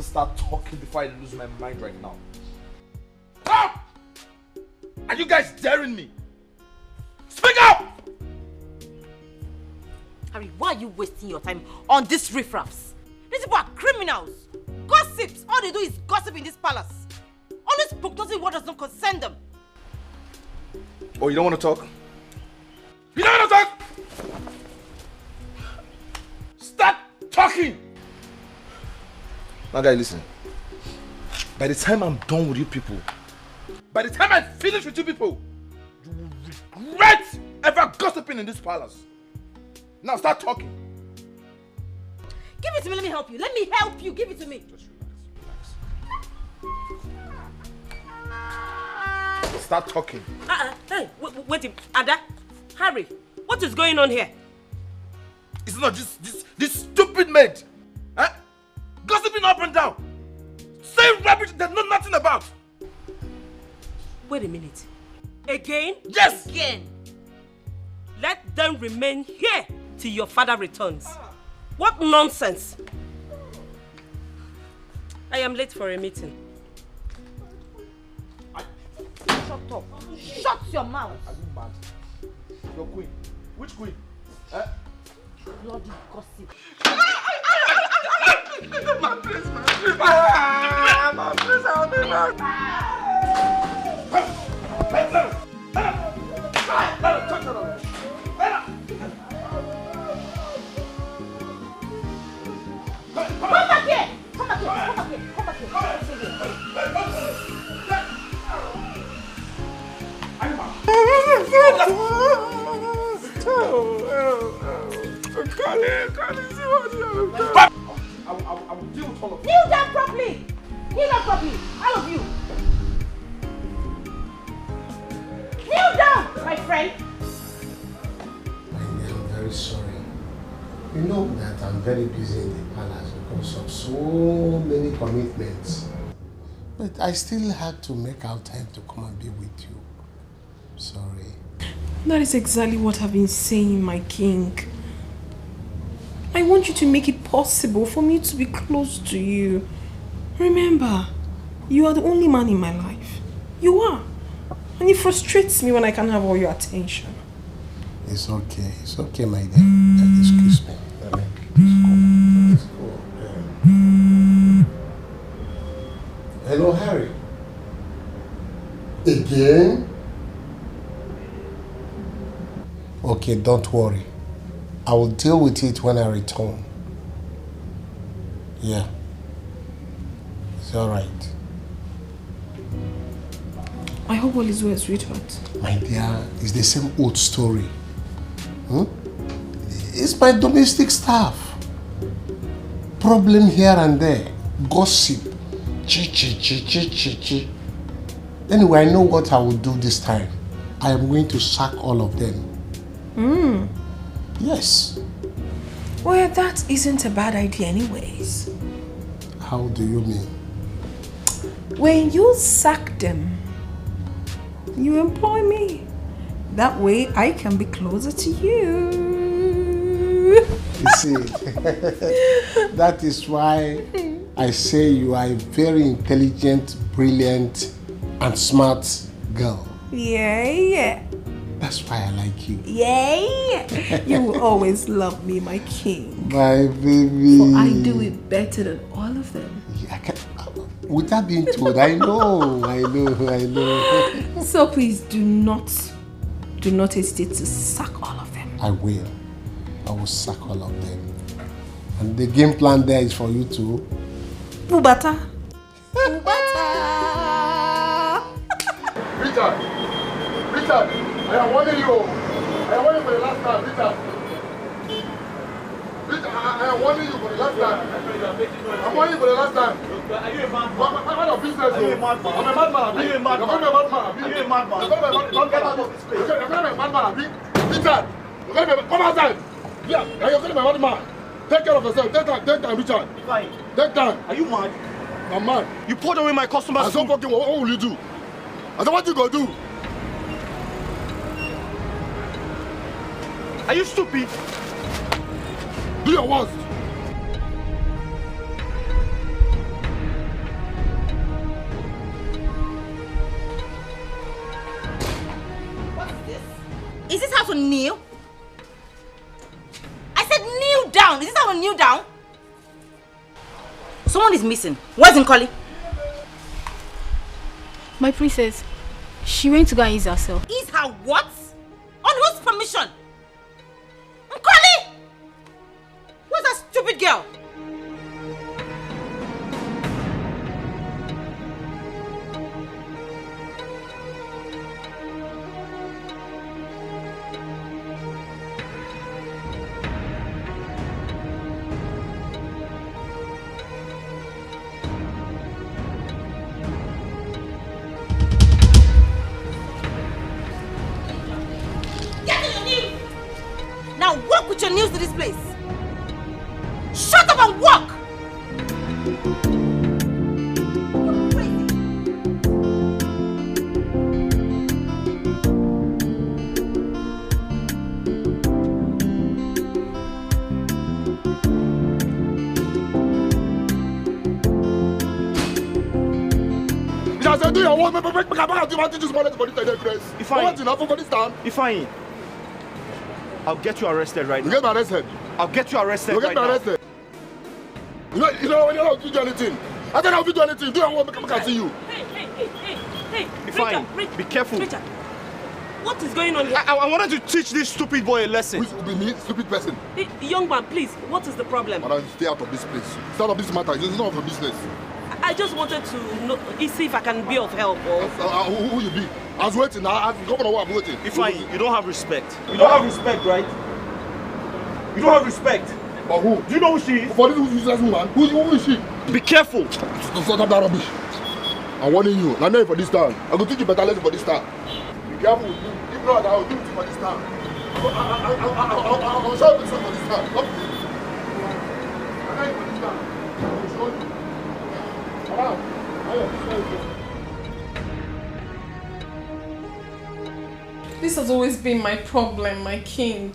better start talking before I lose my mind right now. Stop! Are you guys daring me? Speak up! Harry, why are you wasting your time on these riffraffs? These people are criminals. Gossips. All they do is gossip in this palace. Always prognosing what does not concern them. Oh, you don't want to talk? You don't want to talk? Start talking! Now guys, listen. By the time I'm done with you people, by the time I finish with you people, you will regret ever gossiping in this palace. Now start talking. Give it to me, let me help you. Let me help you. Give it to me. Just relax. Start talking. Hey, wait, Ada, Harry, what is going on here? It's not this stupid maid. Huh? Gossiping up and down. Saying rubbish they know nothing about. Wait a minute. Again? Yes! Again. Let them remain here till your father returns. What nonsense! I am late for a meeting. Shut up. Shut your mouth. Are you mad? Your queen. Which queen? Bloody gossip. My place, I'll be back. Come back here! Come back here! Come back here! Come back here! Come back I will deal with all of you. Kneel down properly! Kneel down properly! All of you! Kneel down, my friend! I'm very sorry. You know that I'm very busy in the palace because of so many commitments. But I still had to make out time to come and be with you. Sorry. That is exactly what I've been saying, my king. I want you to make it possible for me to be close to you. Remember, you are the only man in my life. You are. And it frustrates me when I can't have all your attention. It's okay, my dear. Excuse me. Let's go. Hello, Harry. Again? Okay, don't worry. I will deal with it when I return. Yeah. It's alright. I hope all is well, sweetheart. My dear, it's the same old story. It's my domestic staff. Problem here and there. Gossip. Chi. Anyway, I know what I will do this time. I am going to sack all of them. Yes. Well, that isn't a bad idea anyways. How do you mean? When you sack them, you employ me. That way I can be closer to you. You see, that is why I say you are a very intelligent, brilliant, and smart girl. Yeah. That's why I like you. Yeah. You will always love me, my king. My baby. For I do it better than all of them. Yeah, with that being told, I know. So please do not hesitate to sack all of them. I will sack all of them. And the game plan there is for you to... Bubata. Richard, I am warning you. I am warning you for the last time, Richard. I am warning you for the last time. I'm warning you for the last time. Are you a madman? What of business? Are you a madman? I'm a madman. Are you a madman? You're a madman. Are you a madman? Don't get out of this place. You're going to be a madman. Richard, you're going to be... Come outside. Yeah, you're going to be a madman. Take care of yourself. Take time, Richard. Fine. Take time. Are you mad? I'm mad. You poured away my customers' I said, food. what will you do? I said, what you gonna do? Are you stupid? Do your worst. how to kneel? I said kneel down. Is this how to kneel down? Someone is missing. Where's Nkoli? My princess, she went to go and ease herself. Ease her what? On whose permission? Nkoli! Where's that stupid girl? Now walk with your nails to this place. Shut up and walk! You're crazy. I said, do your work, make this money for this grace. If I... What's enough for this time? If I... I'll get you arrested right You now. get me arrested. I'll get you arrested You right get me now. arrested. You know when you're not do anything. I said I'll do anything. Do your work, make I see you. Hey, If I... Be careful. Richard, what is going on here? I wanted to teach this stupid boy a lesson. Which will be me, stupid person. Hey, young man, please, what is the problem? Madam, stay out of this place. Stay out of this matter. It's none of your business. I just wanted to know, see if I can be of help. Or... Who you be? I was waiting. I come on, I'm waiting. If I... You don't have respect. You don't have respect, right? You don't have respect. But who? Do you know who she is? For this useless woman. Who is she? Be careful. Don't stop that rubbish. I'm warning you. I'm not for this time. I'm going to teach you better lesson for this time. Be careful. If not, I'll do it for this time. I'll show you for this time. Come. I'm not for this time. I'll show you. This has always been my problem, my king.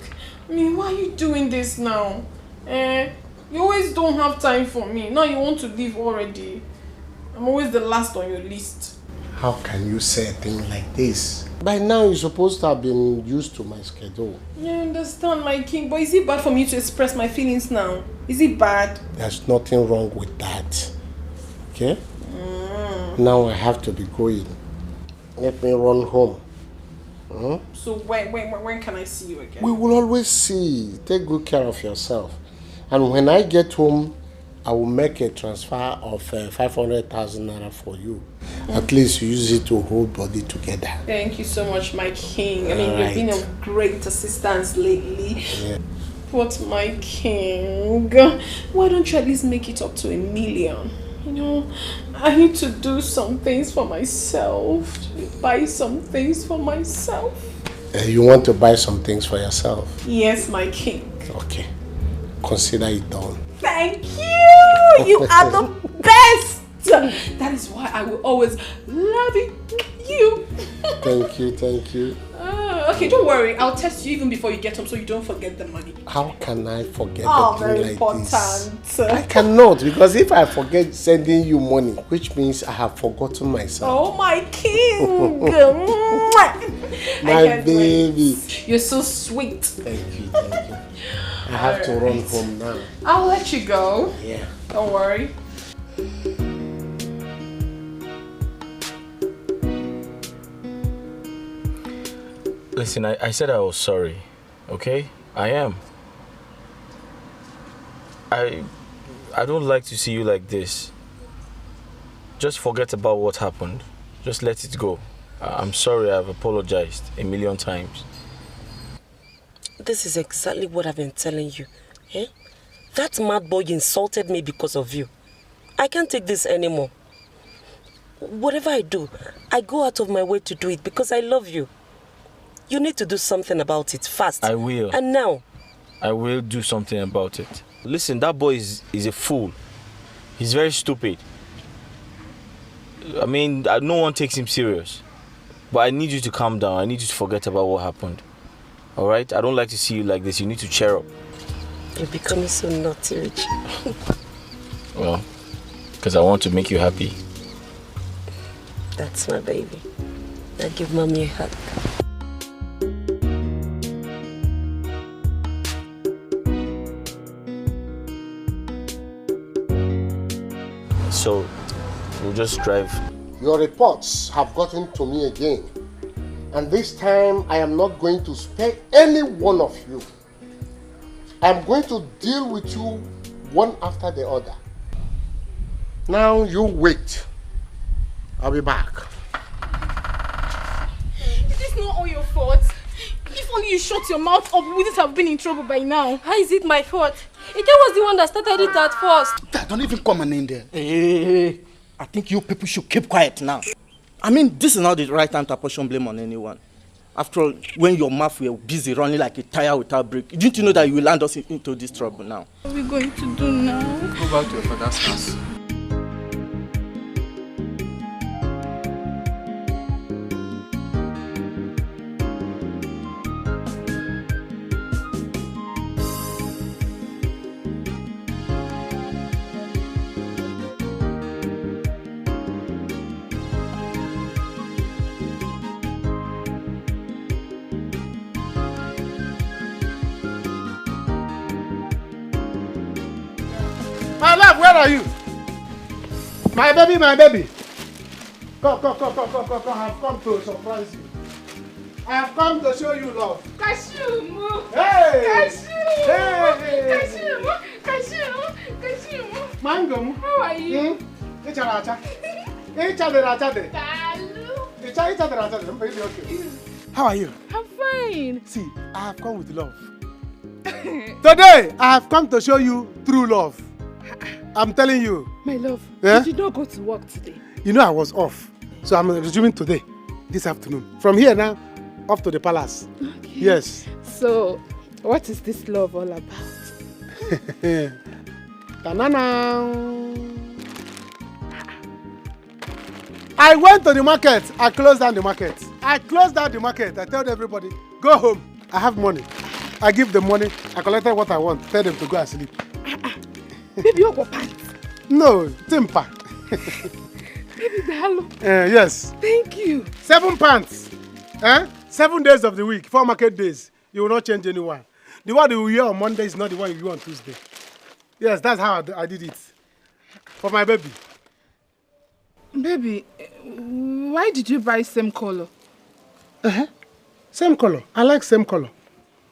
I mean, why are you doing this now? You always don't have time for me. Now you want to leave already. I'm always the last on your list. How can you say a thing like this? By now you're supposed to have been used to my schedule. Yeah, I understand, my king. But is it bad for me to express my feelings now? Is it bad? There's nothing wrong with that. Okay? Now I have to be going. Let me run home. So when can I see you again? We will always see. Take good care of yourself. And when I get home, I will make a transfer of 500,000 naira for you. At least you use it to hold body together. Thank you so much, my king. I mean, Right. you've been of great assistance lately. Yeah. But my king, why don't you at least make it up to 1 million? You know, I need to do some things for myself. Buy some things for myself. You want to buy some things for yourself? Yes, my king. Okay. Consider it done. Thank you! You are the best! That is why I will always love you. Thank you, thank you. Okay, don't worry. I'll test you even before you get home so you don't forget the money. How can I forget Oh, a thing very like important. this? I cannot, because if I forget sending you money, which means I have forgotten myself. Oh, my king! My baby. Wait. You're so sweet. Thank you, thank you. I have to run home now. I'll let you go. Yeah. Don't worry. Listen, I said I was sorry, okay? I am. I don't like to see you like this. Just forget about what happened. Just let it go. I'm sorry, I've apologized 1,000,000 times. This is exactly what I've been telling you. Eh? That mad boy insulted me because of you. I can't take this anymore. Whatever I do, I go out of my way to do it because I love you. You need to do something about it fast. I will. And now. I will do something about it. Listen, that boy is a fool. He's very stupid. I mean, no one takes him serious. But I need you to calm down. I need you to forget about what happened. Alright? I don't like to see you like this. You need to cheer up. You're becoming so naughty, Richie. Well, because I want to make you happy. That's my baby. Now give mommy a hug. so we'll just drive. Your reports have gotten to me again. And this time, I am not going to spare any one of you. I am going to deal with you one after the other. Now you wait. I'll be back. It is not all your fault. If only you shut your mouth up, we wouldn't have been in trouble by now. How is it my fault? Ike was the one that started it at first. Don't even come in there. Hey, I think you people should keep quiet now. I mean, this is not the right time to apportion blame on anyone. After all, when your mouth were busy running like a tire without brake, didn't you know that you will land us into this trouble now? What are we going to do now? Go back to your father's house. My love, where are you? My baby, my baby. Come. I have come to surprise you. I have come to show you love. Kashumu! Hey! Kashumu! Mango. How are you? How are you? I'm fine. See, I have come with love. Today, I have come to show you true love. I'm telling you. My love, Yeah? you did not go to work today. You know I was off. So I'm resuming today, this afternoon. From here now, off to the palace. Okay. Yes. So, what is this love all about? Ta-na-na. I went to the market. I closed down the market. I told everybody, go home. I have money. I give them money. I collected what I want. Tell them to go and sleep. Baby, you got pants. No, timber. Baby, hello. Yes. Thank you. 7 pants. 7 days of the week, 4 market days. You will not change anyone. The one you wear on Monday is not the one you wear on Tuesday. Yes, that's how I did it. For my baby. Baby, why did you buy same color? Same color. I like same color.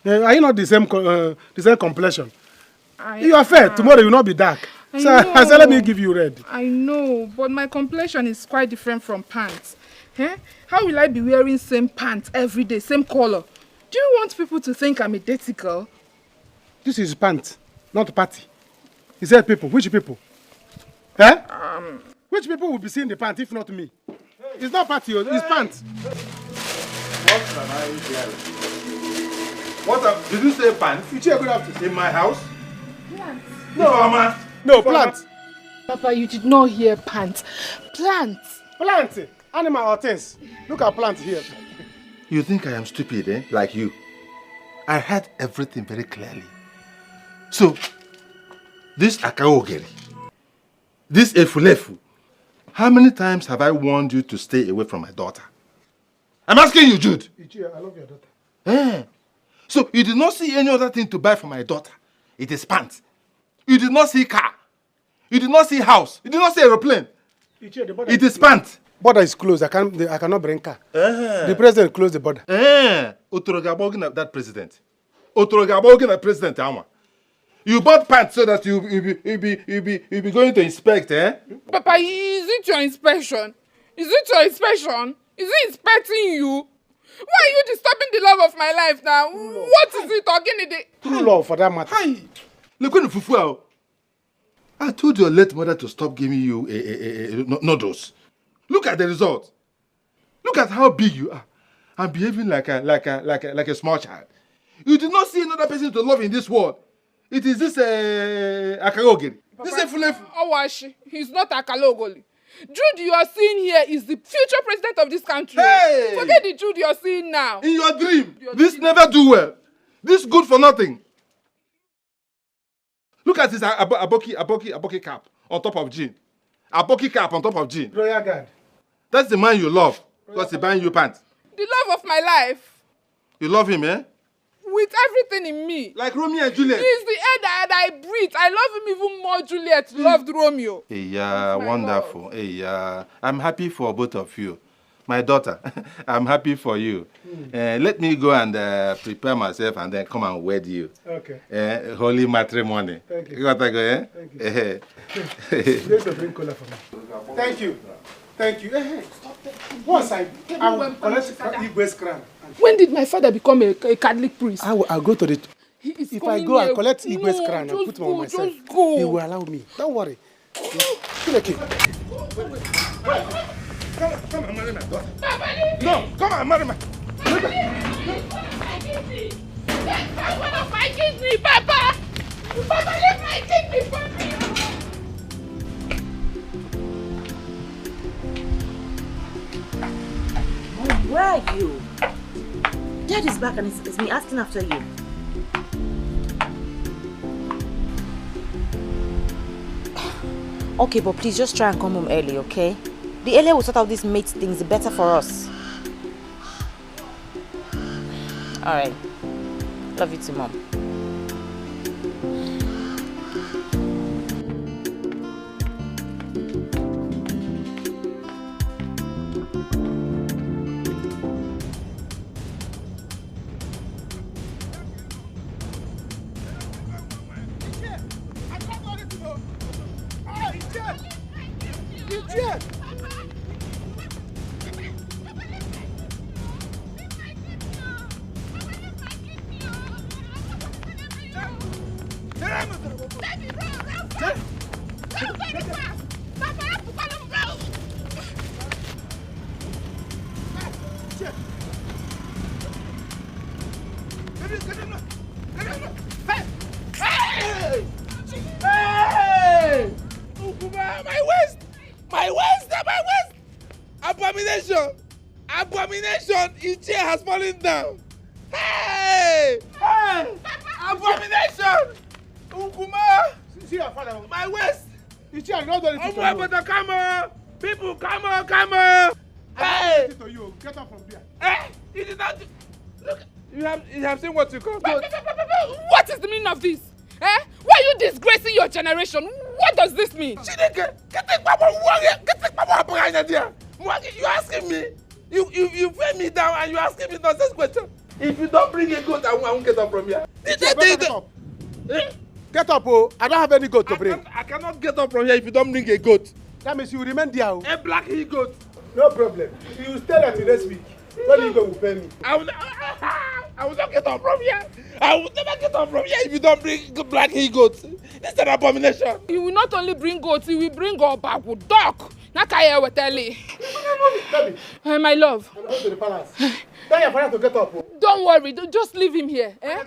Are you not the same complexion? You are fair. Tomorrow you will not be dark. So I said, let me give you red. I know, but my complexion is quite different from pants. How will I be wearing same pants every day, same color? Do you want people to think I'm a dirty girl? This is pants, not party. He said people. Which people? Which people will be seeing the pants if not me? It's not party, it's pants. What am I hearing? Did you say pants? In my house? Plants. No, Mama. No, plants. Papa, you did not hear pants. Plants. Plants. Animal or things. Look at plants here. You think I am stupid, eh? Like you. I heard everything very clearly. So, this Akaogeri, this Efulefu, how many times have I warned you to stay away from my daughter? I'm asking you, Jude. Ichie, I love your daughter. So, you did not see any other thing to buy for my daughter. It is pants. You did not see car. You did not see house. You did not see aeroplane. Ichie, the border It is pants. Border is closed. I cannot bring car. The president closed the border. Otorogabogin that president. Otorogabogin that president, Ama. You bought pants so that you'll be going to inspect, eh? Papa, is it your inspection? Is it inspecting you? Why are you disturbing the love of my life now? What is it talking in the... True love for that matter. Look when Fufu. I told your late mother to stop giving you noodles. Look at the result. Look at how big you are. And behaving like a small child. You did not see another person to love in this world. It is this Akagogiri. This is Fulefu. Awashi, he's not Akalogoli. Jude you are seeing here is the future president of this country. Hey! Forget the Jude you are seeing now. In your dream, this never do well. This good for nothing. Look at this aboki cap on top of jean. Aboki cap on top of jean. Royal Guard. That's the man you love because he's buying you pants. The love of my life. You love him, eh? with everything in me. Like Romeo and Juliet. He's the air that I breathe. I love him even more. Juliet loved Romeo. Hey, yeah, wonderful. Love. Hey, yeah, I'm happy for both of you. My daughter, I'm happy for you. Let me go and prepare myself and then come and wed you. Okay. Holy matrimony. Thank you. You got to go, eh? Thank you. There's a bring color for me. Thank you. Thank you. Stop that. Once I will collect Igwe's crown. When did my father become a Catholic priest? I'll go to the... If I go and collect Igwe's crown and put it on myself, he will allow me. Don't worry. Okay. Come and marry my daughter. No, come and marry my... One of my kidney, Papa! Papa, leave my kidney for me! Mom, where are you? Dad is back and it's me asking after you. Okay, but please just try and come home early, okay? The earlier we sort out these mate things, the better for us. Alright. Love you too, Mom. Abomination! His chair has fallen down! Hey! Hey! Abomination! Ukuma! See your father. My waist! His chair not done anything to you. But come on! People, come on, come on! Hey! To you. Get up from there. Hey! It is not... Look, you have seen what you call... What is the meaning of this? Eh? Why are you disgracing your generation? What does this mean? You're asking me? You weigh me down and you asking me nonsense question. If you don't bring a goat, I won't get up from here. Get up. Get up, oh. I don't have any goat to bring. I cannot get up from here if you don't bring a goat. That means you will remain there. A black he goat. No problem. You will stay there till next week. When you go, will pay me. I will not get up from here. I will never get up from here if you don't bring black he goats. This is an abomination. You will not only bring goats, you will bring a bag with dog. Nakaya Wateli. My love. I'm going to the palace. Tell your father to get up. Oh. Don't worry, just leave him here. Eh?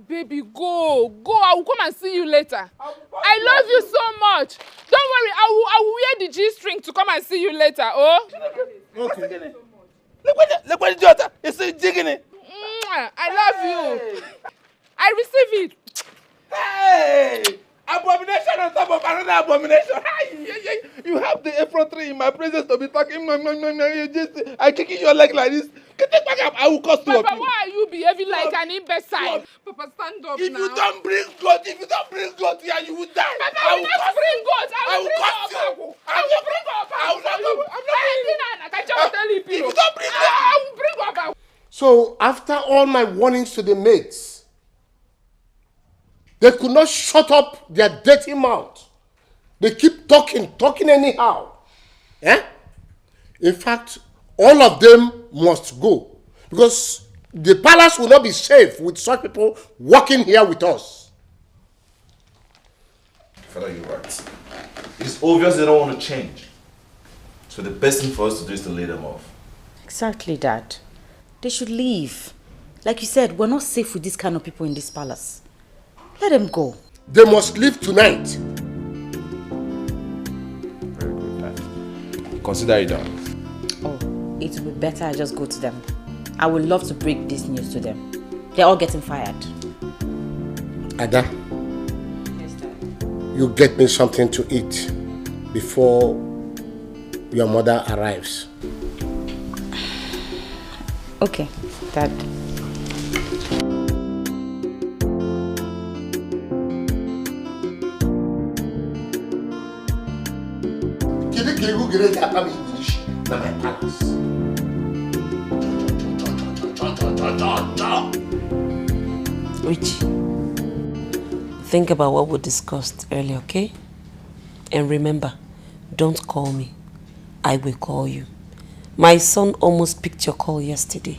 Baby, go. I will come and see you later. I love you so much. Don't worry, I will wear the G-string to come and see you later. Oh? Okay. Look what the daughter is jigging it. I love you. I receive it. Hey! Abomination on top of another abomination. You have the effrontery in my presence to be talking. I kicking your leg like this. Get the back up. I will cost you. Papa, why are you behaving like an imbecile? Papa, stand up if now. You don't bring goat, if you don't bring goat here, you will die. Papa, I will not bring goat. I will bring cost you. I will bring up. I will not. I just tell you, people. If you don't bring goat, I will bring up. So after all my warnings to the maids, they could not shut up their dirty mouth. They keep talking anyhow. Eh? In fact, all of them must go. Because the palace will not be safe with such people working here with us. Father, you're right. It's obvious they don't want to change. So the best thing for us to do is to lay them off. Exactly, Dad. They should leave. Like you said, we're not safe with this kind of people in this palace. Let them go. They must leave tonight. Very good, Dad. Consider it done. Oh, it will be better I just go to them. I would love to break this news to them. They're all getting fired. Ada, Yes, Dad. you get me something to eat before your mother arrives. Okay, Dad. you get that my palace. Richie, think about what we discussed earlier, okay? And remember, don't call me. I will call you. My son almost picked your call yesterday.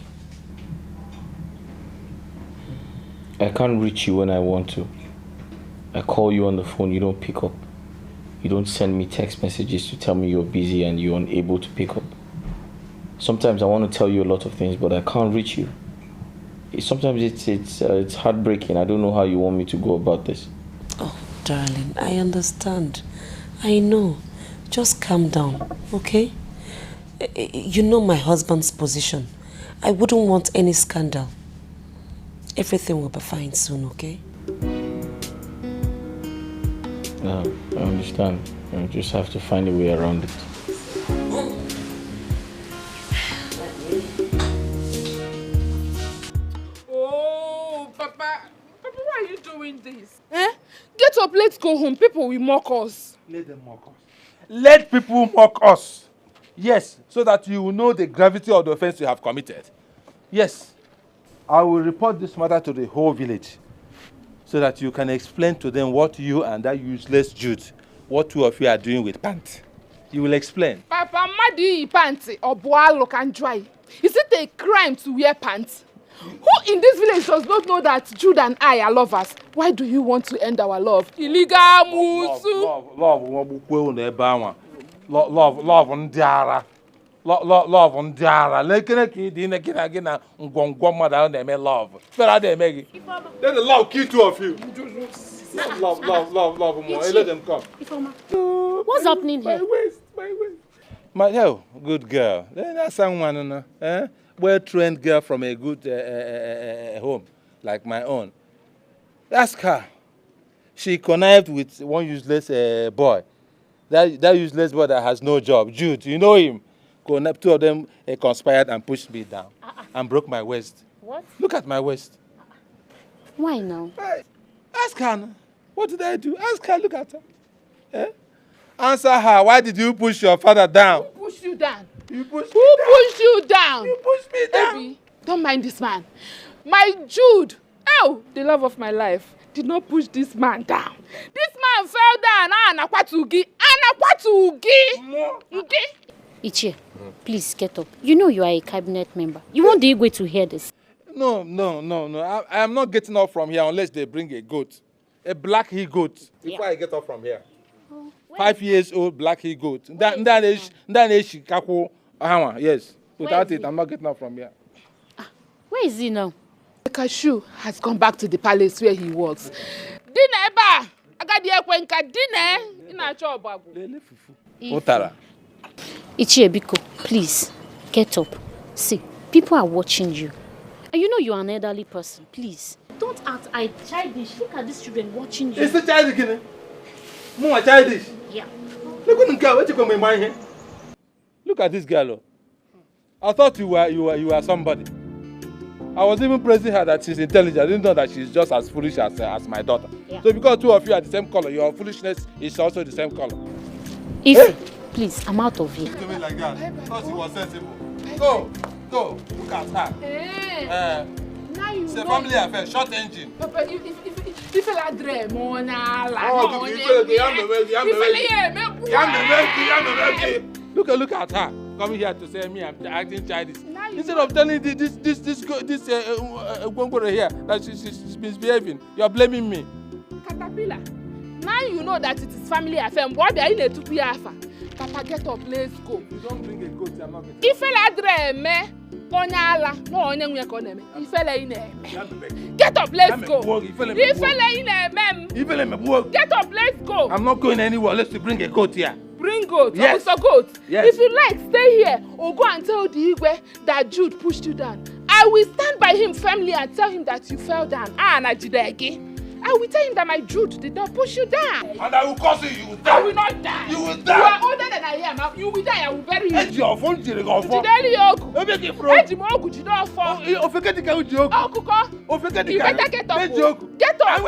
I can't reach you when I want to. I call you on the phone, you don't pick up. You don't send me text messages to tell me you're busy and you're unable to pick up. Sometimes I want to tell you a lot of things, but I can't reach you. Sometimes it's heartbreaking. I don't know how you want me to go about this. Oh, darling, I understand. I know. Just calm down, okay? You know my husband's position. I wouldn't want any scandal. Everything will be fine soon, okay? No, I understand. I just have to find a way around it. Oh, Papa, why are you doing this? Get up, let's go home. People will mock us. Let them mock us. Let people mock us. Yes, so that you will know the gravity of the offense you have committed. Yes, I will report this matter to the whole village so that you can explain to them what you and that useless Jude, what two of you are doing with pants. You will explain. Papa, madi pants or boalo can dry. Is it a crime to wear pants? Who in this village does not know that Jude and I are lovers? Why do you want to end our love? Illegal musu. Love ndiara. Love ndiara. Lekene ki di na gina ngwongwo mother na me love. Fera dey make. Let the love kill two of you. Love more. Let them come. What's happening here? My waist. My hell, good girl. That's someone, well-trained girl from a good home, like my own. Ask her. She connived with one useless boy. That useless boy that has no job, Jude. You know him. Two of them conspired and pushed me down and broke my waist. What? Look at my waist. Why now? Ask her. What did I do? Ask her. Look at her. Answer her. Why did you push your father down? Who pushed you down? You pushed Who me down. pushed you down? You pushed me down. Baby, don't mind this man. My Jude, the love of my life, did not push this man down. This man fell down. Anakwatugi. Ichie, please get up. You know you are a cabinet member. You want the Igwe to hear this. No. I am not getting up from here unless they bring a goat. A black he-goat. Before I get up from here. 5 years old black he-goat. Yes. Without it, I'm not getting up from here. Where is he now? The cashew has gone back to the palace where he works. Dineba! Otara. Ichie Biko, please, get up. See, people are watching you. And you know you are an elderly person. Please, don't act childish. Look at these children watching you. It's the child again. More childish. Yeah. Look at this girl. I thought you were somebody. I was even praising her that she's intelligent. I didn't know that she's just as foolish as my daughter. Yeah. So because two of you are the same color, your foolishness is also the same color. Please, I'm out of here. Do me like that. I thought she was sensible. Go. Look at her. It's a family affair. Short engine. Papa, if I dream, Look at her. Coming here to say me I'm acting childish. Instead of telling this Gwongworo here that she's misbehaving, you're blaming me. Caterpillar. Now you know that it is family affair. What are you in to Piafa? Papa, get up, let's go. You don't bring a goat, I'm not getting. If I dream, Onyala, no Onyang economy. If I get up, let's go. Get up, let's go. I'm not going anywhere unless you bring a goat here. Bring goat, yes. Officer Goat. Yes. If you like, stay here or go and tell the Igwe that Jude pushed you down. I will stand by him firmly and tell him that you fell down. Najidege. I will tell him that my Jude did not push you down. And I will cause you will die. I will not die. You will die. You are older than I am. You will die. I will bury you. It's your phone. Jideli Yoku. Ejimoku Jidofo. You better get up. Get up.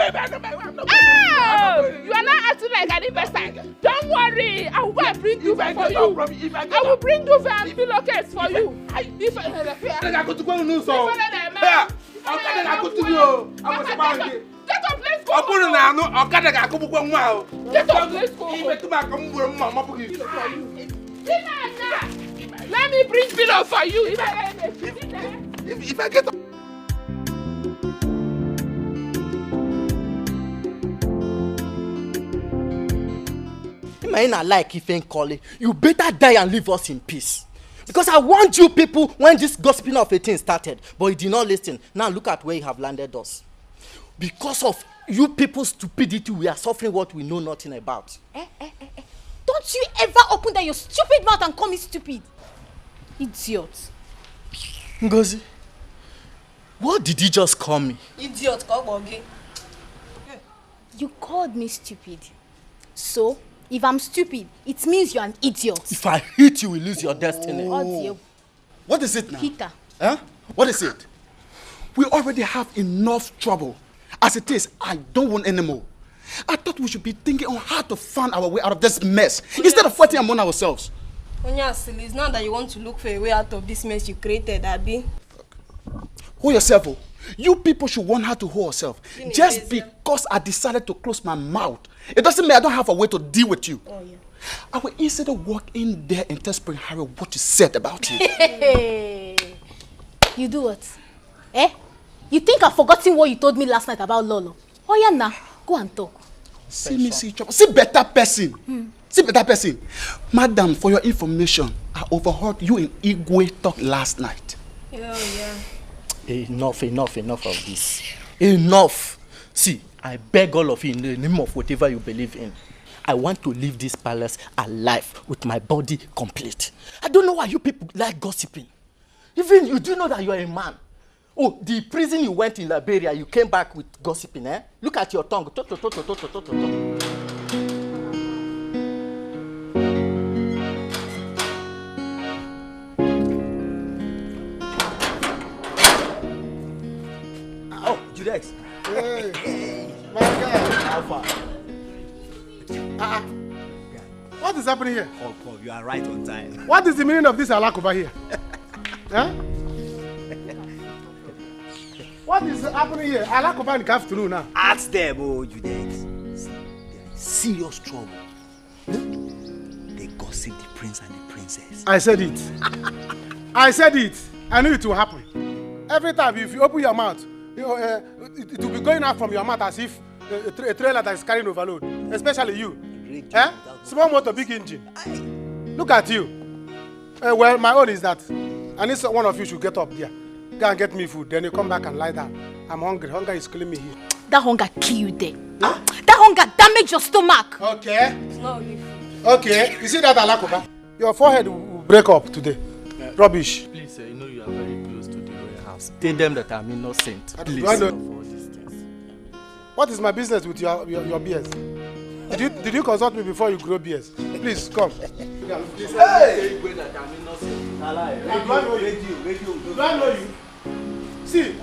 You are not acting like an investor. Don't worry. I will go and bring duvet for you. I will bring duvet and pillowcase for you. If I go to go to so. Get up, let's go. Get up, let's go. Let me bring pillow for you. If I get up. I like if ain't calling. You better die and leave us in peace. Because I warned you people when this gossiping of a thing started, but you did not listen. Now look at where you have landed us. Because of you people's stupidity, we are suffering what we know nothing about. Don't you ever open that your stupid mouth and call me stupid. Idiot. Ngozi, what did you just call me? Idiot, you called me stupid. So, if I'm stupid, it means you're an idiot. If I hit you, you will lose your destiny. Oh. What is it now? Peter. Huh? What is it? We already have enough trouble. As it is, I don't want any more. I thought we should be thinking on how to find our way out of this mess instead of fighting among ourselves. Onyasili, it's not that you want to look for a way out of this mess you created, Abby. Hold yourself. Oh. You people should learn how to hold yourself. Just because I decided to close my mouth, it doesn't mean I don't have a way to deal with you. Oh, yeah. I will instead walk in there and tell Spring Harry what you said about you. You do what? You think I've forgotten what you told me last night about Lolo? Oh yeah, now go and talk. See me, see trouble. See better person. See better person. Madam, for your information, I overheard you and Igwe talk last night. Yeah. Enough of this. Enough. See, I beg all of you in the name of whatever you believe in. I want to leave this palace alive with my body complete. I don't know why you people like gossiping. Even you do know that you are a man. Oh, the prison you went in Liberia, you came back with gossiping, eh? Look at your tongue. Oh, Judex. Hey, my guy. How far? What is happening here? Oh, you are right on time. What is the meaning of this alakoba here? Huh? What is happening here? Alakoba in the afternoon now. Ask them, oh, Judex. They are in serious trouble. They gossip the prince and the princess. I said it. I said it. I knew it will happen. Every time if you open your mouth, it will be going out from your mouth as if a trailer that is carrying overload. Especially you. Small motor, big engine. Look at you. Well, my own is that I need one of you should get up there. Go and get me food. Then you come back and lie down. I'm hungry. Hunger is killing me here. That hunger kill you there. Huh? That hunger damage your stomach. Okay. It's not only food. Okay. You see that alakoba? Your forehead will break up today. Rubbish. Please, you know you are very close to the royal house. Tell them that I'm innocent. Please. Do I know? What is my business with your beers? Did you consult me before you grow beers? Please come. Hey! Do I know you? See,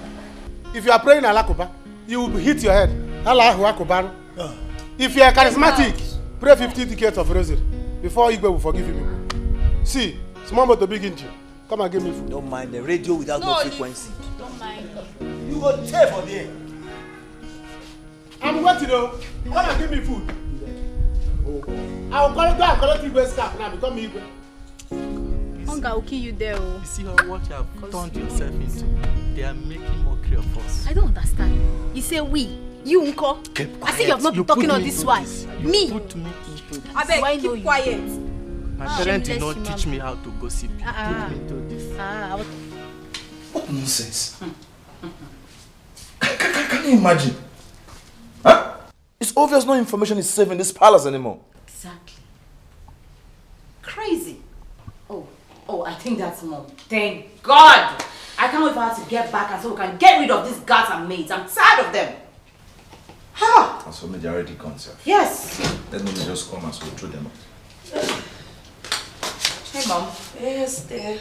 if you are praying alakoba, you will hit your head. Allahu Akbar. If you are charismatic, pray 50 tickets of rosary before Igwe will forgive you. See, small but the big engine. Come and give me food. Don't mind the radio without no frequency. Don't mind. You go chair for there. I'm waiting though. Come and give me food. I will go and collect Igwe's cap now. Become Igwe. Hunger will kill you there. Oh. You see what you have turned yourself into? They are making mockery of us. I don't understand. You say we. You unko. I see you have not been talking on this one. Me. Put me into this. I beg, keep quiet. My parents did not teach me how to gossip. Put me into this. What nonsense? Can you imagine? Huh? It's obvious no information is safe in this palace anymore. Exactly. Crazy. Oh, I think that's Mom. Thank God! I can't wait for her to get back and so we can get rid of these guards and maids. I'm tired of them. Ha! And so they already gone, sir. Yes. Let me just come and so through them. Hey, Mom. Yes, dear.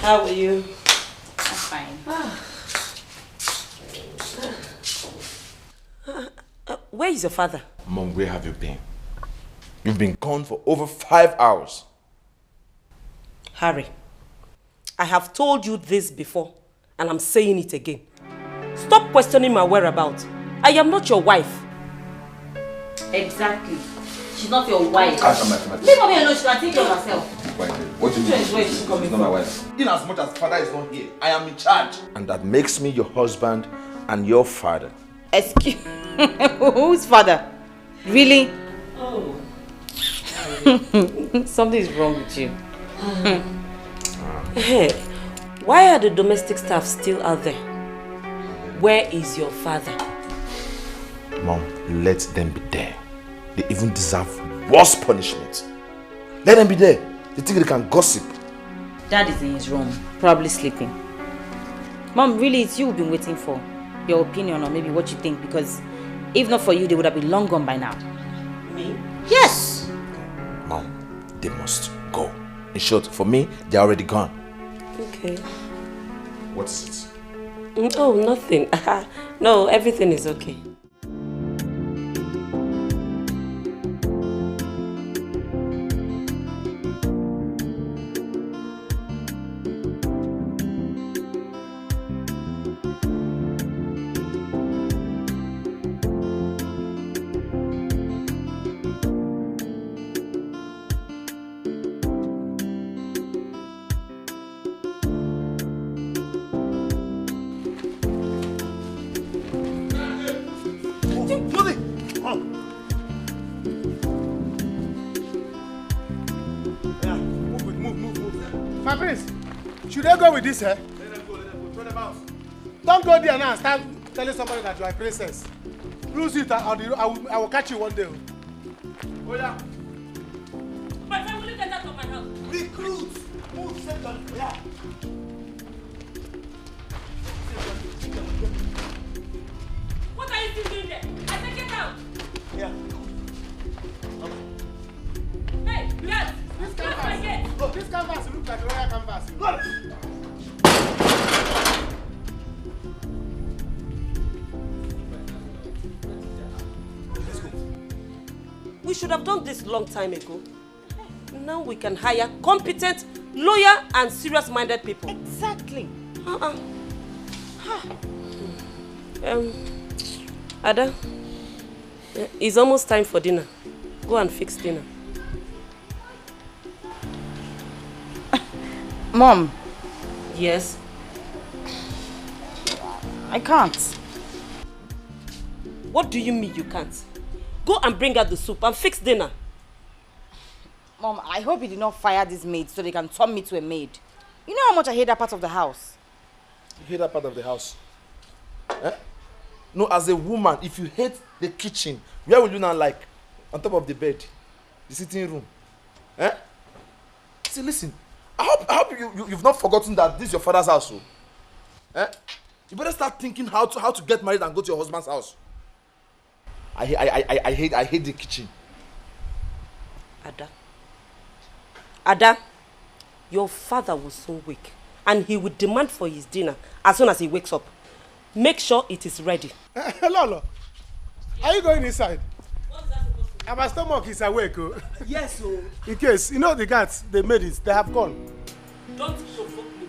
How are you? I'm fine. Where is your father? Mom, where have you been? You've been gone for over 5 hours. Harry, I have told you this before, and I'm saying it again. Stop questioning my whereabouts. I am not your wife. Exactly. She's not your wife. Leave Leave me alone, she can take care of herself. What do you mean? Where is she coming She's not my wife. In as much as father is not here, I am in charge. And that makes me your husband and your father. Excuse whose father? Really? Oh. Something is wrong with you. Hey, why are the domestic staff still out there? Where is your father? Mom, let them be there. They even deserve worse punishment. Let them be there. They think they can gossip. Dad is in his room, probably sleeping. Mom, really, it's you we've been waiting for. Your opinion or maybe what you think, because if not for you, they would have been long gone by now. Me? Yes! Mom, they must go. In short, for me, they're already gone. Okay. What is it? Oh, nothing. No, everything is okay. My prince, should I go with this, eh? Let them go, throw them out. Don't go there now and start telling somebody that you are a princess. Lose it, I will catch you one day. Oh yeah. My friend, will you get out of my house? Recruits! Move, second. Yeah. What are you still doing there? I said get out! Yeah. Hey, guys! This canvas! Oh, this canvas looks like a royal canvas. Go! We should have done this long time ago. Now we can hire competent, loyal, and serious-minded people. Exactly. Ada, it's almost time for dinner. Go and fix dinner. Mom. Yes? I can't. What do you mean you can't? Go and bring out the soup and fix dinner. Mom, I hope you did not fire this maid so they can turn me to a maid. You know how much I hate that part of the house. You hate that part of the house? Eh? No, as a woman, if you hate the kitchen, where will you now like? On top of the bed? The sitting room? Eh? See, listen. I hope you've not forgotten that this is your father's house. So. Eh? You better start thinking how to get married and go to your husband's house. I hate the kitchen. Ada, your father will soon wake and he will demand for his dinner as soon as he wakes up. Make sure it is ready. Lolo, are you going inside? And my stomach is awake. Oh. Yes, so. In case, you know the guards, they made it, they have gone. Don't provoke me.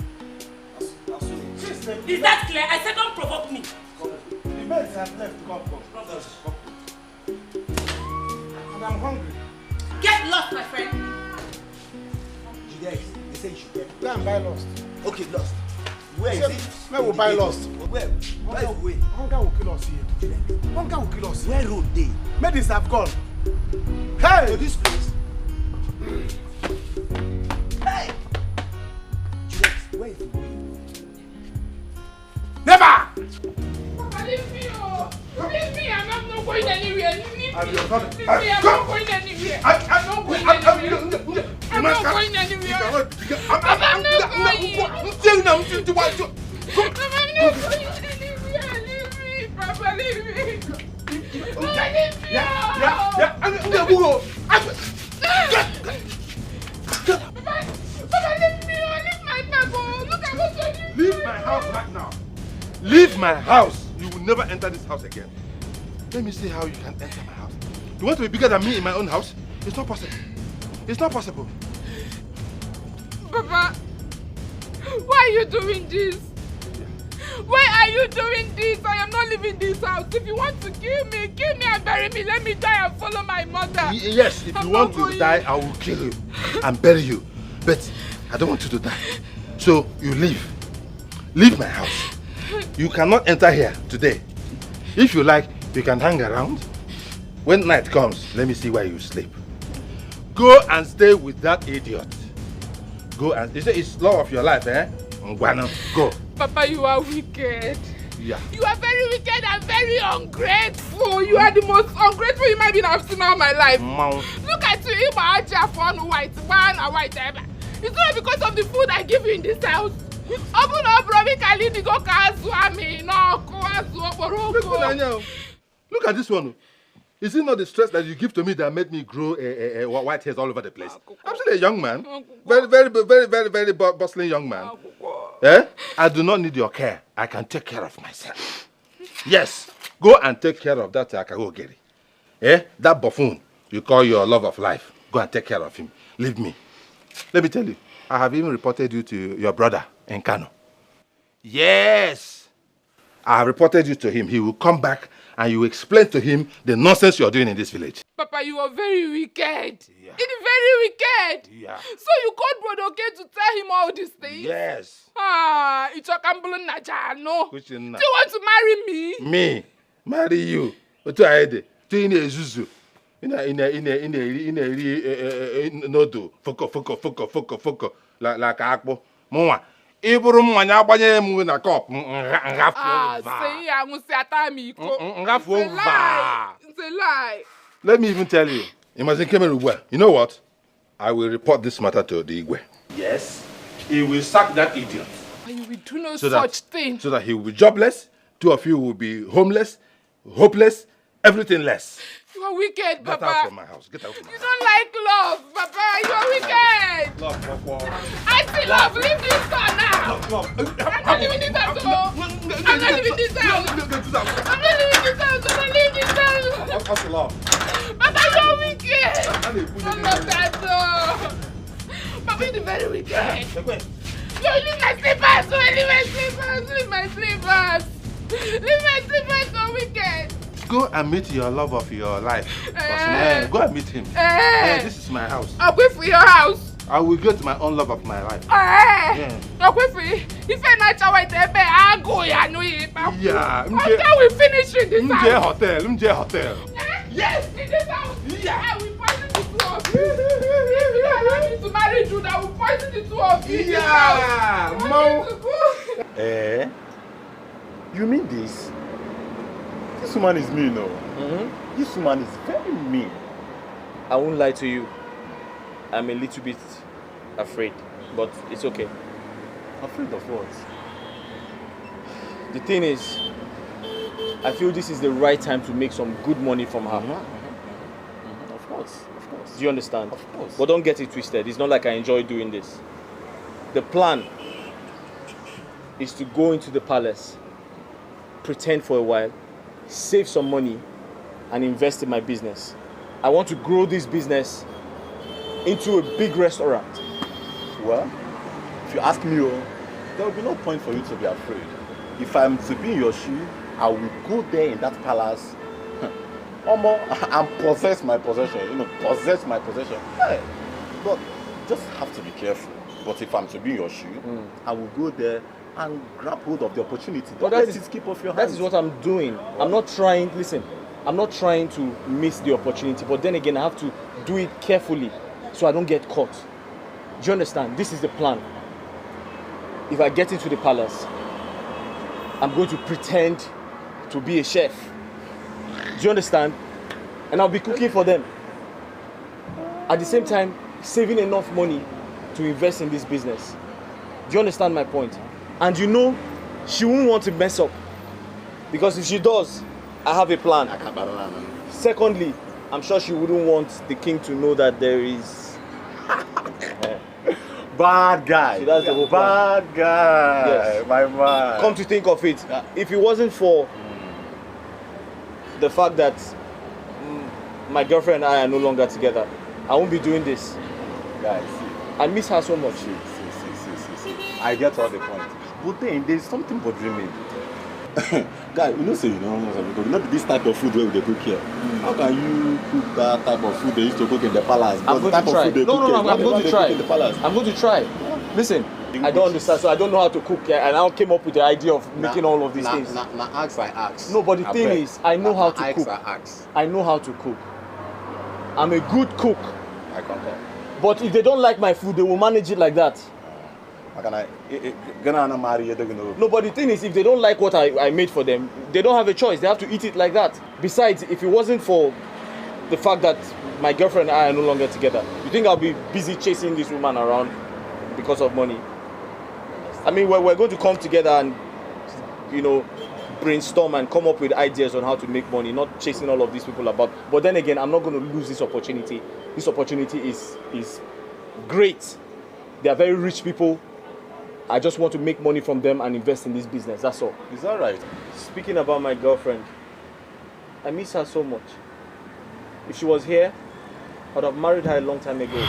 Is that clear? I said don't provoke me. The maids have left. Come. And I'm hungry. Get lost, my friend. They say you should get. Go and buy Lost. Okay, Lost. Where is it? Where will buy Lost? Where? Where is the way? Hunger will kill us here. Hunger will kill us here. Where road they? Medics have gone. Hey! To this place. Hey! Juliet, where is the way? Never! Leave me, oh! Leave me, I'm not going anywhere. Leave me, I'm I'm not going anywhere. I'm not going anywhere. I'm not going anywhere. I'm not going. Papa, leave me. Leave my house right now. Leave my house. You will never enter this house again. Let me see how you can enter my house. You want to be bigger than me in my own house? It's not possible. It's not possible. Papa, why are you doing this? Why are you doing this? I am not leaving this house. If you want to kill me and bury me. Let me die and follow my mother. Yes, if you want to die, I will kill you and bury you. But I don't want you to die. So you leave. Leave my house. You cannot enter here today. If you like, you can hang around. When night comes, let me see where you sleep. Go and stay with that idiot. Go and... It's law of your life, eh? Go. Papa, you are wicked. Yeah. You are very wicked and very ungrateful. You are the most ungrateful human being I've seen all my life. Look at you, it's not because of the food I give you in this house. Look at this one. Is it not the stress that you give to me that made me grow white hairs all over the place? I'm still a young man. Very bustling young man. Eh? I do not need your care. I can take care of myself. Yes. Go and take care of that Akagogeri. Eh? That buffoon you call your love of life. Go and take care of him. Leave me. Let me tell you, I have even reported you to your brother in Kano. Yes. I have reported you to him. He will come back and you explain to him the nonsense you are doing in this village. Papa, you are very wicked. Yeah. It is very wicked. Yeah. So you called Brother K to tell him all these things? Yes. It's a Kambulun Najano. Do you want to marry me? Me? Marry you? What do I do? To Ini Ezuzu. Nodo. Foko. Like Akbo. Mwa. Iburu mwanya abanye mu na cup. Say ya mu atami iko. It's a lie. Let me even tell you. Imagine Kemerugwa. You know what? I will report this matter to the Igwe. Yes. He will sack that idiot. And you will do no such thing. So that he will be jobless. Two of you will be homeless, hopeless, everything less. You are wicked, Papa. Get out from my house. Get out from my house. You don't like love, Papa. You are wicked. Love. I see love. Leave this door now. Love. I'm not leaving this house. I'm not leaving this house. I'm not leaving this house. I'm not leaving this house. What's love? Papa, you are wicked. I'm not that door. Papa, you're very wicked. You leave my slippers. Leave my slippers. So wicked. Go and meet your love of your life. Go and meet him. This is my house. I'll wait for your house. I will get my own love of my life. I'll wait for you. If you're not sure, I'll go. Yeah. After we finish in this house. Hotel. Yes, in this house. Yeah, we poison the two of you. If you allow me to marry Jude, I will poison the two of you. Yeah, You mean this? This woman is mean, no? This woman is very mean. I won't lie to you. I'm a little bit afraid, but it's okay. Afraid of what? The thing is, I feel this is the right time to make some good money from her. Of course. Do you understand? Of course. But don't get it twisted. It's not like I enjoy doing this. The plan is to go into the palace, pretend for a while, save some money, and invest in my business. I want to grow this business into a big restaurant. Well, if you ask me, there will be no point for you to be afraid. If I'm to be in your shoe, I will go there in that palace and possess my possession. Possess my possession. Hey, but just have to be careful. But if I'm to be in your shoe, I will go there and grab hold of the opportunity. Don't let it skip off your hands. That is what I'm doing. I'm not trying to miss the opportunity, but then again, I have to do it carefully so I don't get caught. Do you understand? This is the plan. If I get into the palace, I'm going to pretend to be a chef. Do you understand? And I'll be cooking for them. At the same time, saving enough money to invest in this business. Do you understand my point? And she won't want to mess up. Because if she does, I have a plan. Secondly, I'm sure she wouldn't want the king to know that there is... Bad guy. So that's the whole plan. Bad guy. Yes. My man. Come to think of it, if it wasn't for the fact that my girlfriend and I are no longer together, I won't be doing this. Guys, I miss her so much. See. I get all the point. But then there's something bothering me. Guy, you know, say you know this type of food where they cook here. How can you cook that type of food they used to cook in the palace? I'm going to try. I'm going to try. I'm going to try. Listen, I don't understand, so I don't know how to cook, and I came up with the idea of making all of these things. Now ask I ask. No, but the thing is, I know how to cook. I know how to cook. I'm a good cook. I concur. But if they don't like my food, they will manage it like that. No, but the thing is, if they don't like what I made for them, they don't have a choice. They have to eat it like that. Besides, if it wasn't for the fact that my girlfriend and I are no longer together, you think I'll be busy chasing this woman around because of money? I mean, we're going to come together and, you know, brainstorm and come up with ideas on how to make money, not chasing all of these people about. But then again, I'm not going to lose this opportunity. This opportunity is great. They are very rich people. I just want to make money from them and invest in this business, that's all. Is that right? Speaking about my girlfriend, I miss her so much. If she was here, I would have married her a long time ago.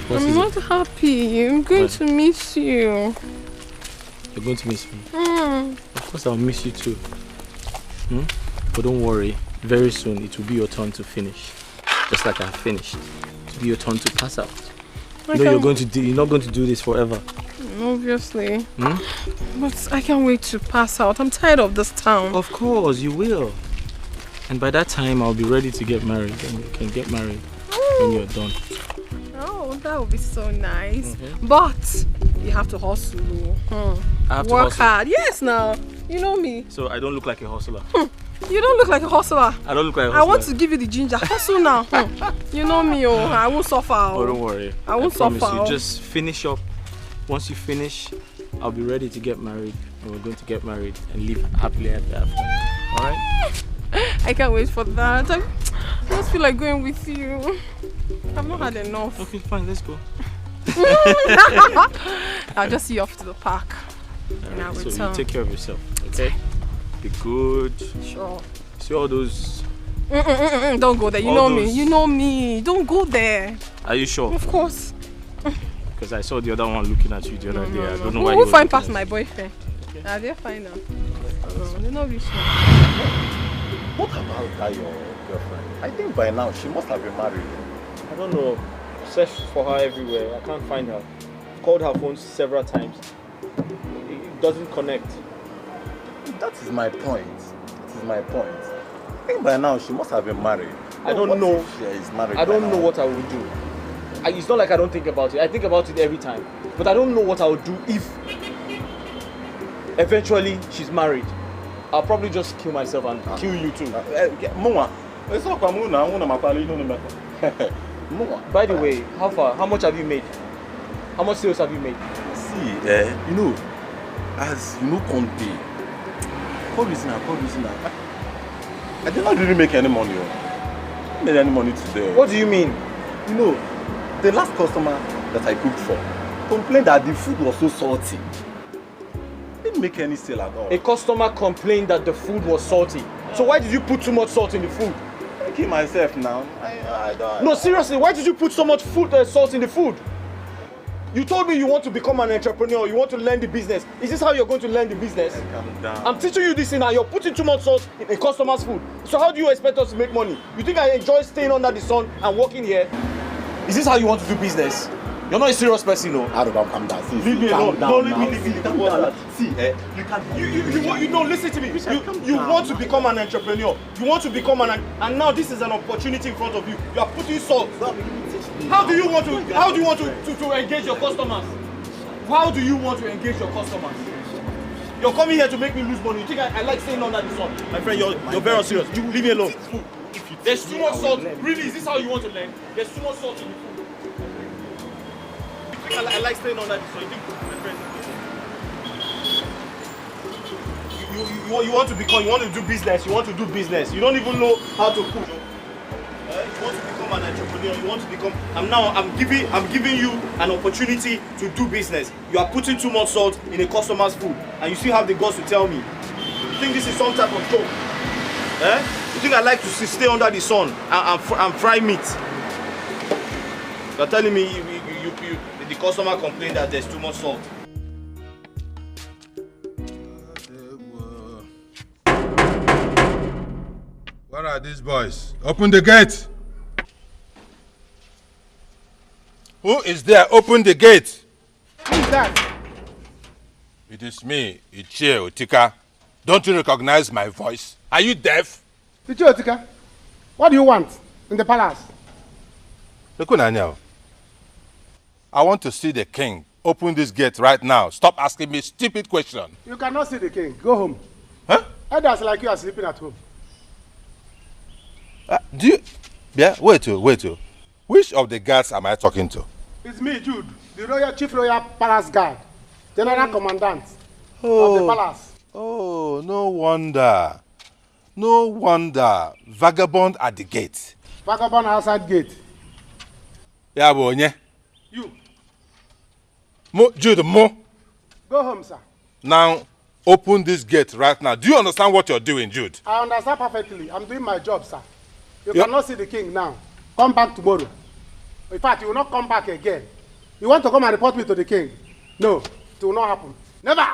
I'm not happy. I'm going to miss you. You're going to miss me? Of course I'll miss you too. But don't worry, very soon it will be your turn to finish. Just like I finished. It will be your turn to pass out. No, you're not going to do this forever. Obviously. But I can't wait to pass out. I'm tired of this town. Of course, you will. And by that time, I'll be ready to get married. And you can get married when you're done. Oh, that would be so nice. But you have to hustle. I have to work hustle. hard. Yes, now. You know me. So I don't look like a hustler. You don't look like a hustler. I don't look like a hustler. I want to give you the ginger. Hustle now. You know me, I won't suffer. Oh, don't worry. I won't promise suffer. You just finish up. Once you finish, I'll be ready to get married. And we're going to get married and live happily ever after. Alright? I can't wait for that. I just feel like going with you. I've not had enough. Okay, fine. Let's go. I'll just see you off to the park. And I'll return. So you take care of yourself, okay? Be good. Sure. See all those... Don't go there. You know me. You know me. Don't go there. Are you sure? Of course. Because I saw the other one looking at you the other day. I don't know why. We'll find past my boyfriend. Okay. They're fine now. They're not rich now. What about your girlfriend? I think by now she must have been married. I don't know. Searched for her everywhere. I can't find her. Called her phone several times. It doesn't connect. That is my point. I think by now she must have been married. I don't know. She is married. I don't know what I would do. It's not like I don't think about it. I think about it every time. But I don't know what I would do if eventually she's married. I'll probably just kill myself and kill you too. By the way, how far? How much have you made? How much sales have you made? See, you know, as you know, Conte, call reason. I did not really make any money. I didn't make any money today. What do you mean? You know, the last customer that I cooked for complained that the food was so salty. Didn't make any sale at all. A customer complained that the food was salty. So why did you put too much salt in the food? I kill myself now. I don't. No, seriously, why did you put so much salt in the food? You told me you want to become an entrepreneur, you want to learn the business. Is this how you're going to learn the business? Calm down. I'm teaching you this thing and you're putting too much salt in a customer's food. So how do you expect us to make money? You think I enjoy staying under the sun and working here? Is this how you want to do business? You're not a serious person, no. Calm down. See, leave me alone. Don't leave me. See, you can. You know, listen to me. You want to become an entrepreneur. You want to become and now this is an opportunity in front of you. You are putting salt. How do you want to engage your customers? How do you want to engage your customers? You're coming here to make me lose money. You think I like staying under the sun? My friend, you're very serious. You leave me alone. There's too much salt. Really, is this how you want to learn? There's too much salt in the food. You think I like staying under the sun? You think, my friend, you want to do business. You don't even know how to cook. You want to become an entrepreneur. You want to become. I'm giving you an opportunity to do business. You are putting too much salt in a customer's food, and you still have the guts to tell me. You think this is some type of joke? You think I like to stay under the sun and fry meat? You're telling me the customer complained that there's too much salt. Where are these boys? Open the gate. Who is there? Open the gate. Who is that? It is me, Ichie Otika. Don't you recognize my voice? Are you deaf? Ichie Otika, what do you want in the palace? Look, I want to see the king. Open this gate right now. Stop asking me stupid questions. You cannot see the king. Go home. Huh? Elders like you are sleeping at home. Do you... Yeah, wait. Which of the guards am I talking to? It's me, Jude, the Chief Royal Palace Guard, General Commandant of the palace. Oh, no wonder. No wonder. Vagabond at the gate. Vagabond outside gate. Yeah, bonye. You. Jude, Go home, sir. Now, open this gate right now. Do you understand what you're doing, Jude? I understand perfectly. I'm doing my job, sir. You cannot see the king now. Come back tomorrow. In fact, you will not come back again. You want to come and report me to the king? No, it will not happen. Never!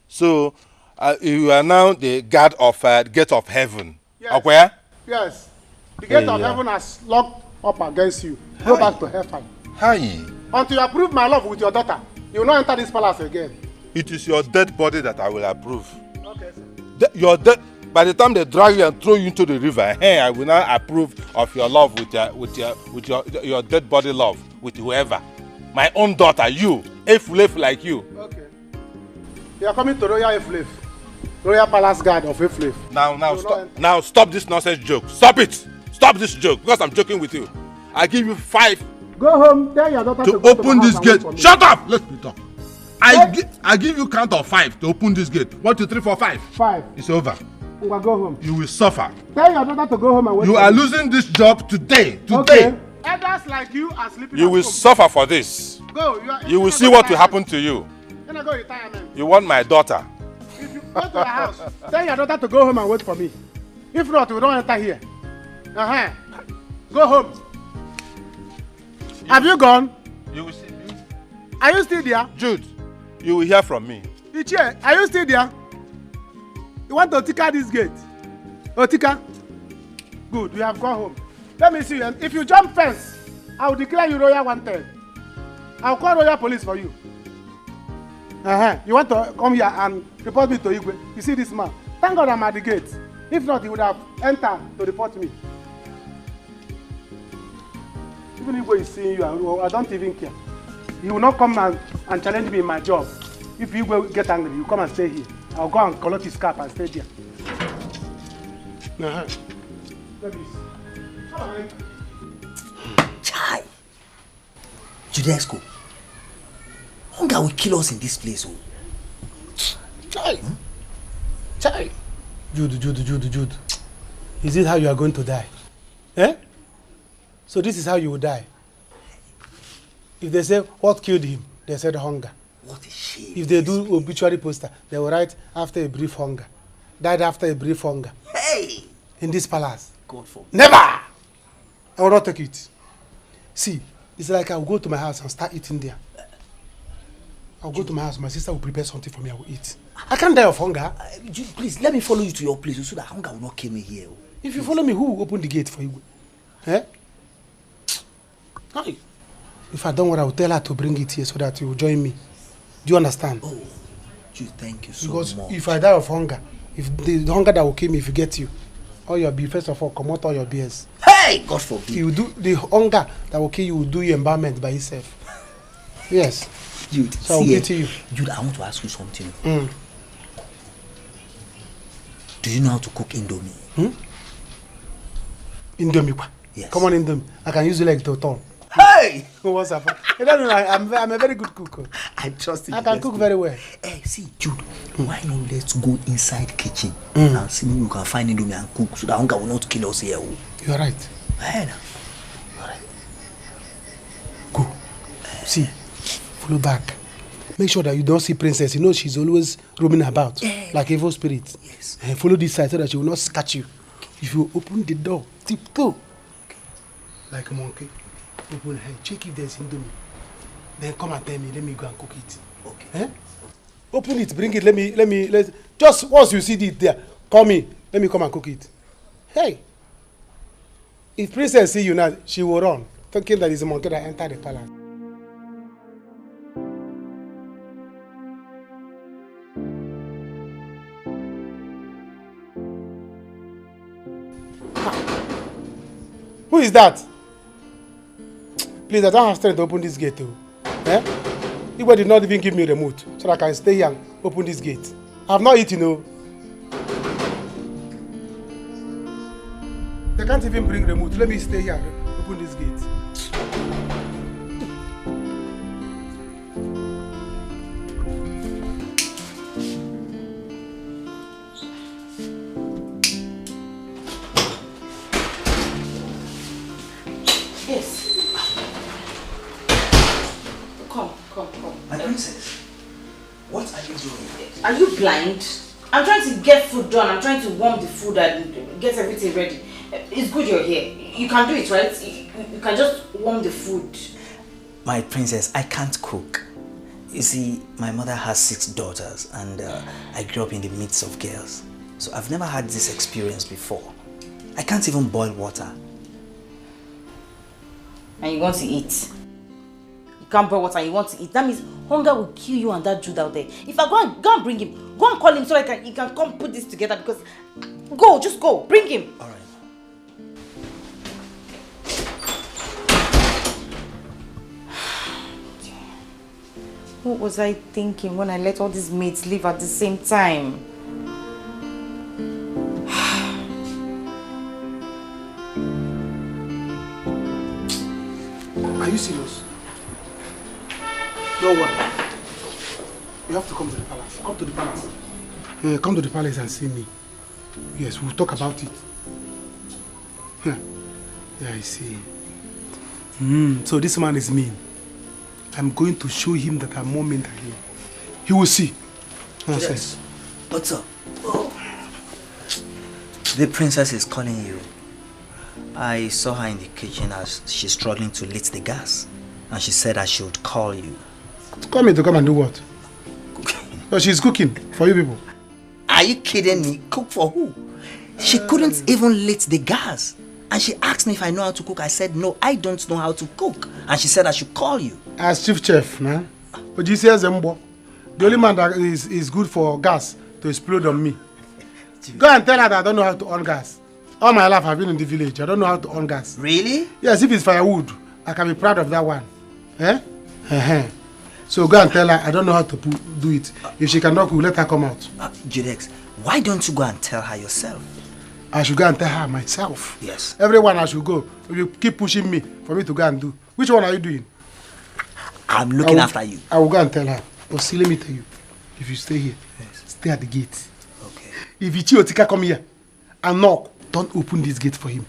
So, you are now the guard of gate of heaven. Yes. Where? Yes. The gate of heaven has locked up against you. Go back to hellfire. Hi. Until you approve my love with your daughter, you will not enter this palace again. It is your dead body that I will approve. Okay, sir. Your dead. By the time they drag you and throw you into the river, I will now approve of your love with your dead body love with whoever. My own daughter, you, Efulef like you. Okay. You are coming to Royal Efulef, Royal Palace Guard of Efulef. Now stop this nonsense joke. Stop it. Stop this joke because I'm joking with you. I give you 5. Go home. Tell your daughter to open this gate. Shut up. Let me talk. I give you count of 5 to open this gate. 1, 2, 3, 4, 5. 5. It's over. Go home. You will suffer. Tell your daughter to go home and wait. You are losing this job today. Okay. Elders like you are sleeping. You will suffer for this. Go. You will see what will happen to you. Then go retirement. You want my daughter? If you go to your house, tell your daughter to go home and wait for me. If not, we don't enter here. Go home. Have you gone? You will see me. Are you still there? Jude, you will hear from me. Ichie, are you still there? You want to Otika this gate? Otika? Good, you have gone home. Let me see you. If you jump fence, I will declare you royal wanted. I will call royal police for you. You want to come here and report me to Igwe? You see this man? Thank God I'm at the gate. If not, he would have entered to report me. Even Igwe is seeing you, I don't even care. He will not come and challenge me in my job. If Igwe get angry, you come and stay here. I'll go and collect his cap and stay there. Chai! Judesco, hunger will kill us in this place. Chai! Chai! Jude. Is it how you are going to die? So this is how you will die. If they say, what killed him? They said hunger. What a shame. If they do obituary poster, they will write after a brief hunger. Died after a brief hunger. Hey! In this palace. God forbid. Never! I will not take it. See, it's like I will go to my house and start eating there. I will go to my house, my sister will prepare something for me, I will eat. I can't die of hunger. Please, let me follow you to your place so that hunger will not kill me here. If you follow me, who will open the gate for you? If I don't want, I will tell her to bring it here so that you will join me. Do you understand? Oh, thank you so because much. Because if I die of hunger, if the hunger that will kill me, if you get you, all your beer, first of all, come out all your beers. Hey, God forbid. You do the hunger that will kill you, will do your embalmment by yourself. Yes. Jude, so I'll get to you. Jude, I want to ask you something. Do you know how to cook Indomie? Indomie? Yes. Come on, Indomie. I can use your leg to turn. Hey! What's up? You don't know, I'm a very good cook. I trust you. I can cook very well. Hey, see, Jude, why not let's go inside kitchen and see if we can find Indomie and cook so that hunger will not kill us here. You are right. Hey, Go. See, follow back. Make sure that you don't see princess. You know she's always roaming about like evil spirit. Yes. And follow this side so that she will not scratch you. If you open the door, tiptoe like a monkey. Open her, check if there's indomie. Then come and tell me. Let me go and cook it. Okay. Eh? Open it, bring it. Let just once you see it there, call me. Let me come and cook it. Hey, if princess see you now, she will run, thinking that it's a monkey that entered the palace. Who is that? Please, I don't have strength to open this gate. Eh? Igwe did not even give me a remote so that I can stay here and open this gate. I have not eaten. They can't even bring remote. Let me stay here and open this gate. My princess, what are you doing? Are you blind? I'm trying to get food done. I'm trying to warm the food and get everything ready. It's good you're here. You can do it, right? You can just warm the food. My princess, I can't cook. You see, my mother has 6 daughters and I grew up in the midst of girls. So I've never had this experience before. I can't even boil water. And you want to eat? You can't boil water and you want to eat. That means hunger will kill you and that Jude out there. If I go and bring him, go and call him so he can come put this together because... Just go. Bring him. All right. What was I thinking when I let all these maids leave at the same time? Are you serious? No one. You have to come to the palace. Come to the palace. Come to the palace and see me. Yes, we'll talk about it. Yeah, I see. So this man is mean. I'm going to show him that I'm more mean than him. He will see. Nonsense. What's up? Oh. The princess is calling you. I saw her in the kitchen as she's struggling to lit the gas. And she said I should call you. Call me to come and do what? Oh, she's cooking for you people. Are you kidding me? Cook for who? She couldn't even lit the gas. And she asked me if I know how to cook. I said, no, I don't know how to cook. And she said I should call you. As chief chef, nah? But you see, the only man that is good for gas to explode on me. Go and tell her that I don't know how to on gas. All my life I've been in the village. I don't know how to on gas. Really? Yes, if it's firewood, I can be proud of that one. Eh? So go and tell her I don't know how to do it. If she cannot cook, let her come out. Judex, why don't you go and tell her yourself? I should go and tell her myself. Yes. Everyone I should go. You keep pushing me for me to go and do. Which one are you doing? I'm looking after you. I will go and tell her. But see, let me tell you. If you stay here, stay at the gate. Okay. If Ichiotika come here and knock, don't open this gate for him.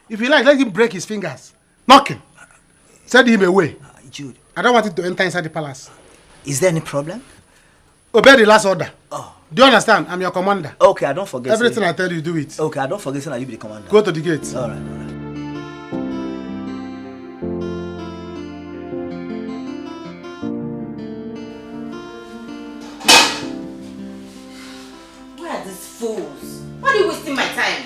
If you like, let him break his fingers. Knock him. Send him away. Jude. I don't want him to enter inside the palace. Is there any problem? Obey the last order. Oh. Do you understand? I'm your commander. Okay, I don't forget. Everything I tell you, do it. Okay, I don't forget that you be the commander. Go to the gate. All right. Where are these fools? Why are you wasting my time?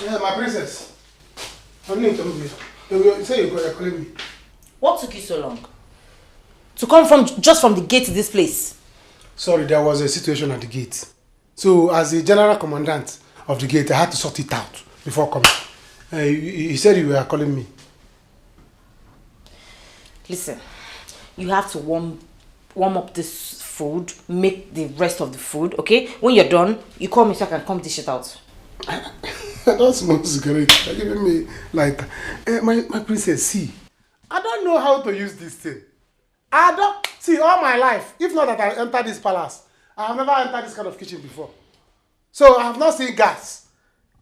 Yeah, my princess. I'm new to me. You say you're calling me. What took you so long? To come just from the gate to this place? Sorry, there was a situation at the gate. So, as the general commandant of the gate, I had to sort it out before coming. You said you were calling me. Listen, you have to warm up this food, make the rest of the food, okay? When you're done, you call me so I can come dish it out. That's not great. You're giving me like my princess, see. I don't know how to use this thing. I don't see all my life. If not that I enter this palace, I have never entered this kind of kitchen before. So I have not seen gas.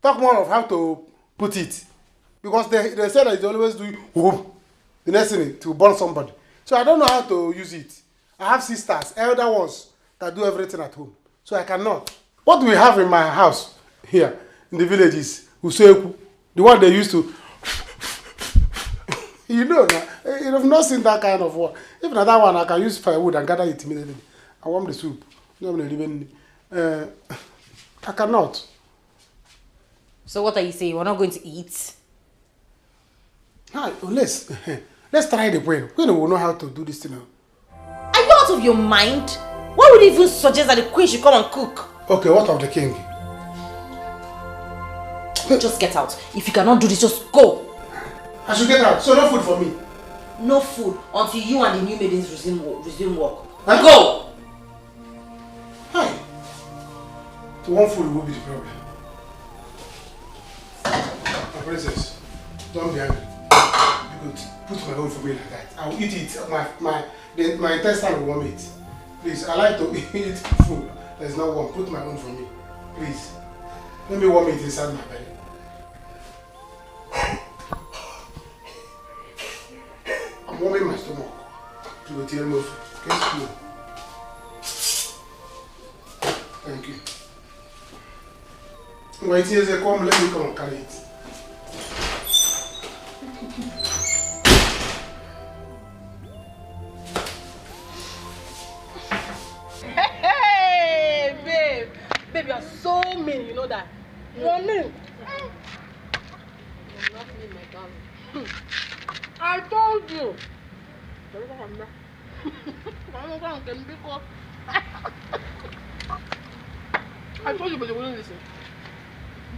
Talk more of how to put it. Because they say that they always do whoop. the next thing to burn somebody. So I don't know how to use it. I have sisters, elder ones, that do everything at home. So I cannot. What we have in my house here in the village is useku, the one they used to. You know, you have not seen that kind of one. Even that one, I can use firewood and gather it immediately. I want the soup. I cannot. So what are you saying? We're not going to eat? Let's try the brain. We will know how to do this thing now. Are you out of your mind? Why would you even suggest that the queen should come and cook? Okay, what of the king? Just get out. If you cannot do this, just go. I should get out. So no food for me? No food until you and the new maidens resume work. Huh? Go! Hi. So one food will be the problem. My princess, don't be angry. You could put my own for me like that. I will eat it. My intestine will warm it. Please, I like to eat food that is not warm. Put my own for me. Please. Let me warm it inside my belly. I'm warming my stomach to the tail move. Get slow. Thank you. Wait here, they come, let me come and carry it. Hey, babe. Babe, you're so mean, you know that. You're mean. You're not mean, my darling. I told you. I told you, but you wouldn't listen.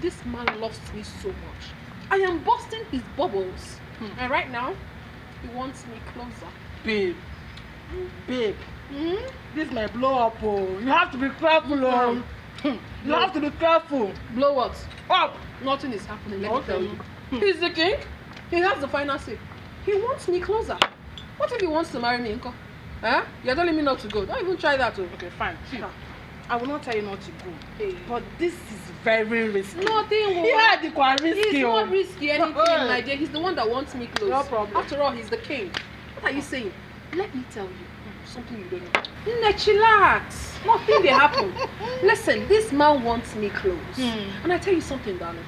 This man loves me so much. I am busting his bubbles. And right now, he wants me closer. Babe. Babe. This might blow up. Oh. You have to be careful. You have to be careful. Blow what? Up. Nothing is happening, let me tell you. He's the king. He has the final say. He wants me closer. What if he wants to marry me, Inko? Huh? You're telling me not to go. Don't even try that. Okay, fine. See, I will not tell you not to go. Hey. But this is very risky. Nothing will. Yeah, it's not risky anything in Nigeria. He's the one that wants me close. No problem. After all, he's the king. What are you saying? Let me tell you something you don't know. Chillax. Nothing will happen. Listen, this man wants me close. And I tell you something, darling.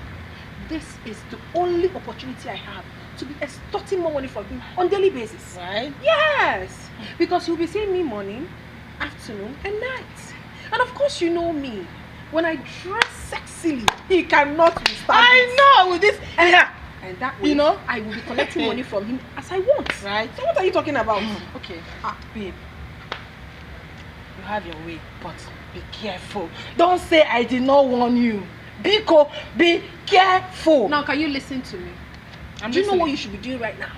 This is the only opportunity I have to be extorting more money from him on a daily basis. Right? Yes. Because he'll be seeing me morning, afternoon, and night. And of course, you know me. When I dress sexily, he cannot withstand. I know with this. And that way, you know, I will be collecting money from him as I want. Right? So what are you talking about? Okay. Babe. You have your way, but be careful. Don't say I did not warn you. Biko, be careful. Now, can you listen to me? Do you know what you should be doing right now?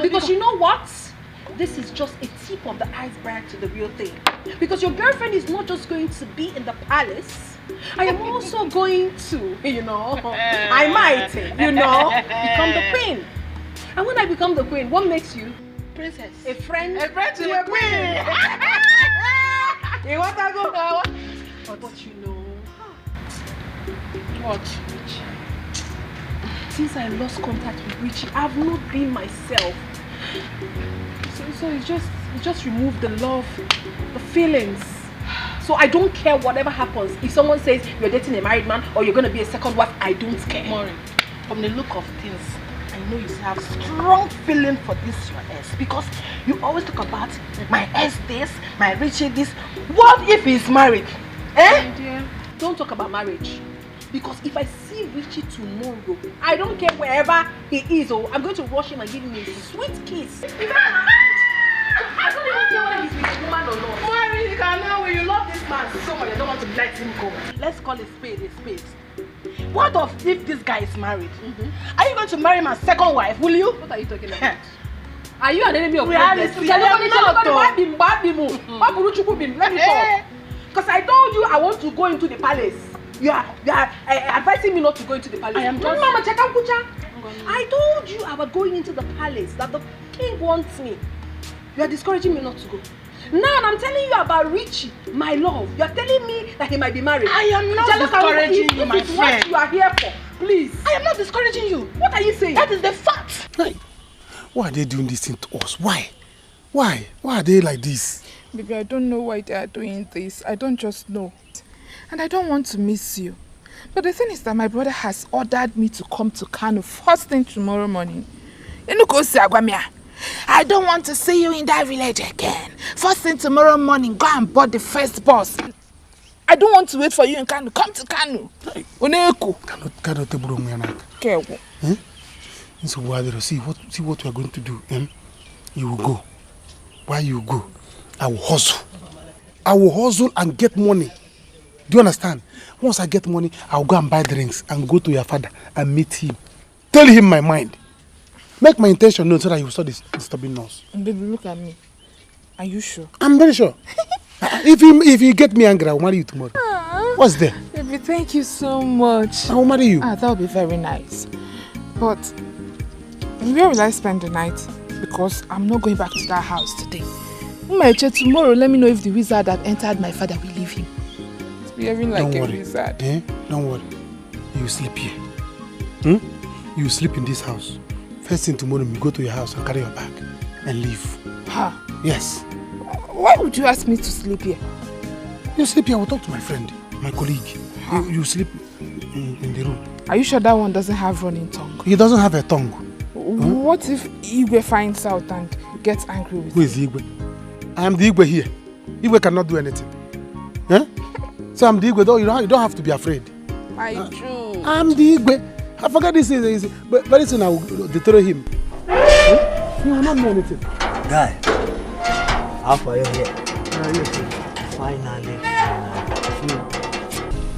Because you know what? This is just a tip of the iceberg to the real thing. Because your girlfriend is not just going to be in the palace. I am also going to, you know, I might, you know, become the queen. And when I become the queen, what makes you? Princess. A friend to the queen. You want to go? But you know. What? Since I lost contact with Richie, I've not been myself. So it just removed the love, the feelings. So I don't care whatever happens. If someone says you're dating a married man or you're going to be a second wife, I don't care. Maureen, from the look of things, I know you have strong feeling for this your ex, because you always talk about my ex this, my Richie this. What if he's married? Eh? Dear, don't talk about marriage. Because if I see Richie tomorrow, I don't care wherever he is, or I'm going to rush him and give him a sweet kiss. I don't even care whether he's with a woman or not. Maureen, you can know when you love this man so much, I don't want to let him go. Let's call a spade a spade. What if this guy is married? Are you going to marry my second wife, will you? What are you talking about? Are you an enemy of reality? Let me talk. Because I told you I want to go into the palace. You are advising me not to go into the palace. I am just... Mama, I told you about going into the palace, that the king wants me. You are discouraging me not to go. Now I'm telling you about Richie, my love. You are telling me that he might be married. I am not discouraging you, my friend. What you are here for. Please. I am not discouraging you. What are you saying? That is the fact. Right. Why are they doing this thing to us? Why? Why? Why are they like this? Baby, I don't know why they are doing this. I don't just know. And I don't want to miss you. But the thing is that my brother has ordered me to come to Kano first thing tomorrow morning. I don't want to see you in that village again. First thing tomorrow morning, go and board the first bus. I don't want to wait for you in Kano. Come to Kano. Kano teburu myanaka. Kewo. So see what we are going to do. You will go. Why you go? I will hustle. I will hustle and get money. Do you understand? Once I get money, I'll go and buy drinks and go to your father and meet him. Tell him my mind. Make my intention known so that he will stop disturbing us. Baby, look at me. Are you sure? I'm very sure. If you get me angry, I'll marry you tomorrow. What's there? Baby, thank you so much. I will marry you. That will be very nice. But where will I spend the night? Because I'm not going back to that house today. Tomorrow, let me know if the wizard that entered my father will leave him. It's behaving like a wizard. Don't worry. You sleep here. You sleep in this house. First thing tomorrow, you go to your house and carry your bag and leave. Huh? Yes. Why would you ask me to sleep here? You sleep here. I will talk to my friend, my colleague. You sleep in the room. Are you sure that one doesn't have running tongue? He doesn't have a tongue. What if Igwe finds out and gets angry with Who is Igwe? I am the Igwe here. Igwe cannot do anything. So I'm the Igwe. You don't have to be afraid. My Jew. I'm the Igwe. I forgot this is easy. But very soon I will deter him. He will not know anything. Guy, how far are you here? Yes, Finally.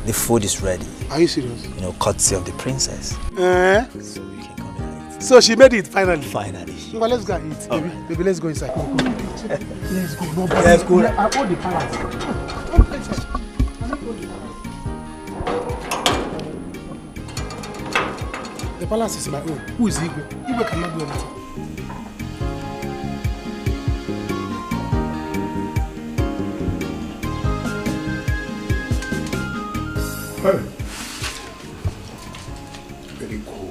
The food is ready. Are you serious? You know, courtesy of the princess. So you can come and eat. So she made it finally? Finally. Well, let's go and eat. Baby, let's go inside. Let's go. No, let's go. I own the palace. The palace is my own. Who is Igwe? Igwe cannot do anything. Very cool.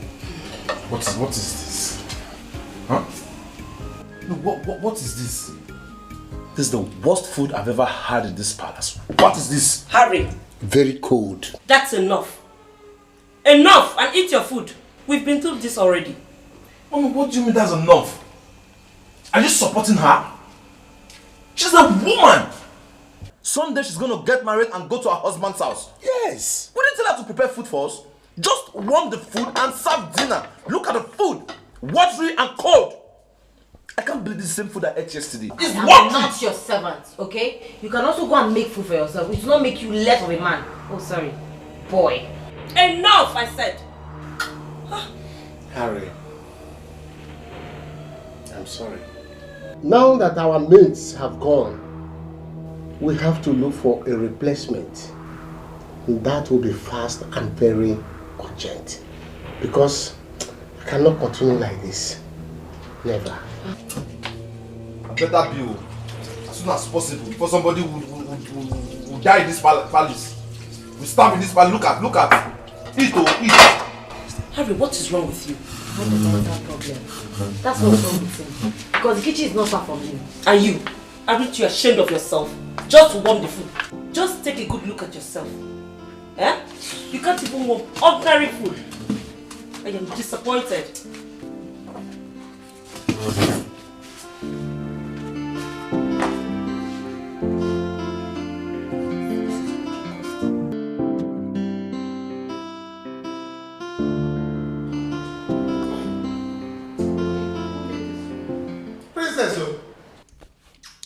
What is this? Huh? No, what is this? This is the worst food I've ever had in this palace. What is this? Harry. Very cold. That's enough. Enough! And eat your food. We've been through this already. Mama, what do you mean that's enough? Are you supporting her? She's a woman! Someday she's gonna get married and go to her husband's house. Yes! We didn't tell her to prepare food for us. Just warm the food and serve dinner. Look at the food. Watery and cold. I can't believe this is the same food I ate yesterday. It's I'm watery. not your servant, okay? You can also go and make food for yourself. It will not make you less of a man. Oh, sorry. Boy. Enough, I said. Harry, I'm sorry. Now that our mates have gone, we have to look for a replacement. That will be fast and very urgent. Because I cannot continue like this. Never. I better be as soon as possible before somebody will die in this palace. We starve in this palace. Look at. Eat. Harry, what is wrong with you? How does that have problem? That's what's wrong with him. Because the kitchen is not far from him. And you? Aren't you ashamed of yourself? Just to warm the food. Just take a good look at yourself. Eh? You can't even warm ordinary food. I am disappointed.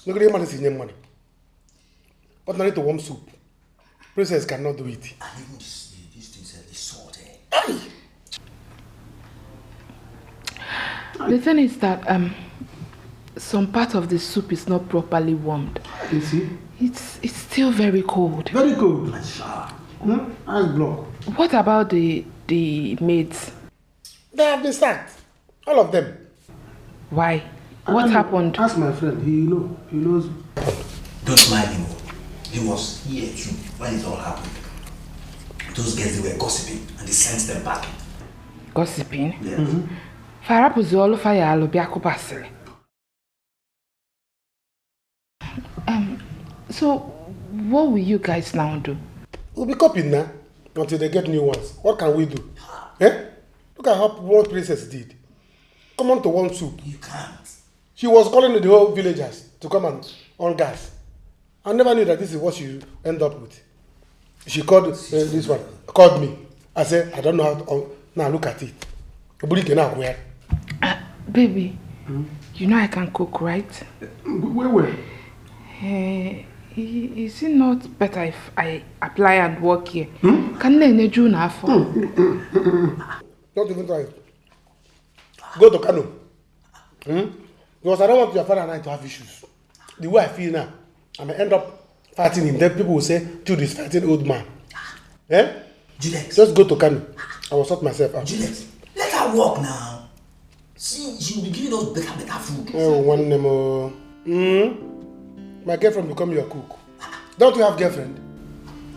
Look at the man is in your money. But not to warm soup. Princess cannot do it. And even these things are salty. The thing is that some part of the soup is not properly warmed. You see? It's still very cold. Very cold. Ice block. What about the maids? They have been sacked. All of them. Why? What happened? Ask my friend. He knows. Don't mind him. He was here too when it all happened. those girls, they were gossiping and they sent them back. Gossiping? Yeah. Farapuzolo Fayalo Biakopasile. So, what will you guys now do? We'll be copied now until they get new ones. What can we do? Eh? Look at what Princess did. Come on to one soup. You can't. She was calling the whole villagers to come and on gas. I never knew that this is what she end up with. She called this one, called me. I said, I don't know how to, now look at it. Baby, you know I can cook, right? Where? Is it not better if I apply and work here? Can I do now for? Not even try. Go to Kano. Because I don't want your father and I to have issues. The way I feel now, I may end up fighting him. Then people will say, Jude is fighting old man. Eh? Juliet. Just go to Kano. I will sort myself out. Juliet, let her walk now. See, she will be giving us better food. Oh, one more. My girlfriend become your cook. Don't you have girlfriend?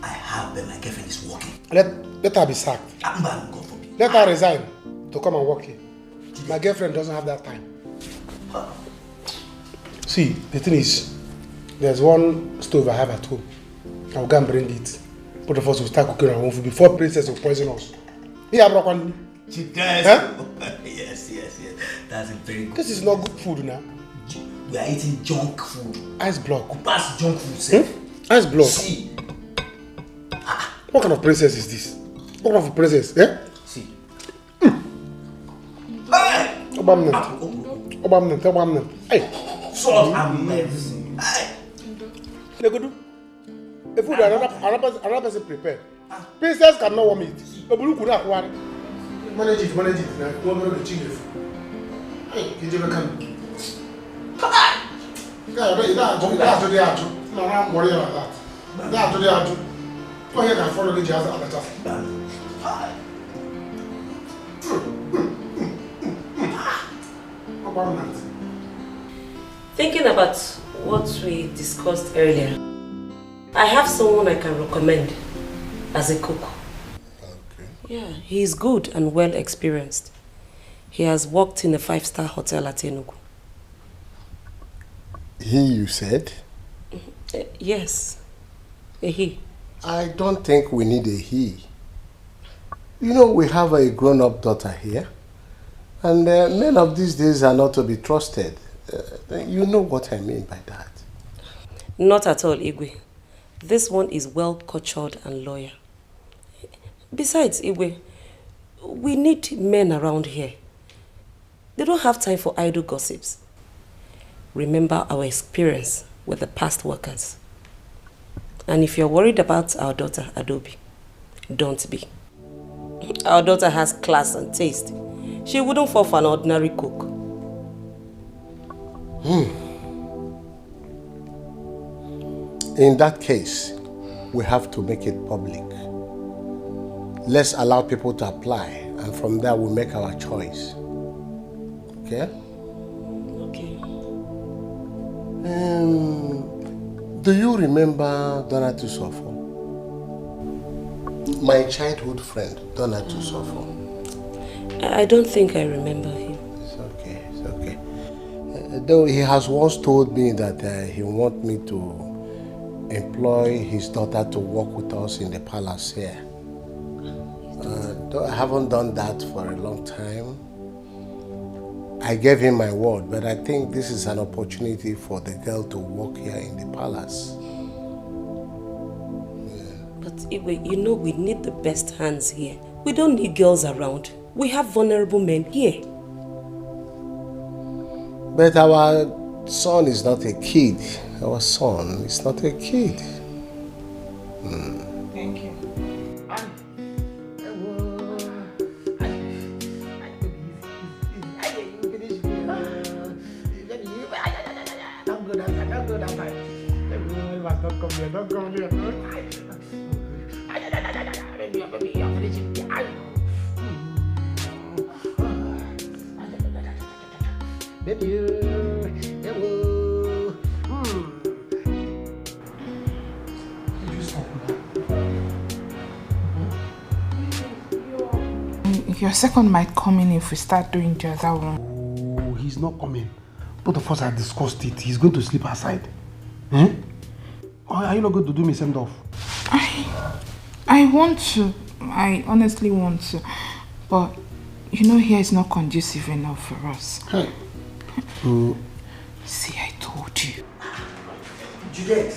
I have, but my girlfriend is working. Let her be sacked. God forbid. Let her resign to come and work here. My girlfriend doesn't have that time. See, the thing is, there's one stove I have at home. I'll go and bring it. Both of us will start cooking our own food before Princess will poison us. Yeah, broke one. She does. Huh? Yes. That's a very good. This is not good food now. We are eating junk food. Ice block. Pass junk food, sir. Ice block. See. What kind of princess is this? What kind of princess? Eh? See. Obamnant. Hey. Salt and medicine. Hey. Legodu. The food another person prepared. Princess cannot warm it. Manage it. Now, go over the chicken. Hey, you never come. You don't worry about that. That's oh, you can follow the jazz at the top. Thinking about what we discussed earlier, I have someone I can recommend as a cook. Okay. Yeah, he is good and well experienced. He has worked in a 5-star hotel at Enugu. He, you said? Yes, a he. I don't think we need a he. You know, we have a grown-up daughter here. And men of these days are not to be trusted. You know what I mean by that. Not at all, Igwe. This one is well cultured and loyal. Besides, Igwe, we need men around here. They don't have time for idle gossips. Remember our experience with the past workers. And if you're worried about our daughter, Adobe, don't be. Our daughter has class and taste. She wouldn't fall for an ordinary cook. In that case, we have to make it public. Let's allow people to apply, and from there we'll make our choice. Okay? Okay. Do you remember Donna Tusofo? My childhood friend, Donna Tusofo. I don't think I remember him. It's okay. Though he has once told me that he wants me to employ his daughter to work with us in the palace here. Though I haven't done that for a long time. I gave him my word, but I think this is an opportunity for the girl to work here in the palace. But Igwe, you know we need the best hands here. We don't need girls around. We have vulnerable men here. But our son is not a kid. Our son is not a kid. Thank you. Don't come here. Baby, Your second might come in if we start doing the other one. Oh, he's not coming. Both of us have discussed it. He's going to sleep outside. Eh? Or are you not going to do me send off? I want to. I honestly want to. But you know here is not conducive enough for us. Hey. See, I told you. Juliet,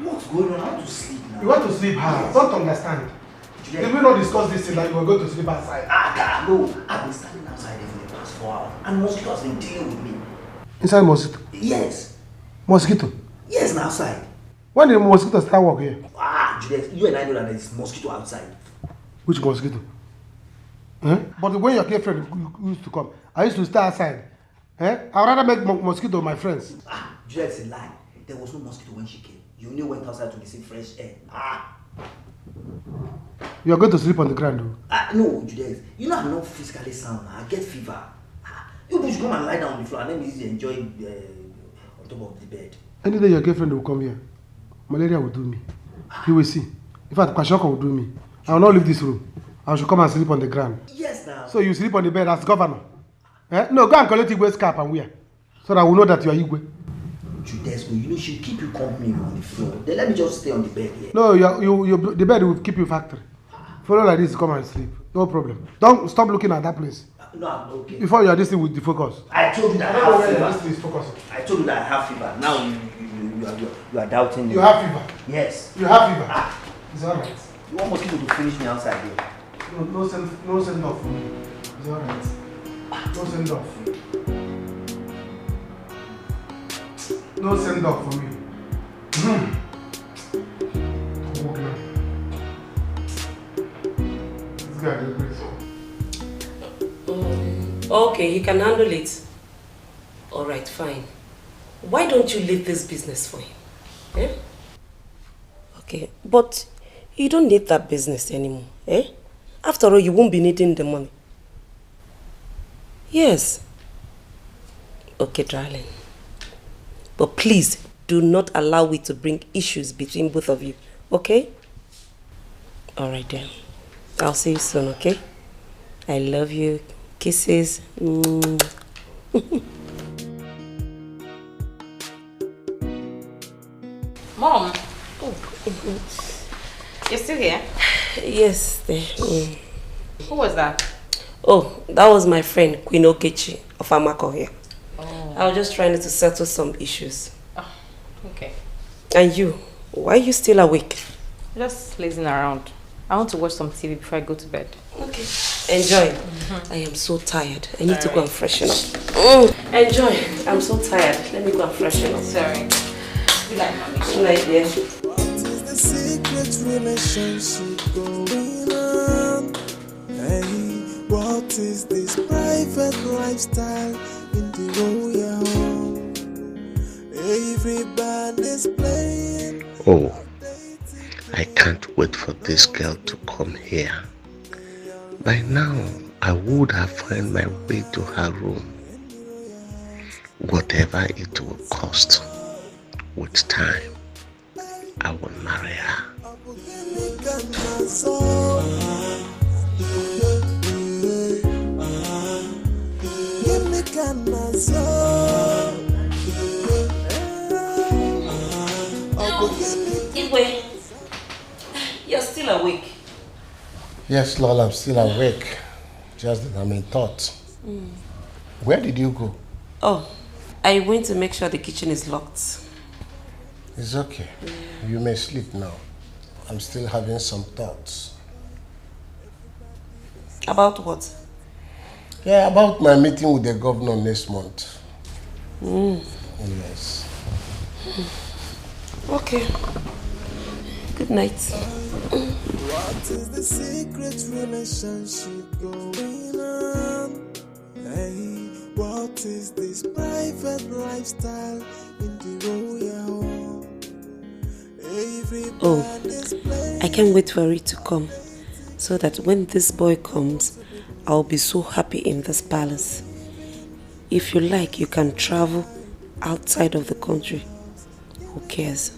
what's going on? I want to sleep now. You want to sleep? I don't understand. Juliet. Did we not discuss this thing that you were going to sleep outside? No, I've been standing outside for the past 4 hours and mosquito has been dealing with me. Inside mosquito? Yes. Mosquito? Yes, now outside. When did mosquito start work here? Juliet, you and I know that there is mosquito outside. Which mosquito? Eh? But when your girlfriend used to come, I used to stay outside. Eh? I'd rather make mosquito my friends. Juliet, it's a lie. There was no mosquito when she came. You only went outside to receive fresh air. You are going to sleep on the ground, though? No, Juliet. You know I'm not physically sound. I get fever. You should come and lie down on the floor and then easy enjoy on top of the bed. Any day your girlfriend will come here, malaria will do me. You will see. In fact, Kwashoko will do me. I will not leave this room. I should come and sleep on the ground. Yes, now. So you sleep on the bed as governor? Eh? No, go and collect Igwe's cap and wear. So that we know that you are Igwe. Juliet, you know she'll keep you company on the floor. Then let me just stay on the bed here. No, the bed will keep you factory. Follow like this, come and sleep. No problem. Don't stop looking at that place. No, I'm okay. Before you are this thing with the focus. I told you that I don't know have where fever. this thing is focusing. I told you that I have fever. Now you are doubting me. You have fever? Yes. You have fever? It's alright. You want mosquito to finish me outside here? No send off for me. It's alright. No send off. No send off for me. This guy is crazy. Okay, you can handle it. Alright, fine. Why don't you leave this business for him? Eh? Okay, but you don't need that business anymore. Eh? After all, you won't be needing the money. Yes. Okay, darling. But please, do not allow it to bring issues between both of you. Okay? Alright then. I'll see you soon, okay? I love you. Kisses. Mom. Oh. You're still here? Yes. Who was that? Oh, that was my friend, Queen Okechi of Amako here. Oh. I was just trying to settle some issues. Oh, okay. And you? Why are you still awake? Just lazing around. I want to watch some TV before I go to bed. Okay. Enjoy. I am so tired. I need to go and freshen up. Enjoy. I'm so tired. Let me go and freshen up. Sorry. Good night, mommy. Good night, dear. What is the secret relationship going on? Hey, what is this private lifestyle in the royal home? Everybody's playing. Oh, I can't wait for this girl to come here. By now, I would have found my way to her room. Whatever it will cost, with time, I will marry her. Igwe, you're still awake. Yes, Lord, I'm still awake. Just that I'm in thought. Where did you go? Oh, I went to make sure the kitchen is locked. It's okay. You may sleep now. I'm still having some thoughts. About what? Yeah, about my meeting with the governor next month. Yes. Okay. Good night. What is the secret relationship going on? Hey, what is this private lifestyle in the royal home? Oh, I can't wait for it to come, so that when this boy comes, I'll be so happy in this palace. If you like, you can travel outside of the country. Who cares?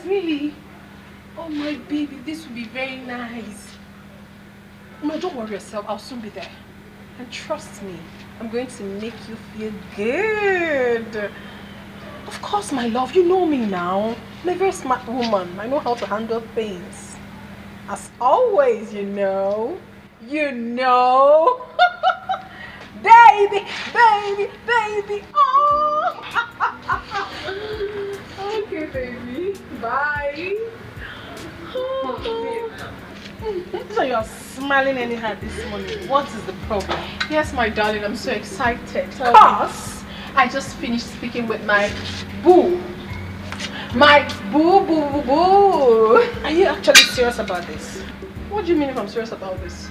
Really? Oh my baby, this will be very nice. No, don't worry yourself, I'll soon be there. And trust me, I'm going to make you feel good. Of course, my love, you know me now. I'm a very smart woman. I know how to handle things. As always, you know. You know. Baby, baby, baby. Oh. Okay, baby. Bye. So you're smiling anyhow this morning. What is the problem? Yes, my darling, I'm so excited. Because I just finished speaking with my boo. My boo, boo, boo, boo. Are you actually serious about this? What do you mean if I'm serious about this?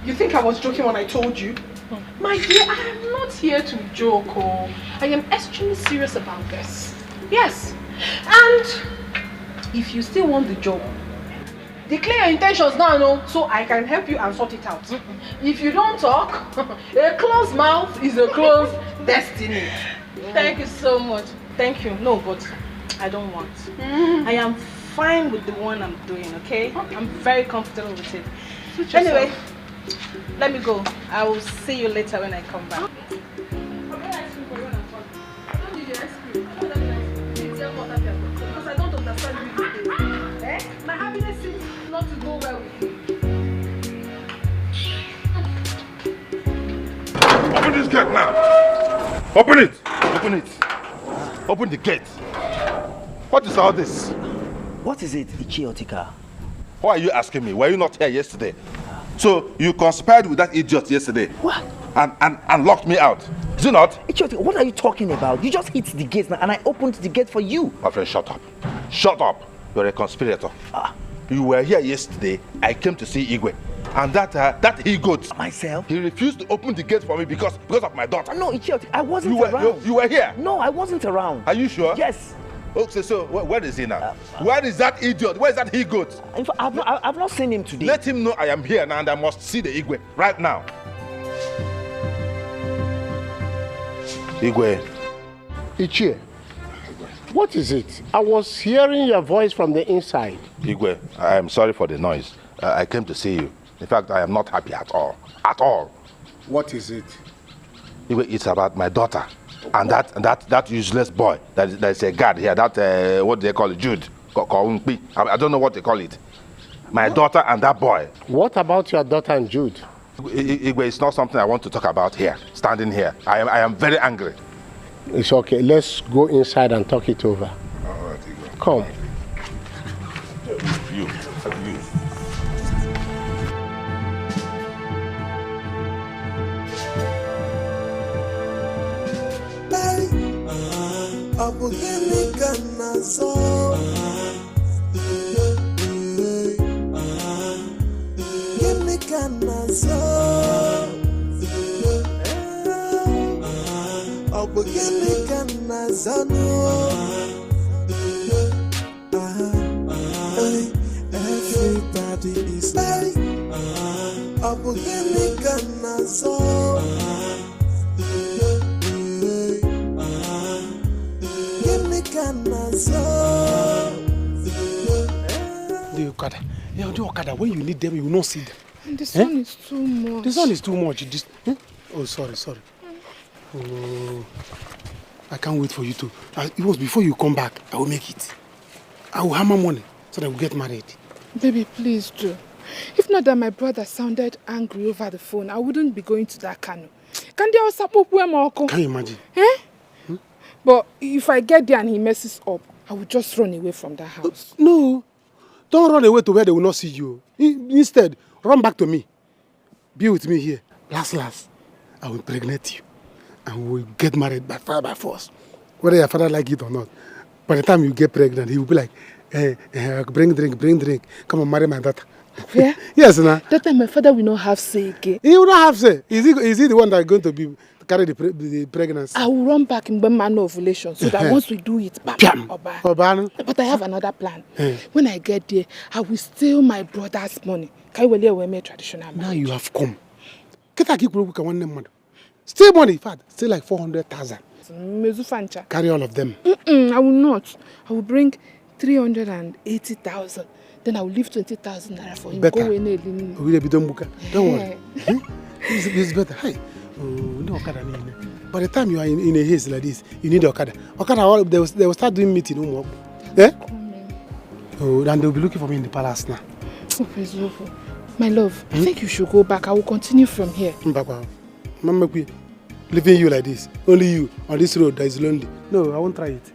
You think I was joking when I told you? My dear, I am not here to joke. Oh. I am extremely serious about this. Yes. And if you still want the job, declare your intentions now, no, so I can help you and sort it out. If you don't talk, a closed mouth is a closed destiny. Thank you so much. Thank you. No, but I don't want. I am fine with the one I'm doing, okay? I'm very comfortable with it. Anyway, let me go. I will see you later when I come back. Because I don't understand you. Eh? My happiness seems not to go well with you. Open this gate now. Open it. Open it. Open the gate. What is all this? What is it, Etiko? Why are you asking me? Were you not here yesterday? So you conspired with that idiot yesterday? What? And locked me out. Is it not? Etiko, what are you talking about? You just hit the gate now and I opened the gate for you. My friend, shut up. Shut up. You're a conspirator. You were here yesterday. I came to see Igwe. And that he-goat. Myself? He refused to open the gate for me because of my daughter. No, Etiko, I wasn't around. You were here? No, I wasn't around. Are you sure? Yes. Okay, so where is he now? Where is that idiot? Where is that he-goat? In fact, I've not seen him today. Let him know I am here now and I must see the Igwe right now. Igwe. Ichie, what is it? I was hearing your voice from the inside. Igwe, I am sorry for the noise. I came to see you. In fact, I am not happy at all. At all. What is it? Igwe, it's about my daughter. And that useless boy that's a guard here, that what they call it, Jude. I don't know what they call it. My daughter and that boy. What about your daughter and Jude? Igwe, it's not something I want to talk about here, standing here. I am very angry. It's okay. Let's go inside and talk it over. All right, Igwe. Come. You. Everybody is like The Okada. Yeah, the Okada. When you need them, you will not see them. And the sun is too much. The sun is too much. Oh, sorry. Oh, I can't wait for you to. It was before you come back. I will make it. I will hammer money so that we'll get married. Baby, please do. If not that my brother sounded angry over the phone, I wouldn't be going to that canoe. Can you imagine? Eh? But if I get there and he messes up, I will just run away from that house. No. Don't run away to where they will not see you. Instead, run back to me. Be with me here. Last, I will impregnate you. And we will get married by fire by force. Whether your father like it or not. By the time you get pregnant, he will be like, bring drink. Come and marry my daughter. Yeah? Yes, nah. That time my father will not have say again. He will not have say. Is he the one that is going to carry the pregnancy? I will run back in manner ovulation so that once we do it, but I have another plan. When I get there, I will steal my brother's money. Traditional now you have come. Steal money, in fact, still like 400,000. Carry all of them. I will not. I will bring 380,000. Then I will leave 20,000 naira for him. Better. Go in there. Don't worry. It's better. Hey, no Okada. By the time you are in a haze like this, you need Okada. Okada, they will start doing meeting. Eh? Oh, then they'll be looking for me in the palace now. My love, I think you should go back. I will continue from here. Mama, leaving you like this, only you on this road that is lonely. No, I won't try it.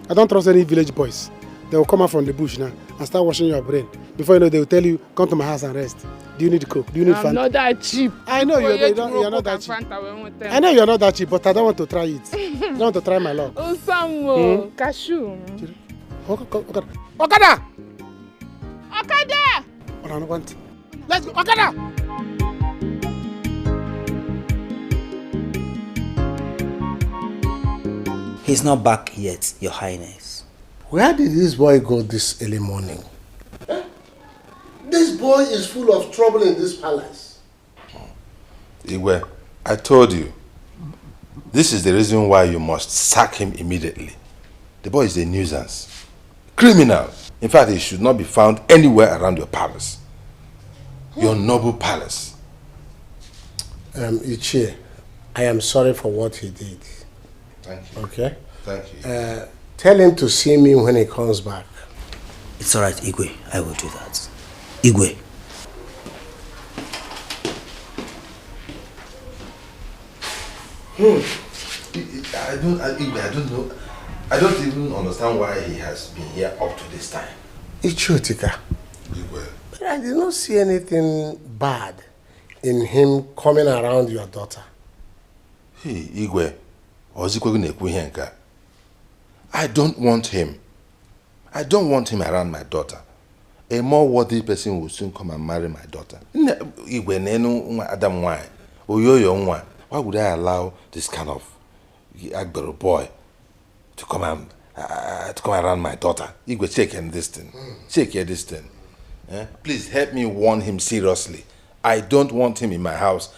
I don't trust any village boys. They will come out from the bush now and start washing your brain. Before you know, they will tell you, come to my house and rest. Do you need coke? Do you need Fanta? I'm not that cheap. I know you're not that cheap. I know you're not that cheap, but I don't want to try it. I don't want to try my luck. Osamo, cashew. Okada! Okada! Let's go, Okada! He's not back yet, Your Highness. Where did this boy go this early morning? This boy is full of trouble in this palace. Igwe, I told you, this is the reason why you must sack him immediately. The boy is a nuisance. Criminal. In fact, he should not be found anywhere around your palace. Your noble palace. Ichie, I am sorry for what he did. Thank you. Okay? Thank you. Tell him to see me when he comes back. It's alright, Igwe. I will do that. Igwe. I don't know. I don't even understand why he has been here up to this time. Ichutika. But I did not see anything bad in him coming around your daughter. Hey, Igwe. I don't want him. I don't want him around my daughter. A more worthy person will soon come and marry my daughter. Why would I allow this kind of Agbero boy to come around my daughter? Igwe, check this thing. Check this thing. Please help me warn him seriously. I don't want him in my house.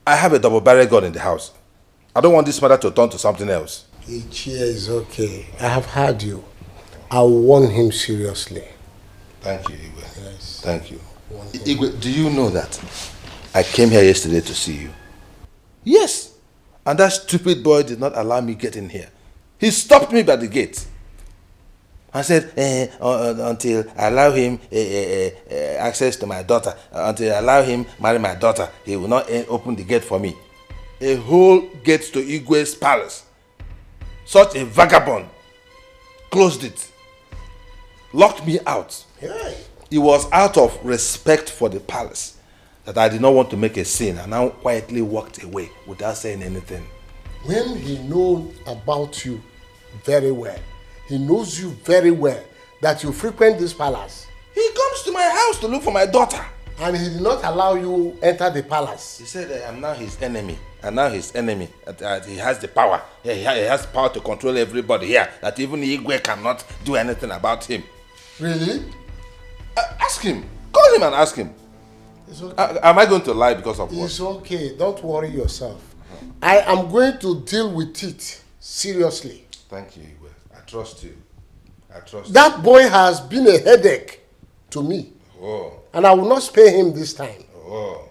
I have a double-barrel gun in the house. I don't want this matter to turn to something else. Ichie is okay. I have heard you. I'll warn him seriously. Thank you, Igwe. Yes. Thank you. Igwe, do you know that I came here yesterday to see you? Yes. And that stupid boy did not allow me get in here. He stopped me by the gate. I said, until I allow him access to my daughter, until I allow him marry my daughter, he will not open the gate for me. A whole gate to Igwe's palace. Such a vagabond closed it, locked me out. Yeah. It was out of respect for the palace that I did not want to make a scene, and I quietly walked away without saying anything. When he knows about you very well, he knows you very well, that you frequent this palace. He comes to my house to look for my daughter. And he did not allow you enter the palace. He said, I am now his enemy. And now his enemy. He has the power. He has power to control everybody here. That even Igwe cannot do anything about him. Really? Ask him. Call him and ask him. It's okay. Am I going to lie because of what? It's okay. Don't worry yourself. I am going to deal with it seriously. Thank you, Igwe. I trust you. I trust you. That boy has been a headache to me. Oh. And I will not spare him this time. Oh.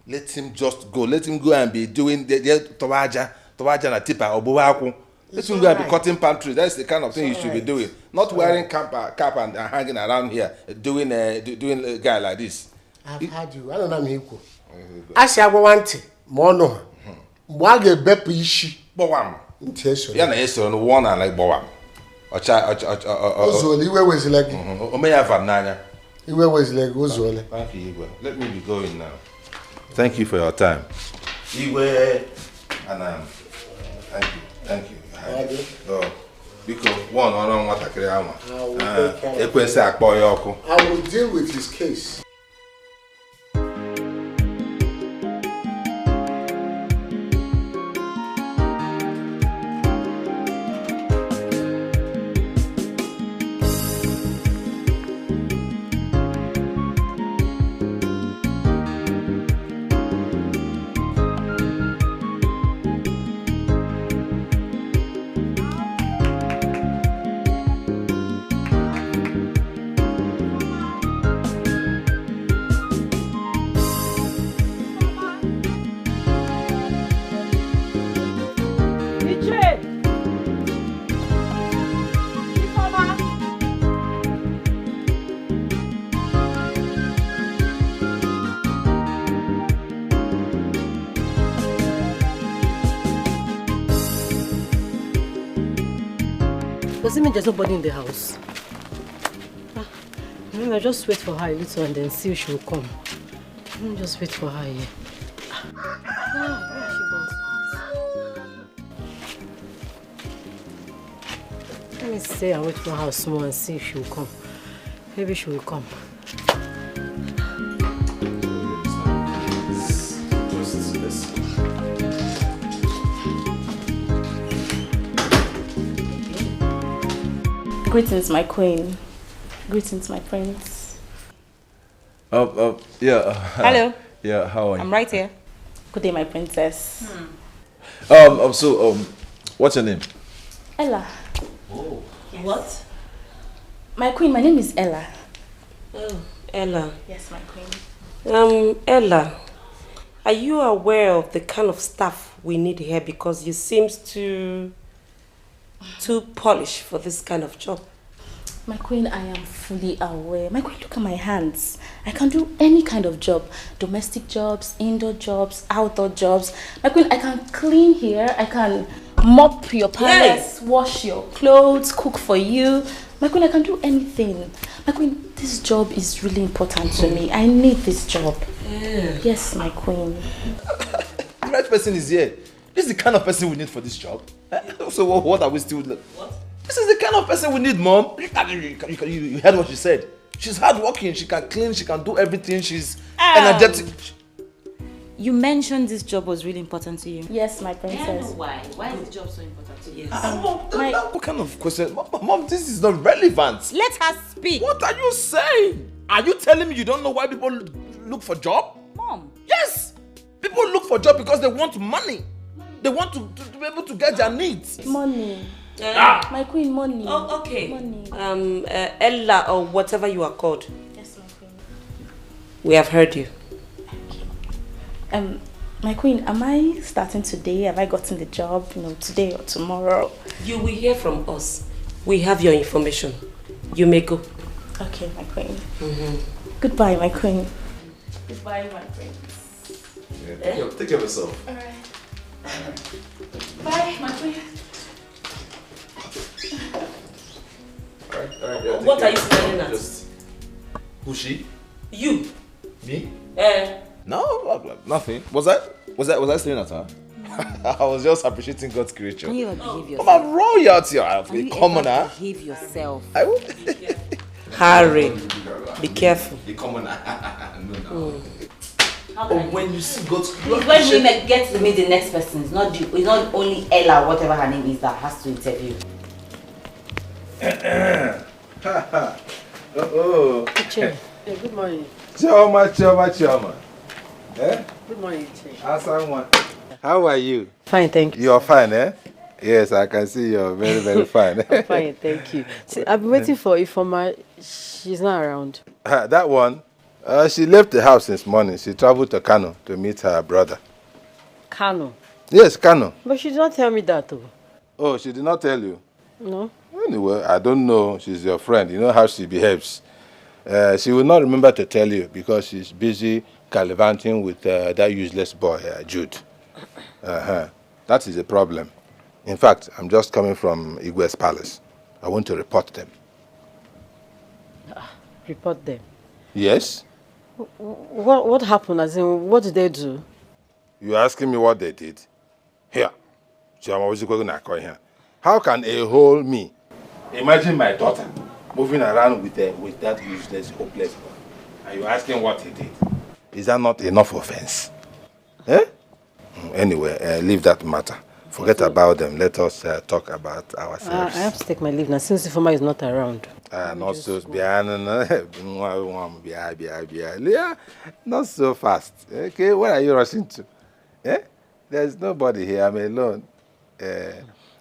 Let him just go. Let him go and be doing the towaja na tipa obuwaku. Let him go and be cutting palm trees. That's the kind of thing you should be doing. Not wearing cap and hanging around here doing a guy like this. I've had you. I don't know Miko. I say I want mono. Mwage bepu ishi. Bowam. Yana yeso no one like bowam. Ozoli iwe wezilegi. Omeya vananya. Iwe wezilegi ozoli. Thank you, Igwe. Let me be going now. Thank you for your time. Igwe and thank you. Because one on what I will deal with his case. Does it mean there's nobody in the house? Maybe I'll just wait for her a little and then see if she will come. Let me just wait for her here. Where she goes? Let me stay and wait for her small and see if she will come. Maybe she will come. Greetings, my queen. Greetings, my prince. Yeah. Hello. Yeah, how are you? I'm right here. Good day, my princess. What's your name? Ella. Oh. Yes. What? My queen, my name is Ella. Oh, Ella. Yes, my queen. Ella, are you aware of the kind of staff we need here? Because you seem too polished for this kind of job. My queen, I am fully aware. My queen, look at my hands. I can do any kind of job. Domestic jobs, indoor jobs, outdoor jobs. My queen, I can clean here. I can mop your palace, wash your clothes, cook for you. My queen, I can do anything. My queen, this job is really important to me. I need this job. Yes, my queen. The right person is here. This is the kind of person we need for this job. So what are we still... What? This is the kind of person we need, Mom. You heard what she said. She's hardworking. She can clean. She can do everything. She's energetic. You mentioned this job was really important to you. Yes, my princess. Why? Why is the job so important to you? What kind of question? Mom, this is not relevant. Let her speak. What are you saying? Are you telling me you don't know why people look for job? Mom. Yes. People look for job because they want money. They want to be able to get their needs. Money. My queen, money. Oh, okay. Money. Ella or whatever you are called. Yes, my queen. We have heard you. My queen, am I starting today? Have I gotten the job, today or tomorrow? You will hear from us. We have your information. You may go. Okay, my queen. Goodbye, my queen. Goodbye, my queen. Yeah, take care of yourself. Alright. Bye, my queen. Alright, yeah, what are you staring at? Who's she? You. Me? No, nothing. Was I staring at her? I was just appreciating God's creature. Can you behave yourself? I'm a royalty. I'm a commoner. Behave yourself. I will. Harry, be careful. The commoner. No. When you see God's creature. When we get to meet the next person, it's not only Ella, whatever her name is, that has to interview. Chief. Good morning. Chioma. Good morning, Chief. How are you? Fine, thank you. You're fine, eh? Yes, I can see you're very, very fine. I'm fine, thank you. See, I've been waiting for Ifoma. She's not around. That one? She left the house this morning. She traveled to Kano to meet her brother. Kano? Yes, Kano. But she did not tell me that, though. Oh, she did not tell you? No. Anyway, I don't know. She's your friend. You know how she behaves. She will not remember to tell you because she's busy gallivanting with that useless boy, Jude. That is a problem. In fact, I'm just coming from Igwe's palace. I want to report them. Report them? Yes. What happened? As in, what did they do? You're asking me what they did? Here. How can a whole me imagine my daughter moving around with that useless, hopeless boy? Are you asking what he did? Is that not enough offense? Anyway, leave that matter. Forget about them. Let us talk about ourselves. I have to take my leave now since Ifoma is not around. Not so not so fast. Okay, where are you rushing to? There's nobody here. I'm alone.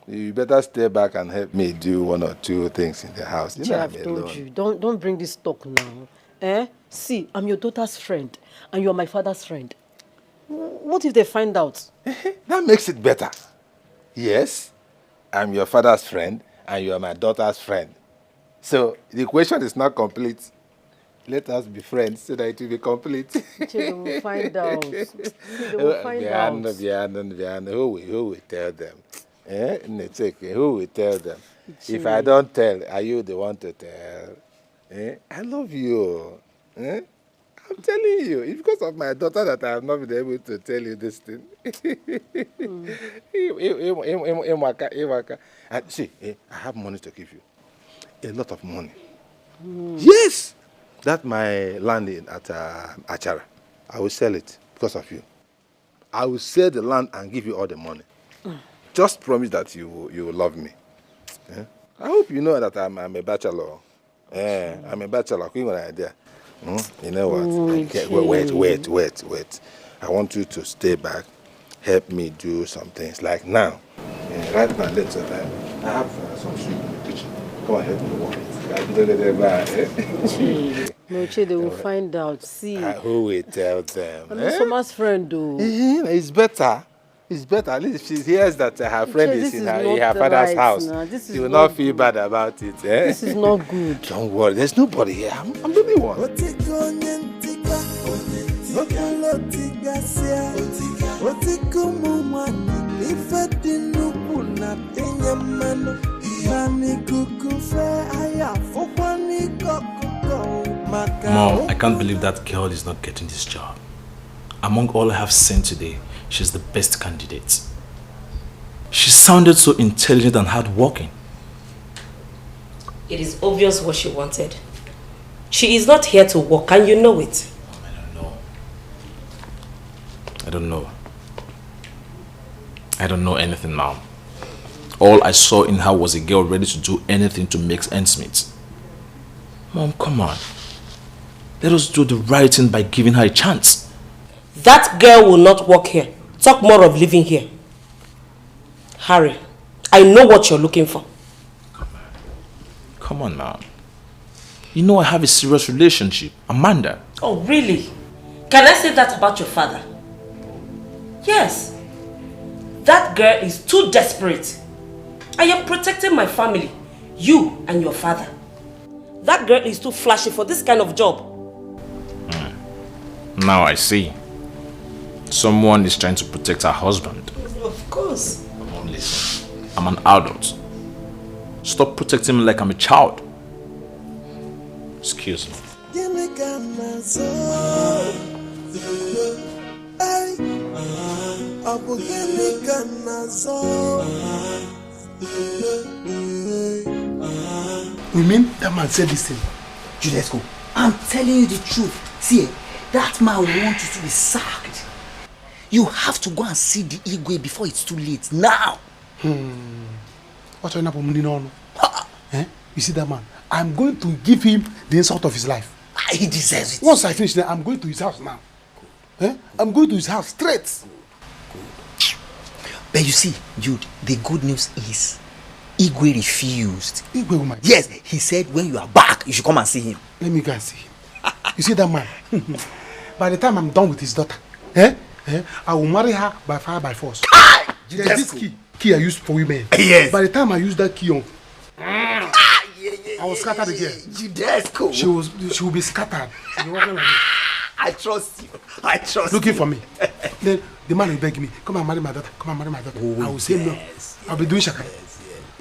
You better stay back and help me do one or two things in the house. I've told you. Don't bring this talk now. See, I'm your daughter's friend, and you're my father's friend. What if they find out? That makes it better. Yes, I'm your father's friend, and you are my daughter's friend. So the equation is not complete. Let us be friends so that it will be complete. They will find out. They will find out. Who will tell them? Who will tell them? If I don't tell, are you the one to tell? I love you. I'm telling you, it's because of my daughter that I have not been able to tell you this thing. And see, I have money to give you. A lot of money. Yes! That's my land at Achara. I will sell it because of you. I will sell the land and give you all the money. Just promise that you will love me. I hope you know that I'm a bachelor. I'm a bachelor. You know what? Wait. I want you to stay back, help me do some things. Like now. Right now, let's I have some soup in the kitchen. Come on, help me walk it. No, they will find out. See. Who will tell them? I'm not Soma's friend, though. It's better. It's better. At least if she hears that her friend is in her father's house, she will not feel bad about it. This is not good. Don't worry. There's nobody here. I'm the only one. Mom, I can't believe that girl is not getting this job. Among all I have seen today, she's the best candidate. She sounded so intelligent and hardworking. It is obvious what she wanted. She is not here to work, and you know it. I don't know anything, Mom. All I saw in her was a girl ready to do anything to make ends meet. Mom, come on. Let us do the right thing by giving her a chance. That girl will not work here. Talk more of living here. Harry, I know what you're looking for. Come on, Mom. You know I have a serious relationship. Amanda. Oh, really? Can I say that about your father? Yes. That girl is too desperate. I am protecting my family. You and your father. That girl is too flashy for this kind of job. Now I see. Someone is trying to protect her husband. Of course. Mom, listen. I'm an adult. Stop protecting me like I'm a child. Excuse me. You mean that man said this thing? Juliesco, I'm telling you the truth. See, that man wants you to be sacked. You have to go and see the Igwe before it's too late. Now! What's your name? You see that man? I'm going to give him the insult of his life. He deserves it. Once I finish that, I'm going to his house now. I'm going to his house straight. But you see, Jude, the good news is Igwe refused. Igwe, woman? Yes, he said when you are back, you should come and see him. Let me go and see him. You see that man? By the time I'm done with his daughter, I will marry her by fire by force. There's this key I used for women. Yes. By the time I use that key on, I will scatter the girl. Juliesco. She will be scattered. She'll be walking like this. I trust you. I trust Looking you. for me. Then the man will beg me, come and marry my daughter. Come and marry my daughter. Oh, I will say no. I'll be doing shaka.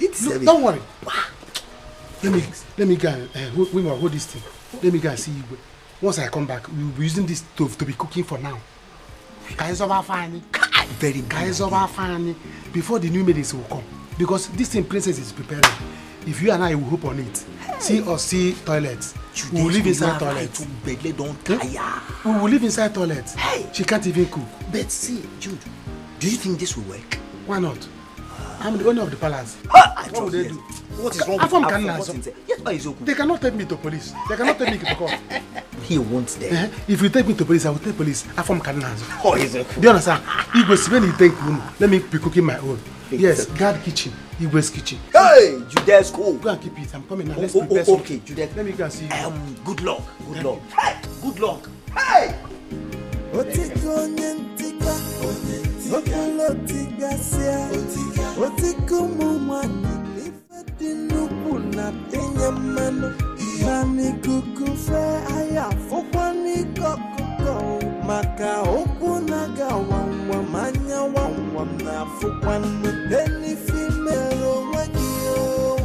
Look, don't worry. Let me go and hold this thing. Let me go and see you. Once I come back, we will be using this stove to be cooking for now. Guys of our family. Very good. Guys of our family. Before the new maidens will come. Because this thing princess is preparing. If you and I will hope on it. See us see toilets. We will live inside toilets. We will live inside toilets. Hey. She can't even cook. But see, Jude, do you think this will work? Why not? I'm the owner of the palace. What would they do? What is wrong with Yes, they cannot take me to police. They cannot take me to court. He wants them. If you take me to police, I will take police. I'm from Cardinals. Oh, is it? Do you understand? Igwe, when you take me, let me be cooking my own. Yes, guard kitchen. Igwe's kitchen. Hey, Juliesco. Go and keep it. I'm coming now. Let's prepare something. Okay, Juliesco. Let me go and see you. Good luck. Good luck. Hey, good luck. Hey. Maka okunaga wangwa manya wangwa na fukwan any female wagio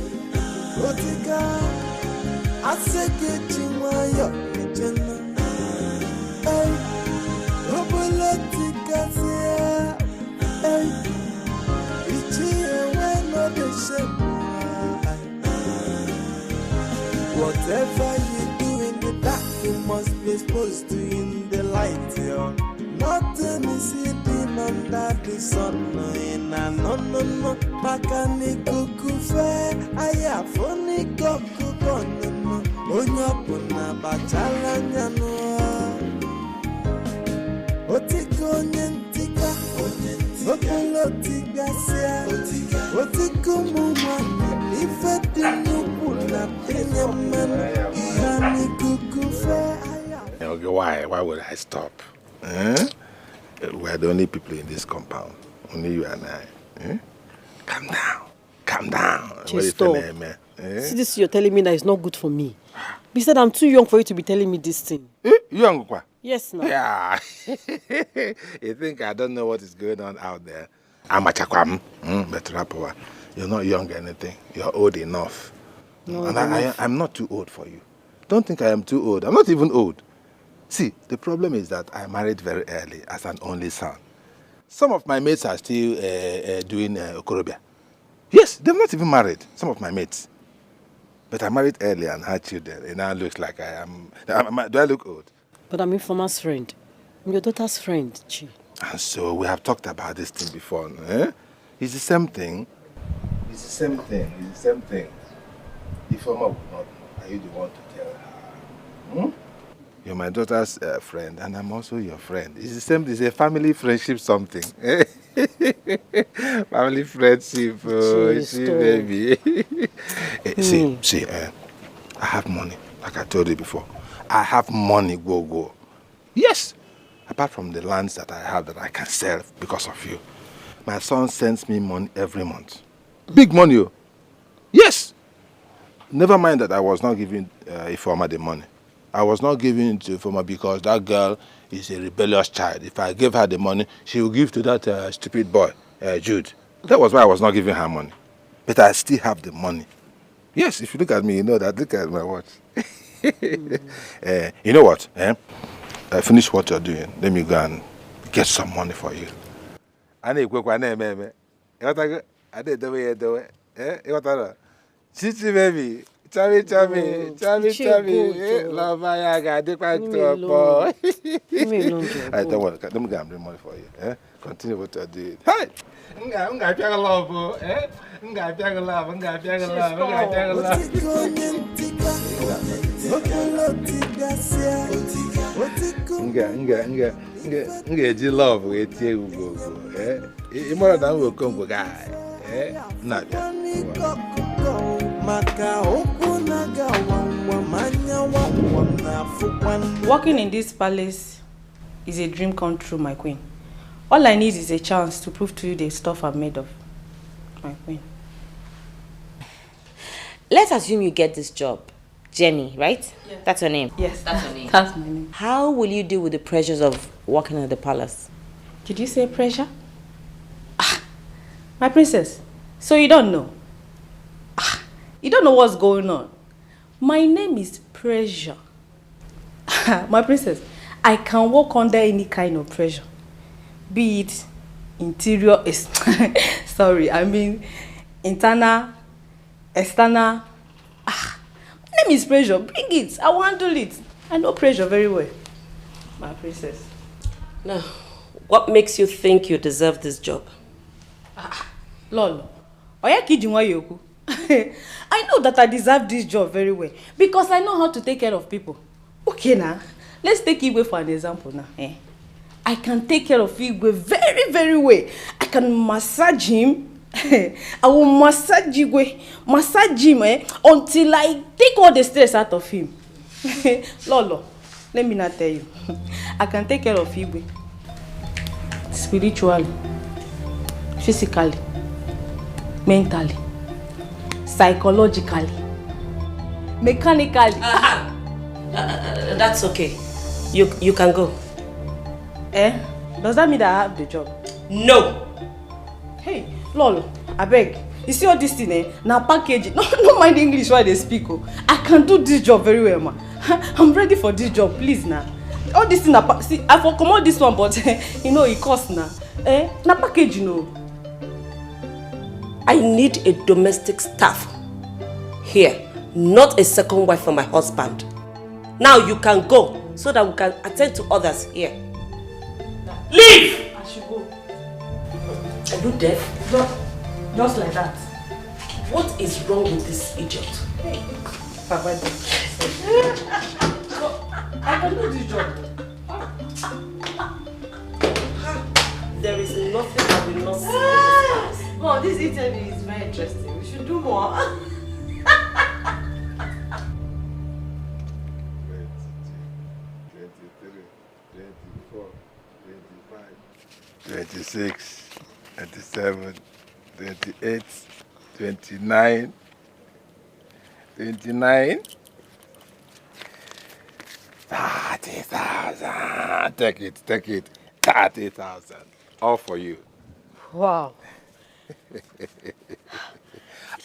Whatever you do in the dark, you must be exposed to in the light. Nothing is hidden under the sun. No. Makaniku kufe, ayafoni koku kono. Onyapuna bachala nyano. Otiko nyentika, otiko sia, otiko mumwana. Ife dinupuna penyaman, makaniku kufe. Okay, why would I stop? We're the only people in this compound. Only you and I. Calm down. Just stop. See this you're telling me that it's not good for me. Besides, I'm too young for you to be telling me this thing. Young kwa? Yes, no. Yeah. You think I don't know what is going on out there? I'm a chakwam. But you're not young or anything. You're old enough. And I'm not too old for you. Don't think I am too old. I'm not even old. See, the problem is that I married very early as an only son. Some of my mates are still doing okorobia. Yes, they've not even married, some of my mates. But I married early and had children. It now looks like I am... Do I look old? But I'm Informer's friend. I'm your daughter's friend, Chi. And so we have talked about this thing before. It's the same thing. It's the same thing. Informer would not know. Are you the one to tell her? You're my daughter's friend, and I'm also your friend. It's the same. It's a family friendship something. Family friendship. See, baby. See. I have money, like I told you before. I have money, go. Yes. Apart from the lands that I have that I can sell because of you. My son sends me money every month. Big money. Yes. Never mind that I was not giving Informer the money. I was not giving it to Informer because that girl is a rebellious child. If I gave her the money, she will give to that stupid boy, Jude. That was why I was not giving her money. But I still have the money. Yes, if you look at me, you know that. Look at my watch. You know what? Finish what you're doing. Let me go and get some money for you. Chichi baby. Chami. Love my yaga. I don't want to. Let me go and bring money for you. Continue what you're doing. Hey! Nga piaga love. Nga piaga love. Nga ji love we tie ugo. Imora na we come guy. Na Walking in this palace is a dream come true, my queen. All I need is a chance to prove to you the stuff I'm made of, my queen. Let's assume you get this job. Jenny, right? Yeah. That's her name? Yes, that's her name. That's my name. How will you deal with the pressures of working at the palace? Did you say pressure? My princess, so you don't know? You don't know what's going on. My name is Pressure. My princess, I can work under any kind of pressure. Be it interior, internal, external. My name is Pressure. Bring it. I will handle it. I know pressure very well. My princess. Now, what makes you think you deserve this job? Lolo, I know that I deserve this job very well because I know how to take care of people. Okay now, let's take Igwe for an example now. I can take care of Igwe very, very well. I can massage him. I will massage Igwe, until I take all the stress out of him. Lolo, let me not tell you. I can take care of Igwe spiritually, physically, mentally, psychologically, mechanically. That's okay. You can go. Does that mean that I have the job? No. Hey, Lolo, I beg. You see all this thing, eh? Now package it. No mind English while they speak. Oh. I can do this job very well, ma. I'm ready for this job, please now. All this thing, see, I for come out this one, but you know it costs now. Now package, you know. I need a domestic staff here, not a second wife for my husband. Now you can go so that we can attend to others here. Leave! I should go. Are you deaf? Just like that. What is wrong with this idiot? Hey, Papa, I can do this job. There is nothing that will not see in this house. Mom, this interview is very interesting. We should do more. 26, 27, 28, 29, 29, 30,000. Take it, 30,000. All for you. Wow.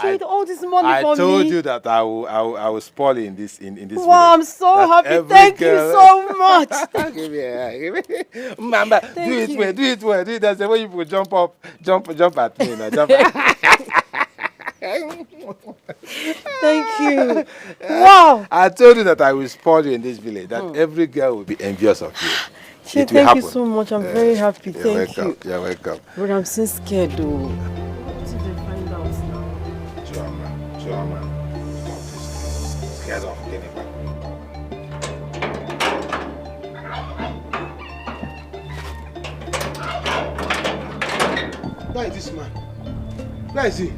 Shade all this money for me. I told you that I will spoil in this village. Wow, I'm so happy. Thank you so much. Give me. Mama, do it well. That's the way you jump up, jump at me. Jump Thank you. Wow. I told you that I will spoil you in this village. That every girl will be envious of you. Shade, thank you so much. I'm very happy. Thank you. You're welcome. But I'm still scared though. Choma, scared of getting back. Where is this man? Where is he?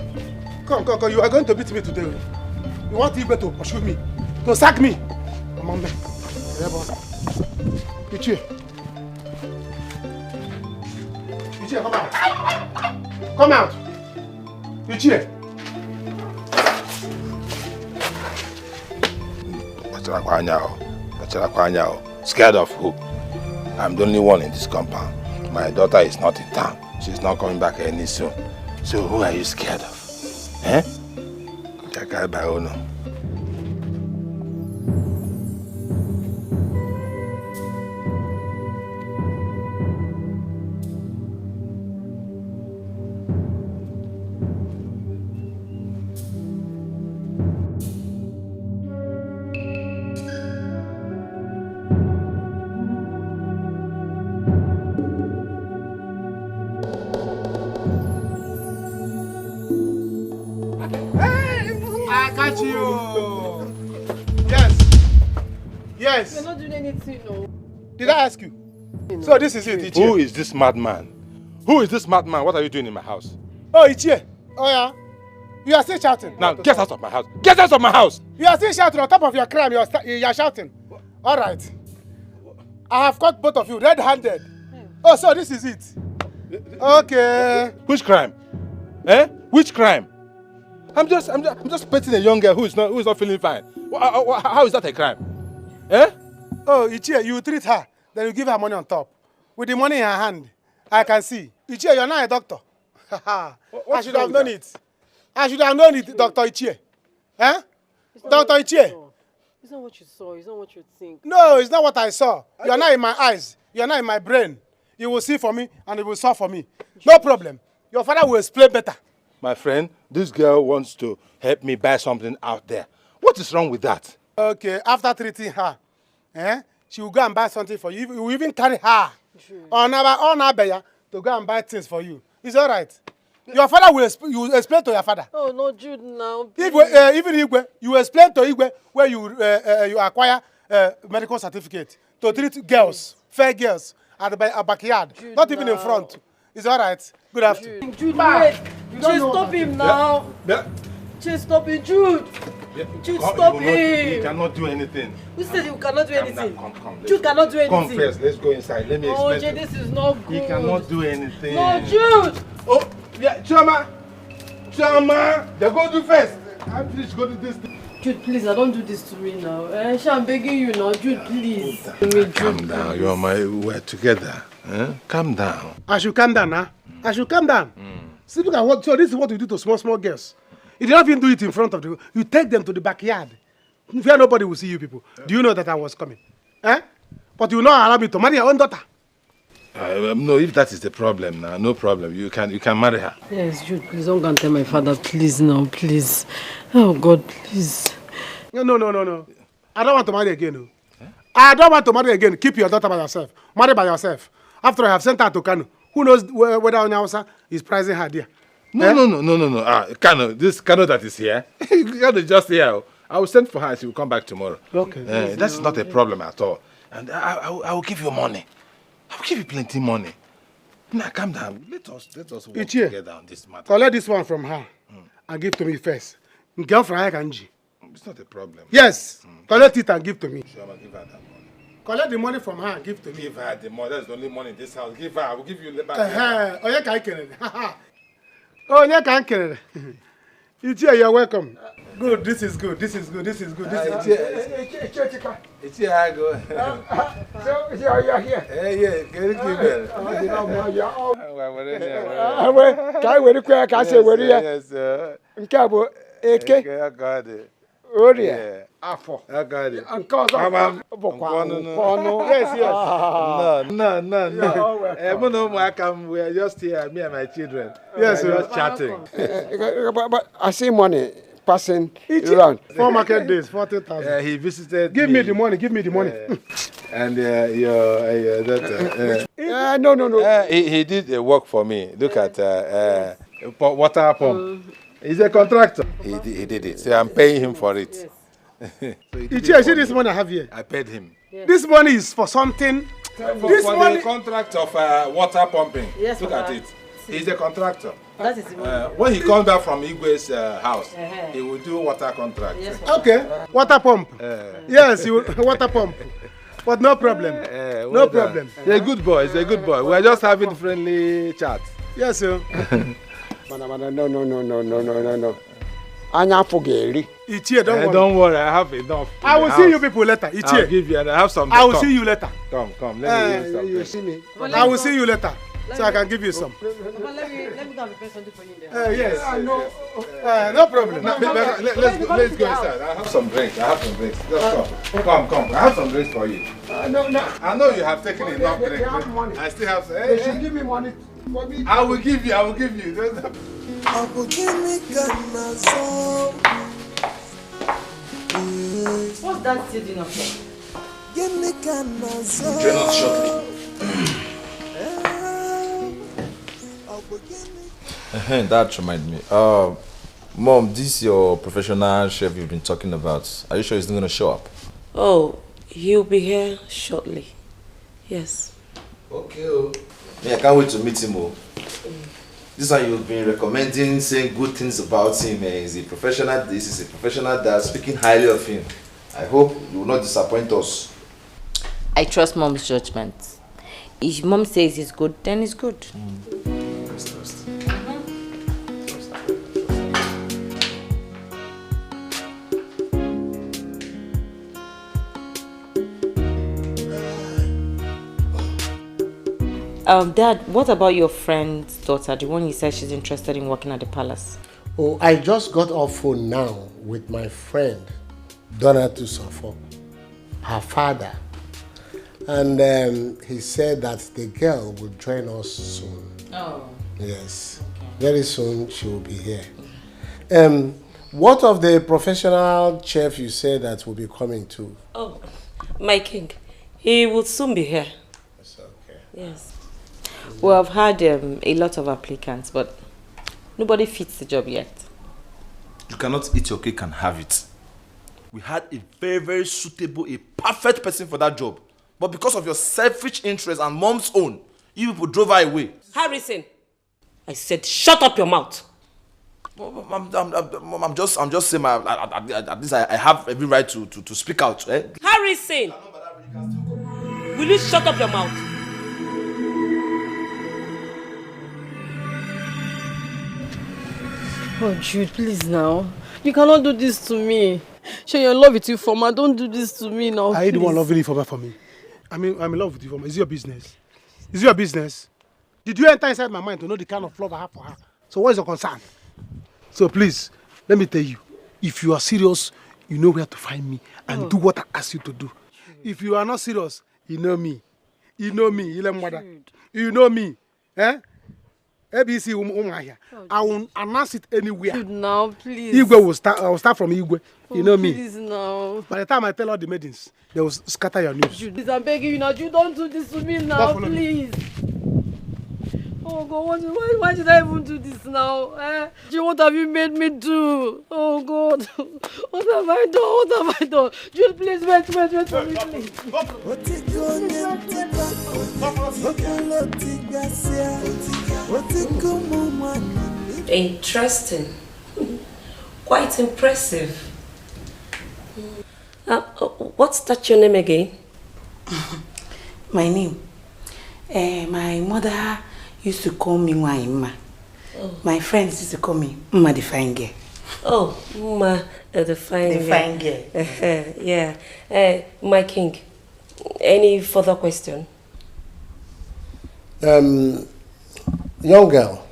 Come. You are going to beat me today. You want Igwe to pursue me? To sack me? Come on, man. Ichie, come out. Come out. Ichie. Scared of who? I'm the only one in this compound. My daughter is not in town. She's not coming back any soon. So who are you scared of? Jakai Baono. Yes. You're not doing anything, no. Did I ask you? So this is it, Ichie. Who is this madman? What are you doing in my house? Oh, Ichie. Oh, yeah. You are still shouting. Now, get out of my house. Get out of my house! You are still shouting on top of your crime. You are shouting. All right. I have caught both of you red-handed. Oh, so this is it. Okay. Which crime? Which crime? I'm just petting a young girl who is not feeling fine. How is that a crime? Oh, Ichie, you treat her, then you give her money on top. With the money in her hand, I can see. Ichie, you're not a doctor. I should have known it. Dr. Ichie. Dr. Ichie. It's not what you saw, it's not what you think. No, it's not what I saw. You're not in my eyes. You're not in my brain. You will see for me and you will solve for me. No problem. Your father will explain better. My friend, this girl wants to help me buy something out there. What is wrong with that? Okay, after treating her, she will go and buy something for you. You will even carry her on Abeya to go and buy things for you. It's all right. Your father will explain to your father. Oh, no, Jude, now. Even Igwe, you explain to Igwe where you acquire medical certificate to treat girls, fair girls, at the backyard, Jude, not even in front. It's all right. Good afternoon. Jude, wait. Stop him now. Just stop it, Jude. Jude, stop him. He cannot do anything. Who said you cannot do anything? Come. Jude cannot do anything. Come first. Let's go inside. Let me explain. Oh, Jay, this is not good. He cannot do anything. No, Jude. Oh, yeah, Choma. They go do first. I'm finished. Go do this. Jude, please, don't do this to me now. I'm begging you now. Jude, please. Calm down. We're together. Calm down. I should calm down, huh? I should calm down. See, look at what. So this is what we do to small girls. You did not even do it in front of the. You take them to the backyard. Where nobody will see you people. Do you know that I was coming? Eh? But you will not allow me to marry your own daughter. No, if that is the problem now, no problem. You can marry her. Yes, Jude, please don't go and tell my father, please now, please. Oh God, please. No. I don't want to marry again. No. I don't want to marry again. Keep your daughter by yourself. Marry by yourself. After I have sent her to Kano, who knows whether Onyawasa is prizing her there? No. Kano, this Kano that is here, Kano is just here. I will send for her. She will come back tomorrow. Okay. That's not a problem at all. And I will give you money. I will give you plenty money. Now calm down. Let us work together on this matter. Collect this one from her and give to me first. Girlfriend Kanji. It's not a problem. Yes. Collect it and give to me. Sure, I will give her that money. Collect the money from her and give to me. Give her the money. That's the only money in this house. Give her. I will give you back. Onye ka ikere. Onye ka ikere. Ichie, you're welcome. Good. This is good. This is good. It's here I go. So you are here. Yeah. Gatekeeper. Yes. Nke a bụ eke. I got it. Orie. Afọ. I got it. Nke ọzọ bụkwa ọnụ. Yes. No. We are just here, me and my children. Yes, we are just chatting. But I see money passing around. 4 market days, 40,000. He visited. Give me the money. And your daughter. No. He did a work for me. Look at water pump. He's a contractor. He did it. So I'm paying him for it. Ichie, see this money I have here? I paid him. Yeah. This money is for something. For the contract of water pumping. Yes, look at it. He's a contractor. That is the money. When he comes back from Igwe's house, he will do water contract. Yes, okay, water pump. Yes, he will, water pump. But no problem. No problem. He's a good boy. We are just having friendly chat. Yes, sir. No. Anya Fogeri. Ichie, don't worry. I have enough. I will see you people later. Ichie. I'll give you and I have some. I will see you later. Come. Let me give you you see me. I will see you later. So I can give you some. Let me go and prepare something for you there. Yes. No problem. Let's go inside. I have some drinks. Just come. I have some drinks for you. No. I know you have taken enough drinks. I still have some. They should give me money. I will give you. I will give me What's that still doing up there? Give me canazol. Join us shortly. That reminds me. Mom, this is your professional chef you've been talking about. Are you sure he's not going to show up? Oh, he'll be here shortly. Yes. Okay. Yeah, I can't wait to meet him. This one you've been recommending, saying good things about him. He's a professional this, he's a professional that, speaking highly of him. I hope you will not disappoint us. I trust Mom's judgment. If Mom says it's good, then it's good. Dad, what about your friend's daughter, the one you said she's interested in working at the palace? Oh, I just got off phone now with my friend, Donna Tusofo, her father. And he said that the girl will join us soon. Oh. Yes. Okay. Very soon she will be here. What of the professional chef you said that will be coming too? Oh, my king. He will soon be here. That's okay. Yes. Well, I've had a lot of applicants, but nobody fits the job yet. You cannot eat your cake and have it. We had a very, very suitable, a perfect person for that job. But because of your selfish interest and Mom's own, you people drove her away. Harrison, I said shut up your mouth. I'm just saying, at least I have every right to speak out. Eh? Harrison, will you shut up your mouth? Oh, Jude, please now. You cannot do this to me. Share your love with you, Foma. Don't do this to me now. Are you the one loving you for me? I'm in love with you, Foma. Is it your business? Is it your business? Did you enter inside my mind to know the kind of love I have for her? So what is your concern? So please, let me tell you, if you are serious, you know where to find me and do what I ask you to do. If you are not serious, you know me. You know me, you know me. Eh? ABC I will announce it anywhere. Jude, now, please. Igwe I will start from Igwe. You know me. Please, now. By the time I tell all the maidens, they will scatter your news. Jude, I'm begging you now. Jude, don't do this to me now, please. Oh God, why did I even do this now? Jude, what have you made me do? Oh God, what have I done? What have I done? Jude, please wait for me, please. Interesting. Quite impressive. What's that your name again? My name? My mother used to call me Waima. Oh. My friends used to call me Mma the Fine Girl. Oh, Mma the Fine Girl. The Fine Girl. Yeah. My king, any further question? Young girl,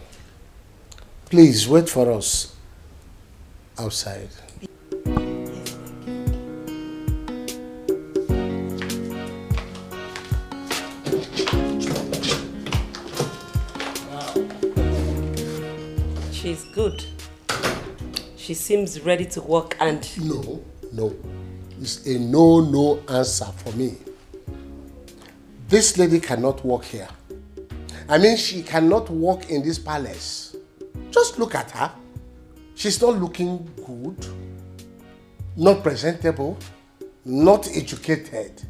please wait for us outside. She's good. She seems ready to work and... No. It's a no answer for me. This lady cannot work here. I mean, she cannot work in this palace. Just look at her. She's not looking good, not presentable, not educated.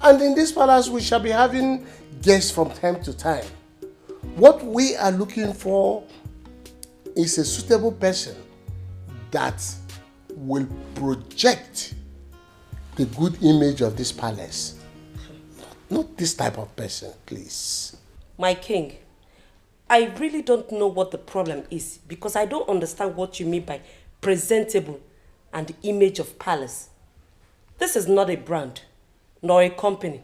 And in this palace, we shall be having guests from time to time. What we are looking for is a suitable person that will project the good image of this palace. Not this type of person, please. My king, I really don't know what the problem is because I don't understand what you mean by presentable and the image of palace. This is not a brand, nor a company.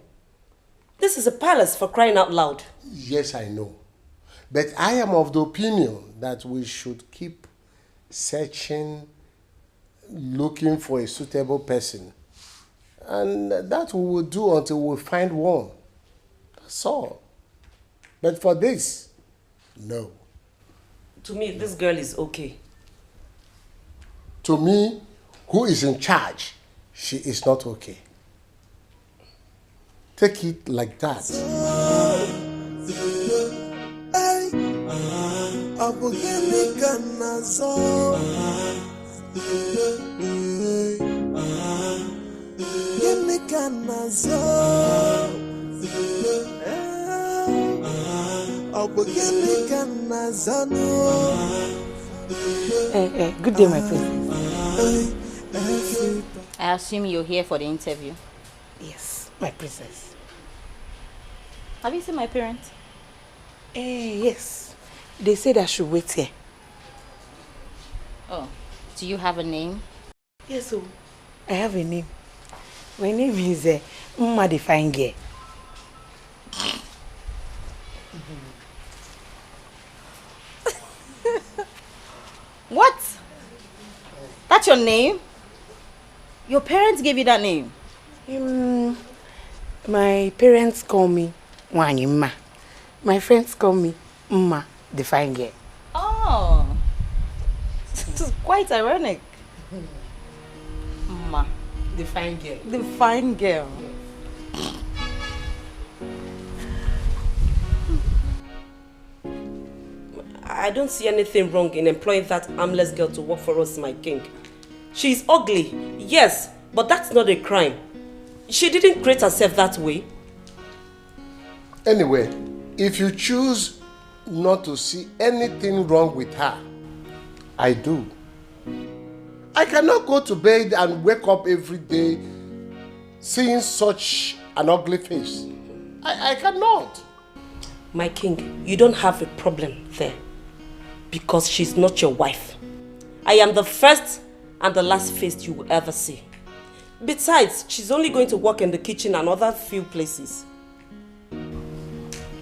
This is a palace, for crying out loud. Yes, I know. But I am of the opinion that we should keep searching, looking for a suitable person. And that we will do until we find one. That's all. But for this, no. To me, this girl is okay. To me, who is in charge, she is not okay. Take it like that. Good day, my princess. I assume you're here for the interview. Yes, my princess. Have you seen my parents? Yes. They said I should wait here. Oh, do you have a name? Yes, I have a name. My name is Mma the Fine Girl. What? That's your name? Your parents gave you that name? My parents call me Wanyima. My friends call me Mma the Fine Girl. Oh, this is quite ironic. Mma the Fine Girl. The Fine Girl. I don't see anything wrong in employing that harmless girl to work for us, my king. She's ugly, yes, but that's not a crime. She didn't create herself that way. Anyway, if you choose not to see anything wrong with her, I do. I cannot go to bed and wake up every day seeing such an ugly face. I cannot. My king, you don't have a problem there because she's not your wife. I am the first and the last face you will ever see. Besides, she's only going to work in the kitchen and other few places.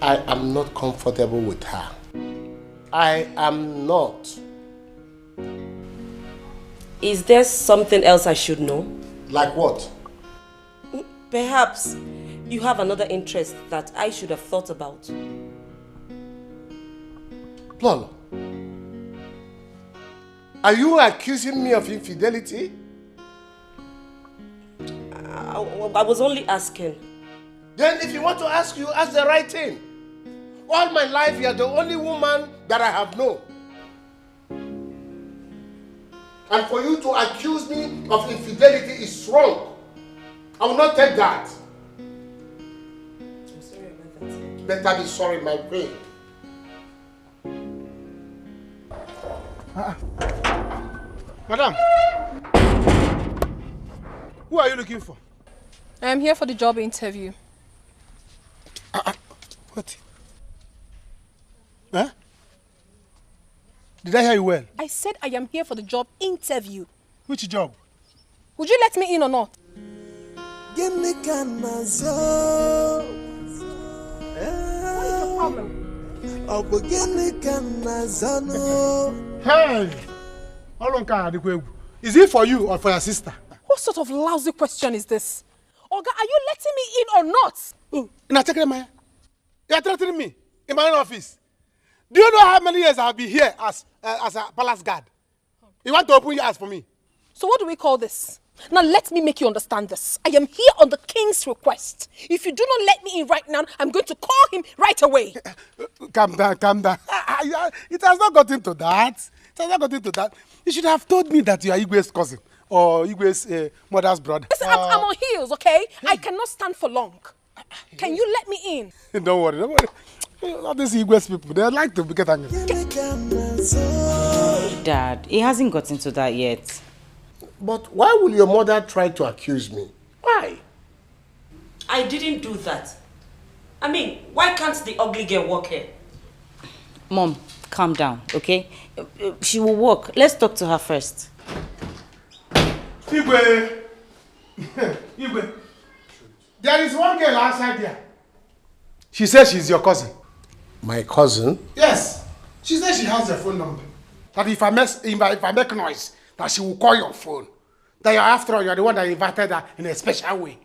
I am not comfortable with her. I am not. Is there something else I should know? Like what? Perhaps you have another interest that I should have thought about. Lolo, are you accusing me of infidelity? I was only asking. Then if you want to ask the right thing. All my life, you are the only woman that I have known. And for you to accuse me of infidelity is wrong. I will not take that. I'm sorry about that. Better be sorry, my queen. Madam, who are you looking for? I am here for the job interview. What? Huh? Did I hear you well? I said I am here for the job interview. Which job? Would you let me in or not? What is the problem? Hey! Is it for you or for your sister? What sort of lousy question is this? Oga, are you letting me in or not? Oh, you are threatening me in my own office. Do you know how many years I have been here as a palace guard? You want to open your eyes for me? So what do we call this? Now let me make you understand this. I am here on the king's request. If you do not let me in right now, I'm going to call him right away. Calm down, calm down. It has not gotten to that. It has not gotten to that. You should have told me that you are Igwe's cousin or Igwe's mother's brother. Listen, I'm on heels, okay? I cannot stand for long. Can you let me in? Don't worry, don't worry. All these Igwe's people, they like to get angry. Dad, he hasn't gotten to that yet. But why will your mother try to accuse me? Why? I didn't do that. I mean, why can't the ugly girl walk here? Mom, calm down, okay? She will walk. Let's talk to her first. Igwe! Igwe! There is one girl outside there. She says she's your cousin. My cousin? Yes. She says she has your phone number. That if I make noise, that she will call your phone. That you're after all, you're the one that invited her in a special way.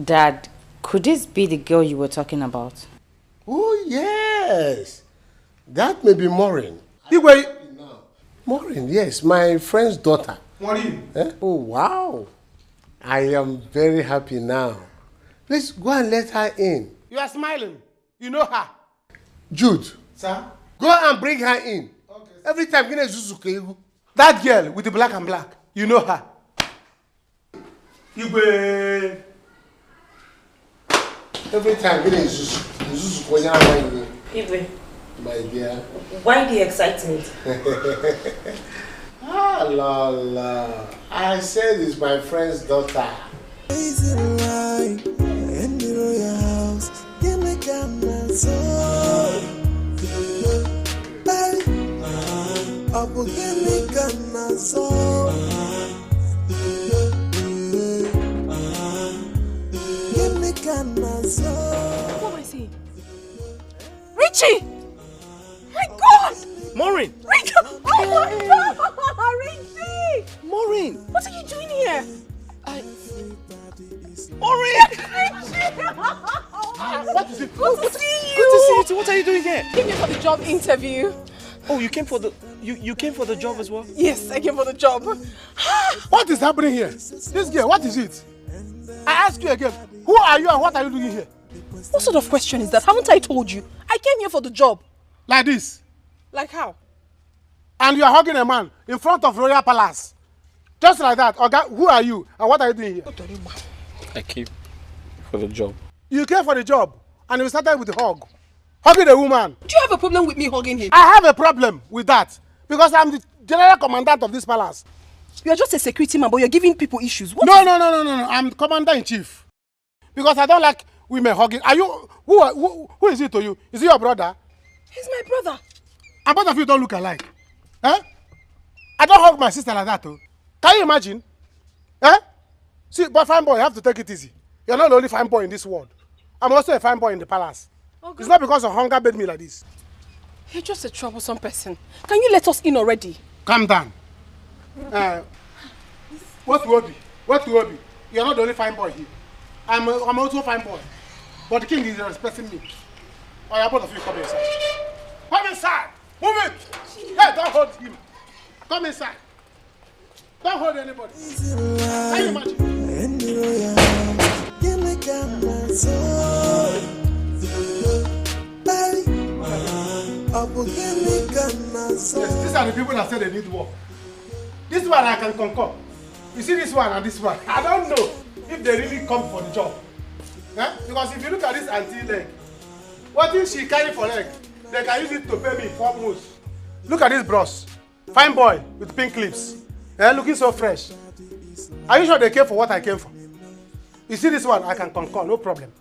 Dad, could this be the girl you were talking about? Oh, yes. That may be Maureen. Igwe! Maureen, yes, my friend's daughter. Maureen? Eh? Oh, wow. I am very happy now. Let's go and let her in. You are smiling. You know her. Jude. Sir? Go and bring her in. Okay. Every time, that girl with the black and black, you know her. Igwe. Every time, Igwe. My dear. Why the excitement? Ah, Lola. I said it's my friend's daughter. Easy life in the royal house. Give me What am I saying? Richie! My God! Maureen! Richie! Oh my God! Richie! Maureen! What are you doing here? Maureen! What is it? Good to see you! Good to see you too. What are you doing here? Came here for the job interview. Oh, you came for the you came for the job as well? Yes, I came for the job. What is happening here? This girl, what is it? I ask you again, who are you and what are you doing here? What sort of question is that? Haven't I told you? I came here for the job. Like this? Like how? And you are hugging a man in front of Royal Palace. Just like that. Okay, who are you and what are you doing here? I came for the job. You came for the job and you started with the hug. Hugging a woman. Do you have a problem with me hugging him? I have a problem with that because I'm the general commandant of this palace. You are just a security man, but you're giving people issues. No. I'm commander-in-chief. Because I don't like women hugging. Are you? Who is it to you? Is he your brother? He's my brother. And both of you don't look alike. Eh? I don't hug my sister like that, too. Can you imagine? Eh? See, but fine boy, you have to take it easy. You're not the only fine boy in this world. I'm also a fine boy in the palace. It's not because of hunger made me like this. You're just a troublesome person. Can you let us in already? Calm down. What will be? What will be? You're not the only fine boy here. I'm also a fine boy. But the king is respecting me. Oh, yeah, both of you come inside. Come inside! Move it! Hey, don't hold him. Come inside. Don't hold anybody. Can you imagine? Yes, these are the people that say they need work. This one I can concur. You see this one and this one. I don't know if they really come for the job. Eh? Because if you look at this auntie leg, what if she carry for leg? They can use it to pay me 4 months. Look at this bros. Fine boy with pink lips. Looking so fresh. Are you sure they came for what I came for? You see this one, I can concur, no problem.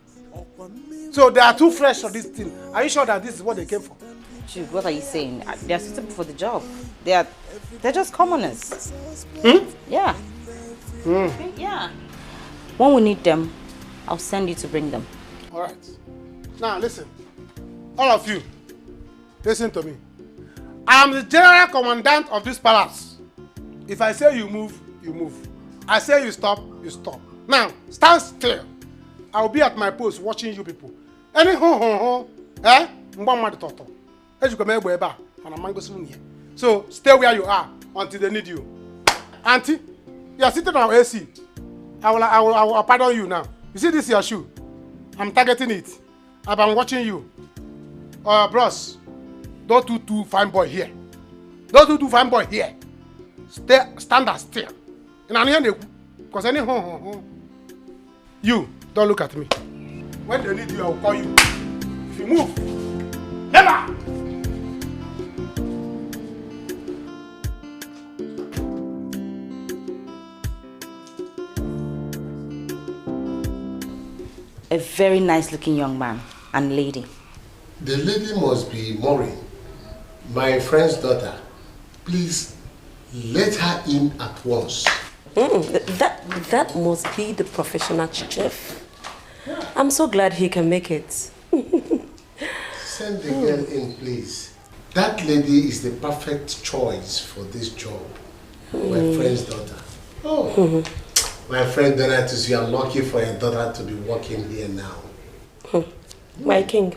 So they are too fresh for this thing. Are you sure that this is what they came for? Jude, what are you saying? They are suitable for the job. They're just commoners. Yeah. Yeah. When we need them, I'll send you to bring them. All right. Now listen, all of you, listen to me. I am the general commandant of this palace. If I say you move, you move. I say you stop, you stop. Now, stand still. I will be at my post watching you people. Any so stay where you are until they need you. Auntie, you are sitting on AC. I will pardon you now. You see this your shoe? I'm targeting it. I've been watching you. Bros, don't do too fine boy here. Don't do too fine boy here. Stand still. Because any you don't look at me. When they need you, I will call you. If you move, never. A very nice looking young man and lady. The lady must be Maureen, my friend's daughter. Please let her in at once. That must be the professional chef. I'm so glad he can make it. Send the girl in, please. That lady is the perfect choice for this job. My friend's daughter. Oh. My friend Donatus, you are lucky for your daughter to be working here now. My king,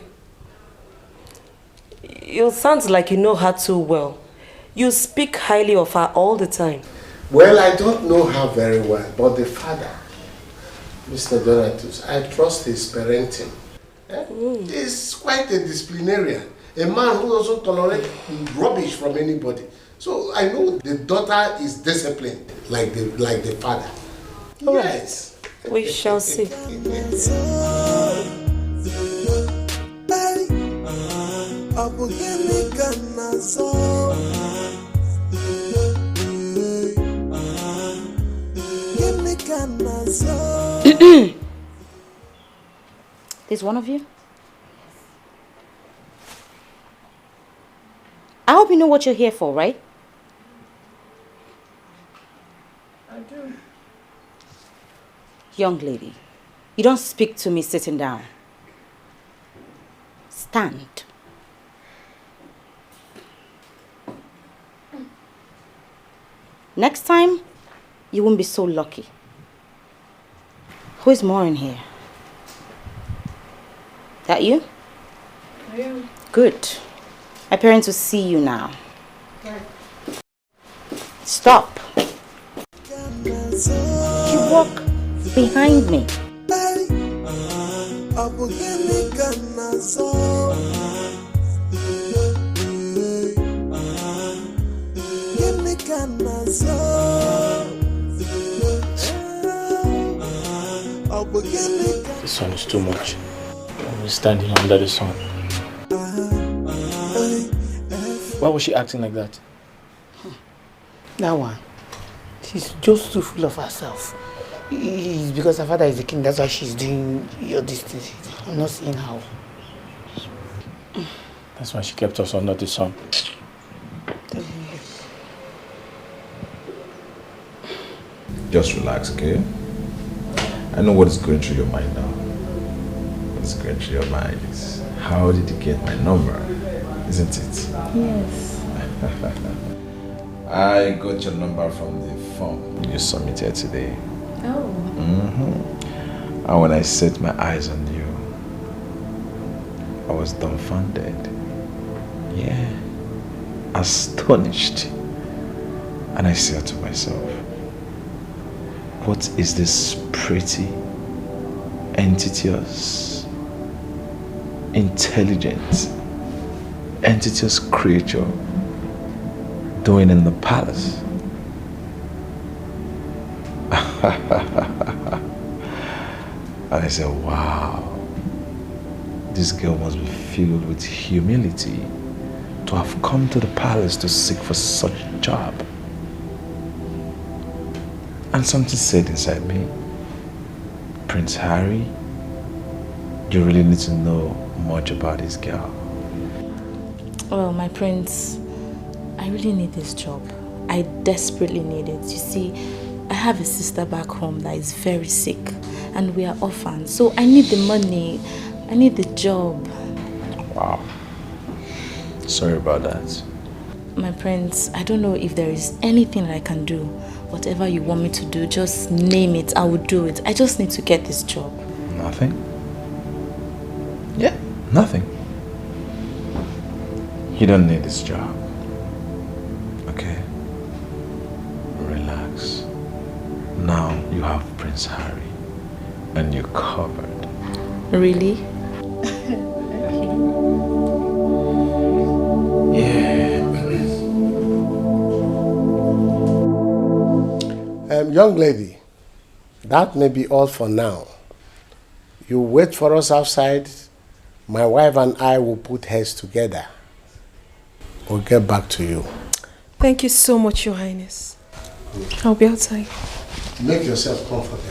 you sound like you know her too well. You speak highly of her all the time. Well, I don't know her very well, but the father, Mr. Donatus, I trust his parenting. He's quite a disciplinarian. A man who doesn't tolerate rubbish from anybody. So I know the daughter is disciplined, like the father. Yes. We shall see. There's one of you? I hope you know what you're here for, right? I do. Young lady, you don't speak to me sitting down. Stand. Next time, you won't be so lucky. Who is more in here? That you? I am. Good. My parents will see you now. Right. Stop. You walk behind me. The sun is too much. I'm standing under the sun. Why was she acting like that? That one. She's just too full of herself. It's because her father is the king, that's why she's doing all these things. I'm not seeing how. That's why she kept us under the sun. Just relax, okay? I know what is going through your mind now. What's going through your mind is how how did you get my number? Isn't it? Yes. I got your number from the form you submitted today. Oh. And when I set my eyes on you, I was dumbfounded. Yeah. Astonished. And I said to myself, what is this pretty, entitious, intelligent, entitious creature doing in the palace? And I said, wow, this girl must be filled with humility to have come to the palace to seek for such a job. And something said inside me, Prince Harry, you really need to know much about this girl. Well, my prince, I really need this job. I desperately need it. You see, I have a sister back home that is very sick and we are orphans. So I need the money. I need the job. Wow. Sorry about that. My prince, I don't know if there is anything that I can do. Whatever you want me to do, just name it. I will do it. I just need to get this job. Nothing? Yeah, nothing. You don't need this job. Okay? Relax. Now you have Prince Harry and you're covered. Really? Yeah. Young lady, that may be all for now. You wait for us outside. My wife and I will put heads together. We'll get back to you. Thank you so much, Your Highness. I'll be outside. Make yourself comfortable.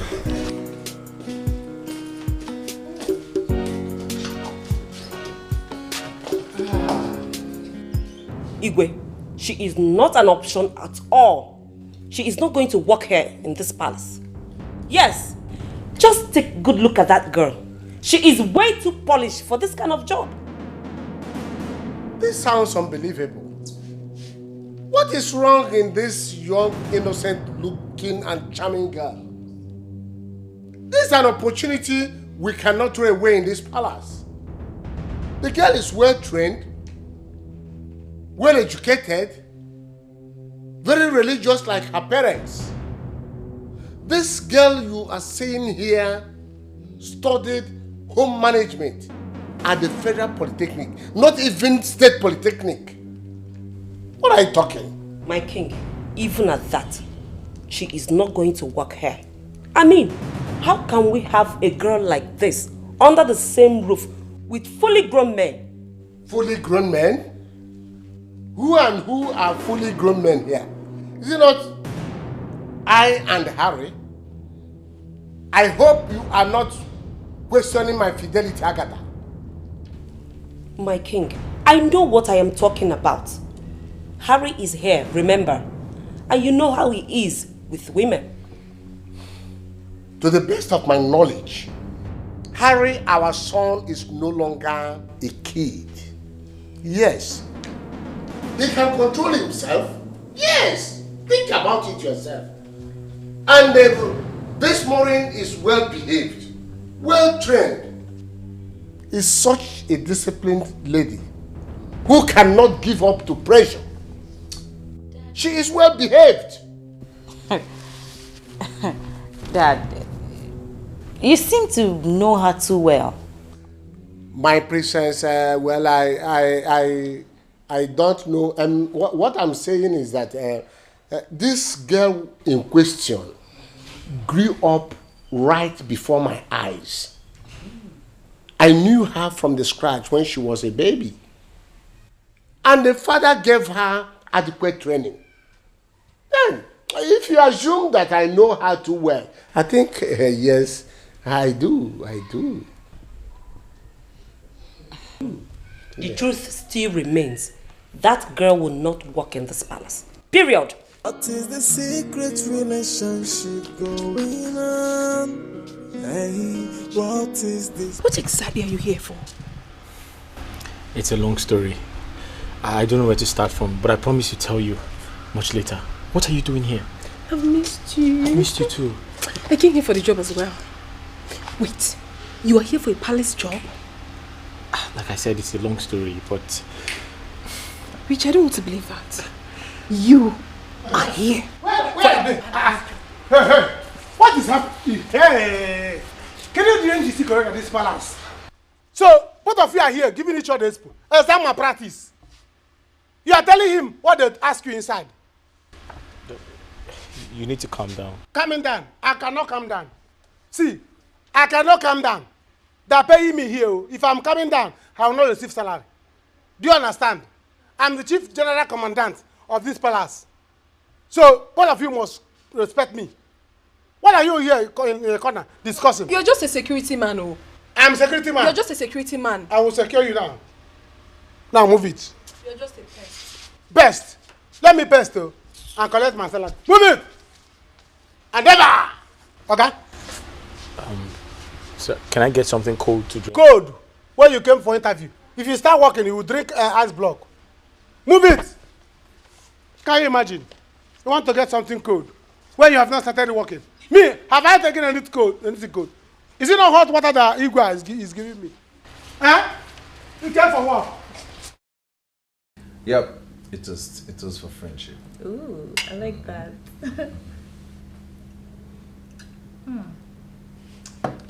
Igwe, she is not an option at all. She is not going to work here in this palace. Yes, just take a good look at that girl. She is way too polished for this kind of job. This sounds unbelievable. What is wrong in this young, innocent-looking and charming girl? This is an opportunity we cannot throw away in this palace. The girl is well-trained, well-educated, very religious like her parents. This girl you are seeing here studied home management at the Federal Polytechnic, not even State Polytechnic. What are you talking? My king, even at that, she is not going to work here. I mean, how can we have a girl like this under the same roof with fully grown men? Fully grown men? Who and who are fully grown men here? Is it not I and Harry? I hope you are not questioning my fidelity, Agatha. My king, I know what I am talking about. Harry is here, remember? And you know how he is with women. To the best of my knowledge, Harry, our son, is no longer a kid. Yes. He can control himself. Yes. Think about it yourself. And this Maureen is well behaved, well trained. Is such a disciplined lady who cannot give up to pressure. She is well behaved. Dad, you seem to know her too well. My princess, well, I don't know. What I'm saying is that this girl in question grew up right before my eyes. I knew her from the scratch when she was a baby. And the father gave her adequate training. Then, if you assume that I know her too well, I think, yes, I do. The truth still remains. That girl will not work in this palace. Period. What is the secret relationship going on? Hey, what is this? What exactly are you here for? It's a long story. I don't know where to start from, but I promise to tell you much later. What are you doing here? I've missed you. I missed you too. I came here for the job as well. Wait, you are here for a palace job? Like I said, it's a long story, but... Rich, I don't want to believe that. You are here. Wait. Hey. What is happening? Hey. Can you do anything correct at this palace? So, both of you are here giving each other spoon. Is that my practice? You are telling him what they ask you inside. You need to calm down. Calming down. I cannot calm down. See, I cannot calm down. They're paying me here. If I'm coming down, I will not receive salary. Do you understand? I'm the chief general commandant of this palace. So, both of you must respect me. What are you here in the corner discussing? You're just a security man, oh. I'm security man. You're just a security man. I will secure you now. Now move it. You're just a pest. Best. Let me best and collect my salary. Move it! And never! Okay? So can I get something cold to drink? Cold? When you came for interview. If you start working, you will drink ice block. Move it! Can you imagine? You want to get something cold when you have not started working. Me, have I taken anything cold? Is it not hot water that Igwe is giving me? Huh? You care for what? Yep, it was for friendship. Ooh, I like that.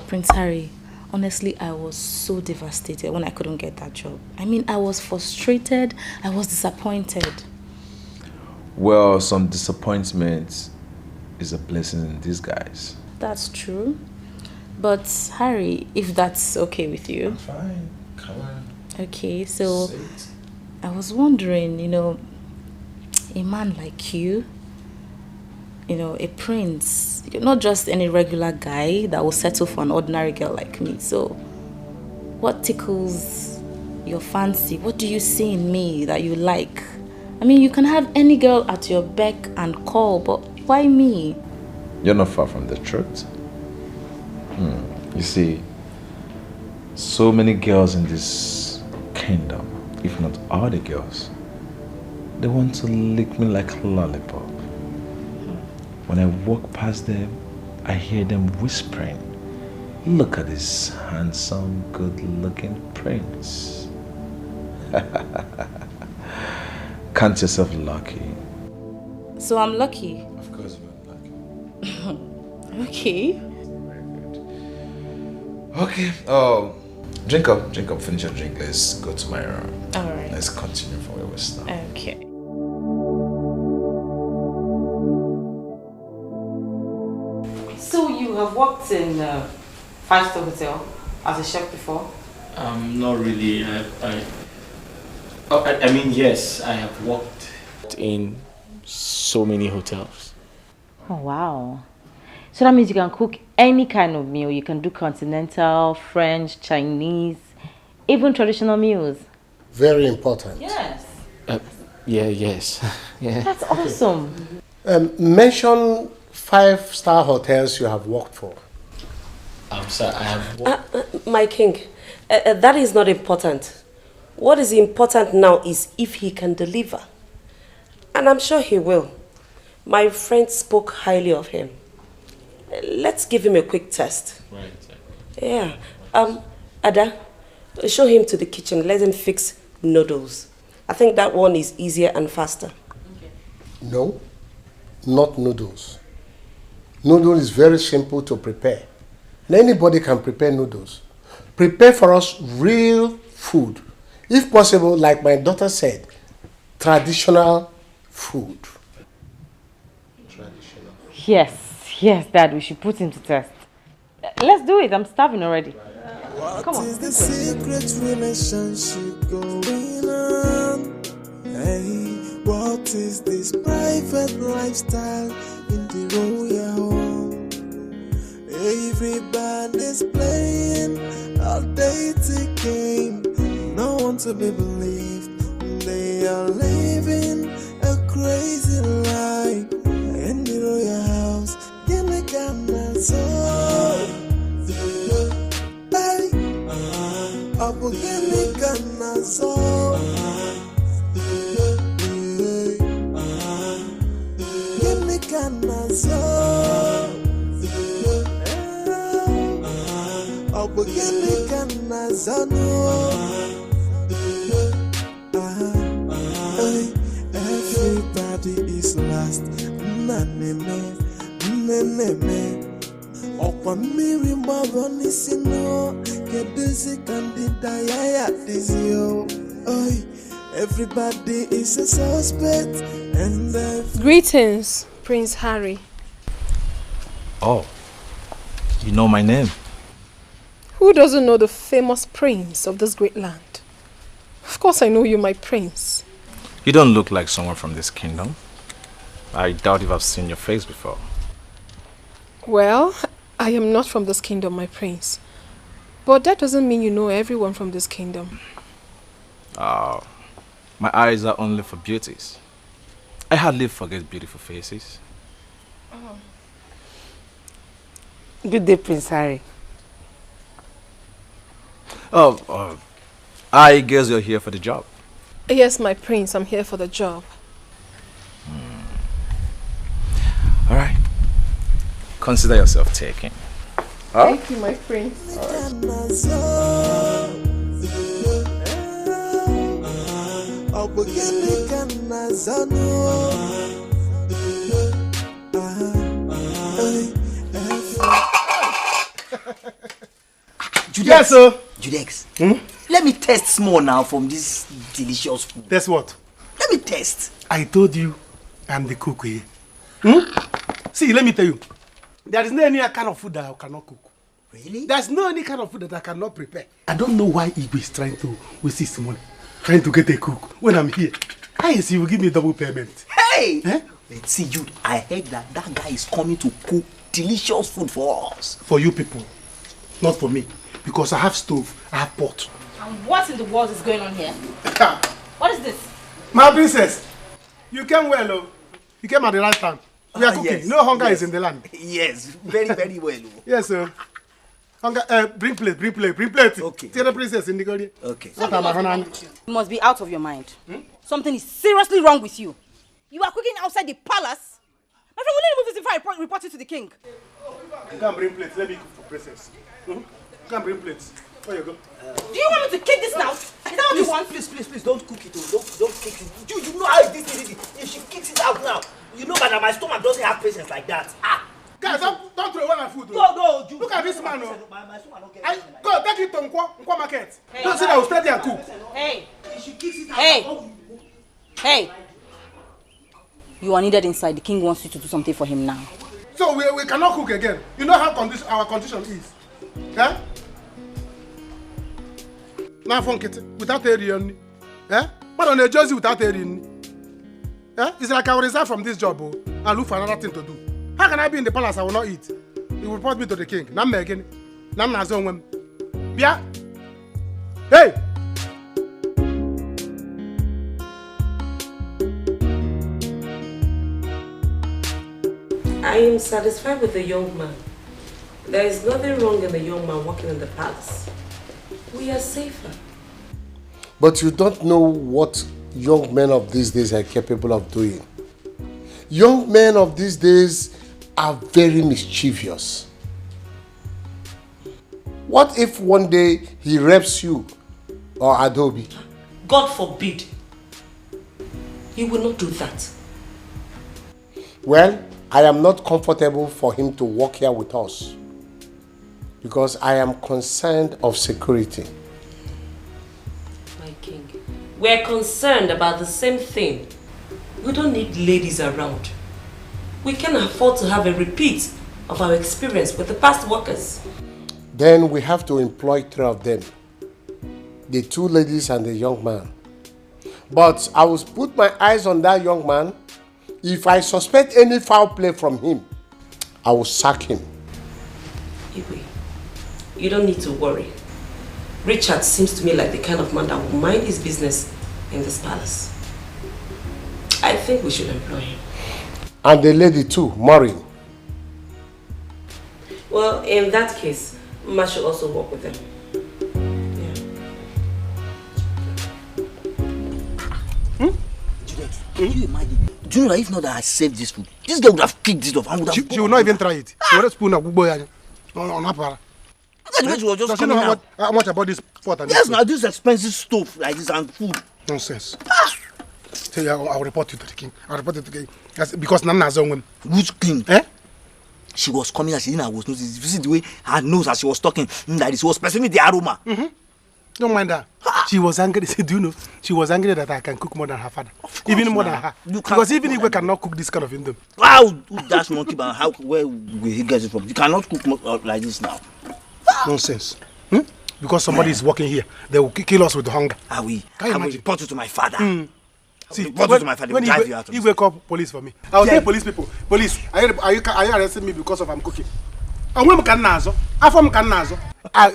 Prince Harry, honestly, I was so devastated when I couldn't get that job. I mean, I was frustrated, I was disappointed. Well, some disappointment is a blessing in disguise. That's true. But Harry, if that's okay with you. I'm fine. Come on. Okay, so I was wondering, a man like you, a prince, you're not just any regular guy that will settle for an ordinary girl like me. So what tickles your fancy? What do you see in me that you like? I mean, you can have any girl at your beck and call, but why me? You're not far from the truth. You see, so many girls in this kingdom, if not all the girls, they want to lick me like a lollipop. When I walk past them, I hear them whispering, "Look at this handsome, good-looking prince." Count yourself lucky. So I'm lucky? Of course you're lucky. Okay. Okay. Drink up, finish your drink. Let's go to my room. Alright. Let's continue from where we started. Okay. So you have worked in a 5-star hotel as a chef before? Not really. I mean, yes, I have worked in so many hotels. Oh, wow. So that means you can cook any kind of meal. You can do continental, French, Chinese, even traditional meals. Very important. Yes. Yes. Yeah. That's awesome. Mention 5-star hotels you have worked for. Sir, I have worked... My king, that is not important. What is important now is if he can deliver. And I'm sure he will. My friend spoke highly of him. Let's give him a quick test. Right. Yeah. Ada, show him to the kitchen. Let him fix noodles. I think that one is easier and faster. No, not noodles. Noodle is very simple to prepare. And anybody can prepare noodles. Prepare for us real food. If possible, like my daughter said, traditional food. Traditional. Yes, Dad, we should put him to test. Let's do it. I'm starving already. Come on. What is the secret relationship going on? Hey, what is this private lifestyle in the royal home? Everybody's playing a dating game. No one to be believed. They are living a crazy life in the royal house. Give me Ghana soul. Hey, I will give me Ghana soul. Everybody is last. Everybody is a suspect. Greetings, Prince Harry. Oh, you know my name? Who doesn't know the famous prince of this great land? Of course I know you, my prince. You don't look like someone from this kingdom. I doubt if I've seen your face before. Well, I am not from this kingdom, my prince. But that doesn't mean you know everyone from this kingdom. Oh, my eyes are only for beauties. I hardly forget beautiful faces. Oh. Good day, Prince Harry. Oh, I guess you're here for the job. Yes, my prince, I'm here for the job. All right. Consider yourself taken. Huh? Thank you, my prince. Yes, sir. Judex, let me test small now from this delicious food. Test what? Let me test. I told you I'm the cook here. See, let me tell you. There is no any kind of food that I cannot cook. Really? There's no any kind of food that I cannot prepare. I don't know why Igwe is trying to waste his money, trying to get a cook when I'm here. I see you will give me double payment. Hey! Let's see, Jude, I heard that guy is coming to cook delicious food for us. For you people, not for me. Because I have stove, I have pot. And what in the world is going on here? What is this? My princess, you came well, oh. You came at the right time. We are cooking. Yes, No hunger is in the land. Yes, very, very well. Yes, sir. Hunger, bring plate. Okay. Tell the princess in the garden. Okay. You must be out of your mind. Something is seriously wrong with you. You are cooking outside the palace. My friend, will you move this if I report you to the king? You can't bring plates. Let me cook for princess. You can't bring plates. Where you go? Do you want me to kick this now? Is that what you want? Please, don't cook it. Don't kick it. You know how this is. If she kicks it out now, you know that my stomach doesn't have patience like that. Guys, don't throw away my food. No, look at this man. My stomach don't get Go, take it to Nkwa Market. Don't say that I will stay there and cook. Hey. If she kicks it out, Hey. You are needed inside. The king wants you to do something for him now. So we cannot cook again. You know how our condition is. Yeah? Now from kitty without a real. Eh? But on a jersey without a real. Eh? It's like I will resign from this job and look for another thing to do. How can I be in the palace? I will not eat. He will report me to the king. Now I'm again. Now I'm not zone. Yeah. Hey! I am satisfied with the young man. There is nothing wrong in the young man working in the palace. We are safer. But you don't know what young men of these days are capable of doing. Young men of these days are very mischievous. What if one day he rapes you or Adobe? God forbid. He will not do that. Well, I am not comfortable for him to work here with us because I am concerned of security. My king, we're concerned about the same thing. We don't need ladies around. We can afford to have a repeat of our experience with the past workers. Then we have to employ 3 of them. The 2 ladies and the young man. But I will put my eyes on that young man. If I suspect any foul play from him, I will sack him. Iwe, you don't need to worry. Richard seems to me like the kind of man that will mind his business in this palace. I think we should employ him. And the lady too, Maureen. Well, in that case, Ma should also work with them. Juliet, can you imagine Do you know that if not that I saved this food, this girl would have kicked it off and would have... She will not even try it. She will spoon of Gubo. On her para. She was just coming know out. how much about this pot and Yes, this now this expensive stuff like this and food. Nonsense. Say, I'll report you to the king. I'll report you to the king. Because Nana has own. Which king? Eh? She was coming and she didn't know I was noticing. You see the way her nose as she was talking, like she was perceiving the aroma. Don't mind her. She was angry. Do you know? She was angry that I can cook more than her father. Even more than her. Because even if we cannot cook this kind of Indomie. Wow, who dash monkey and how where will he get it from? You cannot cook like this now. Nonsense. Because somebody is working here, they will kill us with hunger. I will report you to my father. See, report you to my father. When he wake up police for me, I'll tell police people, police, are you arresting me because of I'm cooking? And when can nazo,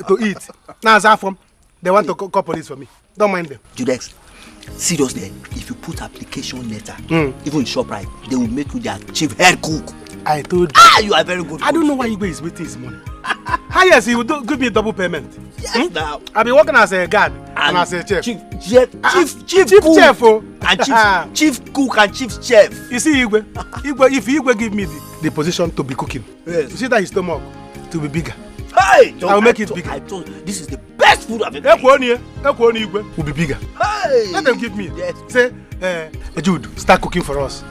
to eat. Nazo they want to call police for me. Don't mind them. Judex, seriously, if you put application letter, even in ShopRite, they will make you their chief head cook. I told you. You are very good. I don't know why Igwe is waiting his money. Yes, he will give me a double payment. Yes, now. I'll be working as a guard and as a chef. Chief chef Oh. And chief cook and chief chef. You see, Igwe, if Igwe give me the position to be cooking, you see that his stomach to be bigger. Hey, I'll make it bigger. I told you, this is the best food I've ever eaten. Igwe will be bigger. Hey. Let them give me. Yes. Say, Jude, start cooking for us.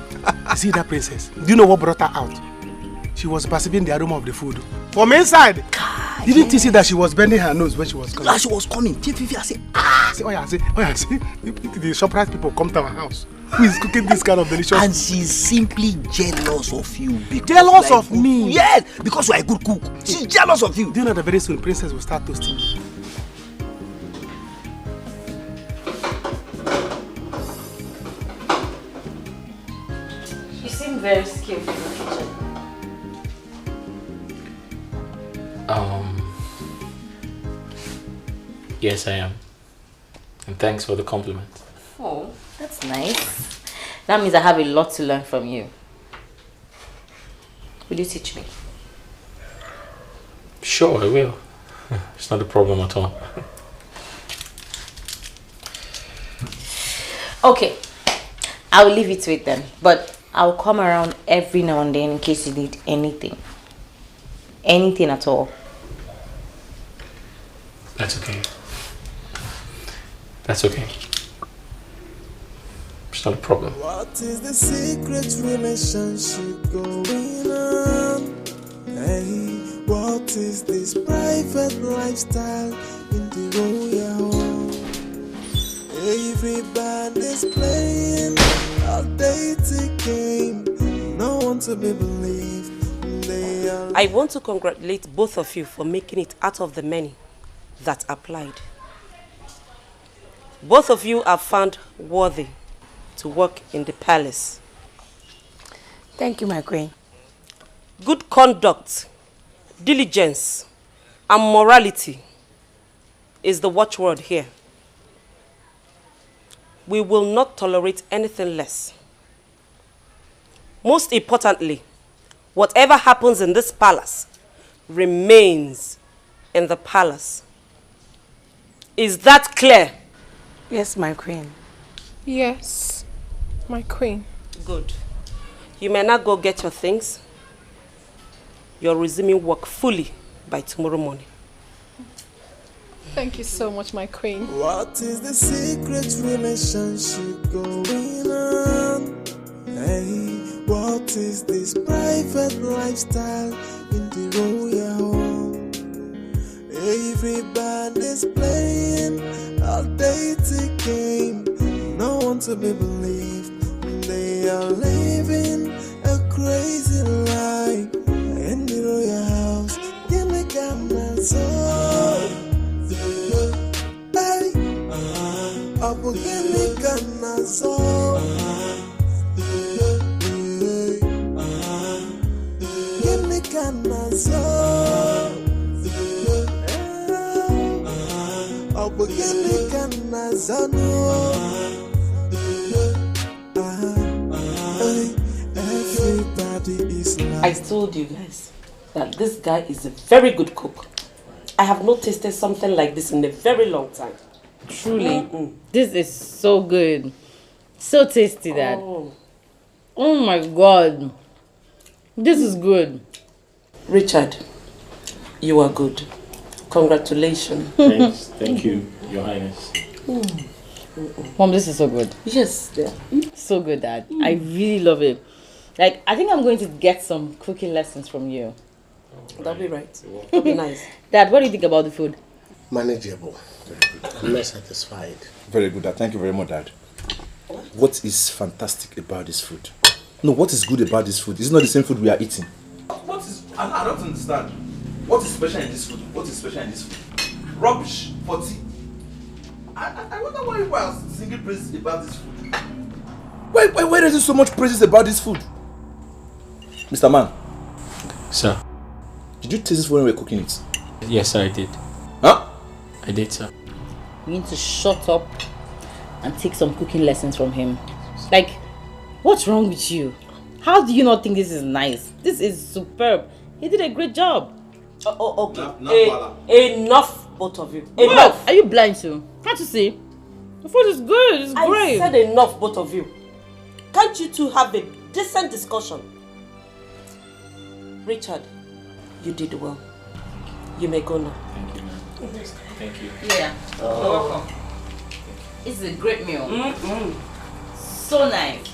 You see that princess? Do you know what brought her out? She was perceiving the aroma of the food. From inside. God, didn't you see that she was bending her nose when she was coming? As she was coming, I say, the ShopRite people come to our house. Who is cooking this kind of delicious and she's simply jealous of you. Jealous of me? Yes, because you are a good cook. She's jealous of you. Do you know that very soon princess will start toasting you? You seem very skillful in the kitchen. Yes, I am. And thanks for the compliment. Oh, that's nice. That means I have a lot to learn from you. Will you teach me? Sure, I will. It's not a problem at all. Okay, I will leave it to it then. But I'll come around every now and then in case you need anything. Anything at all. That's okay. That's okay. It's not a problem. What is the secret relationship going on? Hey, what is this private lifestyle in the royal home? Everybody's playing a dating game. No one to be believed. I want to congratulate both of you for making it out of the many that applied. Both of you are found worthy to work in the palace. Thank you, my queen. Good conduct, diligence, and morality is the watchword here. We will not tolerate anything less. Most importantly, whatever happens in this palace remains in the palace. Is that clear? Yes, my queen. Yes, my queen. Good. You may now go get your things. You're resuming work fully by tomorrow morning. Thank you so much, my queen. What is the secret relationship going on? Hey, what is this private lifestyle in the royal home? Everybody's playing a dating game. No one to be believed. They are living a crazy life in the royal house. Give me camera so. Hey, up give me camera so. Give me camera so. I told you guys that this guy is a very good cook. I have not tasted something like this in a very long time. Truly, this is so good. So tasty, Dad. Oh. Oh my God. This is good. Richard, you are good. Congratulations. Thanks. Thank you, Your Highness. Mom, this is so good. Yes, dear. So good, Dad. I really love it. Like, I think I'm going to get some cooking lessons from you. That'll be right. That'll be nice. Dad, what do you think about the food? Manageable. I'm not satisfied. Very good, Dad. Thank you very much, Dad. What is fantastic about this food? No, what is good about this food? It's not the same food we are eating. What is... I don't understand. What is special in this food? What is special in this food? Rubbish for tea. I wonder why you are singing praises about this food. Why is there so much praises about this food? Mr. Man. Sir. Did you taste this when we were cooking it? Yes, sir, I did. Huh? I did, sir. You need to shut up and take some cooking lessons from him. Like, what's wrong with you? How do you not think this is nice? This is superb. He did a great job. Okay. Enough, both of you. Enough. Are you blind too? Can't you see? The food is good. It's great. I said enough, both of you. Can't you two have a decent discussion? Richard, you did well. You may go now. Thank you, ma'am. Thank you. Yeah. You're welcome. It's a great meal. So nice.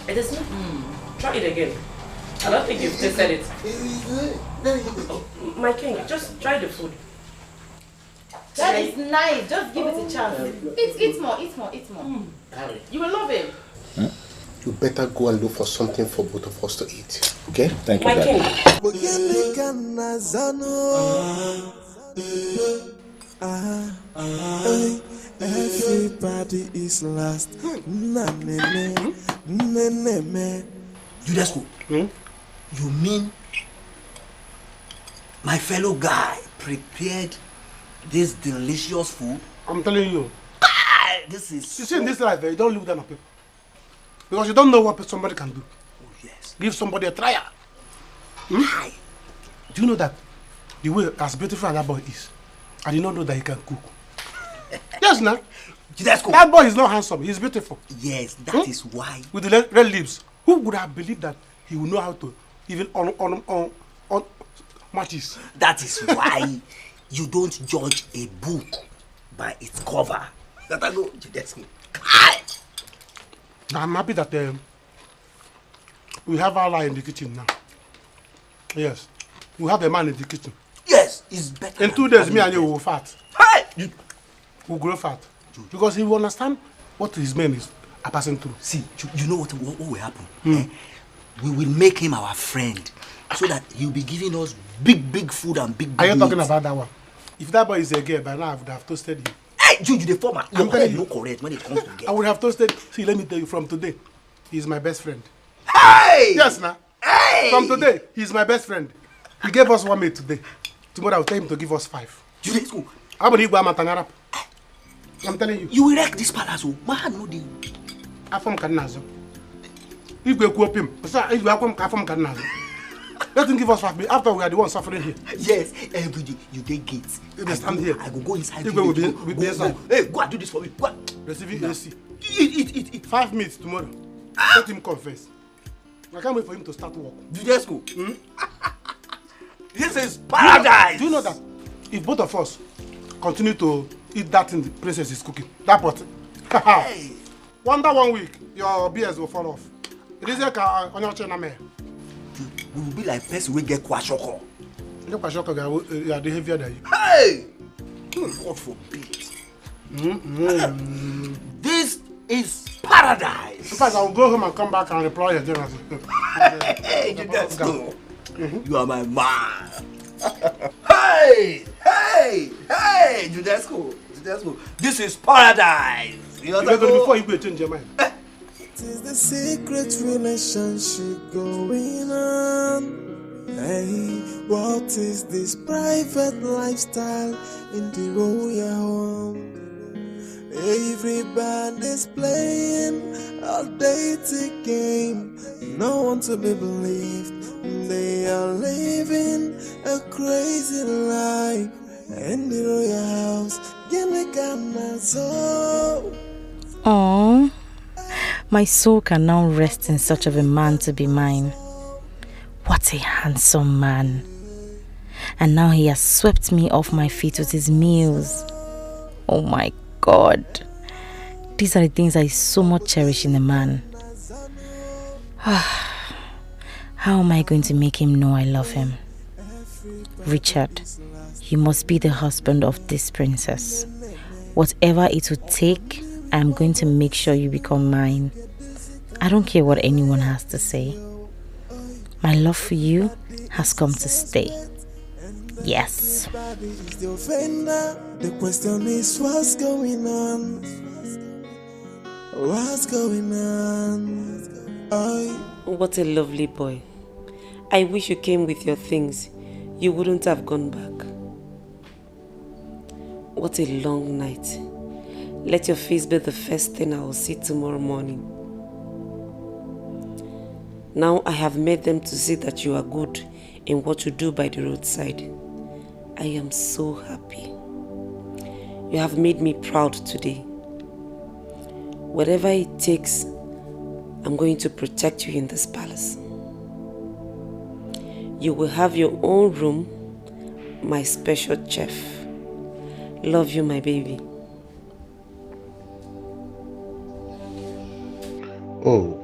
It is not. Try it again. I don't think you've tasted it. My king, just try the food. That is nice. Just give it a chance. Eat more. You will love it. You better go and look for something for both of us to eat. Okay? Thank you, My king. Everybody is lost. Judasco, you mean my fellow guy prepared this delicious food? I'm telling you. This is... You see, in this life, you don't look down on people. Because you don't know what somebody can do. Oh, yes. Give somebody a trial. Do you know that the way as beautiful as that boy is, I did not know that he can cook. Yes, now. That boy is not handsome. He's beautiful. Yes, that is why. With the red lips. Who would have believed that he would know how to even on matches? That is why you don't judge a book by its cover. That I know, Judasco. Now I'm happy that we have our line in the kitchen now. Yes. We have a man in the kitchen. Yes, it's better. In 2 days, me and you will fat. Hey! We'll grow fat. Because he will understand what his men are passing through. See, you know what will happen? We will make him our friend so that he'll be giving us big food and big Are you talking meat. about that one? If that boy is a girl, by now I would have toasted him. Hey, you the former. I'm telling you. No correct when it comes to girls. I would have toasted. See, let me tell you, from today, he's my best friend. Hey! Yes, now. Hey! From today, he's my best friend. He gave us 1 meat today. Tomorrow I'll tell him to give us 5. How about you go Tanyarap? I'm telling you. You will wreck this palace, oh. Man, no deal. Afam Kadnazo. If we go him, if you come Afam Kadnazo. Let him give us 5 meat after we are the ones suffering here. Yes, every day you get gates. They stand here. I go inside. If we will be inside. Hey, go and do this for me. Go on. Receiving AC. Eat. 5 meats tomorrow. Let him confess. I can't wait for him to start work. Judasco. This is paradise. Do you know that if both of us continue to eat that thing the princess is cooking, that pot, hey. Wonder 1 week, your BS will fall off. It is like on your channel, man. We will be like person we get kwashoko. You kwashoko, you are the heavier than you. Hey! God forbid. This is paradise. In fact, I will go home and come back and reply again. Hey, Judasco. You are my man. Hey, Judasco. This is paradise. Before you go change your mind. It is the secret relationship going on. Hey, what is this private lifestyle in the royal home? Everybody's playing a dating game. No one to be believed. They are living a crazy life in the royal house. Aww. My soul can now rest in such of a man to be mine. What a handsome man. And now he has swept me off my feet with his meals. Oh my God. These are the things I so much cherish in a man. How am I going to make him know I love him? Richard, you must be the husband of this princess. Whatever it would take, I am going to make sure you become mine. I don't care what anyone has to say. My love for you has come to stay. Yes. The question is, what's going on? What's going on? What a lovely boy. I wish you came with your things. You wouldn't have gone back. What a long night. Let your face be the first thing I will see tomorrow morning. Now I have made them to see that you are good in what you do by the roadside. I am so happy. You have made me proud today. Whatever it takes, I'm going to protect you in this palace. You will have your own room, my special chef. Love you, my baby. Oh,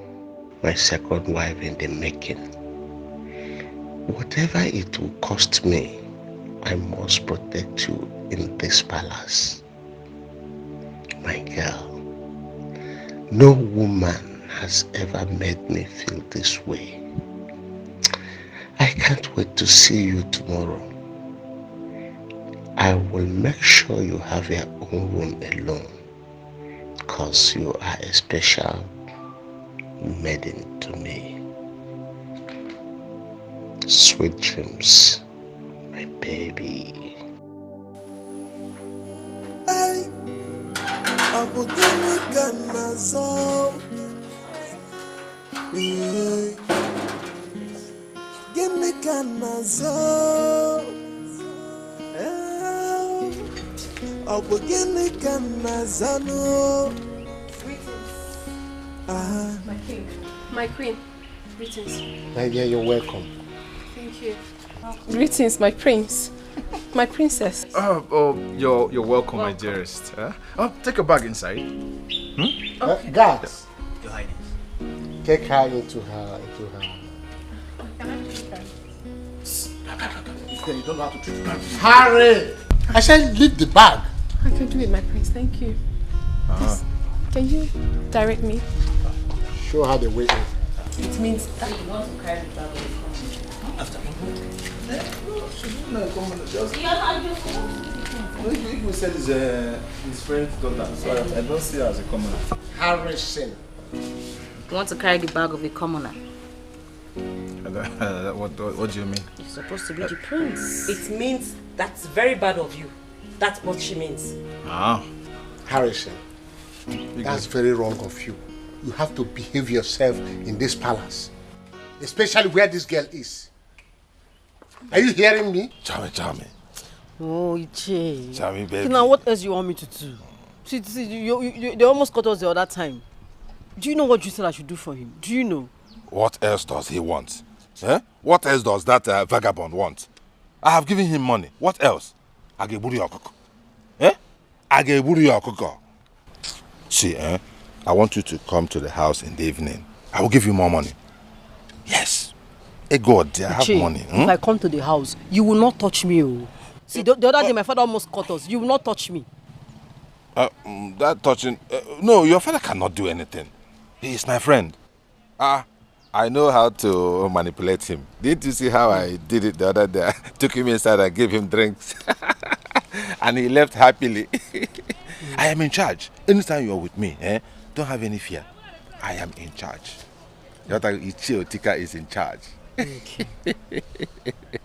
my second wife in the making. Whatever it will cost me, I must protect you in this palace. My girl, no woman has ever made me feel this way. I can't wait to see you tomorrow. I will make sure you have your own room alone, because you are a special maiden to me. Sweet dreams, my baby. My king, my queen, greetings. My dear, you're welcome. Thank you. Greetings, my prince, my princess. You're welcome, my dearest. Take a bag inside. Guards, take her into her. You don't know how to treat them. Hurry! I said leave the bag. I can do it, my prince. Thank you. Please, can you direct me? Show her the way in. It means that you want to carry the bag. After If we said his friend's daughter, so I don't see her as a commoner. Harrison. You want to carry the bag of a commoner? What do you mean? You're supposed to be the prince. It means that's very bad of you. That's what she means. Harrison, that's very wrong of you. You have to behave yourself in this palace, especially where this girl is. Are you hearing me? Charmy. Oh, Iche. Charmy, baby. Now, what else you want me to do? See, they almost caught us the other time. Do you know what you said I should do for him? Do you know? What else does he want? What else does that vagabond want? I have given him money. What else? See, I want you to come to the house in the evening. I will give you more money. Yes. Hey God, I have money. If I come to the house, you will not touch me. Oh. See, the other day my father almost caught us. You will not touch me. That touching... no, your father cannot do anything. He is my friend. I know how to manipulate him. Didn't you see how I did it the other day? I took him inside and gave him drinks. And he left happily. I am in charge. Anytime you are with me, don't have any fear. I am in charge. Etiko is in charge. Okay.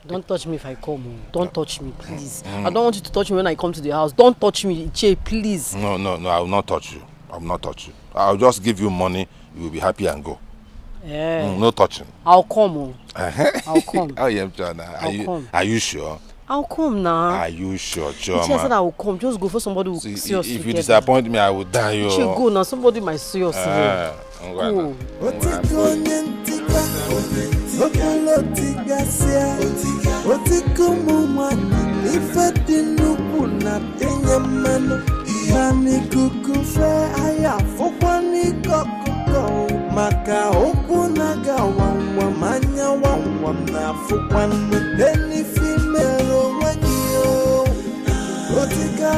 Don't touch me if I come. Don't touch me, please. I don't want you to touch me when I come to the house. Don't touch me, Iche, please. No, I will not touch you. I will not touch you. I will just give you money. You will be happy and go. Yeah. No touching. I'll come. I'll come. Are you sure? I'll come now. Are you sure, The chair said I will come. Just go for somebody who see us if together. you disappoint me, I will die. You should go now. Somebody might see us here. Go. Maka okunaga wangwa manya wangwa mnafukwana Deni female wagio Otika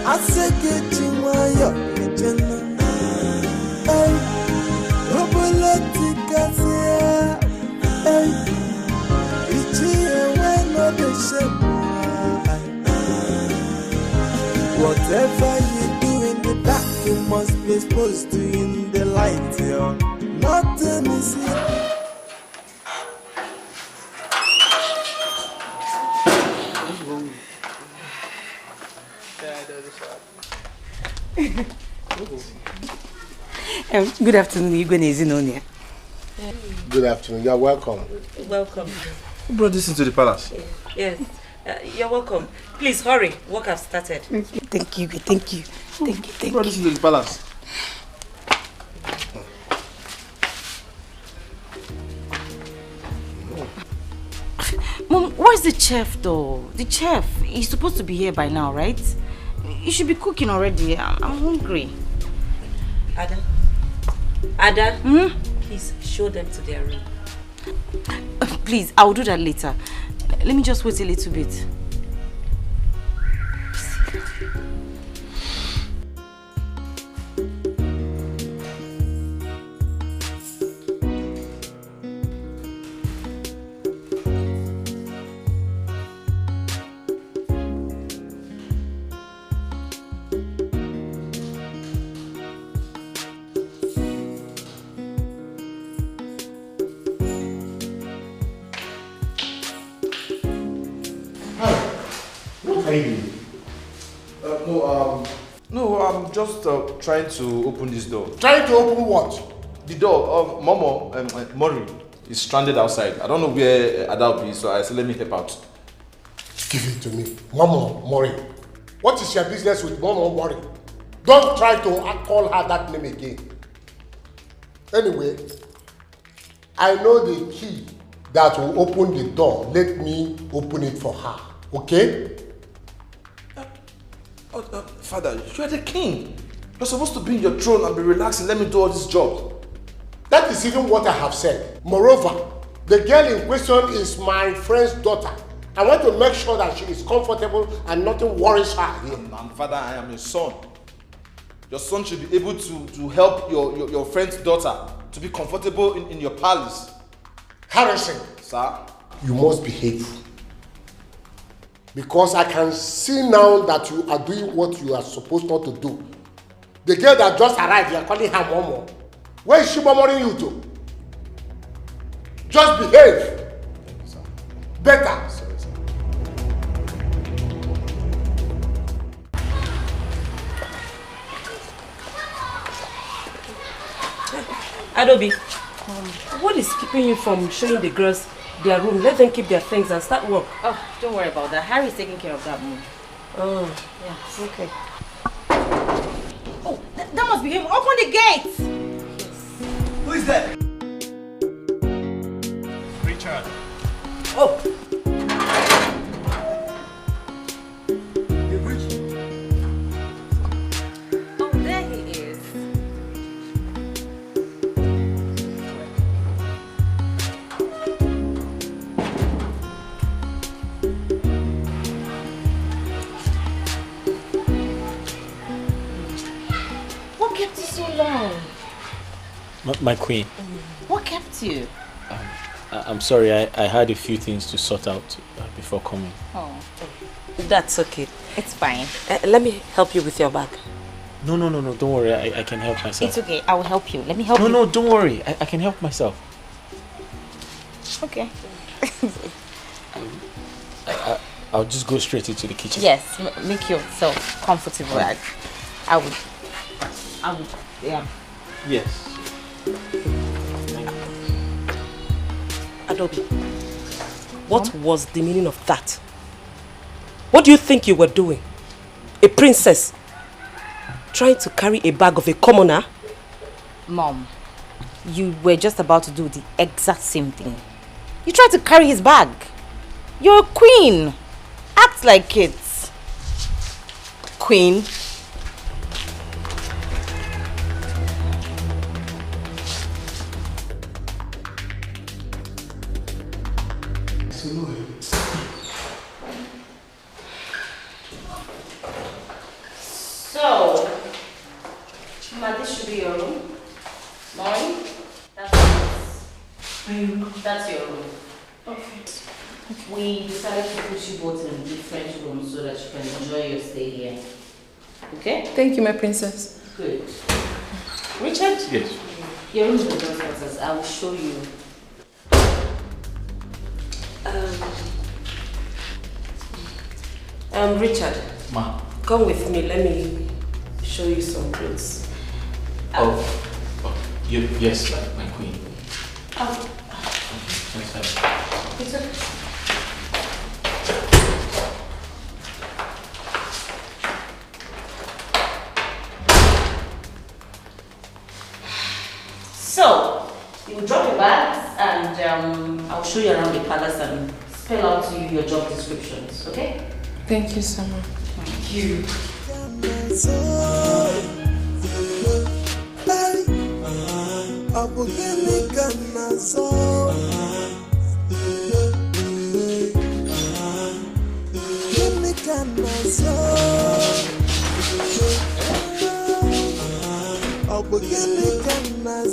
Aseke chingwayo Kejena Ay Obolotika siya Ay Ichie weno deshema Whatever you do in the dark, you must be exposed to in the light, yo. Not to miss it. Good afternoon, Igwe Zinonia. Good afternoon, you're welcome. Welcome. Who brought this into the palace? Yes. You're welcome. Please hurry. Work has started. Thank you. Who brought this into the palace? Mom, where's the chef though? The chef, he's supposed to be here by now, right? You should be cooking already. I'm hungry. Ada, please show them to their room. Please, I'll do that later. Let me just wait a little bit. No, I'm just trying to open this door. Trying to open what? The door. Mori is stranded outside. I don't know where Ada will be, so I said let me help out. Give it to me. Momo Mori. What is your business with Momo Mori? Don't try to call her that name again. Anyway, I know the key that will open the door. Let me open it for her. Okay? Father, you are the king. You're supposed to be in your throne and be relaxing. Let me do all this job. That is even what I have said. Moreover, the girl in question is my friend's daughter. I want to make sure that she is comfortable and nothing worries her here. Father, I am your son. Your son should be able to help your friend's daughter to be comfortable in your palace. Harrison. Sir? You must behave. Because I can see now that you are doing what you are supposed not to do. The girl that just arrived, you are calling her Momo. Where is she murmuring you to? Just behave. Better. Sorry, sir. Adobe, what is keeping you from showing the girls their room? Let them keep their things and start work. Oh, don't worry about that. Harry's taking care of that move. Oh, yeah, okay. Oh, that must be him. Open the gate! Yes. Who is there? Richard. Oh! Oh, there he is. What kept you so long? My queen. What kept you? I'm sorry, I had a few things to sort out before coming. Oh. That's okay. It's fine. Let me help you with your bag. No, don't worry, I can help myself. It's okay, I will help you. Let me help you. No, don't worry, I can help myself. Okay. I'll just go straight into the kitchen. Yes, make yourself comfortable. I would, yeah. Yes. Adobe, what was the meaning of that? What do you think you were doing? A princess trying to carry a bag of a commoner? Mom, you were just about to do the exact same thing. You tried to carry his bag. You're a queen. Act like it. Queen? So, Ma, this should be your room. Mine? That's your room. Okay. We decided to put you both in different rooms so that you can enjoy your stay here. Okay? Thank you, my princess. Good. Richard? Yes. Your room is the downstairs. I will show you. Richard. Ma. Come with me. Let me show you some clothes. Yes, my queen. It's okay. So, you drop your bags and I'll show you around the palace and spell out to you your job descriptions, okay? Thank you so much. Thank you.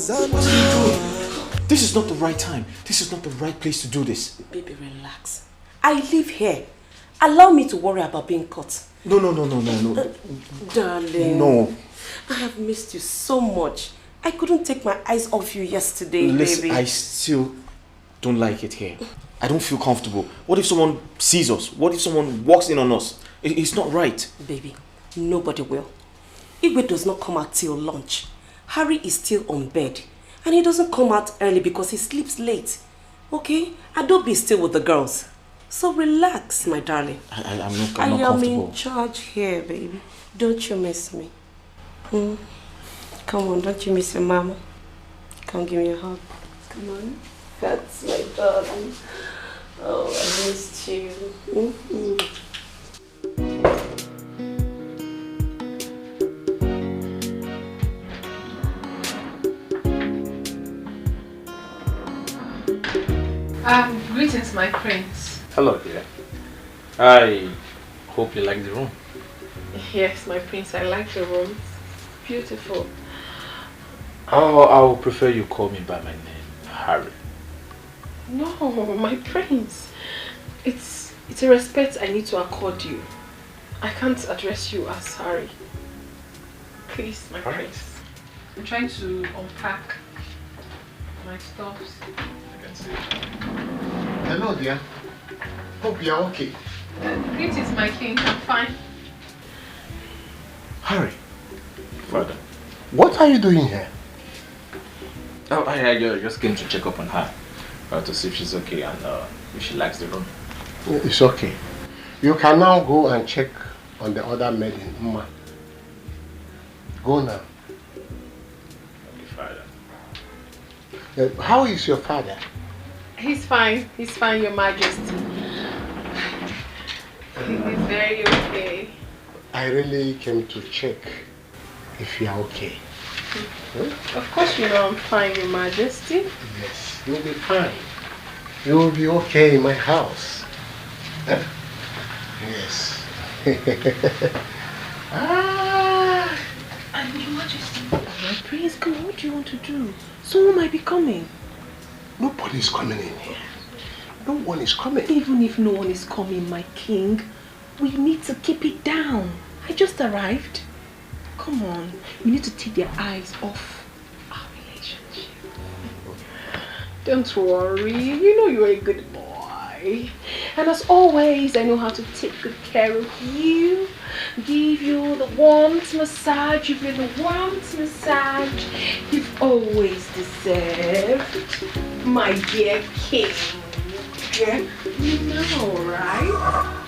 What are you doing? This is not the right time. This is not the right place to do this. Baby, relax. I live here. Allow me to worry about being caught. No. Darling. No. I have missed you so much. I couldn't take my eyes off you yesterday, Listen, baby. I still don't like it here. I don't feel comfortable. What if someone sees us? What if someone walks in on us? It's not right. Baby, nobody will. Igwe does not come out till lunch. Harry is still on bed. And he doesn't come out early because he sleeps late. Okay? Adobe is still with the girls. So relax, my darling. I'm not I am comfortable. in charge here, baby. Don't you miss me? Come on, don't you miss your mama? Come give me a hug. Come on. That's my darling. Oh, I missed you. Greetings, my prince. Hello, dear. I hope you like the room. Yes, my prince, I like the room. It's beautiful. Oh, I would prefer you call me by my name, Harry. No, my prince. It's a respect I need to accord you. I can't address you as Harry. Please, my prince. I'm trying to unpack my stuffs. I can see. Hello, dear. Hope you're okay. Greetings, my king. I'm fine. Harry, Father. what are you doing here? Oh, I just came to check up on her. To see if she's okay and if she likes the room. It's okay. You can now go and check on the other maid in Mma. Go now. Okay, Father. How is your father? He's fine. He's fine, Your Majesty. He's very okay. I really came to check if you are okay. Of course you know I'm fine, Your Majesty. Yes, you'll be fine. You'll be okay in my house. Huh? Yes. And Your Majesty, my prince, come on, what do you want to do? Someone might be coming. Nobody's coming in here. No one is coming. Even if no one is coming, my king, we need to keep it down. I just arrived. Come on, we need to take their eyes off our relationship. Don't worry, you know you're a good boy. And as always, I know how to take good care of you. Give you the warmth massage. You've been the warmth massage you've always deserved, my dear king. You know, right?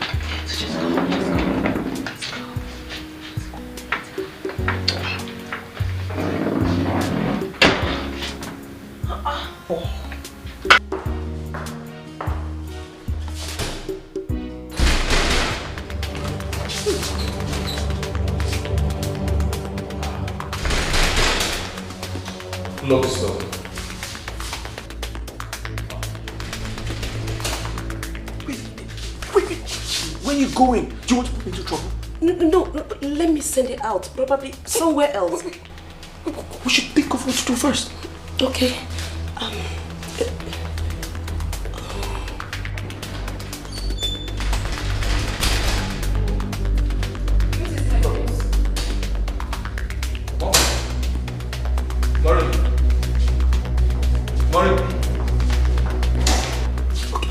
Look slow. Where are you going? Do you want to put me into trouble? No, let me send it out. Probably somewhere else. We should think of what to do first. Okay.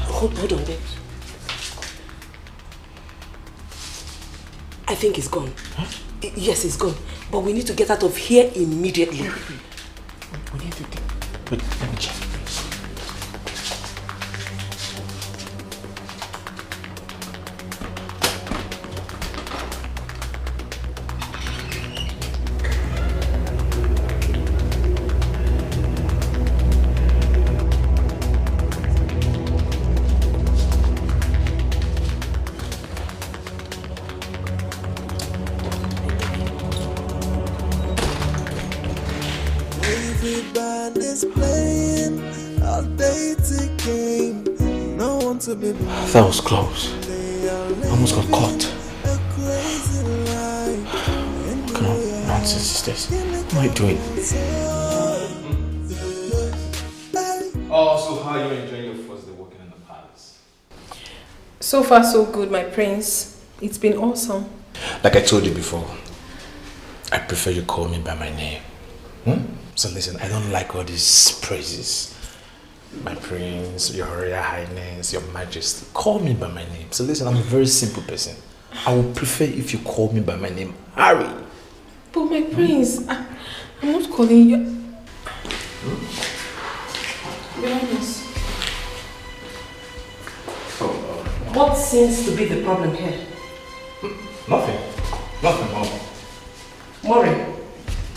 Hold on there. I think it's gone. Huh? Yes, it's gone. But we need to get out of here immediately. We need to think. Wait, let me check. That was close. I almost got caught. What kind of nonsense is this? What am I doing? Oh, so how are you enjoying your first day working in the palace? So far so good, my prince. It's been awesome. Like I told you before, I prefer you call me by my name. So listen, I don't like all these praises. My prince, your royal highness, your majesty. Call me by my name. So listen, I'm a very simple person. I would prefer if you call me by my name, Harry. But my prince, I'm not calling you. Your highness. What seems to be the problem here? Nothing. Nothing, Mom. Maureen,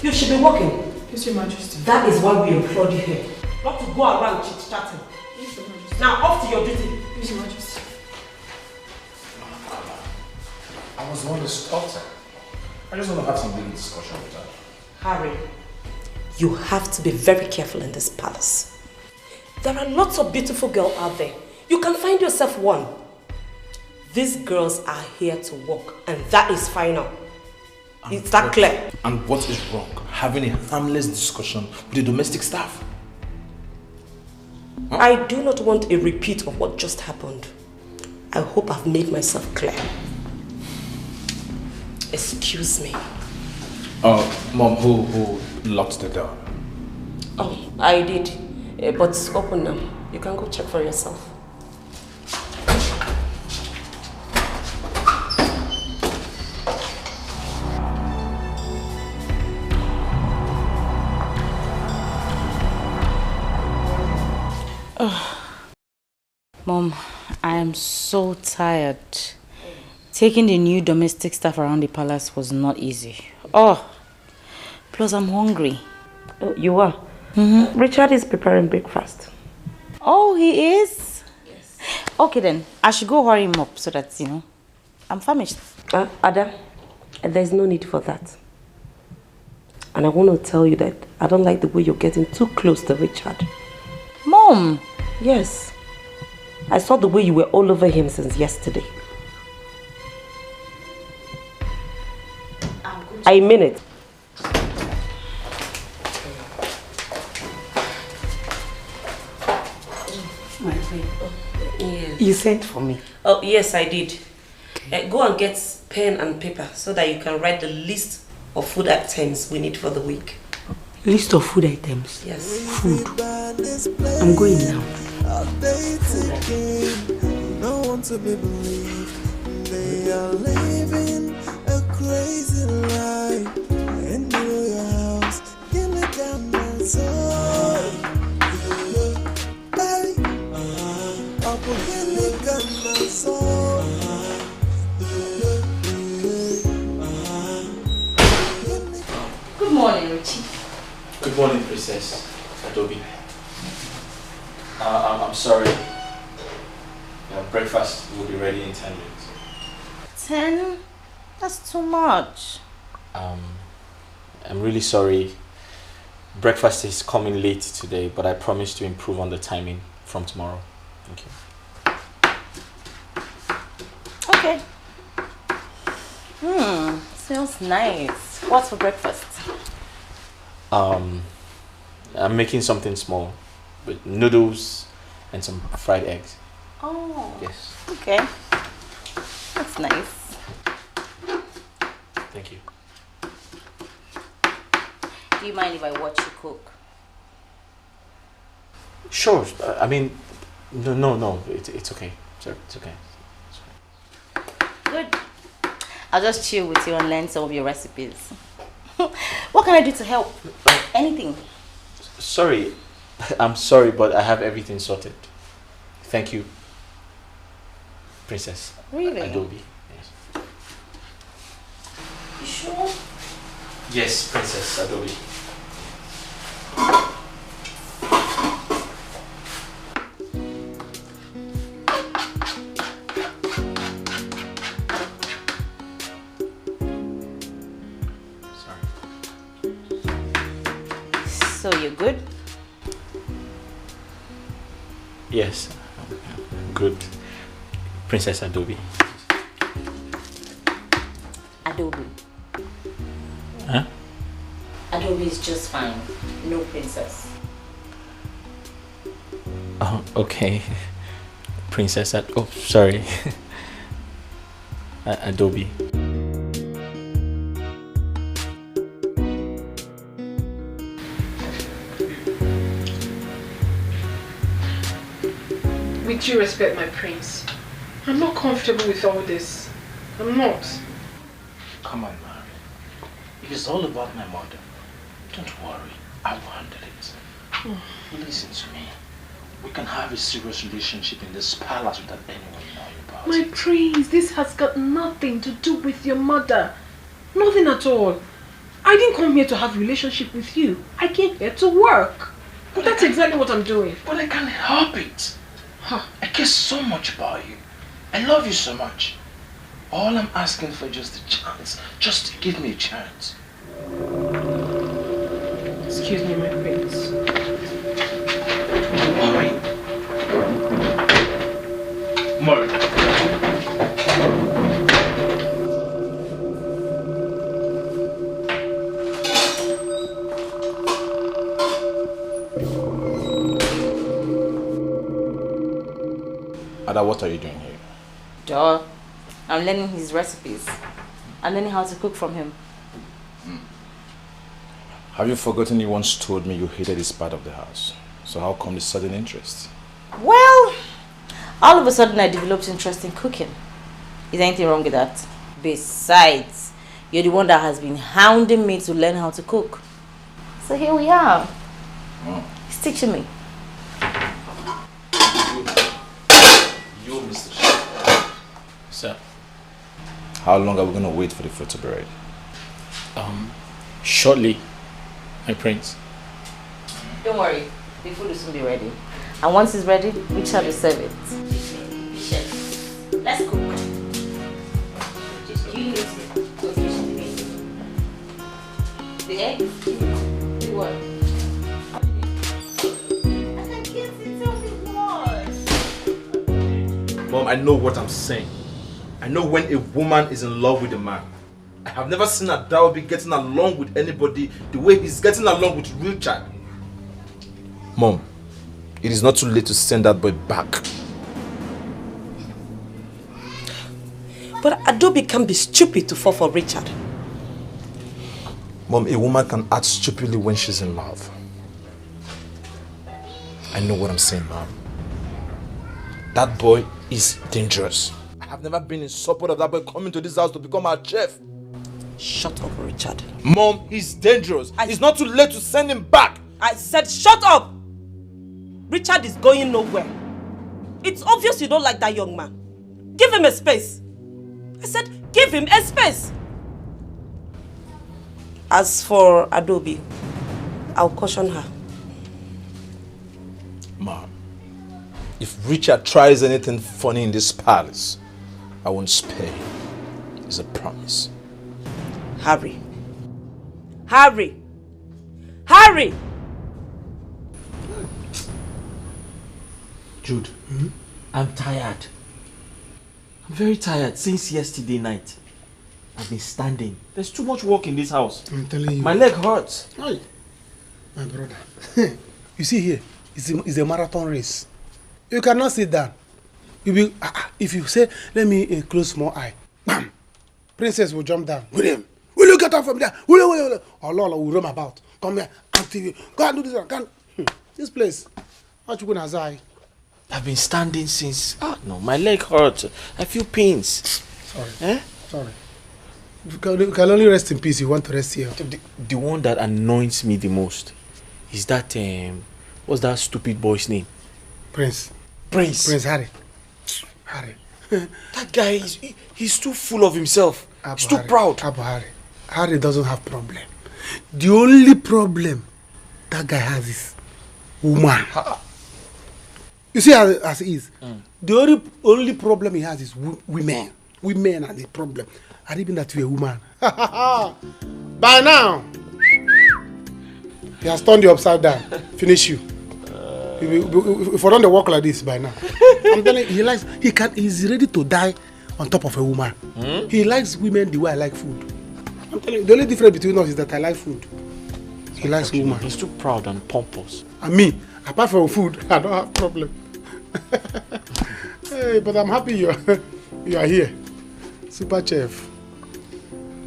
you should be working. Yes, your majesty. That is why we employed you here. Not to go around chit-chatting. Yes, your majesty. Now, off to your duty. Yes, your majesty. I was the one to stop her. I just want to have some big discussion with her. Harry, you have to be very careful in this palace. There are lots of beautiful girls out there. You can find yourself one. These girls are here to work, and that is final. Is that clear? And what is wrong? Having a harmless discussion with the domestic staff? Huh? I do not want a repeat of what just happened. I hope I've made myself clear. Excuse me. Mom, who locked the door? Oh, I did. But it's open now. You can go check for yourself. Mom, I am so tired. Taking the new domestic staff around the palace was not easy. Oh, plus I'm hungry. Oh, you are? Mm-hmm. Richard is preparing breakfast. Oh, he is? Yes. Okay then, I should go hurry him up so that, I'm famished. Ada, there's no need for that. And I want to tell you that I don't like the way you're getting too close to Richard. Mom! Yes. I saw the way you were all over him since yesterday. I mean it. My friend. Yes. You sent for me? Oh, yes, I did. Go and get pen and paper so that you can write the list of food items we need for the week. List of food items? Yes. Food. I'm going now. No one to be believed. They are living a crazy life. In your house, give me camera soul. Up in the camera soul. Good morning, Princess Adobe. I'm sorry. Breakfast will be ready in 10 minutes. 10? That's too much. I'm really sorry. Breakfast is coming late today, but I promise to improve on the timing from tomorrow. Thank you. Okay. Smells nice. What's for breakfast? I'm making something small with noodles and some fried eggs. Oh. Yes. Okay. That's nice. Thank you. Do you mind if I watch you cook? Sure. I mean, no. It's okay. It's okay. Good. I'll just chill with you and learn some of your recipes. What can I do to help? Anything. Sorry. I'm sorry, but I have everything sorted. Thank you, Princess. Really? Adobe. Yes. You sure? Yes, Princess Adobe. So you're good? Yes, good. Princess Adobe. Adobe. Huh? Adobe is just fine. No princess. Oh, okay. Princess oh, sorry. Adobe. With due respect, my prince, I'm not comfortable with all this. I'm not. Come on, Mary. If it's all about my mother, don't worry. I will handle it. Listen to me. We can have a serious relationship in this palace without anyone knowing about My it. prince, this has got nothing to do with your mother. Nothing at all. I didn't come here to have a relationship with you. I came here to work. But that's exactly what I'm doing. But I can't help it. I care so much about you. I love you so much. All I'm asking for is just a chance. Just give me a chance. Excuse me, my prince. Murray. Murray. Ada, what are you doing here? Duh. I'm learning his recipes. I'm learning how to cook from him. Have you forgotten you once told me you hated this part of the house? So how come this sudden interest? Well, all of a sudden I developed interest in cooking. Is there anything wrong with that? Besides, you're the one that has been hounding me to learn how to cook. So here we are. He's teaching me. You, Mr. Chef. Sir. How long are we going to wait for the food to be ready? Shortly, my prince. Don't worry, the food will soon be ready. And once it's ready, Richard will serve it. Chef, let's cook. You need to the eggs? The what? I can't see something more. Mom, I know what I'm saying. I know when a woman is in love with a man. I have never seen Adaobi getting along with anybody the way he's getting along with Richard. Mom, it is not too late to send that boy back. But Adobe can be stupid to fall for Richard. Mom, a woman can act stupidly when she's in love. I know what I'm saying, Mom. That boy is dangerous. I have never been in support of that boy coming to this house to become our chef. Shut up, Richard. Mom, he's dangerous. It's not too late to send him back. I said shut up! Richard is going nowhere. It's obvious you don't like that young man. Give him a space. I said give him a space. As for Adobe, I'll caution her. Mom, if Richard tries anything funny in this palace, I won't spare him. It's a promise. Harry. Harry! Harry! Jude, I'm tired. I'm very tired since yesterday night. I've been standing. There's too much work in this house. I'm telling you. My leg hurts. Aye. My brother. You see here, it's a marathon race. You cannot sit down. You will, if you say, let me close small eye, bam, princess will jump down. William, will you get up from there? Will. Oh, Lola will roam about. Come here, active. Go and do this one. This place. What you gonna say? I've been standing since. No, my leg hurts. I feel pains. Sorry. Eh? Sorry. You can only rest in peace. You want to rest here. The one that annoys me the most is that what's that stupid boy's name? Prince Harry. That guy he's too full of himself. He's too proud. Harry doesn't have problem. The only problem that guy has is woman. You see as it is. The only problem he has is women. Women are the problem. And even that you're a woman. By now, he has turned you upside down. Finish you. If I don't walk like this by now, I'm telling you, he's ready to die on top of a woman. He likes women the way I like food. I'm telling you, the only difference between us is that I like food. He likes women. He's too proud and pompous. And me, apart from food, I don't have problem. Hey, but I'm happy you are here. Super chef.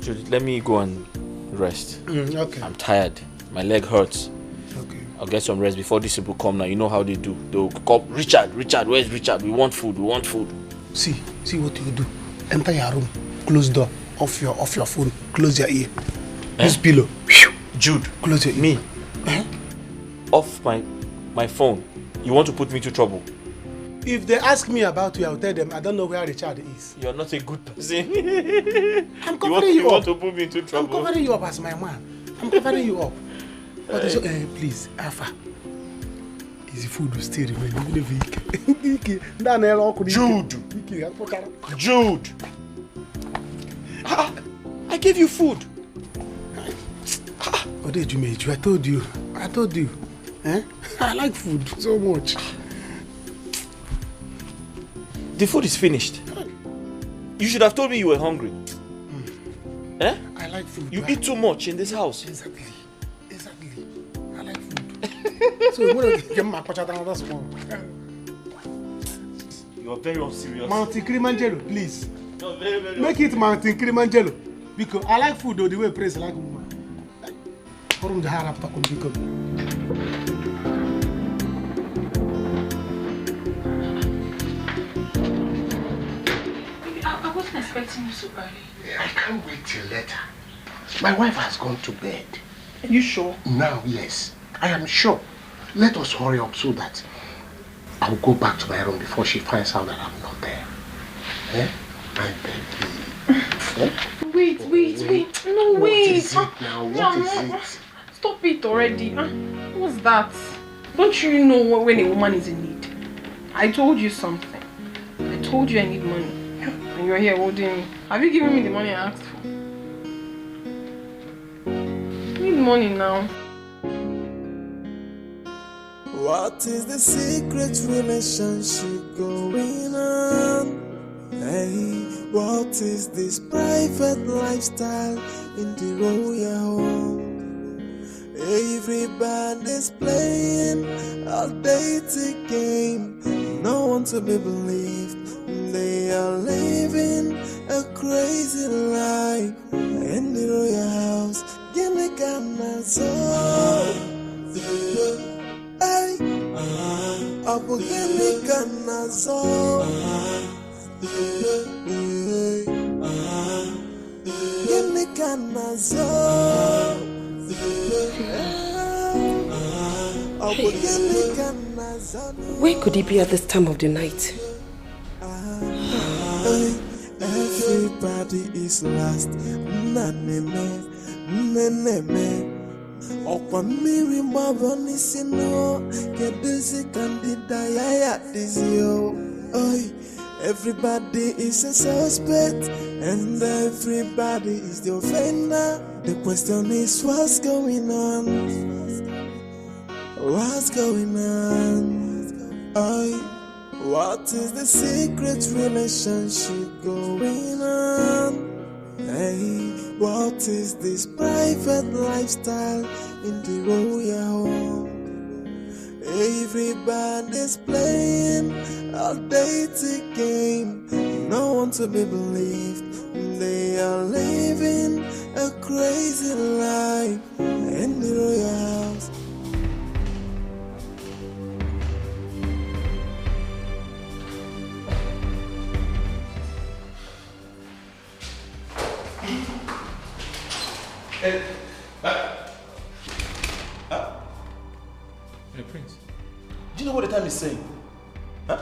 Judy, let me go and rest. Okay. I'm tired. My leg hurts. Okay. I'll get some rest before these people come now. You know how they do. They'll call Richard, where's Richard? We want food. See what you do. Enter your room, close door, off your phone, close your ear. Use pillow. Jude, close your ear. Me? Off my phone. You want to put me to trouble? If they ask me about you, I'll tell them I don't know where Richard is. You're not a good person. I'm covering you up. You want to put me into trouble? I'm covering you up as my man. I'm covering you up. But please, Alpha. His food will still remain even if Jude! I gave you food. What did you make? I told you. I like food so much. The food is finished. You should have told me you were hungry. Eh? I like food. You eat too much in this house. Exactly. I like food. So when I get my pachata another small. You are very unserious. Mountain Kilimanjaro, please. You're very Make it Mountain Kilimanjaro. Because I like food though, the way Prince like woman. I wasn't expecting you so early. I can't wait till later. My wife has gone to bed. Are you sure? Now, yes. I am sure. Let us hurry up so that I'll go back to my room before she finds out that I'm not there. Eh? My baby. Eh? Wait. No, wait. What is it now? What is it? Stop it already. What's that? Don't you know when a woman is in need? I told you something. I told you I need money. And you're here holding me. Have you given me the money I asked for? I need money now. What is the secret relationship going on? Hey, what is this private lifestyle in the royal home? Everybody's playing a dating game. No one to be believed. They are living a crazy life in the royal house. Give me kind soul. Hey, I will give me kind soul. Give me kind soul. Where could he be at this time of the night? Everybody is lost. Okwa miri mabo nisino Kedusi kandida yaya dizio Oi, everybody is a suspect And everybody is the offender The question is what's going on? What's going on? Oi, what is the secret relationship going on? Hey, what is this private lifestyle in the royal home? Everybody's playing a dating game. No one to be believed. They are living a crazy life in the royal house. Hey, Prince. Do you know what the time is saying? Huh?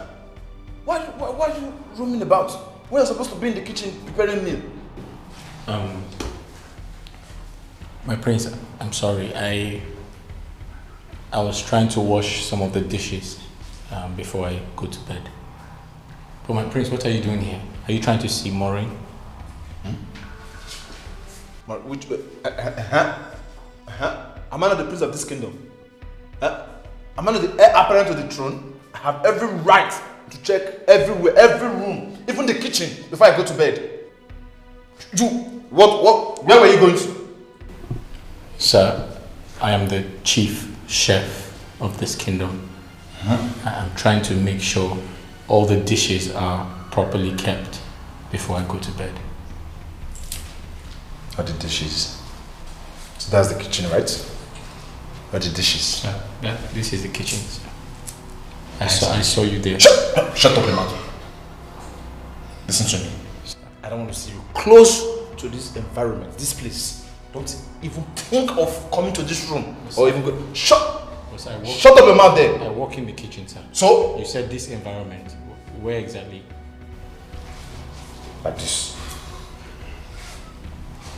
Why are you roaming about? When you're supposed to be in the kitchen preparing meal? My prince, I'm sorry. I was trying to wash some of the dishes before I go to bed. But my prince, what are you doing here? Are you trying to see Maureen? Which, am I not the prince of this kingdom? Am I not the heir apparent to the throne? I have every right to check everywhere, every room, even the kitchen, before I go to bed. Where were you going to? Sir, I am the chief chef of this kingdom. I'm trying to make sure all the dishes are properly kept before I go to bed. All the dishes. So that's the kitchen, right? All the dishes. Yeah, this is the kitchen. I saw you there. Shut up your mouth. Listen to me. I don't want to see you close to this environment, this place. Don't even think of coming to this room or even go. Shut up your mouth there. I walk in the kitchen, sir. So? You said this environment. Where exactly? Like this.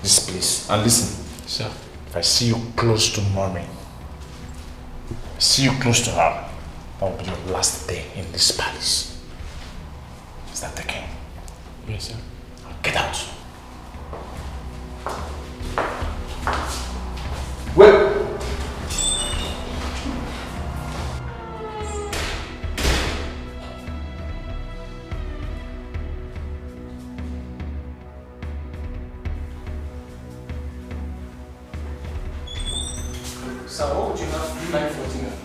This place. And listen. Sir. If I see you close to mommy, see you close to her, that will be your last day in this palace. Is that the king? Yes, sir. Get out. Wait. Sir, what would you like for dinner?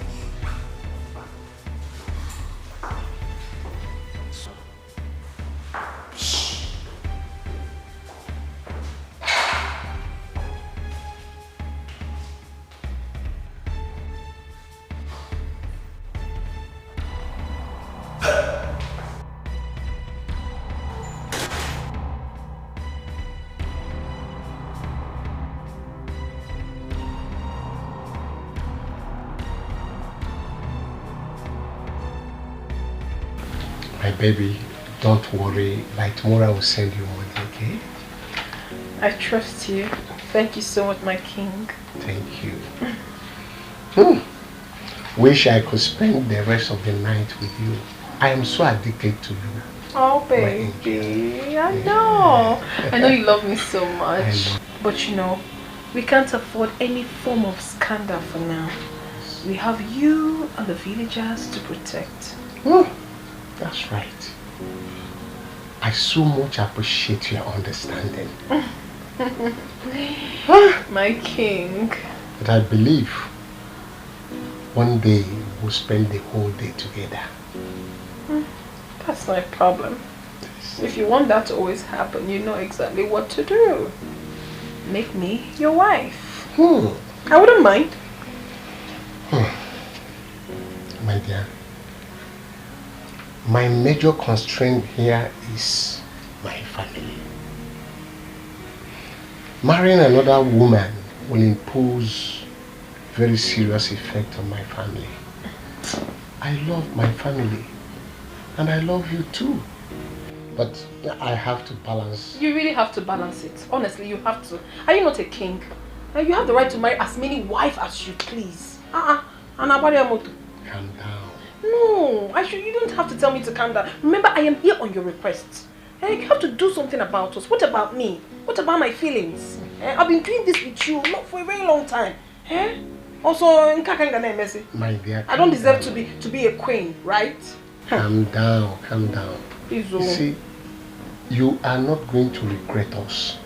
My baby, don't worry. By tomorrow I will send you money, okay? I trust you. Thank you so much, my king. Thank you. Wish I could spend the rest of the night with you. I am so addicted to you. Oh, baby. I know. I know you love me so much. But you know, we can't afford any form of scandal for now. We have you and the villagers to protect. That's right. I so much appreciate your understanding. My king. But I believe one day we'll spend the whole day together. That's not a problem. If you want that to always happen, you know exactly what to do. Make me your wife. I wouldn't mind. My dear, my major constraint here is my family. Marrying another woman will impose very serious effect on my family. I love my family and I love you too. But I have to balance. You really have to balance it. Honestly, you have to. Are you not a king? And you have the right to marry as many wives as you please. And about your motto. Calm down. No, you don't have to tell me to calm down. Remember, I am here on your request. You have to do something about us. What about me? What about my feelings? I've been doing this with you not for a very long time. Also, my dear, I don't deserve to be a queen, right? Calm down, calm down. Please, you see, you are not going to regret us.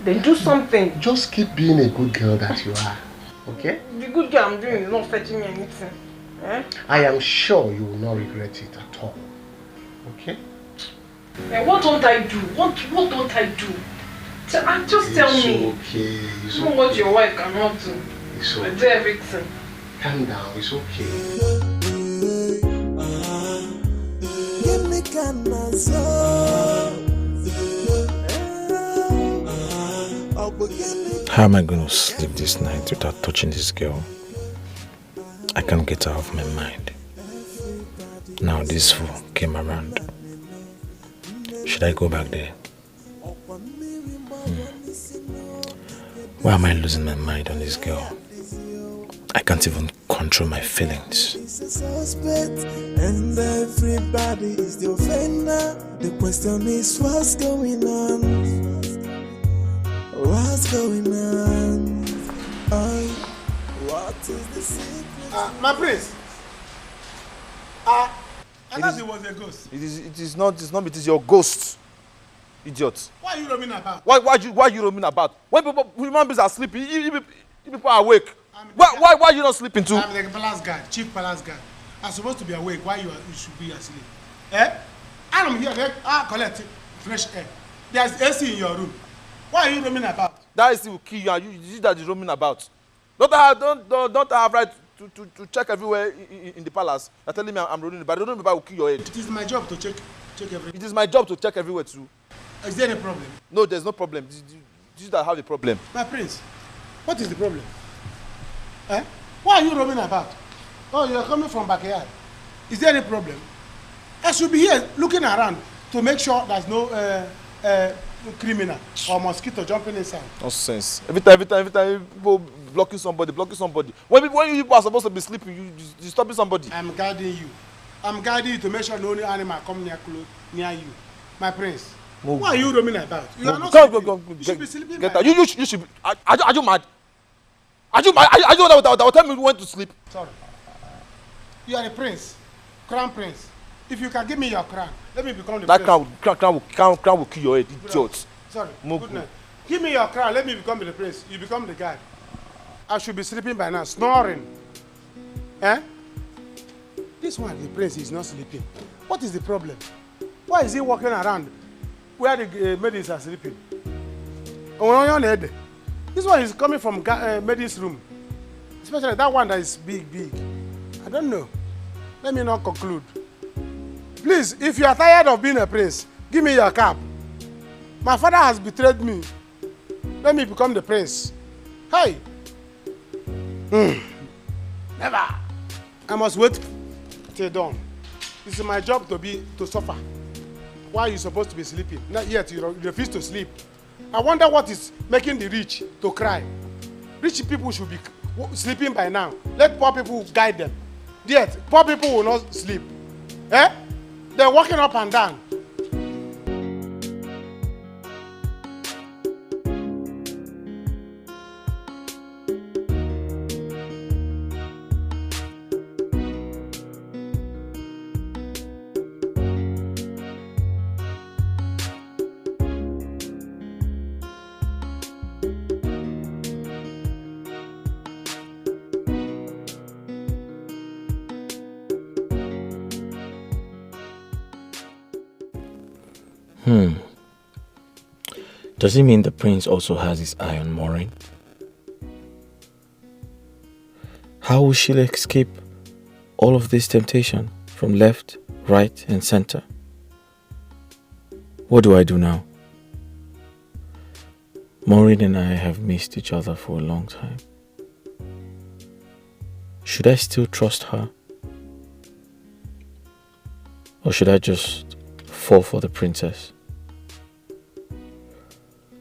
Then do something. Just keep being a good girl that you are. Okay? The good girl I'm doing is not fetching me anything. I am sure you will not regret it at all. Okay? What don't I do? What don't I do? Just tell me. Okay. It's You know okay. what your wife cannot do. It's I okay. do everything. Calm down. It's okay. Give me cancer. How am I going to sleep this night without touching this girl? I can't get her off my mind. Now this fool came around. Should I go back there? Why am I losing my mind on this girl? I can't even control my feelings. Suspect, and everybody is the offender. The question is what's going on? What's going on? What is the secret? My prince. I thought it was a ghost. It is not. It is your ghost, idiot. Why are you roaming about? Why you roaming about? When human beings are sleeping, you people are awake. Why are you not sleeping too? I'm the palace guard, chief palace guard. I'm supposed to be awake. Why you should be asleep? I'm here. Collect fresh air. There's AC in your room. Why are you roaming about? That AC will kill you, and you that is roaming about. Don't I have right to check everywhere in the palace? You're telling me I'm roaming about. Don't remember I will kill your head. It is my job to check everywhere. It is my job to check everywhere too. Is there a problem? No, there's no problem. You that have a problem. My prince, what is the problem? Why are you roaming about? Oh, you're coming from backyard. Is there any problem? I should be here looking around to make sure there's no criminal or mosquito jumping inside. Nonsense. Every time people blocking somebody. When you people are supposed to be sleeping, you stopping somebody. I'm guarding you. I'm guarding you to make sure no animal come near you. My prince. Why are you roaming about? You are not sleeping. You should be sleeping. Get out. You should be. Are you mad? Are you mad? Are you that will tell me when to sleep? Sorry. You are a prince, crown prince. If you can give me your crown, let me become the prince. That crown will kill your head, idiot. Sorry. Good night. Give me your crown. Let me become the prince. You become the guard. I should be sleeping by now, snoring. This one, the prince, is not sleeping. What is the problem? Why is he walking around where the maidens are sleeping? This one is coming from maidens' room. Especially that one that is big. I don't know. Let me not conclude. Please, if you are tired of being a prince, give me your cap. My father has betrayed me. Let me become the prince. Hey! Never. I must wait till dawn. This is my job to suffer. Why are you supposed to be sleeping? Not yet, you refuse to sleep. I wonder what is making the rich to cry. Rich people should be sleeping by now. Let poor people guide them. Yet, poor people will not sleep. They're walking up and down. Does it mean the prince also has his eye on Maureen? How will she escape all of this temptation from left, right, and center? What do I do now? Maureen and I have missed each other for a long time. Should I still trust her? Or should I just fall for the princess?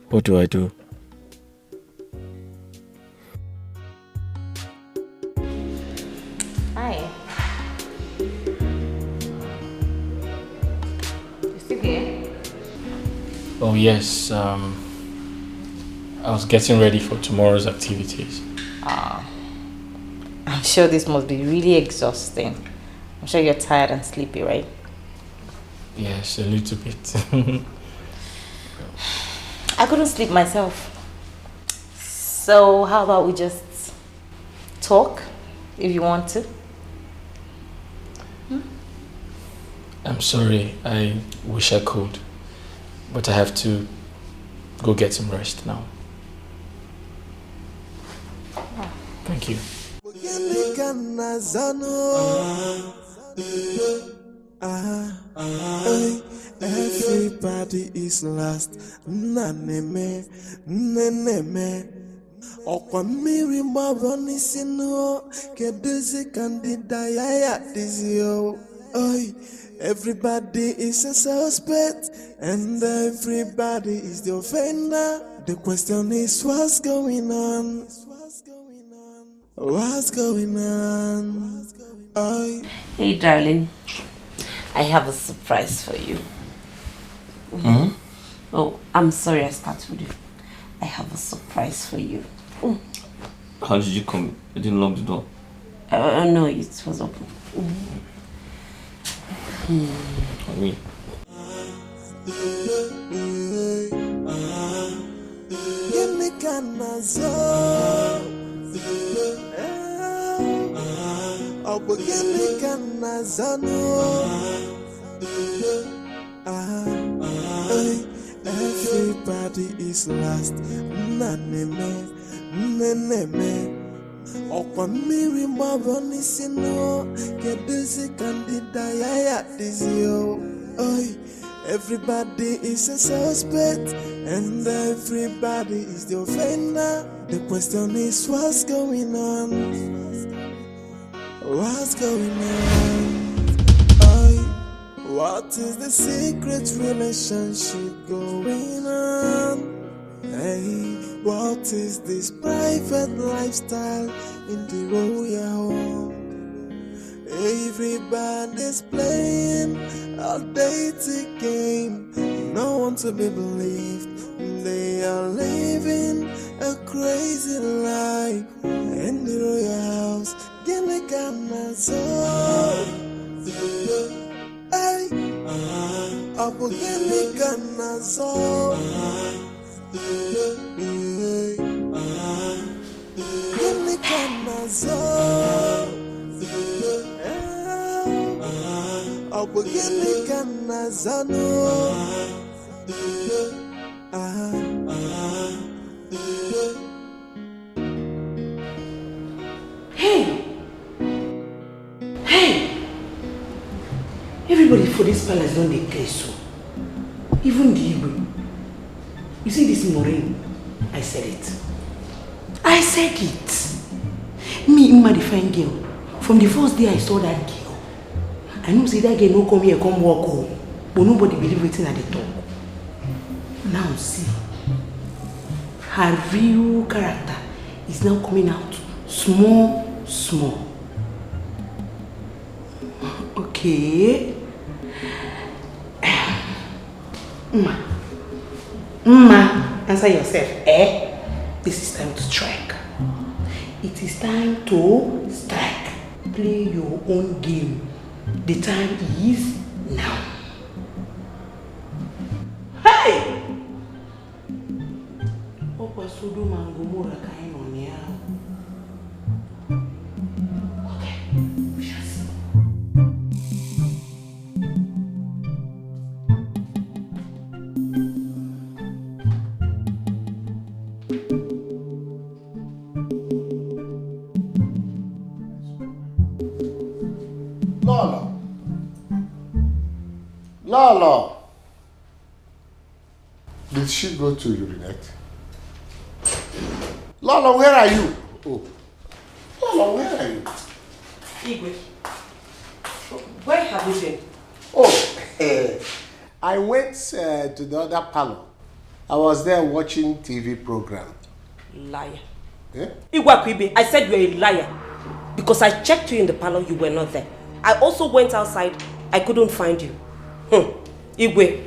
What do I do? Hi. You still here? Oh yes, I was getting ready for tomorrow's activities. I'm sure this must be really exhausting. I'm sure you're tired and sleepy, right? Yes, a little bit. I couldn't sleep myself. So how about we just talk if you want to? I'm sorry, I wish I could, but I have to go get some rest now. Thank you. Everybody is lost. Naneme, neneme. Okwa miri maboni sino. Keduzi kandida yaya dizio. Oi, everybody is a suspect, and everybody is the offender. The question is, what's going on? What's going on? Oi. Hey, darling. I have a surprise for you. Mm-hmm. Oh, I'm sorry I started with you. I have a surprise for you. How did you come? You didn't lock the door? No, it was open. I mean. Everybody is lost. Naneme, neneme. Okwa miri maboni sino. Keduzi kandida yaya dizio. Oi, everybody is a suspect, and everybody is the offender. The question is, what's going on? What's going on? Oi, what is the secret relationship going on? Hey, what is this private lifestyle in the royal home? Everybody's playing a dating game. No one to be believed. They are living a crazy life in the royal house. Give me Ghana soul. Hey, Abu, give me Ghana soul. Give me Ghana soul. Abu, give me Ghana soul. Hey! Hey! Everybody for this palace don't dey care so. Even the Igbo. You see this morning? I said it. I said it. Me, Ima, the fine girl. From the first day I saw that girl, I know say that girl no come here, come walk home. But nobody believe waiting at the talk. Now see, her real character is now coming out small. Okay. Mma, answer yourself. This is time to strike. It is time to strike. Play your own game. The time is now. Hey! Opa Sodom and Gomorrah kind on here. Okay, we shall see. Lolo. Did she go to urinate? Lolo, where are you? Oh. Lolo, where are you? Igwe, where have you been? Oh, I went to the other parlor. I was there watching TV program. Liar. Eh? Igwe, I said you're a liar. Because I checked you in the parlor, you were not there. I also went outside, I couldn't find you. Igwe.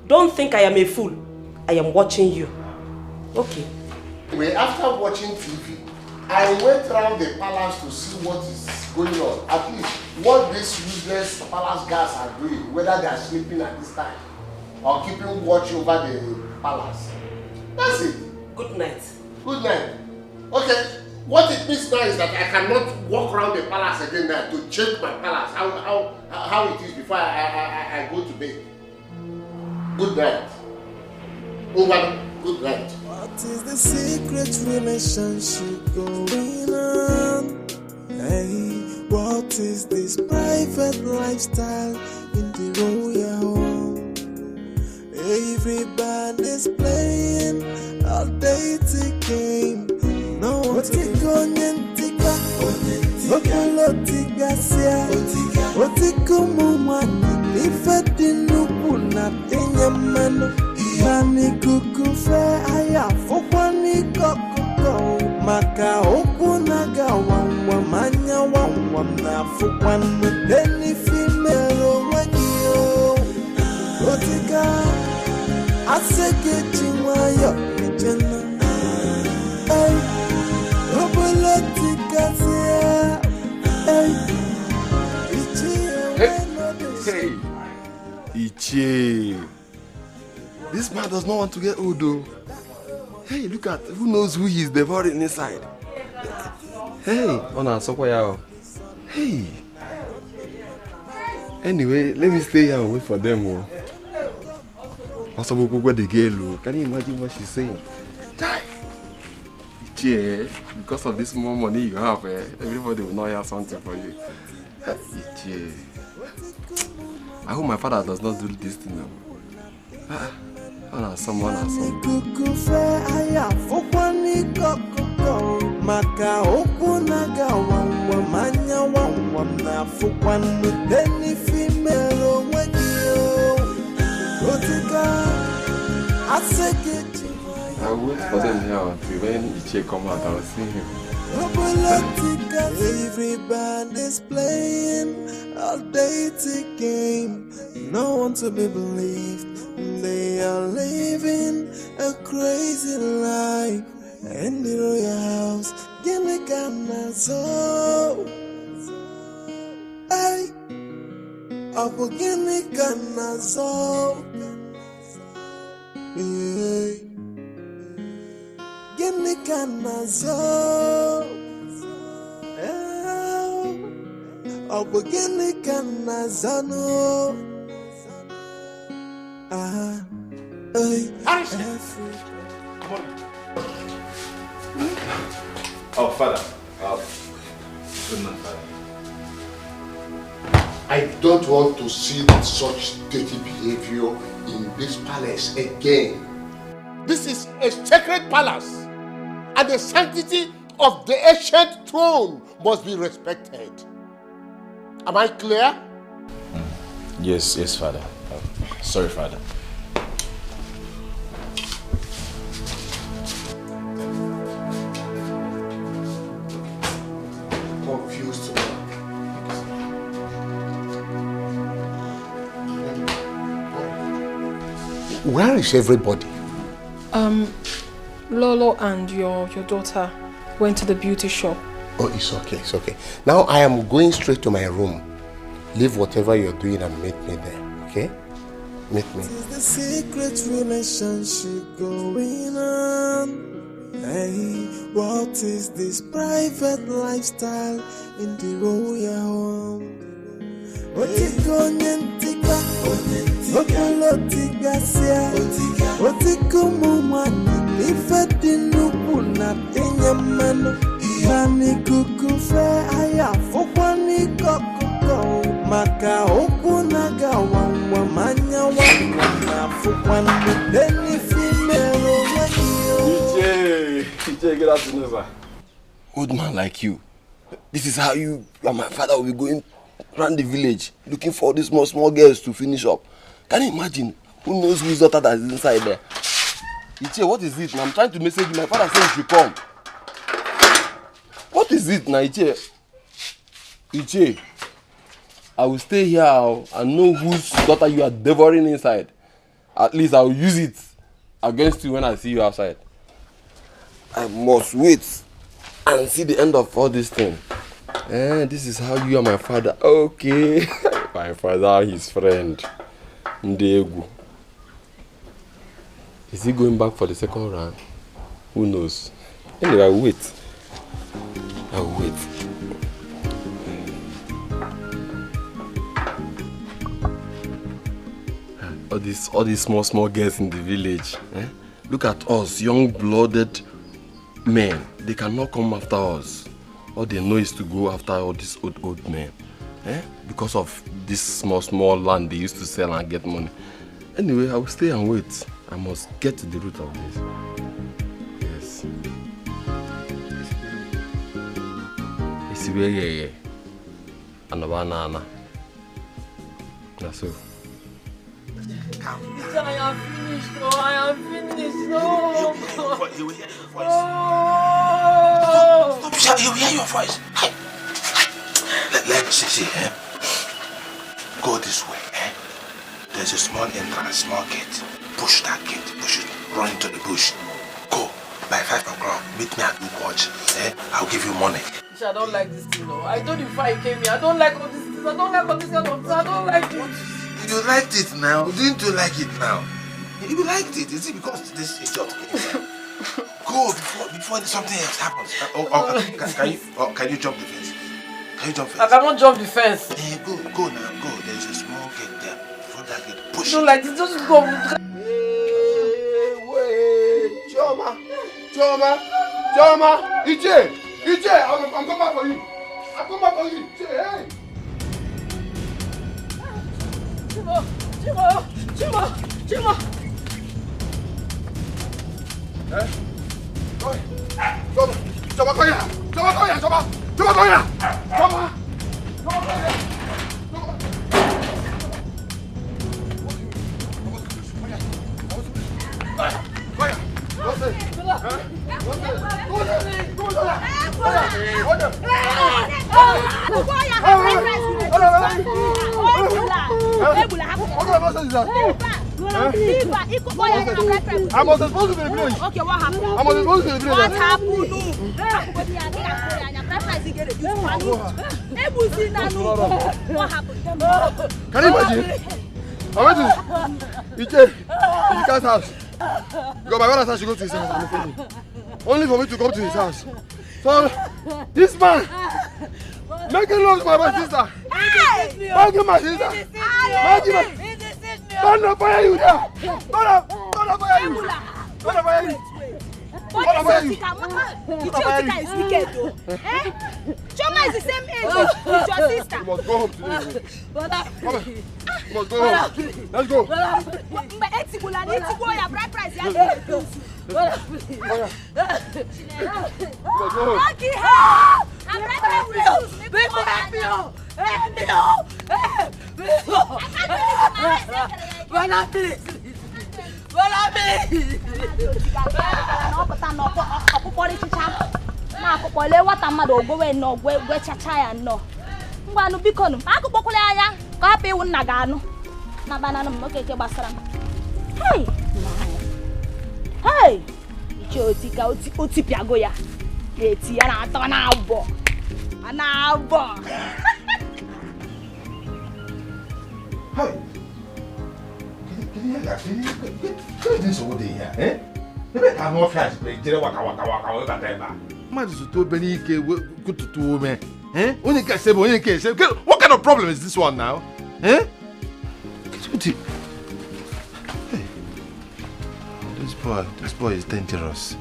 Don't think I am a fool. I am watching you. Okay. Anyway, after watching TV, I went around the palace to see what is going on. At least what these useless palace guards are doing, whether they are sleeping at this time or keeping watch over the palace. That's it. Good night. Good night. Okay, what it means now is that I cannot walk around the palace again now to check my palace, how it is before I go to bed. Good night. Over. Good night. What is the secret relationship going on? Hey, what is this private lifestyle in the royal home? Everybody's playing a dating game. No one's going Tika. Okolo Tigasia. Otiko Mumani. Ifedinuku na Tenyamano. Nani kukufe aya fokwani kokoko maka okunaga wangwa manya wangwa na fokwani deni female wagio otika aseke chiwayo jena ay obolotika sia ay Ichie. This man does not want to get old though. Hey, look at, who knows who he is devouring inside. Hey, Ona Sokoyao. Hey. Anyway, let me stay here and wait for them. Also, where the girl. Can you imagine what she's saying? Ichie, because of this more money you have, everybody will not hear something for you. Ichie. I hope my father does not do this thing now. Someone has some. Maka okunaga wangwa manya wangwa na fukwani deni female wagio otika aseke. I will wait for them here until when Ichie come out. I will see him. Everybody's playing a dating game. No one to be believed. They are living a crazy life. In the royal house, Genekanazo. Hey, Apo Genekanazo. Hey, Genekanazo. Apo Genekanazano. Oh, Father. Good night, Father. I don't want to see such dirty behavior in this palace again. This is a sacred palace, and the sanctity of the ancient throne must be respected. Am I clear? Yes, Father. Sorry, Father. Confused. Where is everybody? Lolo and your daughter went to the beauty shop. Oh, it's okay, it's okay. Now I am going straight to my room. Leave whatever you're doing and meet me there, okay? Meet me. What is the secret relationship going on? Hey, what is this private lifestyle in the royal home? Otiko Nyentika, Okolo Tigasia, Otiko Mumani, Ifedinuku na Tenyamano, Nani kukufe aya fokwani kokoko, maka okunaga wangwa manya wangwa na fokwani deni female wagio. Ichie, good afternoon, sir. Old man like you. This is how you and my father will be going around the village looking for these small girls to finish up. Can you imagine? Who knows whose daughter that is inside there? Ichie, what is it? I'm trying to message you. My father said you should come. What is it, Iche? Iche, I will stay here and know whose daughter you are devouring inside. At least I will use it against you when I see you outside. I must wait and see the end of all this thing. This is how you are my father. Okay. My father, his friend. Ndegu. Is he going back for the second round? Who knows? Anyway, I will wait. I will wait. All these small girls in the village. Look at us, young-blooded men. They cannot come after us. All they know is to go after all these old men. Because of this small land they used to sell and get money. Anyway, I will stay and wait. I must get to the root of this. Yes. Isibe Anabana. That's so. I am finished. Oh, I am finished. No. He will hear your voice. Stop shouting. He will hear your voice. Let's see. Go this way. There's a small entrance, small gate. Push that gate. Push it. Run into the bush. Go. By 5 o'clock, meet me at the watch. I'll give you money. I don't like this thing, no. I told you before I came here. I don't like all this things. I don't like all this kind of things. I don't like it. You liked it now? Didn't you like it now? You liked it. Is it because this idiot came here? Go before something else happens. Can you jump the fence? Can you jump the fence? I cannot jump the fence. Go now. Go. There's a small gate there. Before that gate, push. I don't like this. Just go. Wait. Choma. Iche, I'm coming back for you. I'm coming back for you. Iche, hey. Chima. Choma, go here. I was supposed to be in the village. Okay, what happened? I was supposed to be in the village. What happened? What happened? Can you imagine? I went to Ike's house. Because my brother said she go to his house. Only for me to come to his house. So, this man making love to my sister. Making my sister. Don't fire you there. Don't fire you. Etiko is wicked though. Choma is the same age with your sister. You must go home today. You must go home. Let's go. Etiko, your bride price. Hey! Ichotika utipiago ya. Eti ya na ata na abo. Ana abo. Hey! Can you hear that? Can you this over there? Eh? Maybe I can't flash play. Jere waka over there. Man, this is too many good to do, man. Eh? What kind of problem is this one now? Eh? Hey. This boy is dangerous.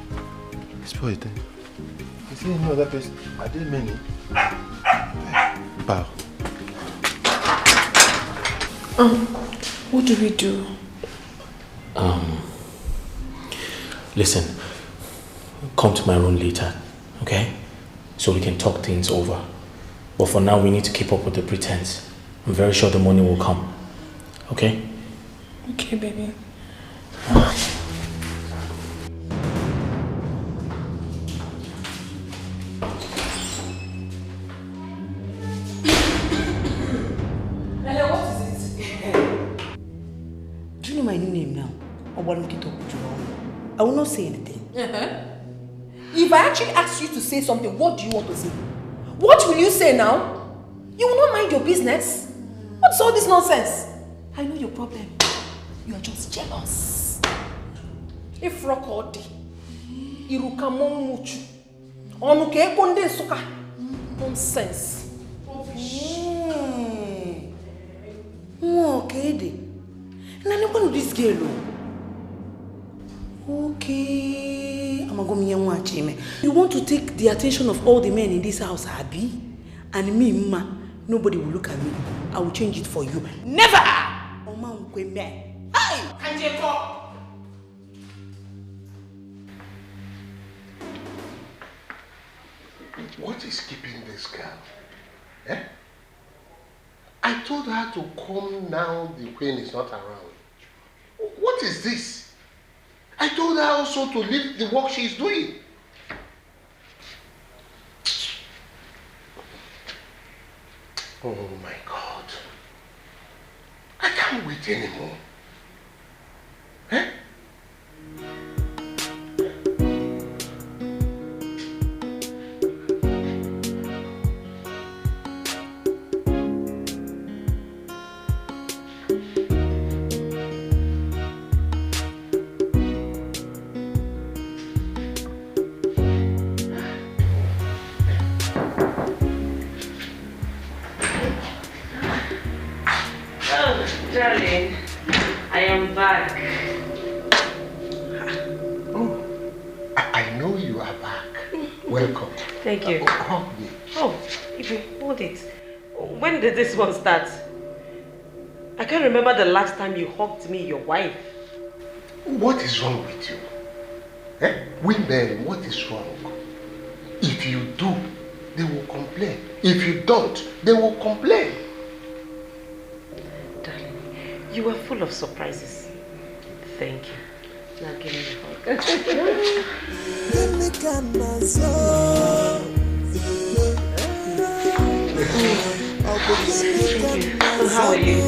Is there any other person? Are there many? Bow. What do we do? Listen, come to my room later, okay? So we can talk things over. But for now, we need to keep up with the pretense. I'm very sure the money will come, okay? Okay, baby. my new name now. I will not say anything. If I actually ask you to say something, what do you want to say? What will you say now? You will not mind your business? What's all this nonsense? I know your problem. You are just jealous. If rock or day, iruka momuchu. Onuke konde suka. Nonsense. Okay. Now this girl. Okay. You want to take the attention of all the men in this house, Abby? And me, ma, nobody will look at me. I will change it for you. Never! Hey! What is keeping this girl? Eh? I told her to come now the queen is not around. What is this? I told her also to leave the work she is doing. Oh my God. I can't wait anymore. Eh? Darling, I am back. Oh, I know you are back. Welcome. Thank you. Hug me. Oh, Ibe, hold it. When did this one start? I can't remember the last time you hugged me, your wife. What is wrong with you? Eh? Women, what is wrong? If you do, they will complain. If you don't, they will complain. You were full of surprises. Thank you. Now give me a hug. So how are you?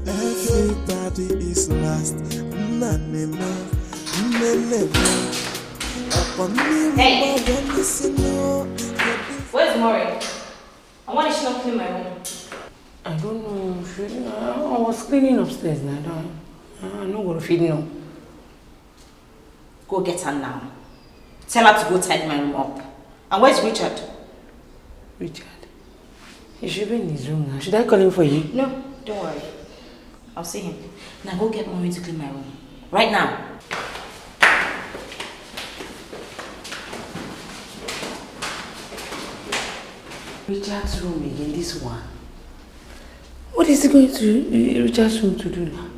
Everybody is lost. Hey! Where's Maury? Why did she not clean my room? I don't know. I was cleaning upstairs now. I'm not going to feed no. Go get her now. Tell her to go tidy my room up. And where's Richard? Richard? He should be in his room now. Should I call him for you? No, don't worry. I'll see him. Now go get Mommy to clean my room. Right now. Richard's room again, this one. What is he going to Richard's room to do now?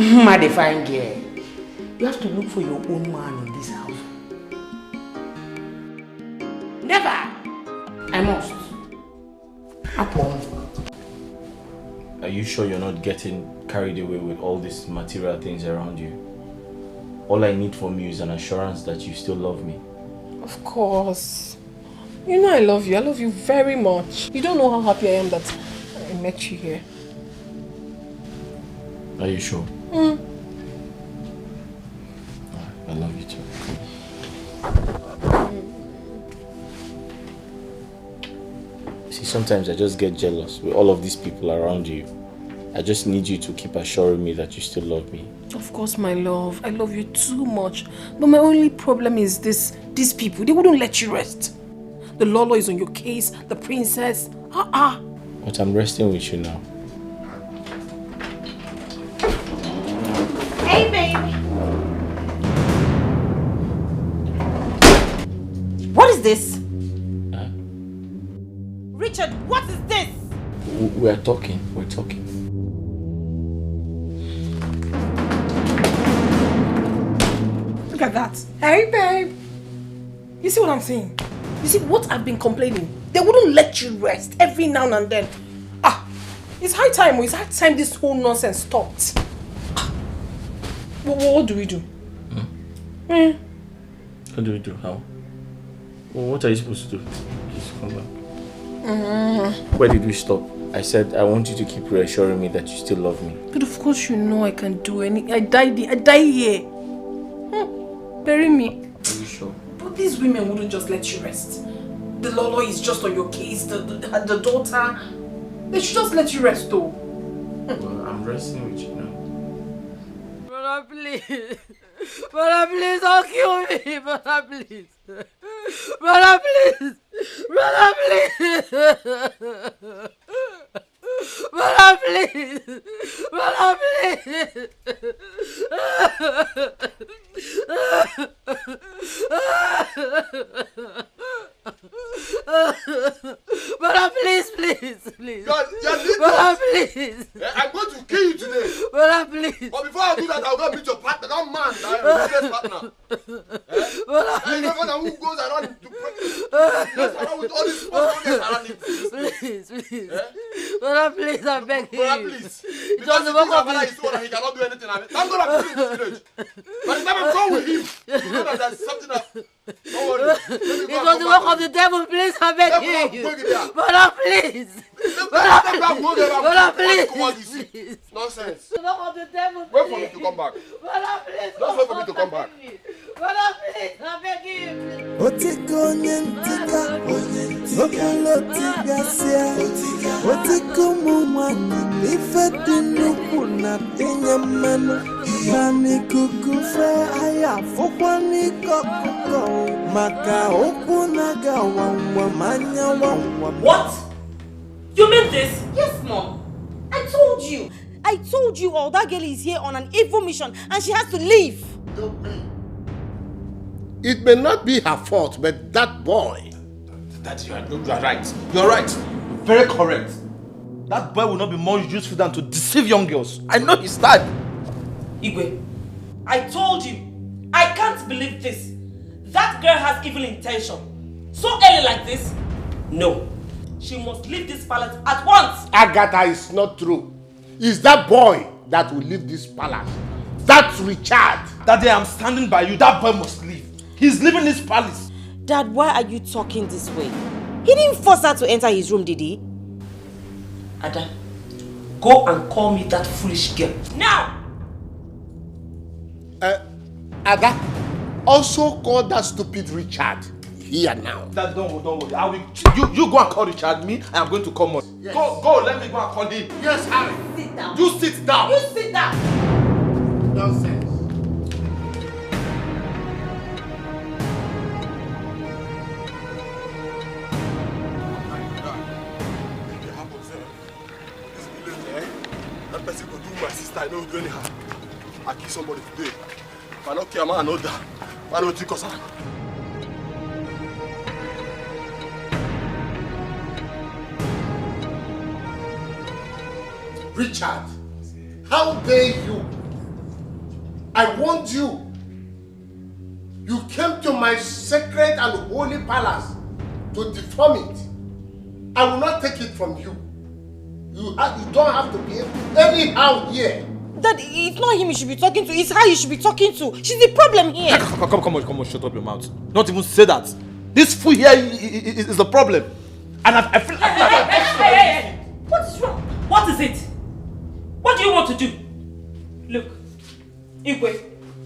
My fine girl. You have to look for your own man in this house. Never! I must. Are you sure you're not getting carried away with all these material things around you? All I need from you is an assurance that you still love me. Of course. You know I love you. I love you very much. You don't know how happy I am that I met you here. Are you sure? I love you too. See, sometimes I just get jealous with all of these people around you. I just need you to keep assuring me that you still love me. Of course, my love. I love you too much. But my only problem is these people. They wouldn't let you rest. The Lolo is on your case. The princess. But I'm resting with you now. Hey, baby. What is this? Huh? Richard, what is this? We're talking. We're talking. Look at that. Hey, babe. You see what I'm saying? You see what I've been complaining? They wouldn't let you rest every now and then. It's high time. It's high time this whole nonsense stopped. What do we do? What do we do? How? Well, what are you supposed to do? Just come back. Where did we stop? I said I want you to keep reassuring me that you still love me. But of course you know I can do anything. I die here. Bury me. Are you sure? But these women wouldn't just let you rest. The Lolo is just on your case. The daughter. They should just let you rest though. Well, I'm resting with you now. Brother, please. Brother, please, don't kill me. Brother, please. Brother, please. Brother, please. Brother, please. Brother, please. Brother, please, please, please. Brother, please. I'm going to kill you today. Brother, please. But before I do that, I'll go meet your partner. That man, that business partner. I remember that who goes around to goes around with all these small around him. Please, please. Brother, please, I beg you. Brother, please. Because the father is one, he cannot do anything. Thank God I'm in this village. By the time I'm done with him, you know that there's something that. Don't worry. It was the work of the devil, please, I beg you. Brother, please. Brother, please. Nonsense. The work of the devil, Wait for me to come back. Brother, please. Just wait for me to come back. Brother, please, I beg you. Otiko nyentika, okolo tigasia, otiko mumani, ifedi nuku na tinyamano, nani kukufe aya fukwani kokuko, maka okunaga wangwa manya wangwa. What? You mean this? Yes, Mom. I told you. I told you all that girl is here on an evil mission and she has to leave. Don't be. It may not be her fault, but that boy. Daddy, you are right. You're right. Very correct. That boy will not be more useful than to deceive young girls. I know his type. Igwe, I told you. I can't believe this. That girl has evil intention. So early like this? No. She must leave this palace at once. Agatha, is not true. It's that boy that will leave this palace. That's Richard. Daddy, I'm standing by you. That boy must leave. He's leaving this palace. Dad, why are you talking this way? He didn't force her to enter his room, did he? Ada, go and call me that foolish girl. Now! Ada, also call that stupid Richard. Here now. Dad, don't worry. You go and call Richard. Me, I am going to come on. Yes. Go, let me go and call him. Yes, Harry. Sit down. You sit down. You sit down. Nonsense. That person could do my sister, I don't do any harm. I kill somebody today. If I don't care, man, I know that. I don't think of that. Richard, how dare you? I warned you. You came to my sacred and holy palace to deform it. I will not take it from you. You don't have to behave anyhow here. Dad, it's not him you should be talking to, it's her you should be talking to. She's the problem here. Come on, shut up your mouth. Not even say that. This fool here is the problem. And I feel like... Hey. What is wrong? What is it? What do you want to do? Look, Igwe,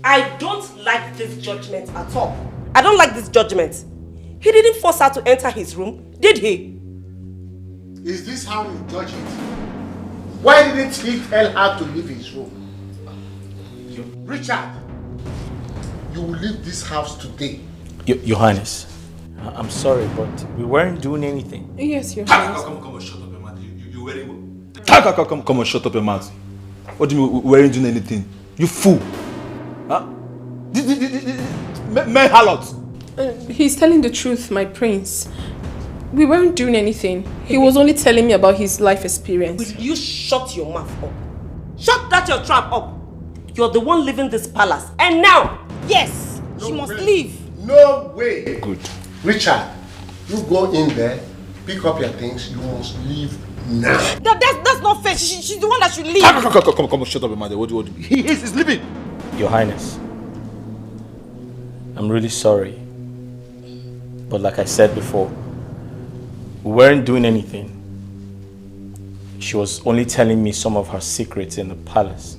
I don't like this judgment at all. I don't like this judgment. He didn't force her to enter his room, did he? Is this how you judge it? Why didn't he tell her to leave his room? Richard, you will leave this house today. Your Highness, I'm sorry, but we weren't doing anything. Yes, Your Highness. Come on, shut up your mouth. You wearing... Come on, shut up your mouth. What do you mean we weren't doing anything? You fool. Huh? Men harlot. He's telling the truth, my prince. We weren't doing anything. He was only telling me about his life experience. Will you shut your mouth up? Shut that your trap up. You're the one leaving this palace. And now, yes, she must leave. No way. Good. Richard, you go in there, pick up your things. You must leave now. That's not fair. She's the one that should leave. Come, shut up, Emade. What do you do? He's leaving. Your Highness, I'm really sorry. But like I said before, we weren't doing anything. She was only telling me some of her secrets in the palace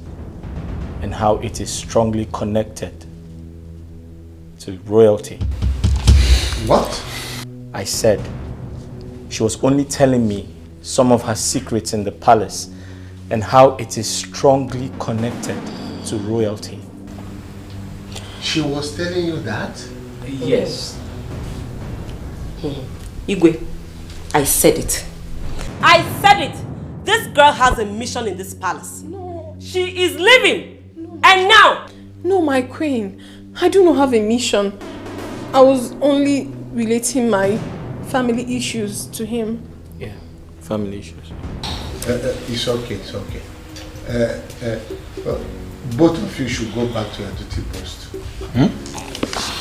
and how it is strongly connected to royalty. What? I said she was only telling me some of her secrets in the palace and how it is strongly connected to royalty. She was telling you that? Yes. Igwe, I said it. I said it. This girl has a mission in this palace. No. She is leaving. No. And now. No, my queen. I do not have a mission. I was only relating my family issues to him. Yeah, family issues. It's okay, it's okay. Both of you should go back to your duty post.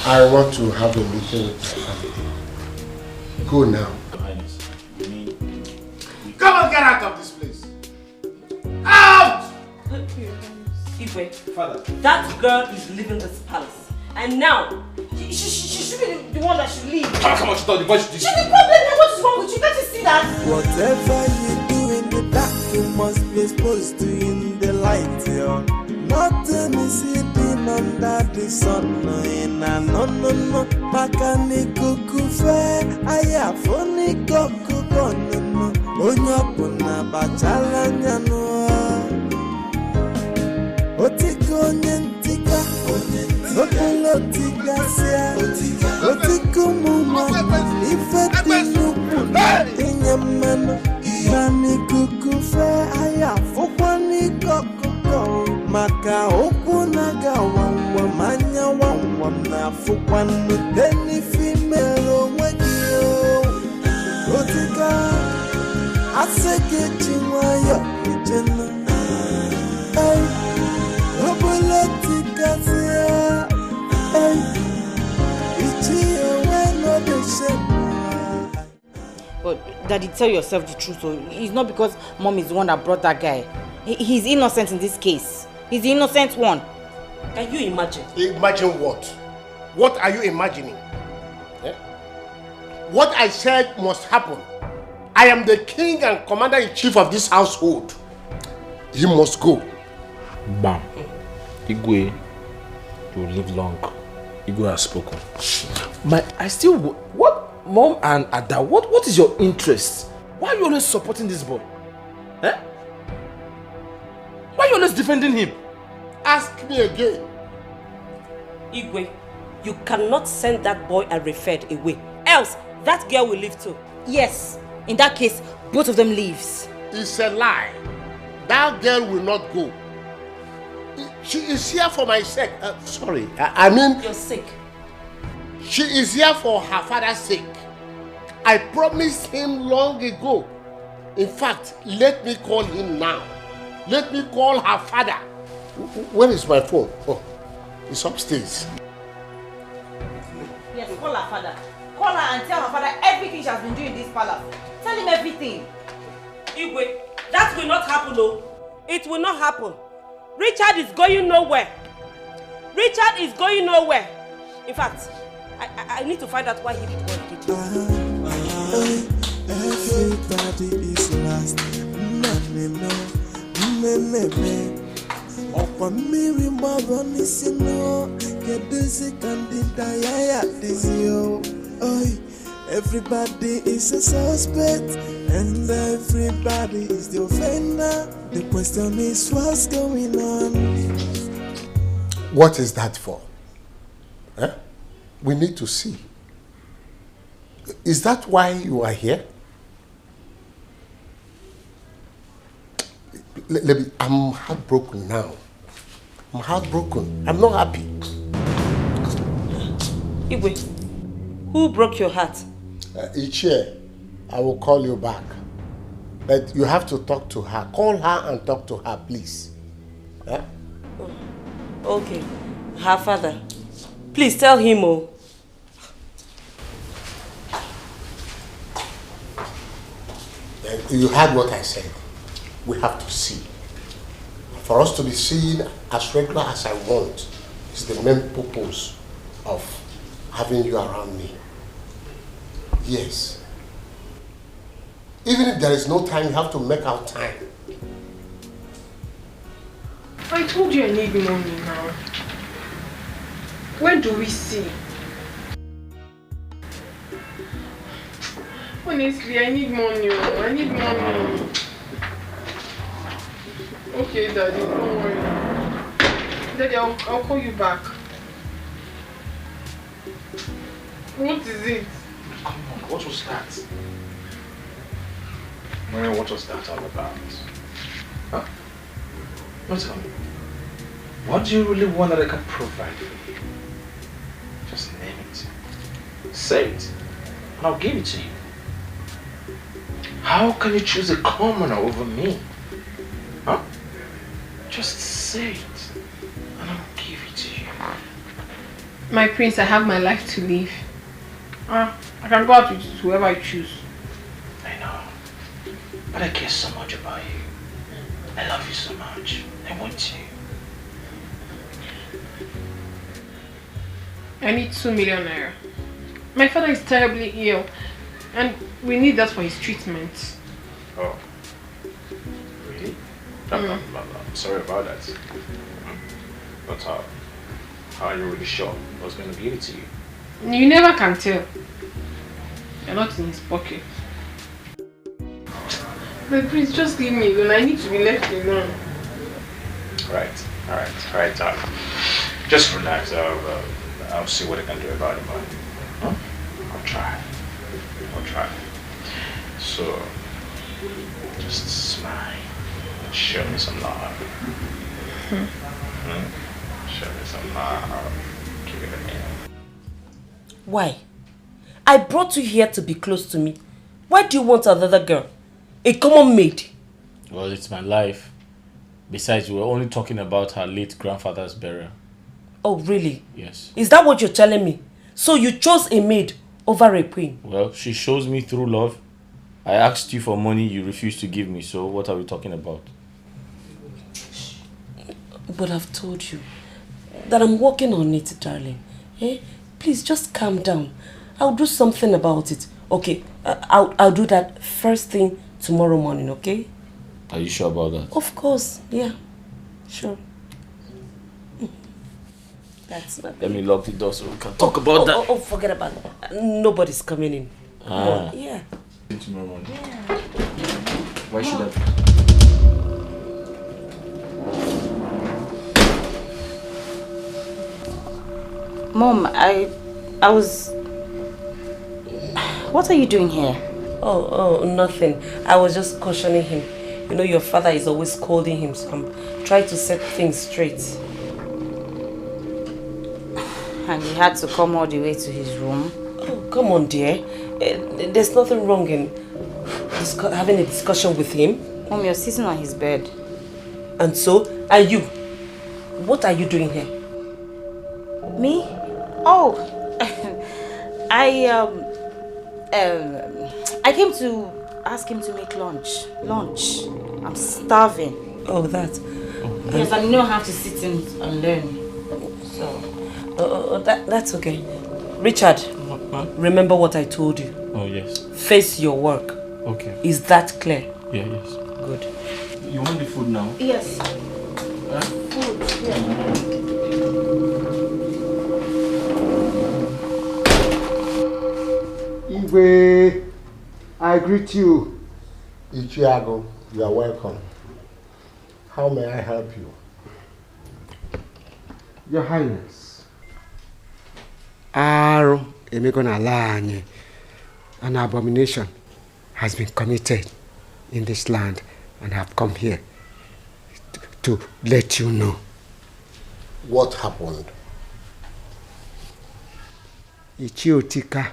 I want to have a meeting with my family. Go now. Come on, get out of this place. Out! Igwe, Father, that girl is leaving this palace. And now, she should be the one that should leave. Come on, she thought the voice. She's the problem. What is wrong with you? Can't you see that? Whatever you do in the dark, you must be exposed to in the light, yo. Nothing is hidden under the sun. No. Makani kukufe, ayafoni kukukono. Onyapuna bachala nyano. Otiko nyentika, otiga sia, otiko muma, ifeti nukuna, inyamano, nani kukufe, ayafoni kukukono. Maka okunaga wawa manya wawa na fukwanu deni female wegio otika aseke chimaya ijena ay obolotika sia ay ichiye weno de. But Daddy, tell yourself the truth. So it's not because Mom is the one that brought that guy. He's innocent in this case. He's the innocent one. Can you imagine? Imagine what? What are you imagining? Eh? What I said must happen. I am the king and commander-in-chief of this household. He must go. Bam. Igwe, you will live long. Igwe has spoken. I still... What? Mom and Ada, what is your interest? Why are you always supporting this boy? Eh? Why are you always defending him? Ask me again. Igwe, you cannot send that boy and referred away. Else, that girl will leave too. Yes. In that case, both of them leaves. It's a lie. That girl will not go. She is here for my sake. Sorry, I mean... You're sick. She is here for her father's sake. I promised him long ago. In fact, let me call him now. Let me call her father. Where is my phone? Oh, it's upstairs. Yes, call her father. Call her and tell her father everything she has been doing in this palace. Tell him everything. Igwe, that will not happen, no. It will not happen. Richard is going nowhere. Richard is going nowhere. In fact, I need to find out why he did what he did. Everybody is lost. Everybody is a suspect, and everybody is the offender. The question is, what's going on? What is that for? Eh? We need to see. Is that why you are here? I'm heartbroken now. I'm heartbroken. I'm not happy. Igwe, who broke your heart? Ichie, I will call you back. But you have to talk to her. Call her and talk to her, please. Eh? Okay. Her father. Please tell him, oh. You heard what I said. We have to see. For us to be seen as regular as I want is the main purpose of having you around me. Yes. Even if there is no time, you have to make out time. I told you I need money now. Where do we see? Honestly, I need money. I need money. Okay, Daddy, don't worry. Daddy, I'll call you back. What is it? Come on, what was that? Maria, what was that all about? Huh? No, tell me. What do you really want that I can provide for you? Just name it. Say it, and I'll give it to you. How can you choose a commoner over me? Huh? Just say it, and I'll give it to you. My prince, I have my life to live. I can go out with whoever I choose. I know, but I care so much about you. I love you so much. I want you. I need 2 million naira. My father is terribly ill, and we need that for his treatment. Oh, really? I'm sorry about that. But how are you really sure I was going to give it to you? You never can tell. You're not in his pocket. But please, just leave me alone. I need to be left alone. Alright, darling. Just relax. I'll see what I can do about it, man. Huh? I'll try. So, just smile and show me some love. Show me some love. Give it a minute. Why? I brought you here to be close to me. Why do you want another girl? A common maid? Well, it's my life. Besides, we were only talking about her late grandfather's burial. Oh, really? Yes. Is that what you're telling me? So you chose a maid over a queen? Well, she shows me through love. I asked you for money, you refused to give me. So what are we talking about? But I've told you that I'm working on it, darling. Eh? Please just calm down. I'll do something about it. Okay, I'll do that first thing tomorrow morning, okay? Are you sure about that? Of course, yeah. Sure. That's not Let me lock the door so we can talk about that. Oh, forget about it. Nobody's coming in. Ah. Yeah. Tomorrow morning. Yeah. Why should I? Mom, I was... What are you doing here? Oh, nothing. I was just cautioning him. You know, your father is always scolding him, so I'm trying to set things straight. And he had to come all the way to his room? Oh, come on, dear. There's nothing wrong in having a discussion with him. Mom, you're sitting on his bed. And so, are you? What are you doing here? Me? Oh, I came to ask him to make lunch. I'm starving. Oh, that. Yes, I don't have to sit in and learn. So, that's okay. Richard, remember what I told you. Oh, yes. Face your work. Okay. Is that clear? Yeah, yes. Good. You want the food now? Yes. Huh? Food, yeah. Iwe, I greet you. Ichiago, you are welcome. How may I help you? Your Highness. Aro emekona lanye. An abomination has been committed in this land, and I have come here to let you know. What happened? Etiko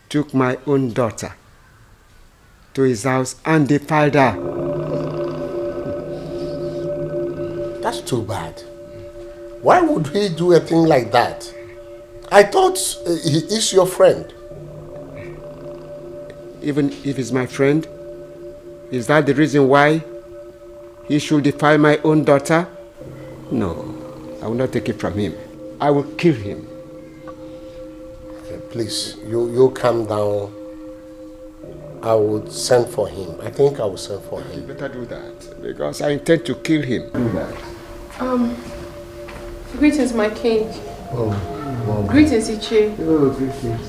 took my own daughter to his house and defiled her. That's too bad. Why would he do a thing like that? I thought he is your friend. even if he's my friend? Is that the reason why he should defile my own daughter? No, I will not take it from him. I will kill him. Okay, please, you calm down. I would send for him. I think I will send for him. You better do that, because I intend to kill him. Do that. Greetings, my king. Oh. Greetings, Iche. Oh, greetings.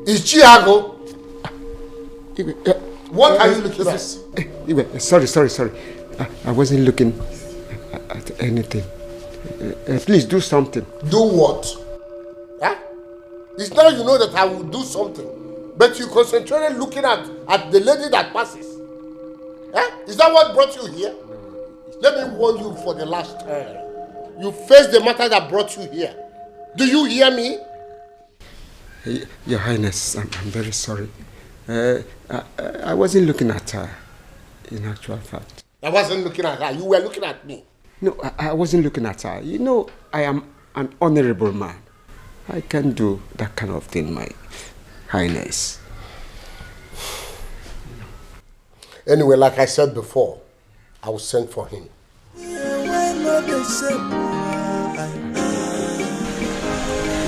Ichiago. What are you looking at? Sorry. I wasn't looking at anything. Please do something. Do what? Huh? It's now you know that I will do something, but you concentrated looking at the lady that passes. Huh? Is that what brought you here? Let me warn you for the last time. You face the matter that brought you here. Do you hear me? Your Highness, I'm very sorry. I wasn't looking at her, in actual fact. I wasn't looking at her. You were looking at me. No, I wasn't looking at her. You know, I am an honorable man. I can do that kind of thing, my Highness. Anyway, like I said before, I will send for him.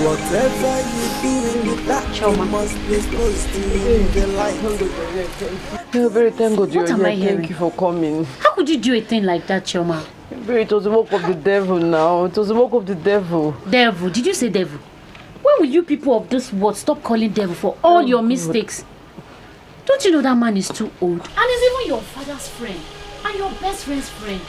Whatever you do in that you must be supposed to in the light. Thank God you're here. Thank you for coming. How could you do a thing like that, Choma? It was the work of the devil now. It was the work of the devil. Devil? Did you say devil? When will you people of this world stop calling devil for all your mistakes? Don't you know that man is too old? And he's even your father's friend. And your best friend's friend.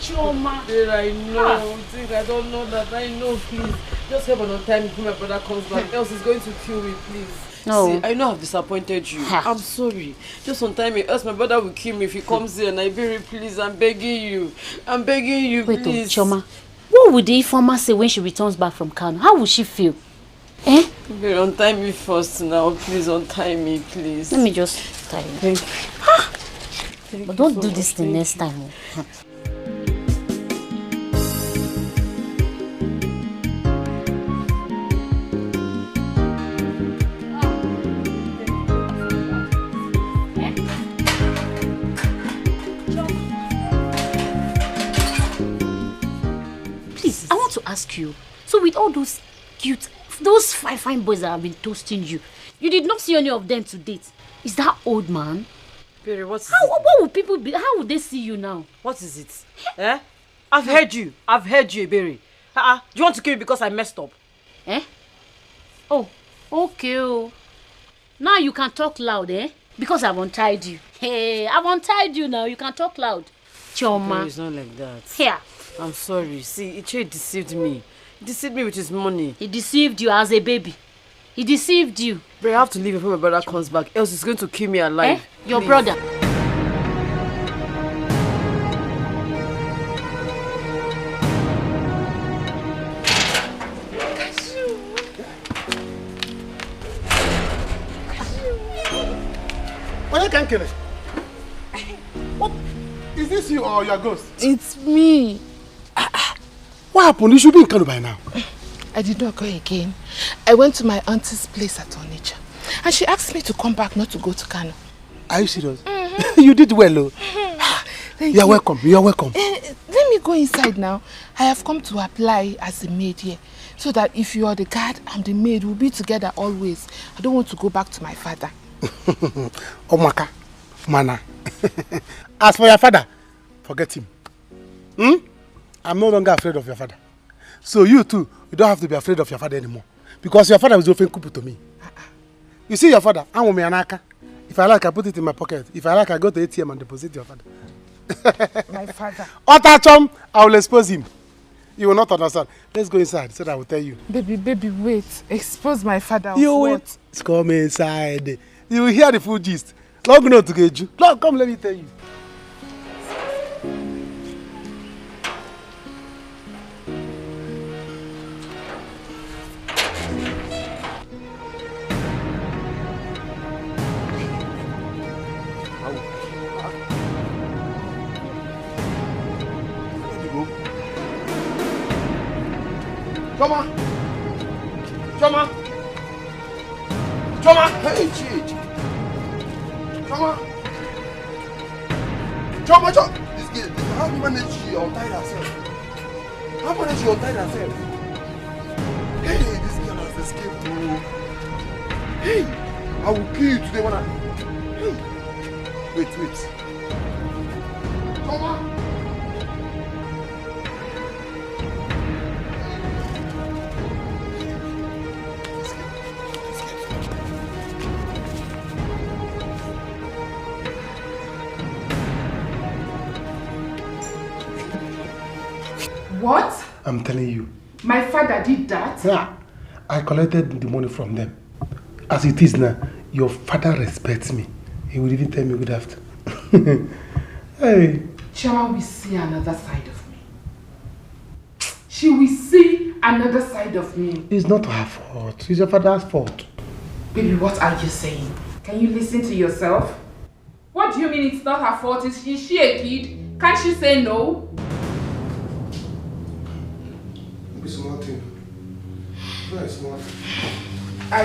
Choma. I know. I don't know that. I know, please. Just help on time before my brother comes back. Else he's going to kill me, please. No. See, I know I've disappointed you. I'm sorry. Just on time, else my brother will kill me if he comes here. And I very please, I'm begging you. I'm begging you, Wait, please. Choma. What would the informer say when she returns back from Kano? How will she feel? Eh? Very untie me first now. Please untie me, please. Let me just tie you. Thank you. But don't do this the next time. Please, I want to ask you. So with all those those fine boys that have been toasting you, you did not see any of them to date. Is that old man? What would people be? How would they see you now? What is it? Eh? I've heard you, Berry. Do you want to kill me because I messed up? Eh? Oh, okay. Oh. Now you can talk loud, eh? Because I've untied you. Hey, I've untied you now. You can talk loud. Choma. It's not like that. Here. I'm sorry. See, Iche deceived me. He deceived me with his money. He deceived you as a baby. He deceived you. But I have to leave before my brother comes back, else he's going to kill me alive. Eh? Your brother. What? Is this you or your ghost? It's me. What happened? You should be in Kano by now. I did not go again. I went to my auntie's place at Onitsha. And she asked me to come back, not to go to Kano. Are you serious? You did well, oh. You are welcome. You are welcome. Let me go inside now. I have come to apply as a maid here. So that if you are the guard, I'm the maid. We'll be together always. I don't want to go back to my father. Omaka, Mana. As for your father, forget him. I'm no longer afraid of your father. So you too, you don't have to be afraid of your father anymore. Because your father was often kupu to me. You see your father, I'm with Anaka. If I like, I put it in my pocket. If I like, I go to ATM and deposit your father. My father. Otachom, I will expose him. You will not understand. Let's go inside so that I will tell you. Baby, wait. Expose my father. You wait. Come inside. You will hear the full gist. Long no to get you. Lord, come, let me tell you. Choma! Choma! Choma! Hey, Chi! Choma! Choma, Choma! This girl, how you manage she untied herself? How manage she untied herself? Hey, this girl has escaped too. Hey, I will kill you today when I... Hey, wait. Choma! What? I'm telling you. My father did that? Yeah. I collected the money from them. As it is now, your father respects me. He will even tell me good after. Hey. Chioma will see another side of me. She will see another side of me. It's not her fault. It's your father's fault. Baby, what are you saying? Can you listen to yourself? What do you mean it's not her fault? Is she a kid? Can't she say no? Small thing. Very small. I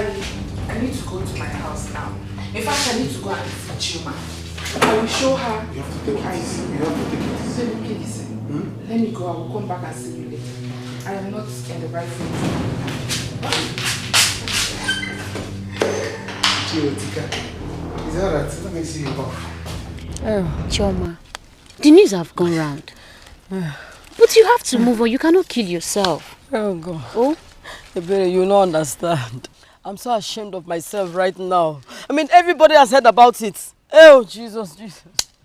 need to go to my house now. In fact, I need to go and see Chioma. I will show her. You have to take it easy. You have to take it easy. Listen. Let me go. I will come back and see you later. I am not in the right frame. Is that right? Let me see you off. Oh, Chioma. The news have gone round. But you have to move on. You cannot kill yourself. Oh, God. Oh? Ebere, you don't understand. I'm so ashamed of myself right now. I mean, everybody has heard about it. Oh, Jesus.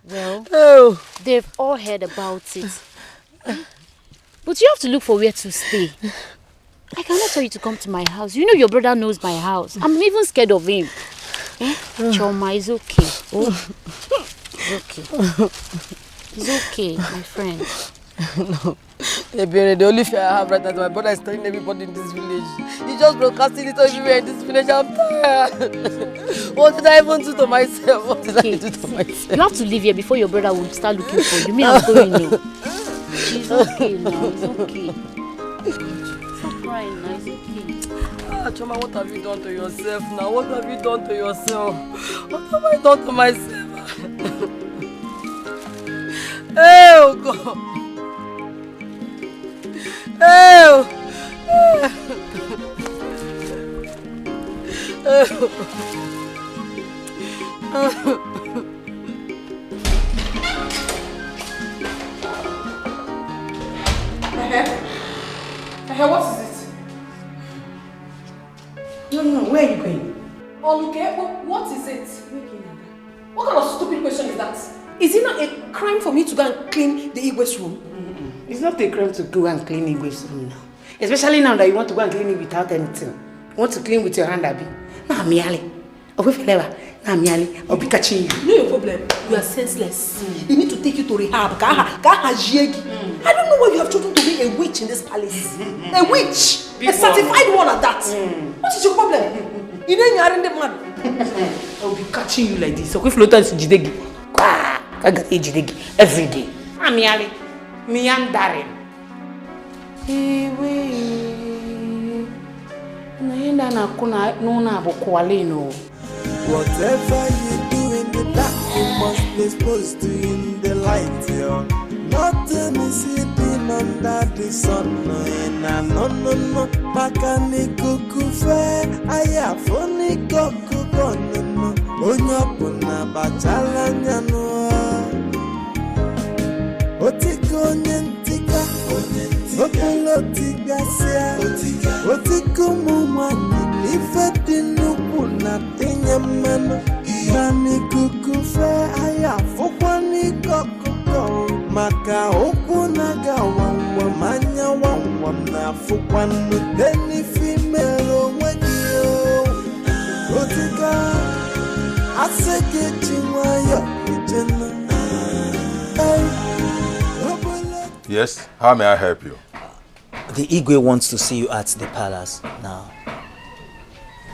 Well, they've all heard about it. But you have to look for where to stay. I cannot tell you to come to my house. You know your brother knows my house. I'm even scared of him. Chioma, it's okay. It's okay. It's okay, my friend. No. The only fear I have right now is my brother is telling everybody in this village. He's just broadcasting it everywhere in this village. I'm tired. What did I even do to myself? What did I do to myself? You have to leave here before your brother will start looking for you. Me, I'm going now. It's okay now. It's okay. Stop crying now. It's okay. Chioma, what have you done to yourself now? What have you done to yourself? What have I done to myself? Oh, God. Oh! What is it? No, where are you going? Oluke, what is it? What kind of stupid question is that? Is it not a crime for me to go and clean the Igwe's room? It's not a crime to go and clean Igwe's room now. Especially now that you want to go and clean it without anything. You want to clean with your hand, Abi. Nah, miali. I'll be catching you. No, your problem. You are senseless. They need to take you to rehab. I don't know why you have chosen to be a witch in this palace. A witch! A certified one at that. What is your problem? You know you are in the man. I'll be catching you like this. So if floaters jidegi. I got jidegi every day. Amiali. Meandering. Whatever you do in the dark, you must be exposed to in the light, yo. Nothing is hidden under the sun, no. Makani kukufe, aya foni koku bono, onyapuna bachala nyano. Otiko nyentika, otiga sia, otiko mumani, ifedi nuku na tinya mano. Nani kukufe, aya fokwani koku maka oku naga wawa manya wawa na fokwanu deni female wegio. Otika, aseke chimwayo kijena. Yes, how may I help you? The Igwe wants to see you at the palace now.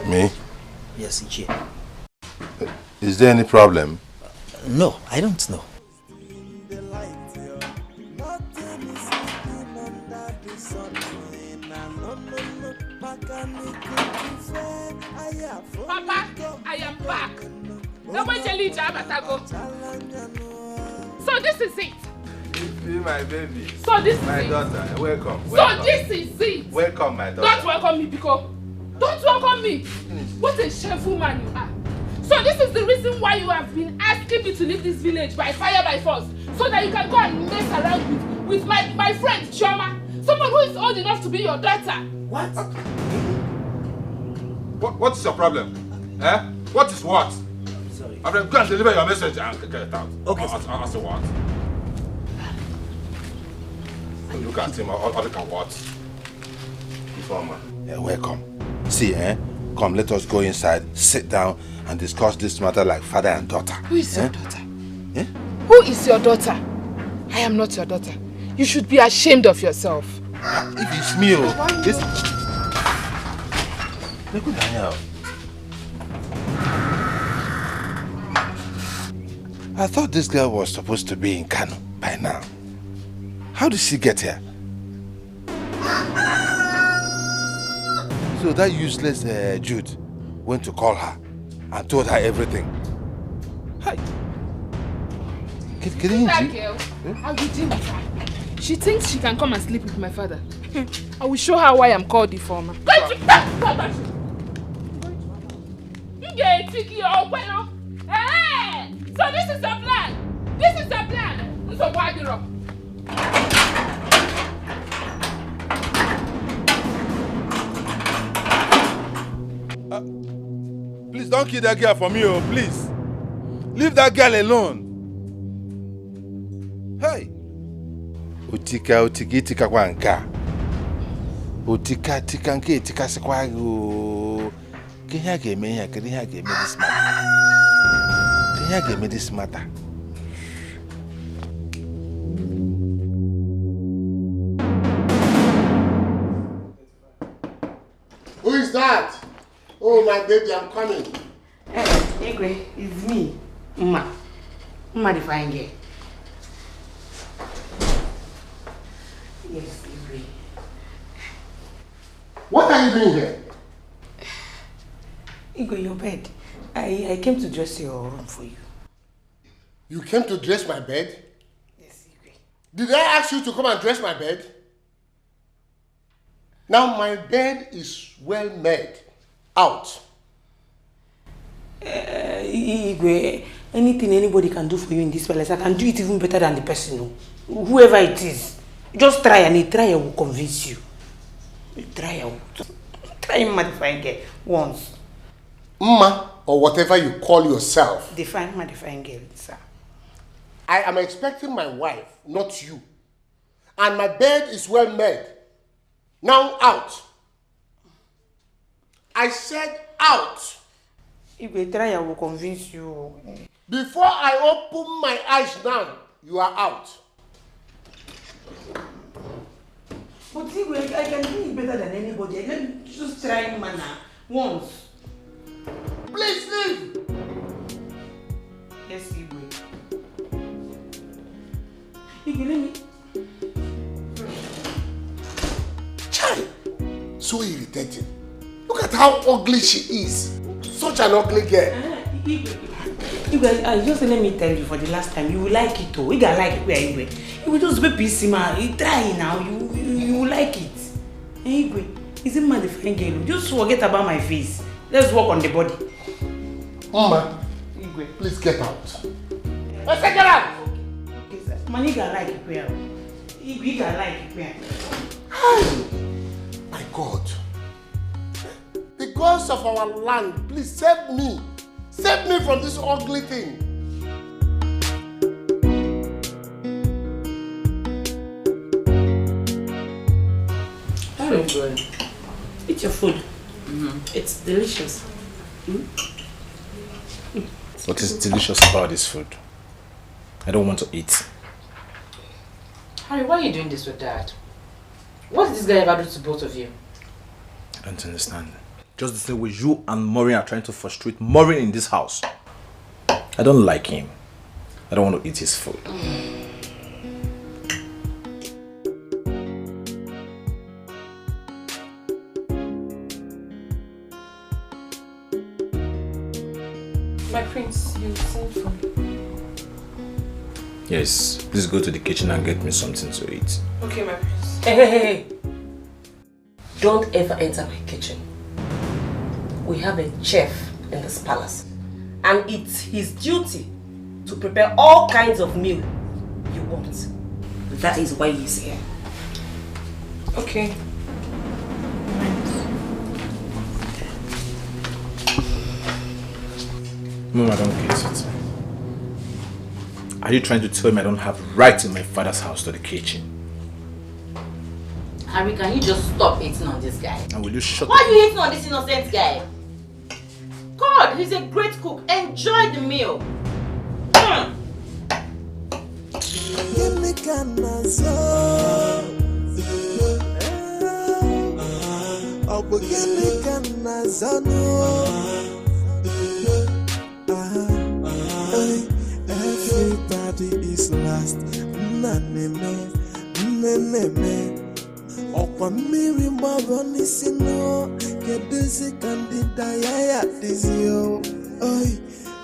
Me? Yes, Ichie. Is there any problem? No, I don't know. Papa, I am back. So this is it. Be my baby. So this is my it. daughter. Welcome. So this is it. Welcome, my daughter. Don't welcome me, Biko. Don't welcome me. What a shameful man you are. So this is the reason why you have been asking me to leave this village by fire by force, so that you can go and mess around with my friend Chioma, someone who is old enough to be your daughter. What? What's your problem? Eh? What is what? Sorry. I'm going to deliver your message and get it out. Okay. I say what? Look at him, or look at what? Yeah, welcome. See, come, let us go inside, sit down, and discuss this matter like father and daughter. Who is your daughter? Who is your daughter? I am not your daughter. You should be ashamed of yourself. If it's me, this... Look at Daniel. I thought this girl was supposed to be in Kano by now. How did she get here? So that useless Jude went to call her and told her everything. Hi. That girl, I will deal with her. She thinks she can come and sleep with my father. I will show her why I'm called the former. So this is the plan. This is the plan. So why the rock? Please don't kill that girl for me, please. Leave that girl alone. Hey. Utika kwa nka. Utika nke tika sekwa go. Kenya game this matter. Kenya game this matter. Who is that? Oh, my baby, I'm coming. Igwe, it's me, Mma the fine girl. Yes, Igwe. What are you doing here? Igwe, your bed. I came to dress your room for you. You came to dress my bed? Yes, Igwe. Did I ask you to come and dress my bed? Now my bed is well made. Out. Igwe, anything anybody can do for you in this palace, I can do it even better than the person. Whoever it is. Just try, and a trial will convince you. A trial. Try Mma the fine girl once. Mma, or whatever you call yourself. Define Mma the fine girl, sir. I am expecting my wife, not you. And my bed is well made. Now out. I said out. If a trial will convince you. Before I open my eyes now, you are out. But Igwe, I can do it better than anybody. I can just try Mana once. Please leave. Yes, Igwe. Igwe, let me. Child, so irritating. Look at how ugly she is. Such an ugly girl. Igwe, just let me tell you for the last time, you will like it too. You can like it, Igwe. You will just be busy, man. You try now. You will like it. Hey, Igwe, is it my fine girl? Just forget about my face. Let's work on the body. Mama, Igwe, please get out. Let's get out. Okay, sir. Man, you can like it, Igwe, you can like it, My God. The gods of our land, please save me. Save me from this ugly thing. Very good. Eat your food. It's delicious. What is delicious about this food? I don't want to eat. Harry, why are you doing this with Dad? What did this guy ever do to both of you? I don't understand. Just the same way you and Maureen are trying to frustrate Maureen in this house. I don't like him. I don't want to eat his food. You sent for me. Yes, please go to the kitchen and get me something to eat. Okay, my prince. Hey. Don't ever enter my kitchen. We have a chef in this palace. And it's his duty to prepare all kinds of meal you want. That is why he's here. Okay. Mom, I don't get it. Are you trying to tell me I don't have right in my father's house to the kitchen? Harry, can you just stop hating on this guy? And will you shut Why are you hating on this innocent guy? God, he's a great cook. Enjoy the meal. Everybody is last. Okwamiri maboni sino kedezi kandida ya dizio.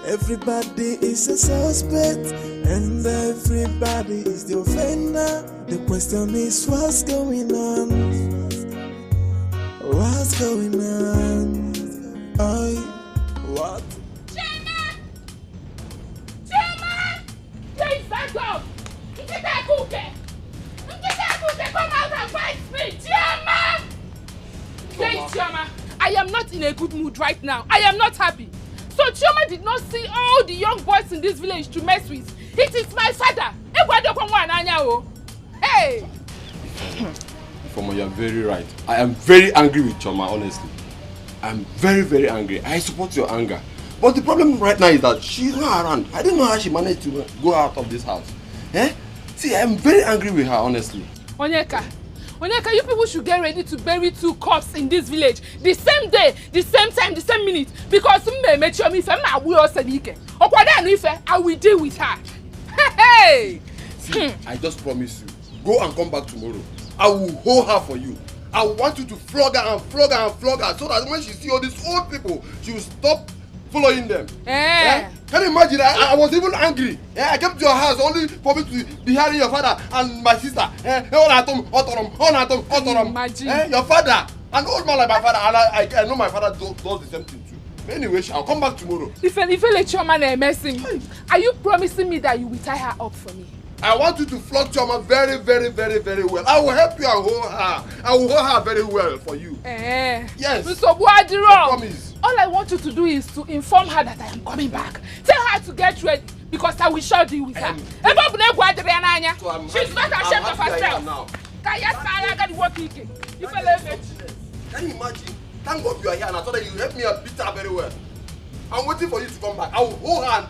Everybody is a suspect and everybody is the offender. The question is what's going on? What's going on? What? Please back up! Get that cookie! Come out and fight me! Chioma! Please, Chioma, I am not in a good mood right now. I am not happy. So Chioma did not see all the young boys in this village to mess with. It is my father. Hey! Ifoma, you are very right. I am very angry with Chioma, honestly. I am very, very angry. I support your anger. But the problem right now is that she's not around. I don't know how she managed to go out of this house. See, I'm very angry with her, honestly. Onyeka, you people should get ready to bury 2 corpses in this village. The same day, the same time, the same minute. Because I will deal with her. Hey! See, I just promise you. Go and come back tomorrow. I will hold her for you. I want you to flog her and flog her and flog her so that when she sees all these old people, she will stop following them. Can you imagine? I was even angry. I came to your house only for me to be hearing your father and my sister. Imagine. Your father, an old man like my father, and I know my father does the same thing too. Anyway, I'll come back tomorrow. If you let your man mess him, are you promising me that you will tie her up for me? I want you to flog Chioma very, very, very, very well. I will help you and hold her. I will hold her very well for you. Yes. Mr. Buadiro, promise. All I want you to do is to inform her that I am coming back. Tell her to get ready because I will sure deal with her. She's not ashamed of herself. Can you imagine? Thank God you are here and I thought that you help me and beat her very well. I'm waiting for you to come back. I will hold her and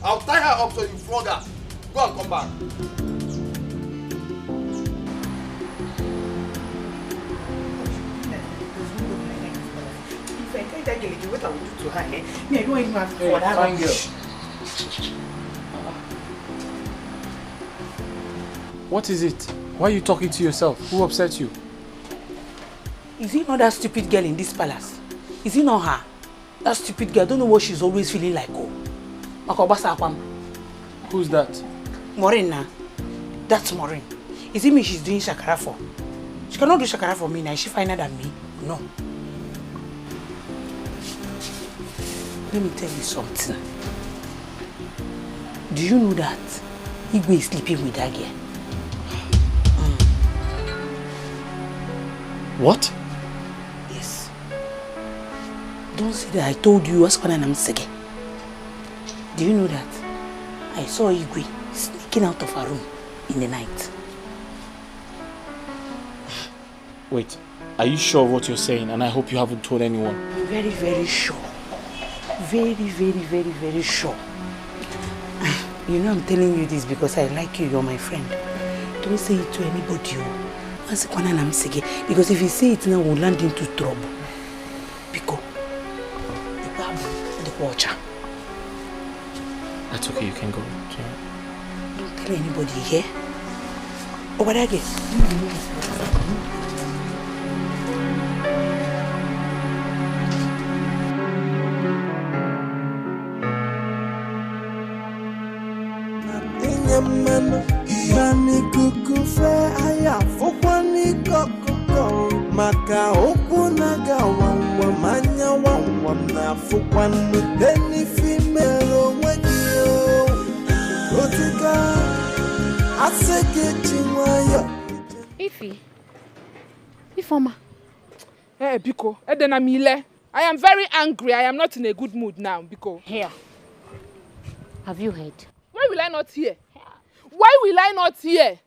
I'll tie her up so you flog her. Go and come back. If I can't tell you what I will do to her, I don't even have to fine girl. What is it? Why are you talking to yourself? Who upset you? Is it not that stupid girl in this palace? Is it not her? That stupid girl, I don't know what she's always feeling like. Who's that? Maureen. That's Maureen. Is it me she's doing shakara for? She cannot do shakara for me now. Is she finer than me? No. Let me tell you something. Do you know that Igwe is sleeping with that girl? What? Yes. Don't say that I told you what's going on. I'm sick. Do you know that I saw Igwe sneaking out of her room in the night? Wait, are you sure of what you're saying? And I hope you haven't told anyone. I'm very, very sure. Very, very, very, very sure. You know I'm telling you this because I like you. You're my friend. Don't say it to anybody. Because if you say it now, we'll land into trouble. Because the watcher. That's okay, you can go. Don't tell anybody here. Over there again. maka okunaga wawa manya wawa na fukwanu deni female wegio otika aseke chimaya Ifeoma. Hey, Biko, Edena Mile. I am very angry. I am not in a good mood now, Biko. Here. Have you heard? Why will I not hear? Why will I not hear?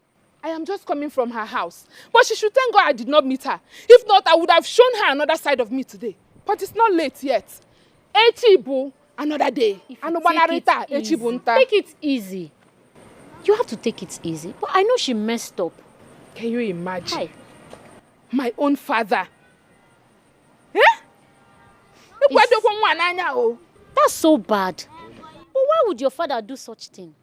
I am just coming from her house. But she should thank God I did not meet her. If not, I would have shown her another side of me today. But it's not late yet. Echibu, another day. Take it easy. You have to take it easy. But I know she messed up. Can you imagine? Hi. My own father. Eh? That's so bad. But why would your father do such thing?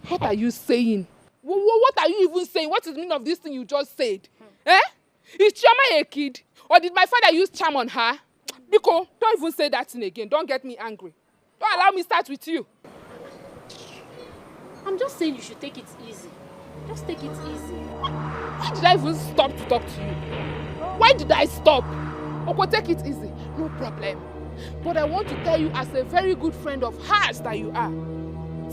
What are you saying? What are you even saying? What is the meaning of this thing you just said? Eh? Is Chioma a kid? Or did my father use charm on her? Biko, don't even say that thing again. Don't get me angry. Don't allow me start with you. I'm just saying you should take it easy. Just take it easy. Why did I even stop to talk to you? Why did I stop? Okay, take it easy. No problem. But I want to tell you as a very good friend of hers that you are.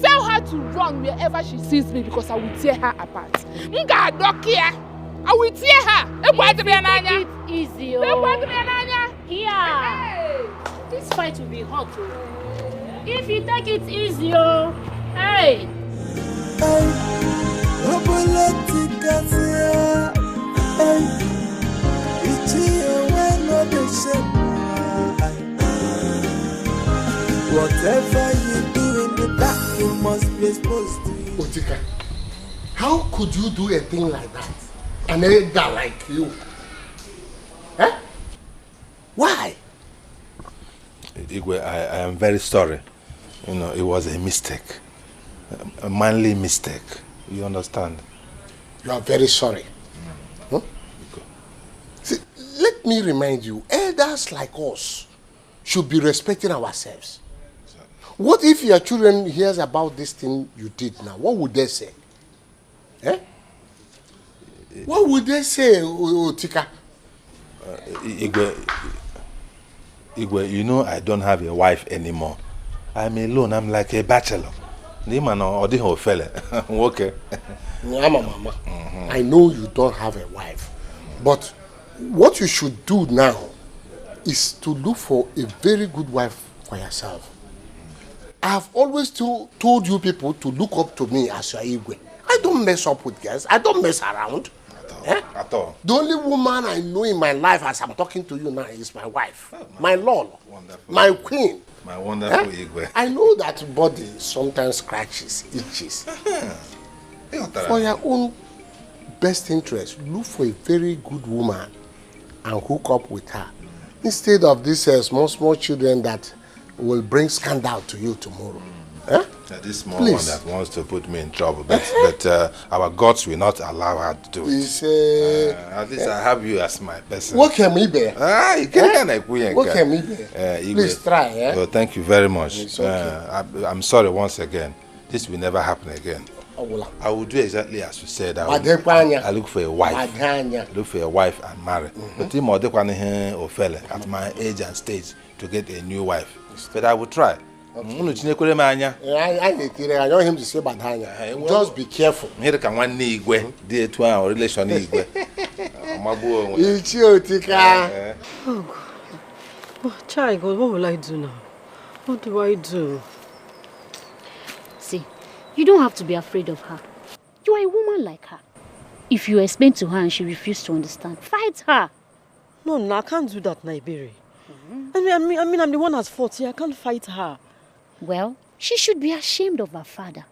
Tell her to run wherever she sees me because I will tear her apart. I will tear her. Take it easy. Here. This fight will be hot. If you take it easy, hey. Whatever you do in the dark, you must be exposed to you. Otika, how could you do a thing like that? An elder like you? Eh? Why? Igwe, I am very sorry. You know, it was a mistake. A manly mistake. You understand? You are very sorry. Huh? See, let me remind you, elders like us should be respecting ourselves. What if your children hears about this thing you did now? What would they say? Eh? What would they say, Otika? Igwe, you know I don't have a wife anymore. I'm alone. I'm like a bachelor. Okay. Mama. I know you don't have a wife. But what you should do now is to look for a very good wife for yourself. I have always told you people to look up to me as your Igwe. I don't mess up with girls. I don't mess around. At all. The only woman I know in my life as I'm talking to you now is my wife. My Lord. My queen. My wonderful Igwe. I know that body sometimes scratches, itches. For your own best interest, look for a very good woman and hook up with her. Instead of these small children that will bring scandal to you tomorrow. This small one that wants to put me in trouble, but our gods will not allow her to do it. At least I have you as my person. What can we bear? What can we bear? Please try. So thank you very much. It's okay. I'm sorry once again. This will never happen again. I will do exactly as you said. I look for a wife. Look for a wife and marry. But at my age and stage to get a new wife. But I will try. I want him to say Badhanya. Just be careful. Here can one Igwe, dear to our relation Igwe. Tika. Oh, child, God, what will I do now? What do I do? See, you don't have to be afraid of her. You are a woman like her. If you explain to her and she refuses to understand, fight her. No, I can't do that, Naibiri. I mean, I'm the one that's fought here. I can't fight her. Well, she should be ashamed of her father.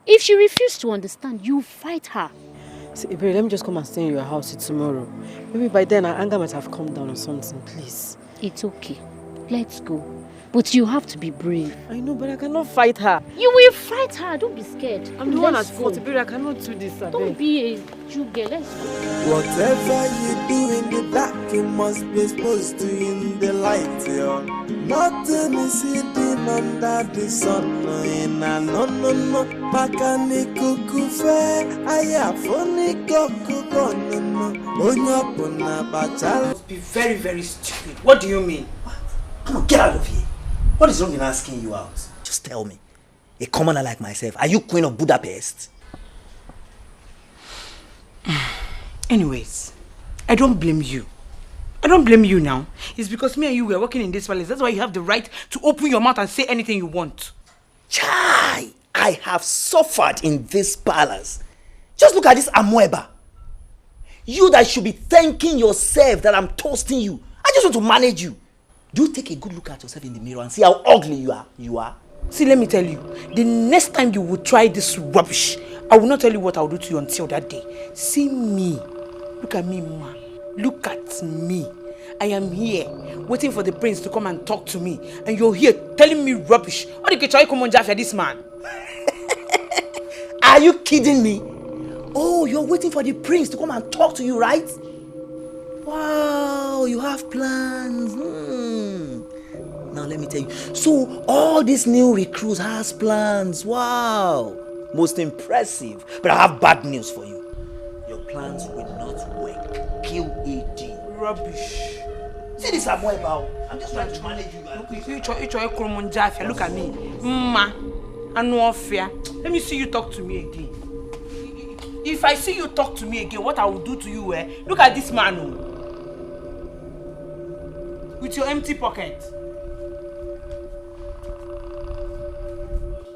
If she refuses to understand, you fight her. See, Iberi, let me just come and stay in your house tomorrow. Maybe by then our anger might have calmed down or something, please. It's okay. Let's go. But you have to be brave. I know, but I cannot fight her. You will fight her. Don't be scared. I'm the one at Let's fault. go. Baby, I cannot do this. Don't be a Jew girl. Let's go. Whatever you do in the dark, you must be exposed to in the light, yo. Nothing is hidden under the sun. No. Pakani kukufe, aya foni kukuko, no. Onyapuna bachal. Be very, very stupid. What do you mean? Come on, get out of here. What is wrong in asking you out? Just tell me. A commoner like myself, are you Queen of Budapest? Anyways, I don't blame you. I don't blame you now. It's because me and you were working in this palace. That's why you have the right to open your mouth and say anything you want. Chai! I have suffered in this palace. Just look at this amoeba. You that should be thanking yourself that I'm toasting you. I just want to manage you. Do you take a good look at yourself in the mirror and see how ugly you are? See, let me tell you. The next time you will try this rubbish, I will not tell you what I will do to you until that day. See me. Look at me, ma. Look at me. I am here, waiting for the prince to come and talk to me. And you're here telling me rubbish. What did you try to come on for this man? Are you kidding me? Oh, you're waiting for the prince to come and talk to you, right? Wow, you have plans. Now let me tell you. So all these new recruits has plans. Wow, most impressive. But I have bad news for you. Your plans will not work. QED. Rubbish. See this amoeba. I'm just trying to manage you. Look at me. Ma, I know fear. Let me see you talk to me again. If I see you talk to me again, what I will do to you, look at this man. With your empty pocket.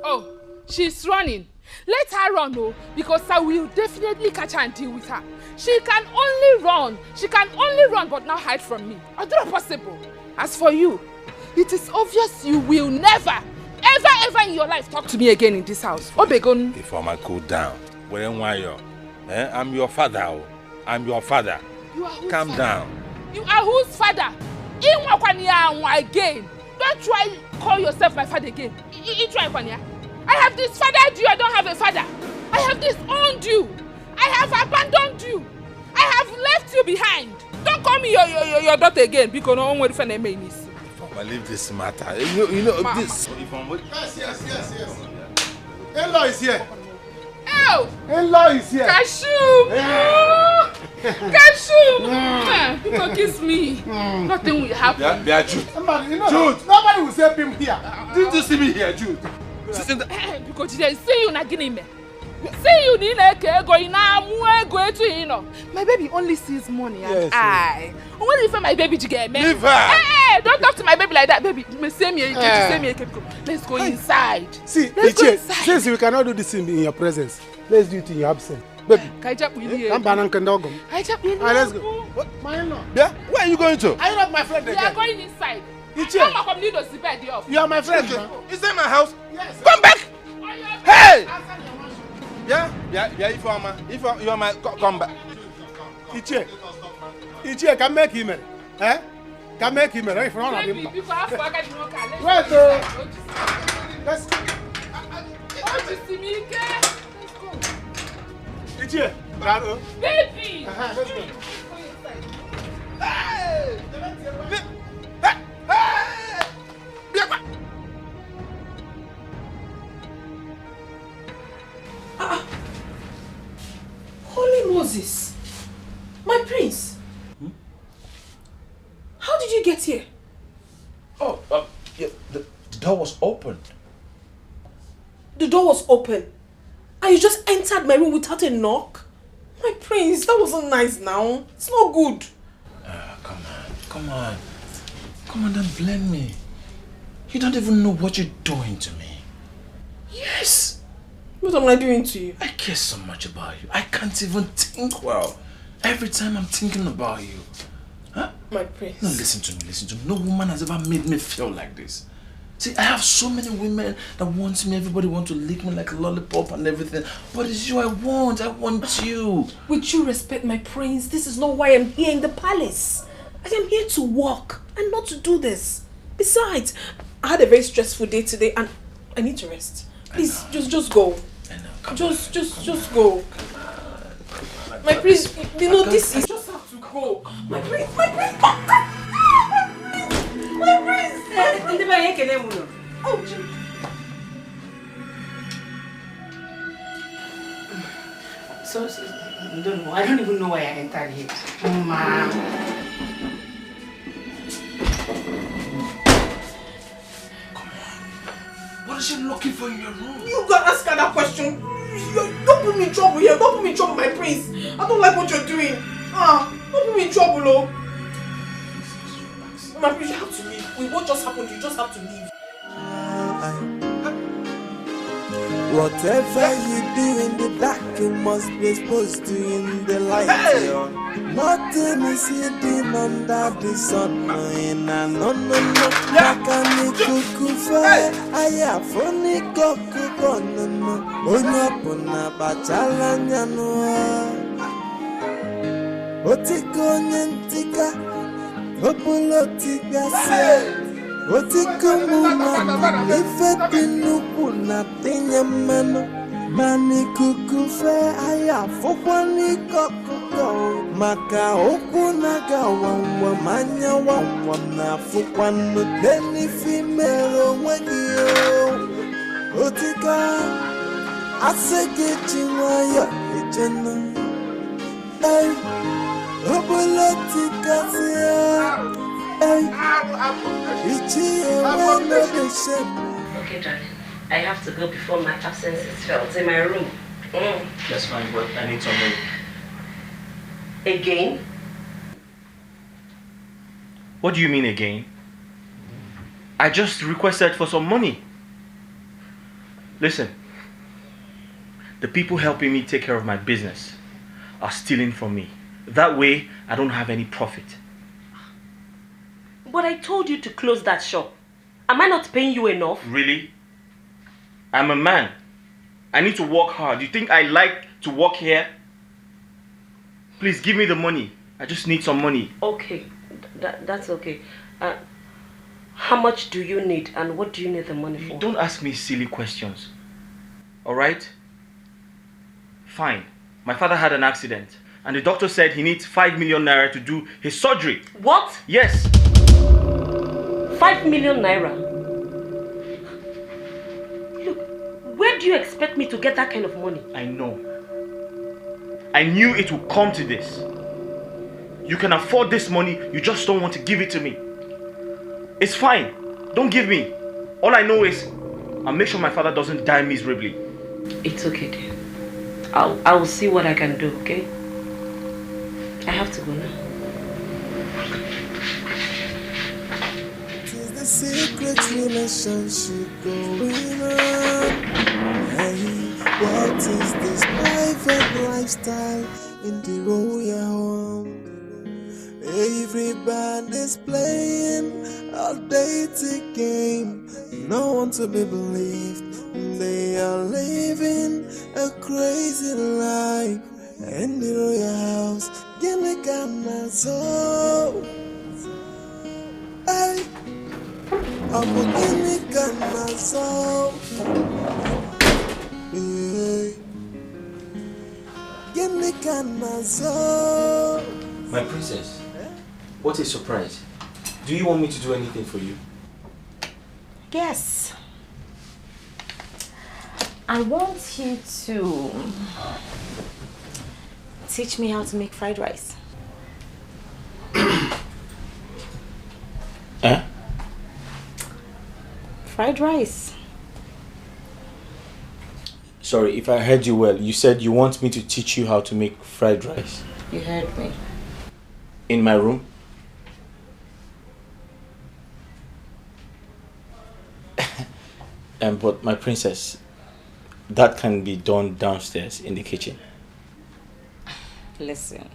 Oh, she's running. Let her run, oh, because I will definitely catch her and deal with her. She can only run. She can only run, but not hide from me. Or not possible. As for you, it is obvious you will never, ever in your life talk to me again in this house. Obegon. If I might cool down, I'm your father. Oh. I'm your father. You are whose Calm father? down. You are whose father? Again. Don't try call yourself my father again. I have disfathered you. I don't have a father. I have disowned you. I have abandoned you. I have left you behind. Don't call me your daughter again because no one will find a man. I leave this matter. You know this. Yes. In-law is here. Oh! In-law is here. Cashew! Cashew! People kiss me. Nothing will happen. Yeah, Jude. Jude, nobody will say him here. Didn't you see me here, Jude? Because they see you not getting me. See you need a going now. My baby only sees money and I. What if my baby to get me? Leave her. Hey, don't talk to my baby like that, baby. Let's go inside. See, let's go inside. Since we cannot do this in your presence, let's do it in your absence. Baby, let's go. What? My in-law? Yeah? Where are you going to? Are you not my friend again? We are going inside. You are my friend. Is that my house? Yes. Come back! Hey! Yeah, if you are my, come back. Ichie, can make him, eh? Can make him, right? For all of him. Wait, let's go. Ichie, baby! Let's go. Hey! Holy Moses! My prince! How did you get here? Oh, yeah, the door was open. The door was open. And you just entered my room without a knock? My prince, that wasn't nice now. It's not good. Come on, don't blame me. You don't even know what you're doing to me. Yes. What am I doing to you? I care so much about you. I can't even think well. Every time I'm thinking about you. Huh? My prince. No, listen to me. No woman has ever made me feel like this. See, I have so many women that want me. Everybody wants to lick me like a lollipop and everything. But it's you I want. I want you. With due respect, my prince, this is not why I'm here in the palace. I am here to work and not to do this. Besides, I had a very stressful day today and I need to rest. Please, just go. Just go. My prince, you know this is... just have to go. My prince. Oh, So, don't know. I don't even know why I entered here. Mom. What is she looking for in your room? You gotta ask her that question. Don't put me in trouble here. Don't put me in trouble, my prince. I don't like what you're doing. Don't put me in trouble, oh. My prince, you have to leave. With what just happened, you just have to leave. Whatever you do in the dark, you must be exposed to in the light. Nothing is hidden under the sun. No. Makani kukufa, aya foni kokuko no. Onya pona bachala nyano. Otiko nyentika, opulotika se. Otiko mumano, ifeti nuku na tinya mano. Mani kukufe aya fofani kokuko. Maka oku naga wangwa manya wangwa na fukwano. Deni female wagio. Otika asege chingwaya echena. Ay, obulotika siya. Okay, darling. I have to go before my absence is felt in my room. That's fine, but I need some money. Again? What do you mean again? I just requested for some money. Listen, the people helping me take care of my business are stealing from me. That way, I don't have any profit. But I told you to close that shop. Am I not paying you enough? Really? I'm a man. I need to work hard. You think I like to work here? Please give me the money. I just need some money. Okay, that's okay. How much do you need and what do you need the money for? Don't ask me silly questions. Alright? Fine. My father had an accident and the doctor said he needs 5 million naira to do his surgery. What? Yes. 5 million naira? Look, where do you expect me to get that kind of money? I know. I knew it would come to this. You can afford this money, you just don't want to give it to me. It's fine. Don't give me. All I know is I'll make sure my father doesn't die miserably. It's okay, dear. I will see what I can do, okay? I have to go now. Tis the secret relationship going on. Hey, what is this private lifestyle in the royal home? Everybody's playing a dating game. No one to be believed. They are living a crazy life in the royal house. Genekana so. Hey, I'm genekana so. Hey, genekana so. My princess. What a surprise. Do you want me to do anything for you? Yes. I want you to teach me how to make fried rice. Eh? Fried rice. Sorry, if I heard you well, you said you want me to teach you how to make fried rice. You heard me. In my room? But my princess, that can be done downstairs in the kitchen. Listen,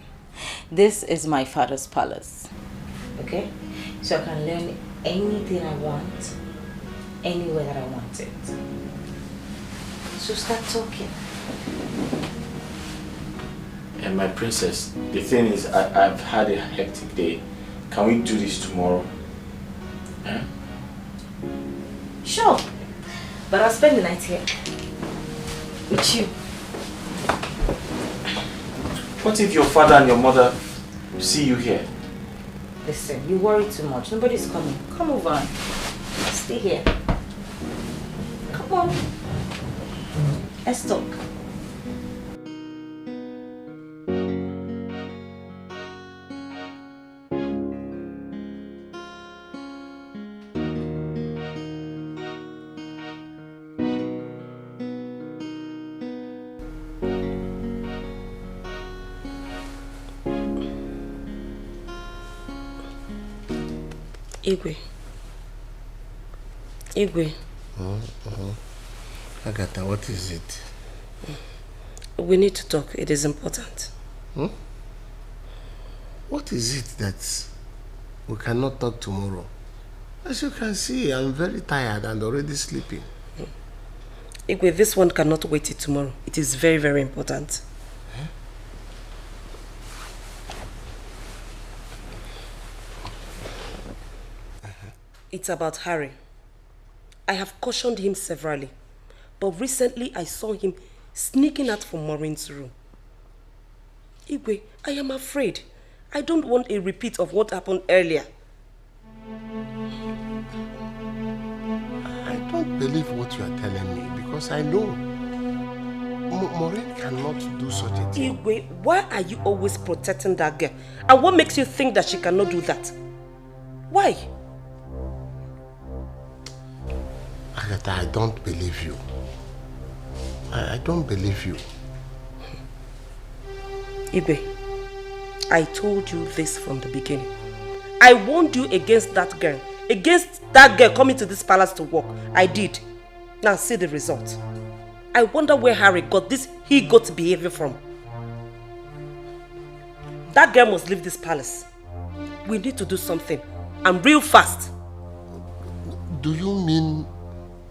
this is my father's palace, okay? So I can learn anything I want, anywhere that I want it. So start talking. And my princess, the thing is, I've had a hectic day. Can we do this tomorrow? Huh? Sure. But I'll spend the night here. With you. What if your father and your mother see you here? Listen, you worry too much. Nobody's coming. Come over. Stay here. Come on. Let's talk. Igwe. Agatha, what is it? We need to talk. It is important. What is it that we cannot talk tomorrow? As you can see, I'm very tired and already sleeping. Igwe, this one cannot wait till tomorrow. It is very, very important. It's about Harry. I have cautioned him severally, but recently I saw him sneaking out from Maureen's room. Igwe, I am afraid. I don't want a repeat of what happened earlier. I don't believe what you are telling me because I know Maureen cannot do such a thing. Igwe, why are you always protecting that girl? And what makes you think that she cannot do that? Why? Agatha, I don't believe you. I don't believe you. Igwe, I told you this from the beginning. I warned you against that girl. Against that girl coming to this palace to work. I did. Now see the result. I wonder where Harry got this he-goat behavior from. That girl must leave this palace. We need to do something. And real fast. Do you mean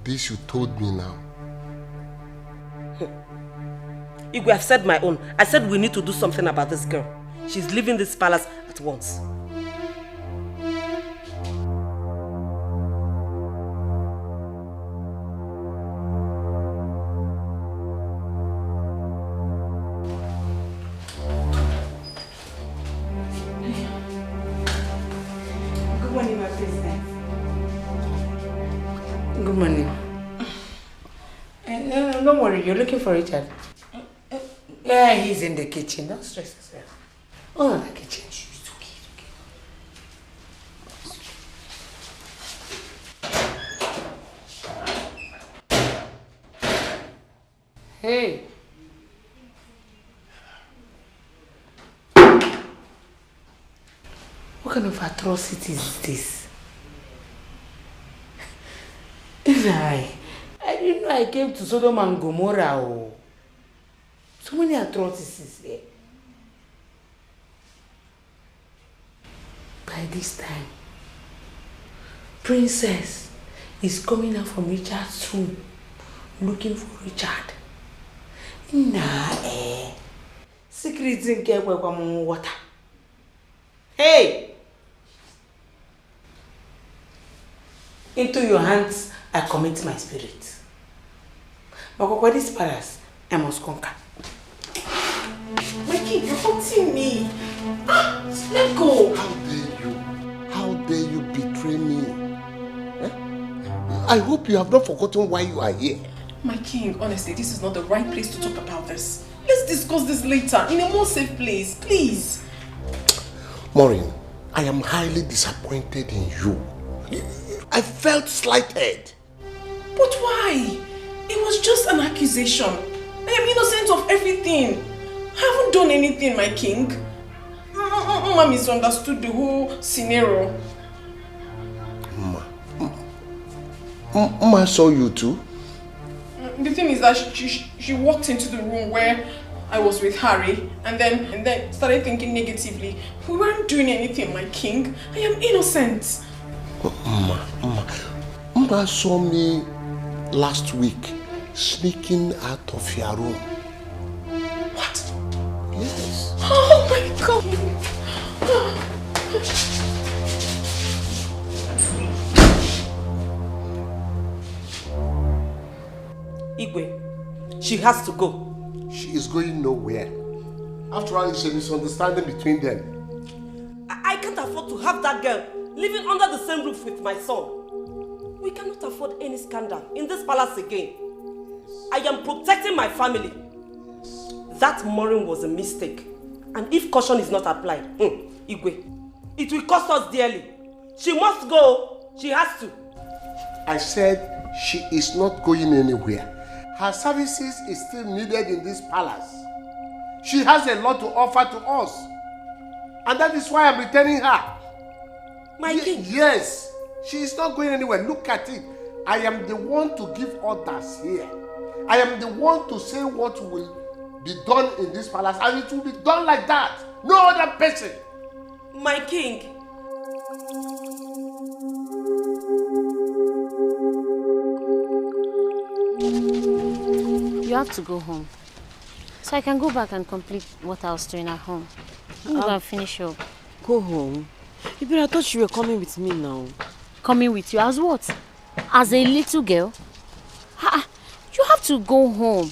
this you told me now? Igwe, I've said my own. I said we need to do something about this girl. She's leaving this palace at once. Good morning, my president. Good morning. Don't worry, you're looking for Richard. Yeah, he's in the kitchen. Don't stress yourself. Oh, the kitchen. It's okay, it's okay. Hey. What kind of atrocity is this? I didn't know I came to Sodom and Gomorrah. Oh. So many atrocities here. By this time, Princess is coming out from Richard's room looking for Richard. Secrets in care water. Hey! Into your hands I commit my spirit. But this palace, I must conquer. My king, you're hurting me. Let go. How dare you betray me? I hope you have not forgotten why you are here. My king, honestly, this is not the right place to talk about this. Let's discuss this later, in a more safe place, please. Maureen, I am highly disappointed in you. I felt slighted. But why? It was just an accusation. I am innocent of everything. I haven't done anything, my king. Mama misunderstood the whole scenario. Mama saw you too? The thing is that she walked into the room where I was with Harry and then started thinking negatively. We weren't doing anything, my king. I am innocent. Mama saw me last week sneaking out of your room. What? Yes. Oh my God. She has to go. She is going nowhere. After all, it's a misunderstanding between them. I can't afford to have that girl living under the same roof with my son. We cannot afford any scandal in this palace again. I am protecting my family. That mooring was a mistake. And if caution is not applied, Igwe, it will cost us dearly. She must go. She has to. I said she is not going anywhere. Her services is still needed in this palace. She has a lot to offer to us. And that is why I'm returning her. My king? Yes. She is not going anywhere. Look at it. I am the one to give orders here. I am the one to say what will be done in this palace, and it will be done like that. No other person. My king. You have to go home. So I can go back and complete what I was doing at home. I'm going to finish up. Go home? I thought you were coming with me now. Coming with you as what? As a little girl? You have to go home.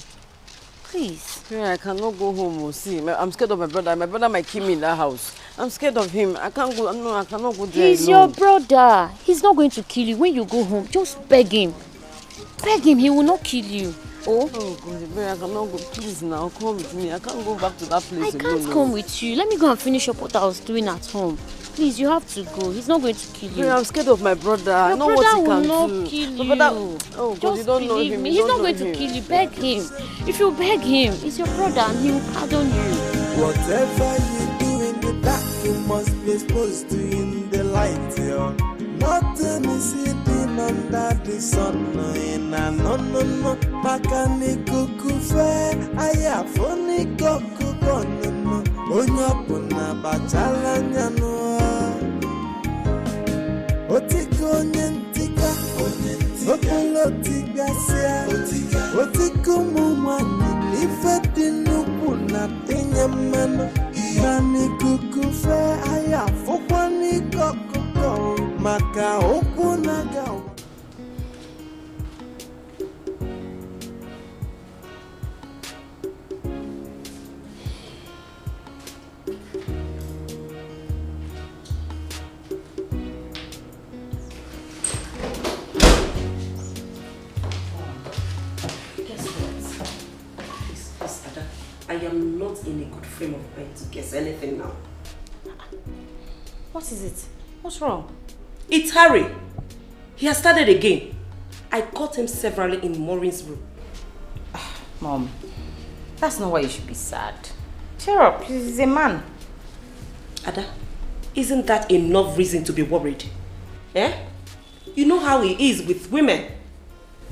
Please. Yeah, I cannot go home. See, I'm scared of my brother. My brother might kill me in that house. I'm scared of him. I can't go. No, I cannot go there. He's your brother. He's not going to kill you. When you go home, just beg him. Beg him. He will not kill you. Oh God, I cannot go. Please now, come with me. I can't go back to that place. I can't come with you. Let me go and finish up what I was doing at home. Please, you have to go. He's not going to kill you. I'm scared of my brother. I know what he can do. Your brother will not kill you. Oh God, you don't know him. He's not going to kill you. Beg him. If you beg him, he's your brother and he will pardon you. Whatever you do in the dark, you must be exposed to in the light. Nothing is hidden under the sun. No. Makani kukufe, ayafoni kokukono. Onyapuna bachala nyanua. Otiko nyentika, opolo tigasia. Otiko mumani, ifeti nukuna tenyamano. Nani kukufe, ayafoni kokukono. Maka okuna gawa. I am not in a good frame of mind to guess anything now. What is it? What's wrong? It's Harry. He has started again. I caught him severally in Maureen's room. Mom, that's not why you should be sad. Cheer up, he's a man. Ada, isn't that enough reason to be worried? Eh? You know how he is with women.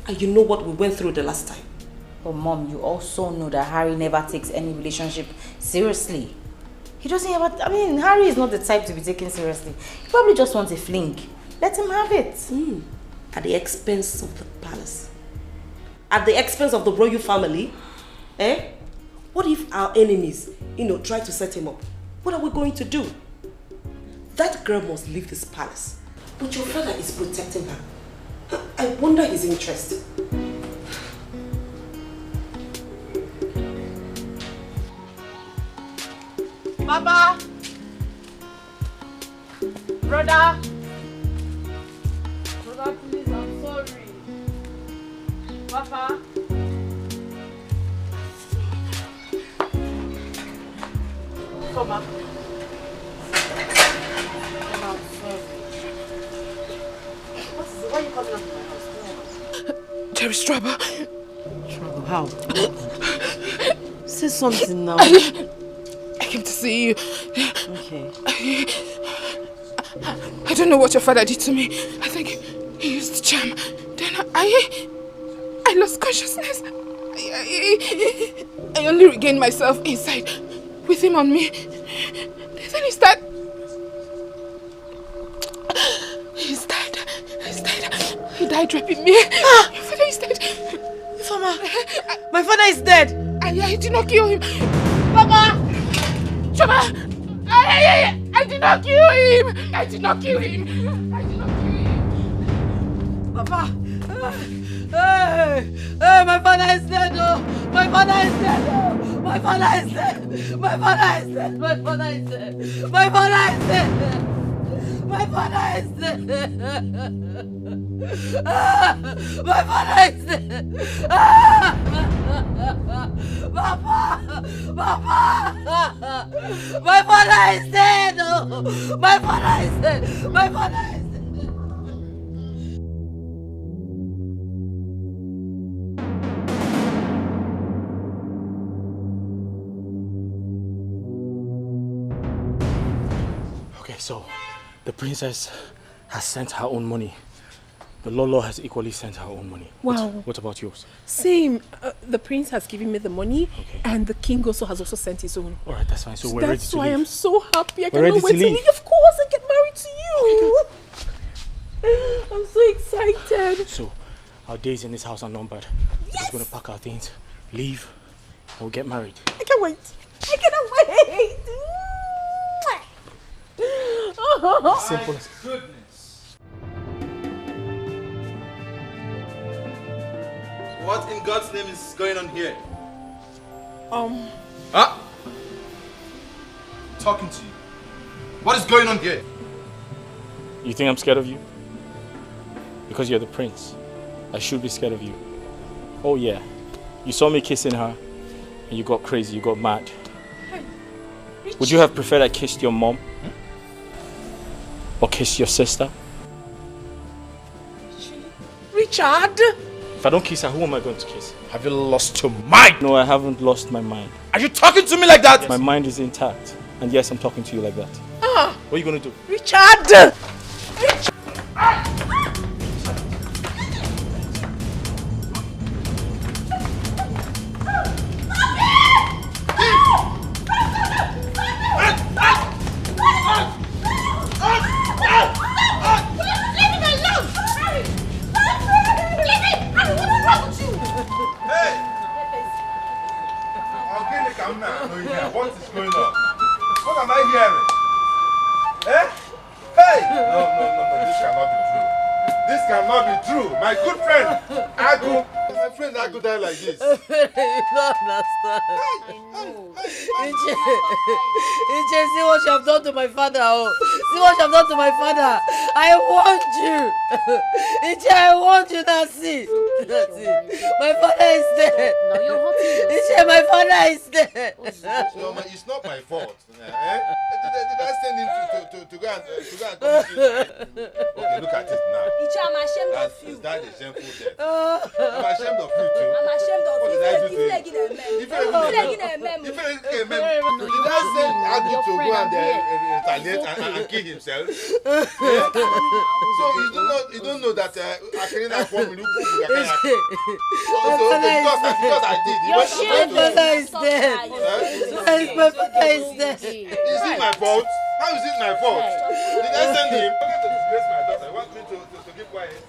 And you know what we went through the last time. But Mom, you also know that Harry never takes any relationship seriously. He doesn't ever, Harry is not the type to be taken seriously. He probably just wants a fling. Let him have it. At the expense of the palace. At the expense of the royal family. Eh? What if our enemies, try to set him up? What are we going to do? That girl must leave this palace. But your father is protecting her. I wonder his interest. Papa! Brother! Brother, please, I'm sorry. Papa! Come on. I'm sorry. Why are you coming up to my house? There is trouble. Trouble? How? Say something now. I came to see you. Okay. I don't know what your father did to me. I think he used charm. Then I lost consciousness. I only regained myself inside with him on me. Then he's dead. He's dead. He died raping me. Your father is dead. Mama, my father is dead. I did not kill him. Mama! Shoma! I did not kill him! I did not kill him! Papa! Hey, my father is dead. Oh, my father is dead. Oh, my father is dead. My father is dead. My father is dead. My father is dead. My father is dead. My father is dead. Papa! Papa! My father is dead! Oh, my father is dead! My father is dead! Okay, so the princess has sent her own money. The Lolo has equally sent her own money. Wow. What about yours? Same. The prince has given me the money, and the king also has sent his own. All right, that's fine. So we're ready to leave. That's why I'm so happy. I We're cannot ready wait to to leave. leave. Of course, I get married to you. I'm so excited. So our days in this house are numbered. We're just going to pack our things, leave, and we'll get married. I can't wait. I cannot wait. Simple as... Goodness. What in God's name is going on here? Huh? Talking to you. What is going on here? You think I'm scared of you? Because you're the prince. I should be scared of you. Oh yeah. You saw me kissing her and you got crazy, you got mad. Would you have preferred I kissed your mom? Or kissed your sister? Richard! If I don't kiss her, who am I going to kiss? Have you lost your mind? No, I haven't lost my mind. Are you talking to me like that? My mind is intact. And yes, I'm talking to you like that. Ah! What are you going to do? Richard! What is going on? What am I hearing? Eh? Hey! No, this cannot be true. This cannot be true. My good friend, Agu. My friend Agu died like this. You don't understand. Iche, see what you have done to my father. Oh. See what you have done to my father. I want you. Iche, I want you. That's it. That's it. My father is dead. Now you're hurting yourself. Iche, my father is dead. It's not my fault. Eh? Did I send him to go and commit suicide? Okay, look at it now. Iche, I'm ashamed of you. Is that a shameful death? I'm ashamed of you too. I'm ashamed of What you. did I do to you? Did I send Agu to go and retaliate and kill himself? So you don't know that Akarina formed me. Because I did. My father is dead. My father is dead. Is it my fault? How is it my fault? Did I send him? I'm going to disgrace my daughter. I want me to keep quiet.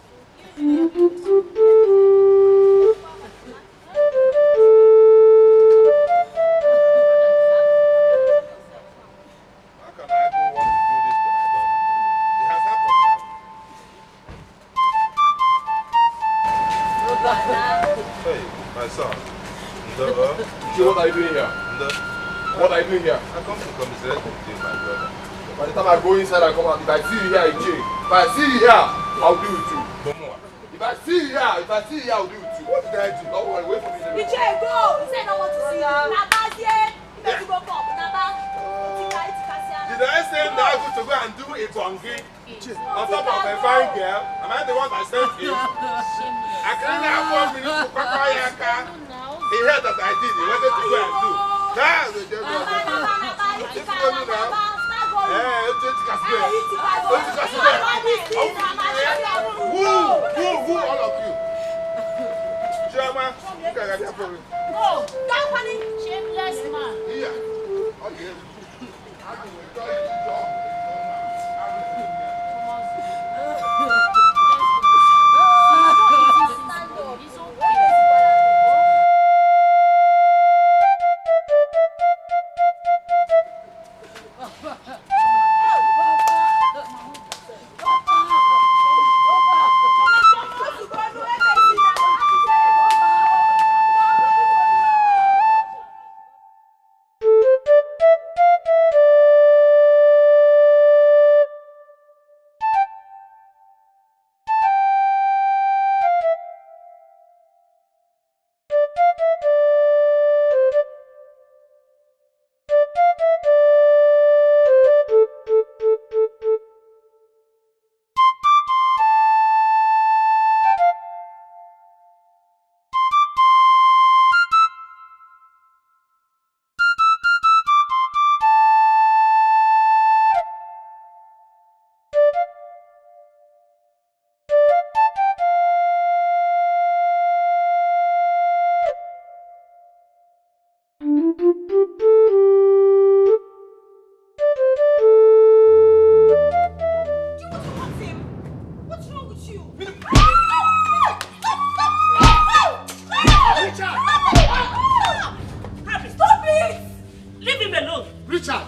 Hey, my son. What are you doing here? What are you doing here? I come to commiserate with you, my brother. By the time I go inside and come out, if I see you here, if I see you here, I'll deal with you. If I see you here, I'll deal with you. What did I do? Don't worry, wait for me. Iche, go! He said I want to see you. Naba, you better go up. Naba. Did I send Agu to go and do a bongi on top of a fine girl? Am I the one that sent him? I can't afford me to Kakayaka. He heard that I did. He wanted to go and do. Who, all of you? Chairman, look at that for me. Oh, that one, shameless man. Yeah. Okay. alone. Richard,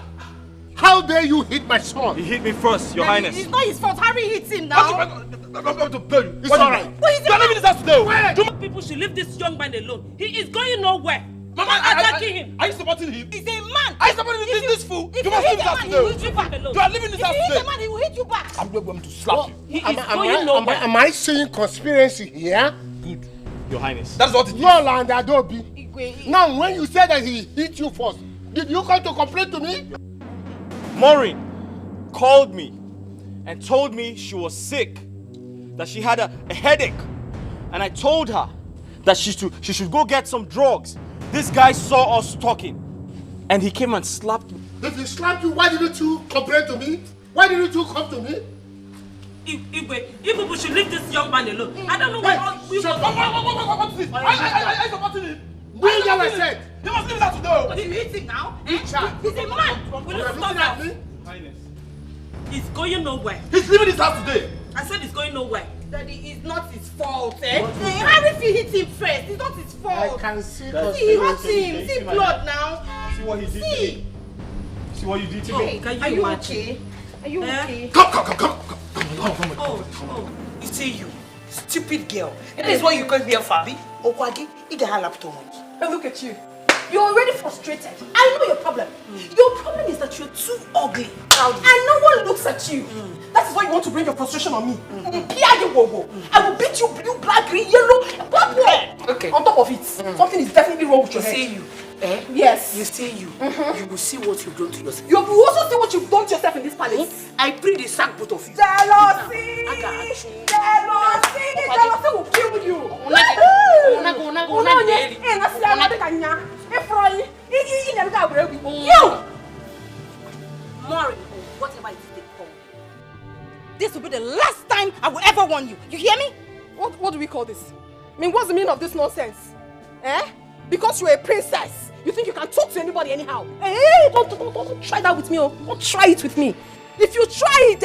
how dare you hit my son? He hit me first, Your Highness. It's not his fault. Harry hits him now. I'm going to blow you. It's alright. You're leaving this house today. People should leave this young man alone. He is going nowhere. Mama, attacking him. Are you supporting him? He's a man. Are you supporting this fool? If You must leave this house he will hit today. you back. You are leaving this house If you hit today. the man, he will hit you back. I'm going to slap you. He is going nowhere. Am I seeing conspiracy here? Good, Your Highness. That's what it is. No, land Adobe. Now, when you said that he hit you first, did you come to complain to me? Maureen called me and told me she was sick, that she had a headache, and I told her that she should go get some drugs. This guy saw us talking, and he came and slapped me. If he slapped you, why didn't you complain to me? Why didn't you come to me? Igwe, you people should leave this young man alone. I don't know what we want. What's this? I supporting him. Bring your said. You must leave that today. But you hit him now. Richard, He's a man. Will you stop that? He's going nowhere. He's leaving this house today. I said he's going nowhere. Daddy, it's not his fault, eh? Harry if you hit him first, it's not his fault. I can see He hurt him. See blood now. See what he did to me. See what you did to me. Are you okay? Are you okay? Come. Oh, you see you, stupid girl. And this is what you call me a Fabi. Okwagi, you get her laptop. Hey, look at you. You're already frustrated. I know your problem. Your problem is that you're too ugly. And no one looks at you. That is why you want to bring your frustration on me. I will beat you blue, black, green, yellow, purple. Okay. On top of it, something is definitely wrong with your head. You see you. Eh? Yes. You see you. You will see what you've done to yourself. You will also see what you've done to yourself in this palace. I pray they sack both of you. Jealousy! Jealousy will kill you. Maureen, whatever it is they call me. This will be the last time I will ever warn you. You hear me? What do we call this? I mean, what's the meaning of this nonsense? Eh? Because you're a princess, you think you can talk to anybody anyhow? Hey, don't try that with me. Oh. Don't try it with me. If you try it,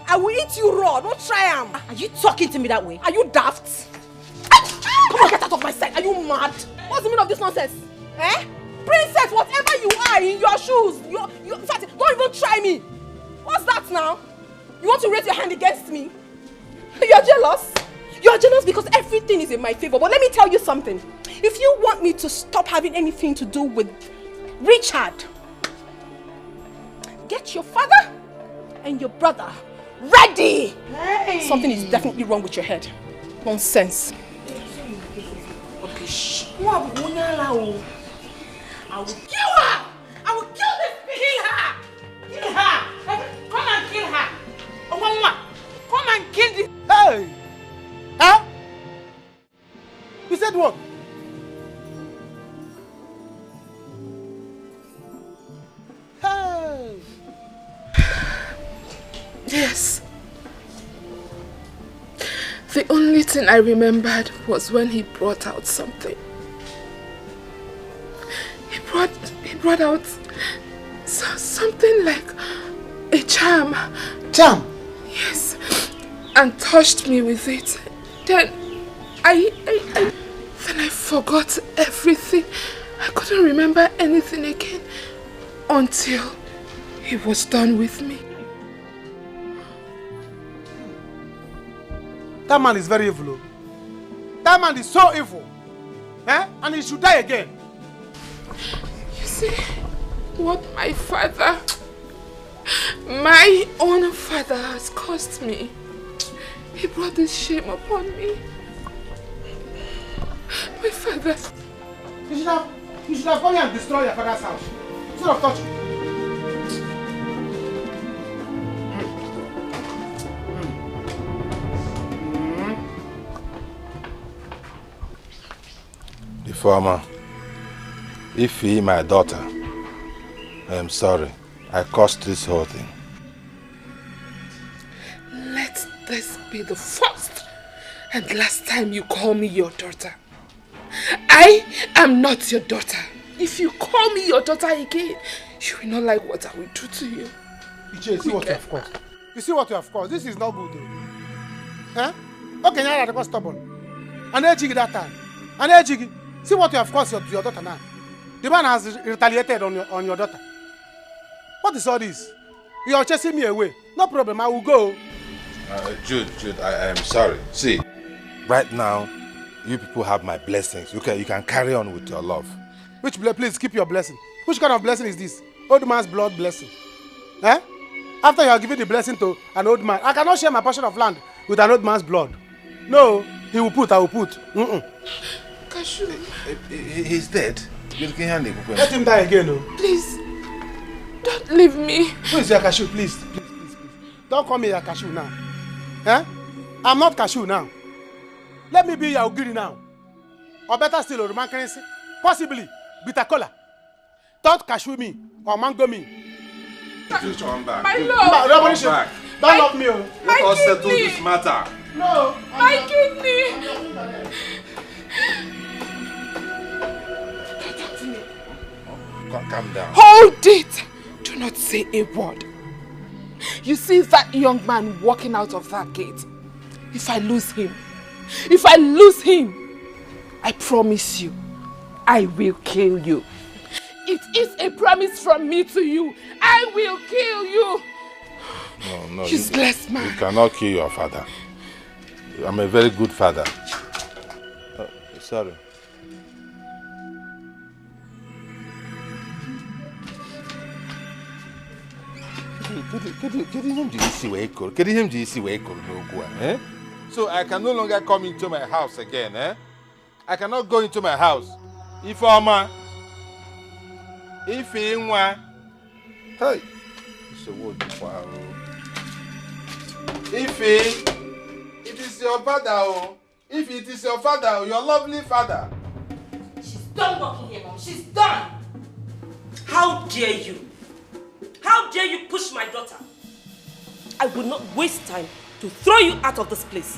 I will eat you raw. Don't try them. Are you talking to me that way? Are you daft? Come on, get out of my sight. Are you mad? What's the meaning of this nonsense? Eh? Princess, whatever you are in your shoes, in fact, don't even try me. What's that now? You want to raise your hand against me? You're jealous? You're jealous because everything is in my favor. But let me tell you something. If you want me to stop having anything to do with Richard, get your father and your brother ready. Hey. Something is definitely wrong with your head. Nonsense. Okay, shh. I will kill her. I will kill this bitch. Kill her. Kill her. Come and kill her. Come and kill this. Hey! Huh? You said what? Hey! Yes. The only thing I remembered was when he brought out something. He brought out something like a charm. Charm? Yes. And touched me with it. Then I forgot everything. I couldn't remember anything again until he was done with me. That man is very evil. That man is so evil. Eh? And he should die again. You see, what my own father has caused me. He brought this shame upon me. My father. You should have gone and destroyed your father's house. Instead of touching. The former. Ifi, my daughter. I am sorry. I caused this whole thing. Let this be the first and last time you call me your daughter. I am not your daughter. If you call me your daughter again, you will not like what I will do to you. You see what you have caused. You see what you have caused. This is not good though. Huh? Okay, now you're stubborn. And then jiggy that time. And then jiggy. See what you have caused to your daughter now. The man has retaliated on your daughter. What is all this? You are chasing me away. No problem, I will go. Jude, I am sorry. See, right now, you people have my blessings. You can carry on with your love. Please keep your blessing. Which kind of blessing is this? Old man's blood blessing. Eh? After you have given the blessing to an old man, I cannot share my portion of land with an old man's blood. No, he will put, I will put. Cashew. He's dead. Let him die again, no? Please, don't leave me. Who is your Cashew? Please. Don't call me your Cashew now. Eh? I'm not Cashew now. Let me be your Ogiri now. Or better still, Roman currency. Possibly, bitter cola. Don't Cashew me or mango me. My love. Don't love me. Let us settle this matter. No. My kidney. Calm down. Hold it. Do not say a word. You see that young man walking out of that gate? If I lose him, I promise you, I will kill you. It is a promise from me to you. I will kill you. No. Useless man. You cannot kill your father. I'm a very good father. Sorry. So I can no longer come into my house again, eh? I cannot go into my house. Hey, it is your father, if it is your father, your lovely father. She's done working here, Mom. She's done. How dare you? How dare you push my daughter? I will not waste time to throw you out of this place.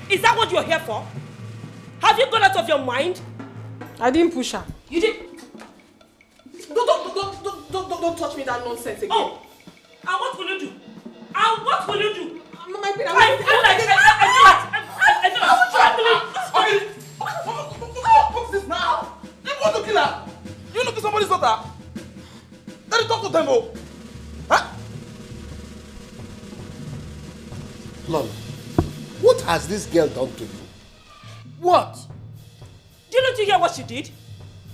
Is that what you're here for? Have you gone out of your mind? I didn't push her. You did. Don't touch me that nonsense again. Oh, and what will you do? And what will you do? I feel like what's this now? You want to kill her? You look at somebody's daughter? Let me talk to them, oh. Huh? Lolo, what has this girl done to you? What? Didn't you hear what she did?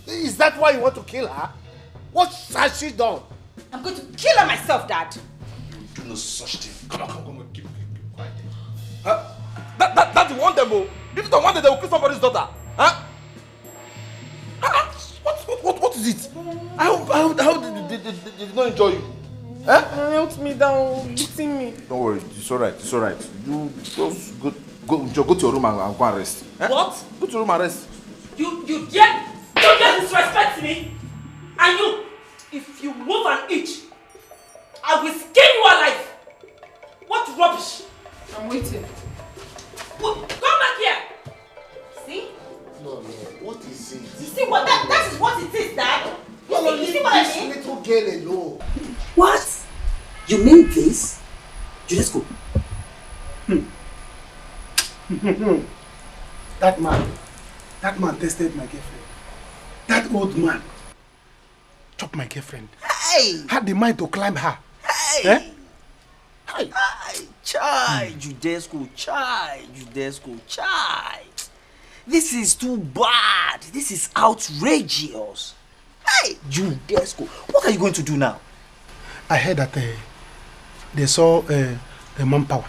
Is that why you want to kill her? What has she done? I'm going to kill her myself, Dad. You do no such thing. Come on, keep quiet. Huh? That you want them, oh. If you don't want them, they will kill somebody's daughter. Huh? What is it? How did they not enjoy you? Huh? Help me down, beating me. Don't worry, it's alright. You just go to your room and go and rest. Huh? What? Go to your room and rest. You dare disrespect me? And you, if you move an inch, I will skin you alive. What rubbish? I'm waiting. Come back here. See? No, what is it? You see what that is what it is, Dad. You see what I mean? This little girl alone. What? You mean this? Let's go. That man tested my girlfriend. That old man chopped my girlfriend. Hey! Had the mind to climb her. Hey! Eh? Hey! Chai! Judesco, chai! This is too bad. This is outrageous. Hey! Judesco, what are you going to do now? I heard that they saw the manpower.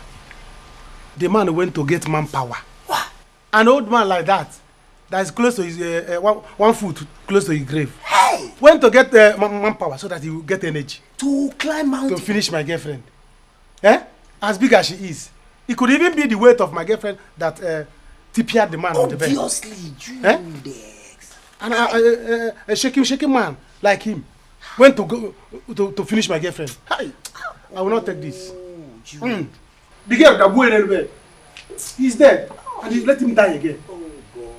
The man went to get manpower. What? An old man like that is close to his 1 foot close to his grave. Hey! Went to get manpower so that he will get energy to climb mountain to finish my girlfriend. Eh? As big as she is, it could even be the weight of my girlfriend that tipped the man on the bed. Obviously, and a shaking man like him went to finish my girlfriend. Hi, I will not take this. The girl that went anywhere, he's dead, and he let him die again.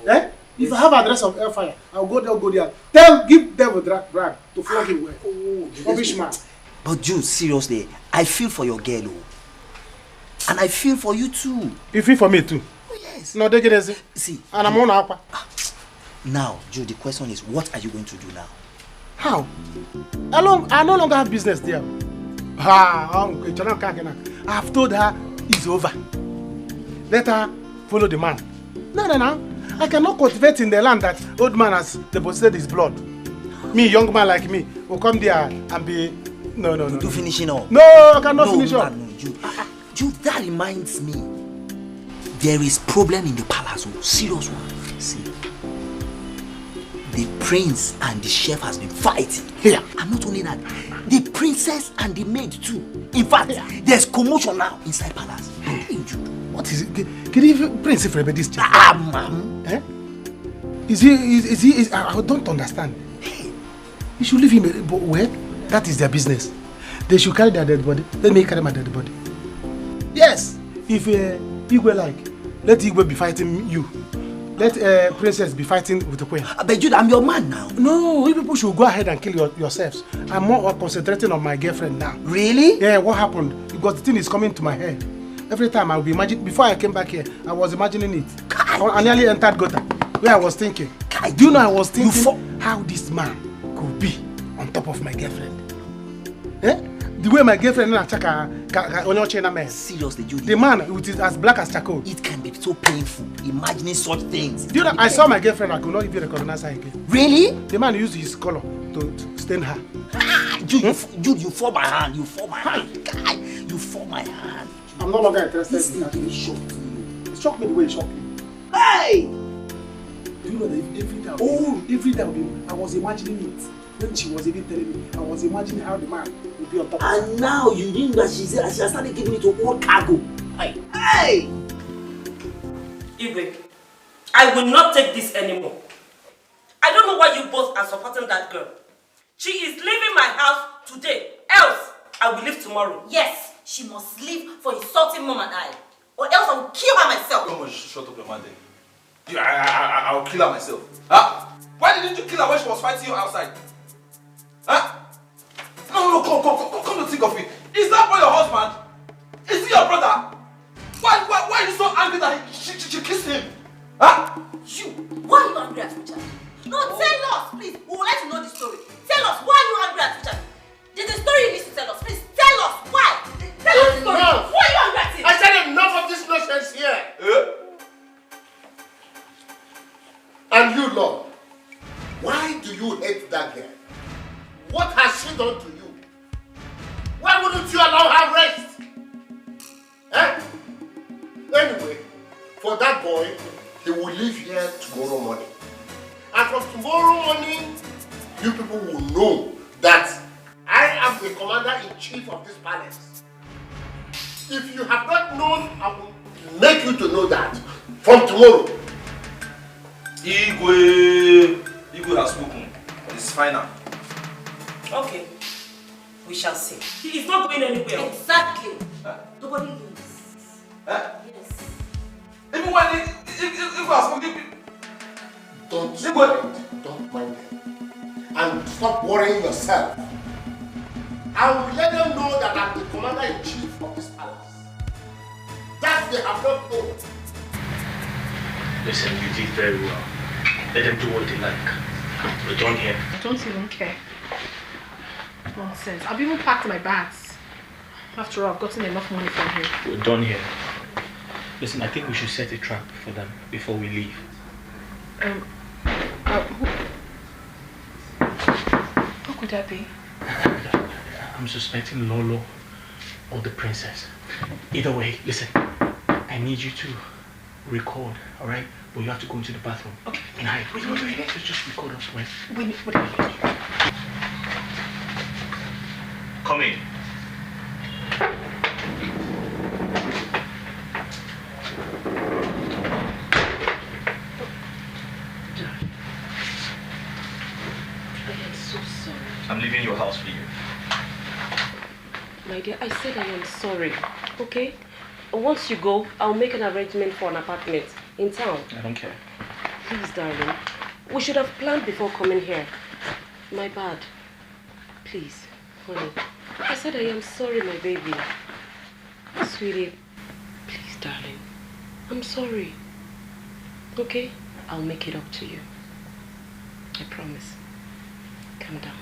Eh? If I have address of Hellfire, I'll go there. Give them a drag to flog him away. Rubbish man. But Jude, seriously, I feel for your girl, and I feel for you too. You feel for me too? Oh yes. No, they get it. See, and I'm on up. Now, Jude, the question is, what are you going to do now? How? I no longer have business there. I have told her it's over. Let her follow the man. No. I cannot cultivate in the land that old man has deposited his blood. Me, young man like me, will come there and be... No. You finishing up? No, I cannot finish up. You, that reminds me. There is problem in the palace. Serious one. See. The prince and the chef has been fighting. Yeah. And not only that, the princess and the maid too. In fact, there's commotion now inside palace. What is it? Can you Prince Ifrebe this chef? Ma'am. Eh? Is he? I don't understand. You should leave him. But where? That is their business. They should carry their dead body. Let me carry my dead body. Yes. If Igwe like, let Igwe be fighting you. Let Princess be fighting with the queen. But Jude, I'm your man now. No, you people should go ahead and kill yourselves. I'm more concentrating on my girlfriend now. Really? Yeah, what happened? Because the thing is coming to my head. Every time I'll be imagining, before I came back here, I was imagining it. I nearly entered gutter, where I was thinking. Do you know I was thinking how this man could be on top of my girlfriend? Eh? The way my girlfriend is seriously, Judy. The man with it as black as charcoal. It can be so painful imagining such things. Do you know, I saw my girlfriend, I could not even recognize her again. Really? The man used his color to stain her. Jude, you fall my hand. You fall my hand. Guy, you fall my hand. I'm no longer interested in that. It shocked you. It shocked me the way it shocked me. Hey! Do you know that every day I was imagining it. When she was even telling me, I was imagining how the man would be on top of her. And now you think that she has started giving it to all cargo. Hey! Igwe, I will not take this anymore. I don't know why you both are supporting that girl. She is leaving my house today. Else, I will leave tomorrow. Yes, she must leave for insulting Mom and I. Or else I will kill her myself. Come on, shut up your man then. I'll kill her myself. Huh? Why didn't you kill her when she was fighting you outside? Huh? No, come to think of it. Is that boy your husband? Is he your brother? Why are you so angry that she kissed him? Huh? You, why are you angry at Richard? No, tell us, please. We would like to know the story. Tell us, why are you angry at Richard? There's a story you need to tell us. Please, tell us, why? Tell us the story. Why are you angry at him? I said enough of this nonsense here. And you, Lord, why do you hate that girl? What has she done to you? Why wouldn't you allow her rest? Eh? Anyway, for that boy, he will leave here tomorrow morning. And from tomorrow morning, you people will know that I am the commander-in-chief of this palace. If you have not known, I will make you to know that from tomorrow. Igwe has spoken. It's final. Okay. We shall see. He is not going anywhere. Exactly. Nobody leaves. Yes. Even when Igwe has spoken, Don't mind them. And stop worrying yourself. I will let them know that I'm the commander-in-chief of this palace. That they have not known. Listen, you did very well. Let them do what they like. We're done here. I don't even care. Nonsense. I've even packed my bags. After all, I've gotten enough money from him. We're done here. Listen, I think we should set a trap for them before we leave. Who could that be? I'm suspecting Lolo or the princess. Either way, listen, I need you to record, alright? But you have to go into the bathroom. Okay. And wait. Just record us, right? Wait. Come in. I'm leaving your house for you. My dear, I said I am sorry, okay? Once you go, I'll make an arrangement for an apartment in town. I don't care. Please, darling. We should have planned before coming here. My bad. Please, honey. I said I am sorry, my baby. Sweetie, please, darling. I'm sorry. Okay? I'll make it up to you. I promise. Calm down.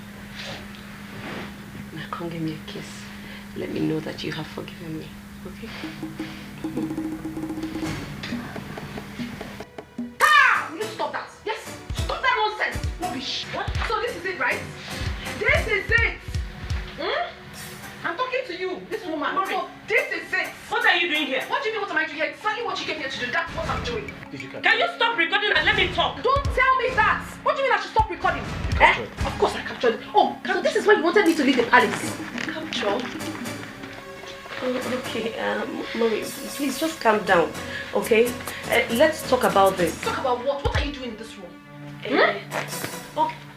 come give me a kiss. Let me know that you have forgiven me. Okay? Ah! Will you stop that? Yes! Stop that nonsense! Rubbish! What? So this is it, right? This is it! Hmm? I'm talking to you, this woman. So this is it! What are you doing here? What do you mean what am I doing here? Exactly what you came here to do. That's what I'm doing. Can you stop recording and let me talk? Don't tell me that! What do you mean I should stop recording? Of course I captured it. Oh, so this is why you wanted me to leave the palace. Capture? Oh, okay, Mori, please just calm down, okay? Let's talk about this. Talk about what? What are you doing in this room?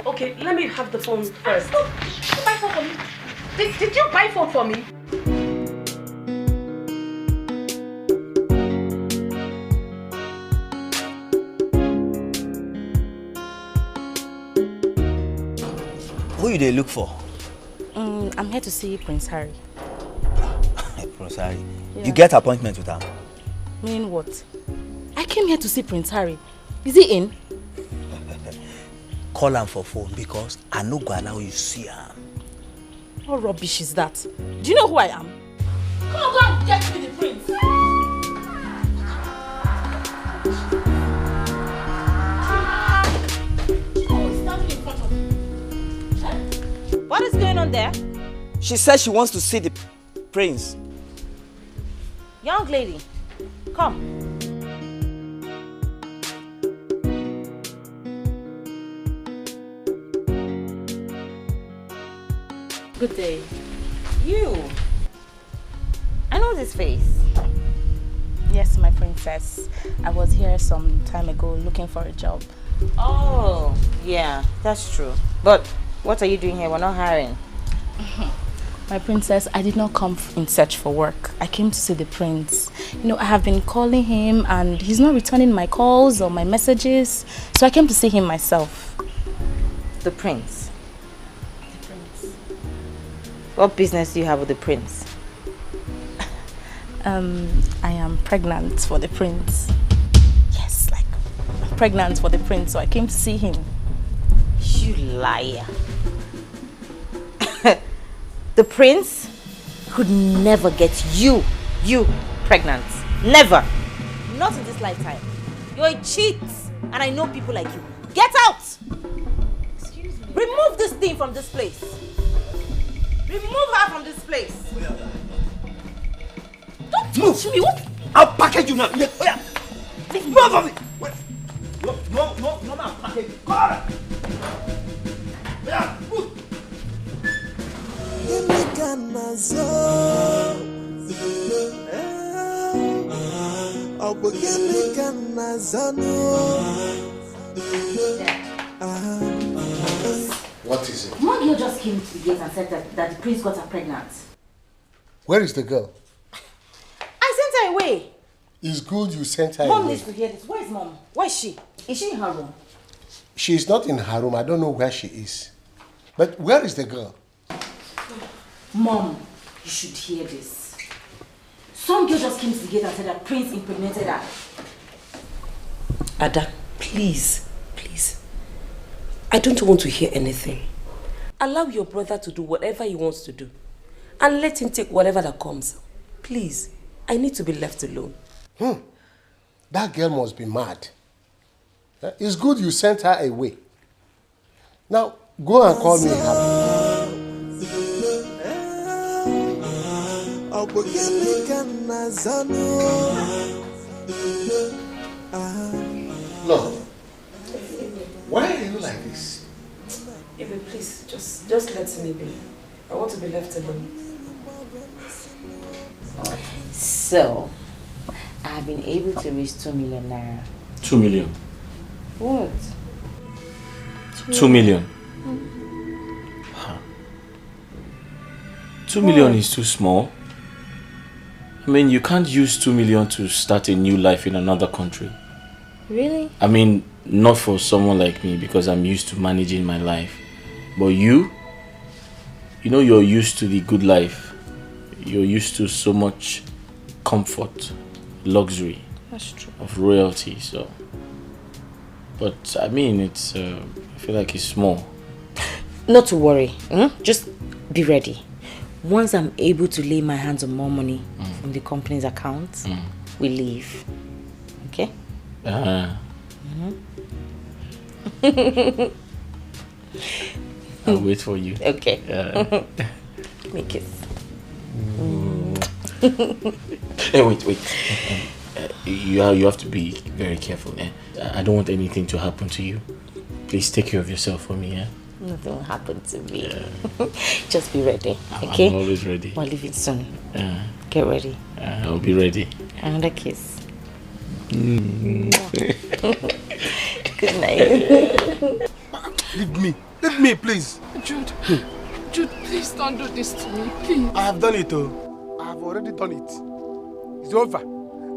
Okay, let me have the phone first. Did you buy phone for me? Did you buy phone for me? Who you they look for? I'm here to see Prince Harry. Prince Harry? Yeah. You get appointment with her? Mean what? I came here to see Prince Harry. Is he in? Call him for phone because I no go allow you see her. What rubbish is that? Do you know who I am? Come on, go and get me the prince. What is going on there? She said she wants to see the prince. Young lady, come. Good day. You. I know this face. Yes, my princess. I was here some time ago looking for a job. Oh, yeah, that's true. But what are you doing here? We're not hiring. My princess, I did not come in search for work. I came to see the prince. You know, I have been calling him and he's not returning my calls or my messages. So I came to see him myself. The prince? The prince. What business do you have with the prince? I am pregnant for the prince. Yes, like, I'm pregnant for the prince, so I came to see him. You liar. The prince could never get you pregnant. Never. Not in this lifetime. You're a cheat. And I know people like you. Get out! Excuse me. Remove this thing from this place. Remove her from this place. Don't touch me. What? I'll package you now. Yeah. Move from me. No, I'll package you. Come on. Yeah, move. What is it? One girl just came to the gate and said that the prince got her pregnant. Where is the girl? I sent her away. It's good you sent her Mom away. needs to hear this. Where is mom? Where is she? Is she in her room? She is not in her room. I don't know where she is. But where is the girl? Mom, you should hear this. Some girl just came to the gate and said that prince impregnated her. Ada, please. I don't want to hear anything. Allow your brother to do whatever he wants to do. And let him take whatever that comes. Please, I need to be left alone. That girl must be mad. It's good you sent her away. Now, go and call me Harry. No. Why are you like this? Even please, just let me be. I want to be left alone. So, I have been able to raise 2 million naira. 2 million. What? 2 million. 2 million is too small. I mean, you can't use 2 million to start a new life in another country. Really? I mean, not for someone like me because I'm used to managing my life. But you know you're used to the good life. You're used to so much comfort, luxury. That's true. Of royalty, so. But I mean, I feel like it's small. Not to worry. Just be ready. Once I'm able to lay my hands on more money from the company's accounts, we leave. Okay? I'll wait for you. Okay. Make it. Hey, wait. You have to be very careful. I don't want anything to happen to you. Please take care of yourself for me. Nothing will happen to me. Just be ready. Okay? I'm always ready. We're leaving soon. Get ready. I'll be ready. Another kiss. Mm. Good night. Leave me, please. Jude, please don't do this to me, please. I have done it, I have already done it. It's over.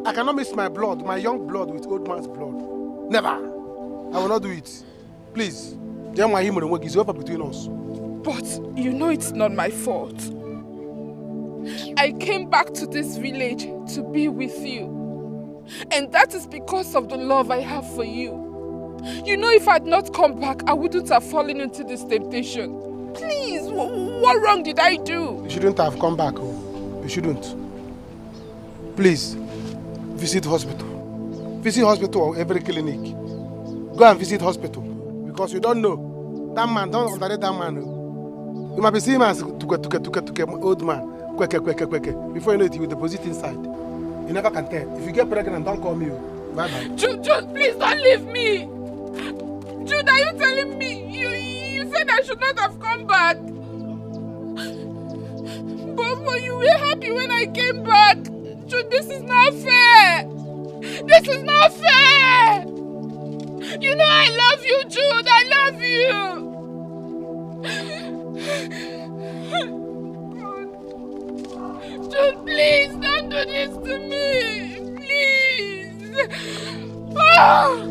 I cannot mix my blood, my young blood, with old man's blood. Never. I will not do it. Please. It's over between us. But you know it's not my fault. I came back to this village to be with you. And that is because of the love I have for you. You know, if I had not come back, I wouldn't have fallen into this temptation. Please, what wrong did I do? You shouldn't have come back. You shouldn't. Please, visit hospital. Visit hospital or every clinic. Go and visit hospital. Because you don't know. That man, don't underrate that man. You might be seeing him as old man. Before you know it, he will deposit inside. You never can tell. If you get pregnant, don't call me. Bye-bye. Jude, please don't leave me. Jude, are you telling me? You said I should not have come back. But you were happy when I came back. Jude, this is not fair. This is not fair. You know I love you, Jude. I love you. Jude, please don't do this to me. Please. Oh!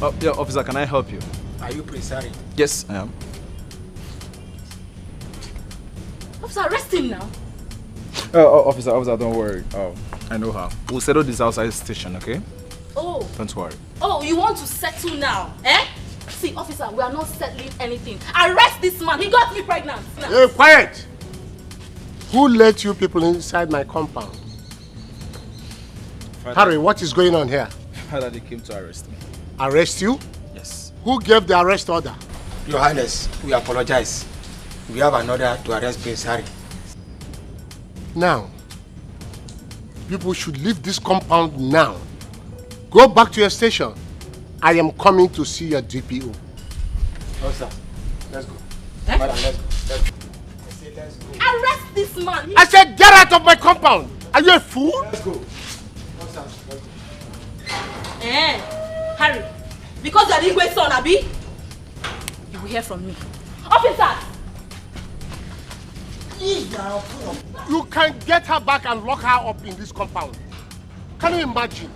Oh, yeah, officer, can I help you? Are you Prince Harry? Yes, I am. Officer, arrest him now. Oh, officer, don't worry. Oh, I know how. We'll settle this outside station, okay? Oh. Don't worry. Oh, you want to settle now, eh? See, officer, we are not settling anything. Arrest this man. He got me pregnant. Now. Hey, quiet! Who let you people inside my compound? Father, Harry, what is going on here? Father, they came to arrest me. Arrest you? Yes. Who gave the arrest order? Your Highness, we apologize. We have an order to arrest Prince Harry. Now, people should leave this compound now. Go back to your station. I am coming to see your DPO. Oh, sir. Let's go. Madam, let's go. Let's go. I say let's go. Arrest this man. I said get out of my compound. Are you a fool? Let's go. Oh, sir. Let's go. Harry, because you are the Igwe's son, Abi, you will hear from me. Officer! You can get her back and lock her up in this compound. Can you imagine?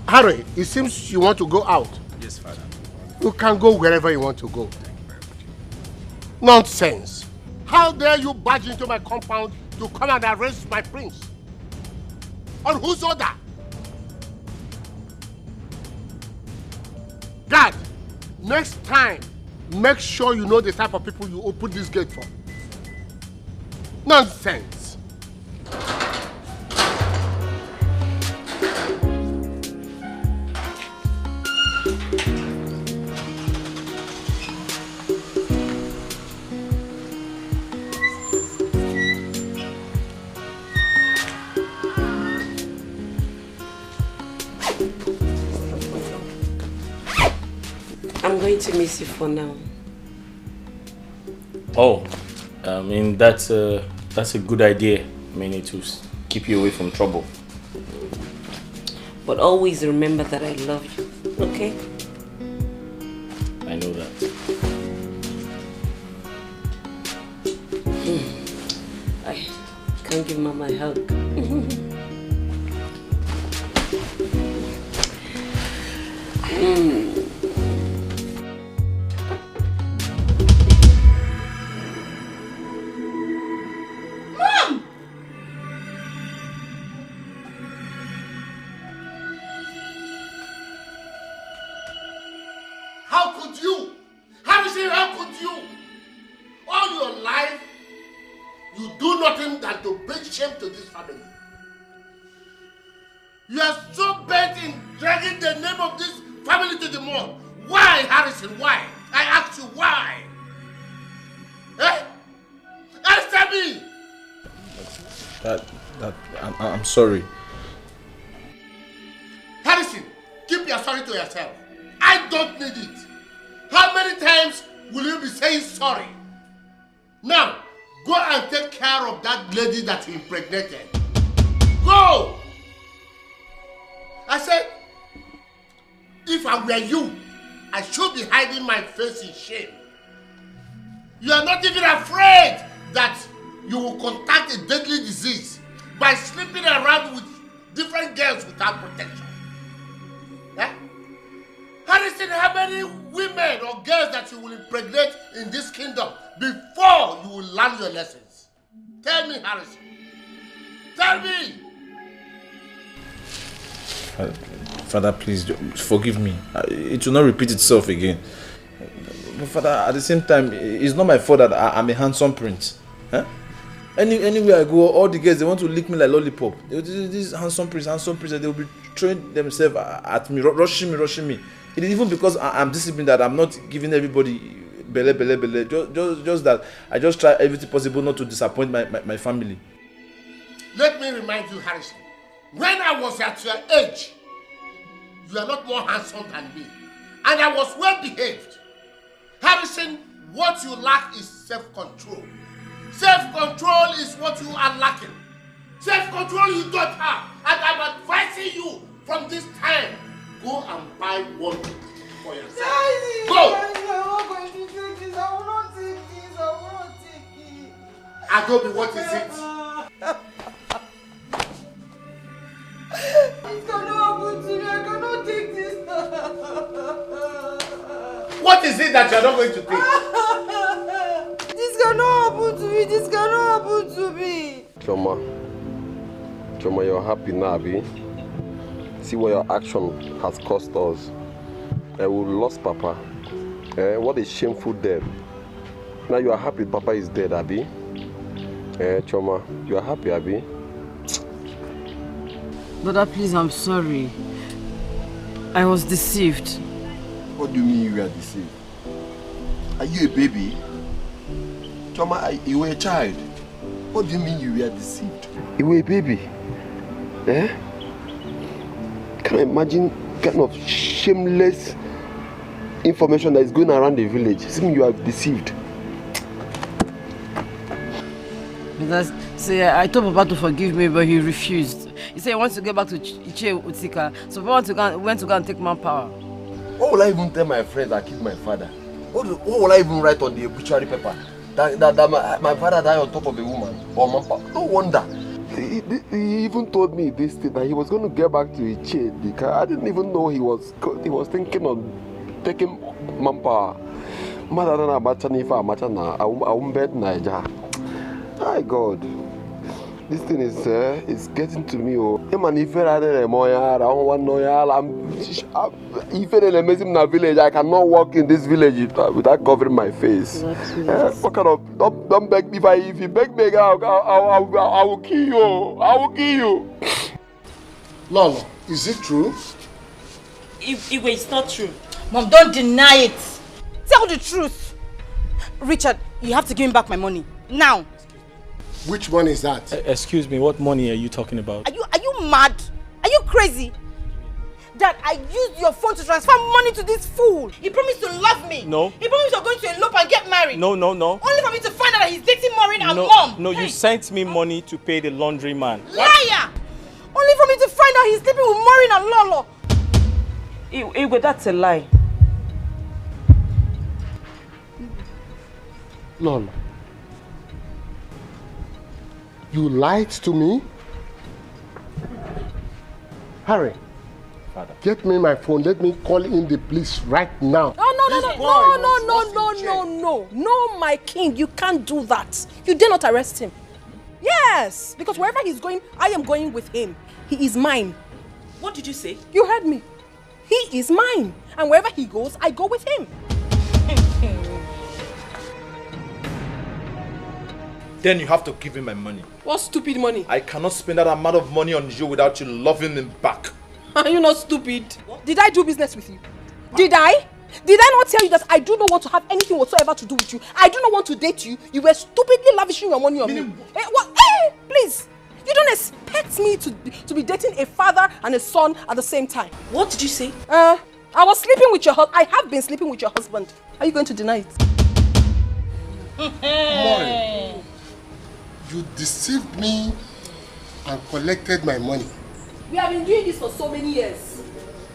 Harry, it seems you want to go out. Yes, Father. You can go wherever you want to go. Nonsense. How dare you barge into my compound to come and arrest my prince? On whose order? Dad, next time, make sure you know the type of people you open this gate for. Nonsense. I'm going to miss you for now. Oh, I mean, that's a good idea. I mean, to keep you away from trouble. But always remember that I love you, okay? I know that. I can't give Mama a hug. Mom! How could you? Harrison, how could you? All your life, you do nothing than to bring shame to this family. You are so bent in dragging the name of this family to the mud. Why, Harrison? Why? I ask you, why? Eh? Answer me! I'm sorry. Harrison, keep your sorry to yourself. I don't need it. How many times will you be saying sorry? Now, go and take care of that lady that you impregnated. Go! I said, if I were you, I should be hiding my face in shame. You are not even afraid that you will contract a deadly disease by sleeping around with different girls without protection. Yeah? Harrison, how many women or girls that you will impregnate in this kingdom before you will learn your lessons? Tell me, Harrison. Tell me! Father, please forgive me. It will not repeat itself again. But Father, at the same time, it's not my fault that I'm a handsome prince. Huh? Anywhere I go, all the girls, they want to lick me like lollipop. This handsome prince, they will be throwing themselves at me, rushing me. It is even because I'm disciplined that I'm not giving everybody bele. Just that I just try everything possible not to disappoint my family. Let me remind you, Harrison, when I was at your age, you are not more handsome than me. And I was well behaved. Harrison, what you lack is self-control. Self-control is what you are lacking. Self-control you don't have. And I'm advising you from this time, go and buy one for yourself. Daddy, Go! I'm not going to take this. I will not take this. I will not take it. Adobe, what is it? This cannot happen to me. I cannot take this. What is it that you're not going to take? This cannot happen to me. This cannot happen to me. Choma, you're happy now, Abi? See what your action has cost us. We lost Papa. What a shameful death. Now you are happy Papa is dead, Abi? Choma, you are happy, Abi? Brother, please, I'm sorry. I was deceived. What do you mean you were deceived? Are you a baby? Choma, you were a child. What do you mean you were deceived? You were a baby? Can I imagine kind of shameless information that is going around the village? It seems you are deceived. See, I told Papa to forgive me, but he refused. He said he wants to get back to Utika, so Papa went to go and take manpower. What will I even tell my friends that killed my father? What will I even write on the obituary paper? That my father died on top of a woman or manpower? No wonder. He even told me this thing, that he was going to get back to Iche. I didn't even know he was thinking of taking manpower. My God, this thing is getting to me. I cannot walk in this village without covering my face. What kind of don't beg me? If you beg me, I will kill you. I will kill you. Lolo, is it true? It's not true. Mom, don't deny it. Tell the truth. Richard, you have to give me back my money now. Which one is that? Excuse me, what money are you talking about? Are you mad? Are you crazy? Dad, I used your phone to transfer money to this fool. He promised to love me. No. He promised you're going to elope and get married. No. Only for me to find out that he's dating Maureen and No, Mom. no, you sent me money to pay the laundry man. Liar! Only for me to marrying a Lolo. Igwe, that's a lie. Lolo, you lied to me? Harry, Father. Get me my phone. Let me call in the police right now. No, my king, you can't do that. You dare not arrest him. Yes, because wherever he's going, I am going with him. He is mine. What did you say? You heard me. He is mine. And wherever he goes, I go with him. Then you have to give him my money. What stupid money? I cannot spend that amount of money on you without you loving him back. Are you not stupid? What? Did I do business with you? Did I? Did I not tell you that I do not want to have anything whatsoever to do with you? I do not want to date you. You were stupidly lavishing your money on me. What? Hey, please. You don't expect me to be dating a father and a son at the same time. What did you say? I was sleeping with your husband. I have been sleeping with your husband. Are you going to deny it? Mori, you deceived me and collected my money. We have been doing this for so many years.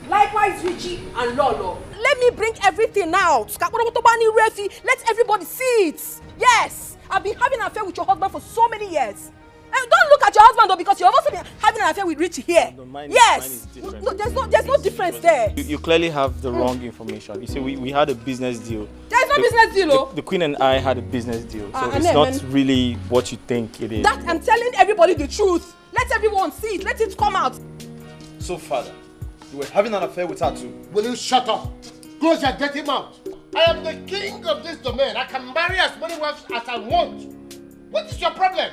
Likewise, Richie and Lolo. Let me bring everything out. Let everybody see it. Yes, I've been having an affair with your husband for so many years. Don't look at your husband though, because you've also been having an affair with Richie here. No, mine yes. Is different. No, there's no difference there. You clearly have the wrong information. You see, we had a business deal. There's no business deal, though. The Queen and I had a business deal, so it's not really what you think it is. That I'm telling everybody the truth. Let everyone see it. Let it come out. So, Father, you were having an affair with her too. Will you shut up? Close your dirty mouth. I am the king of this domain. I can marry as many wives as I want. What is your problem?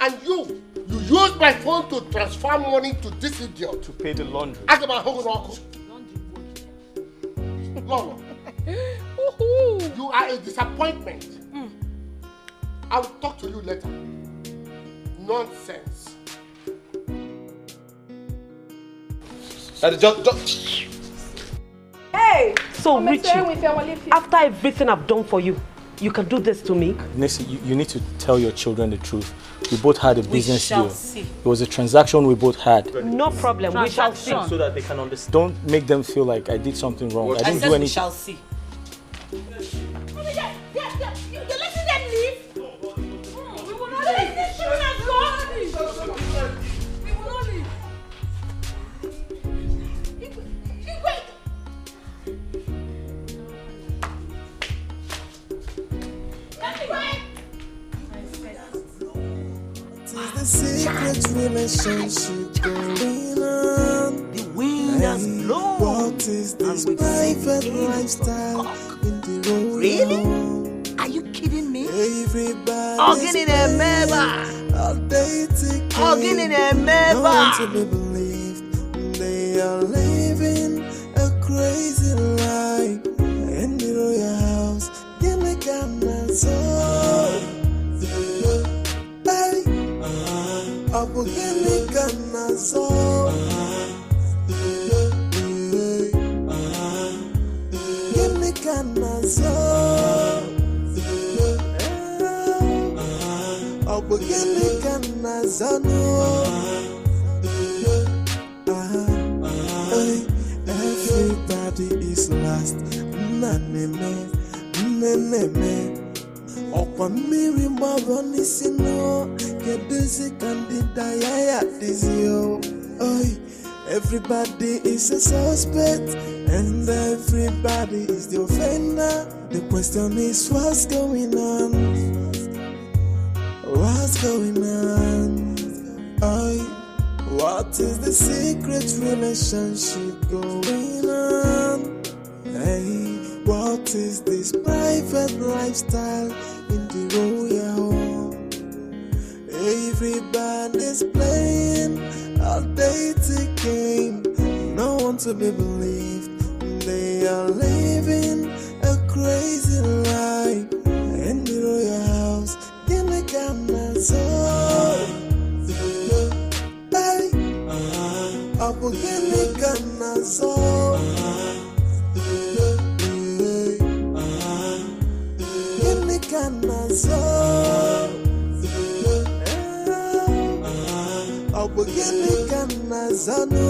And you used my phone to transfer money to this idiot. To pay the laundry. Ask about Lolo, you are a disappointment. I will talk to you later. Nonsense. Hey! So, Richie, after everything I've done for you, you can do this to me? Nisi, you need to tell your children the truth. We both had a business deal. See. It was a transaction we both had. No problem. We shall see. So that they can understand. Don't make them feel like I did something wrong. I didn't do anything. We shall see. You're letting them leave? We will not leave. These children have gone. We will not leave. The secret relationship going on. The wind has blown. What is this private lifestyle in the road? Really? Are you kidding me? Everybody. Hugging in a member. All day together. Hugging in a member. No one to be believed. They are living a crazy life in the royal house. Give me Ghana soul. Abu Gemi Kanazo. Gemi Kanazo. Abu Gemi Kanazo. Everybody is lost. Naneme, naneme. Okwa miri maboni sino. Kedisi candida ya dizio. Oi, everybody is a suspect and everybody is the offender. The question is what's going on? What's going on? Oi, what is the secret relationship going on? Hey, what is this private lifestyle in the royal home? Everybody's playing a dating game. No one to be believed. They are living a crazy life in the royal house. Give me Ghana soul. Hey, Abu give me Ghana soul. Give me Ghana soul. Begini kana zano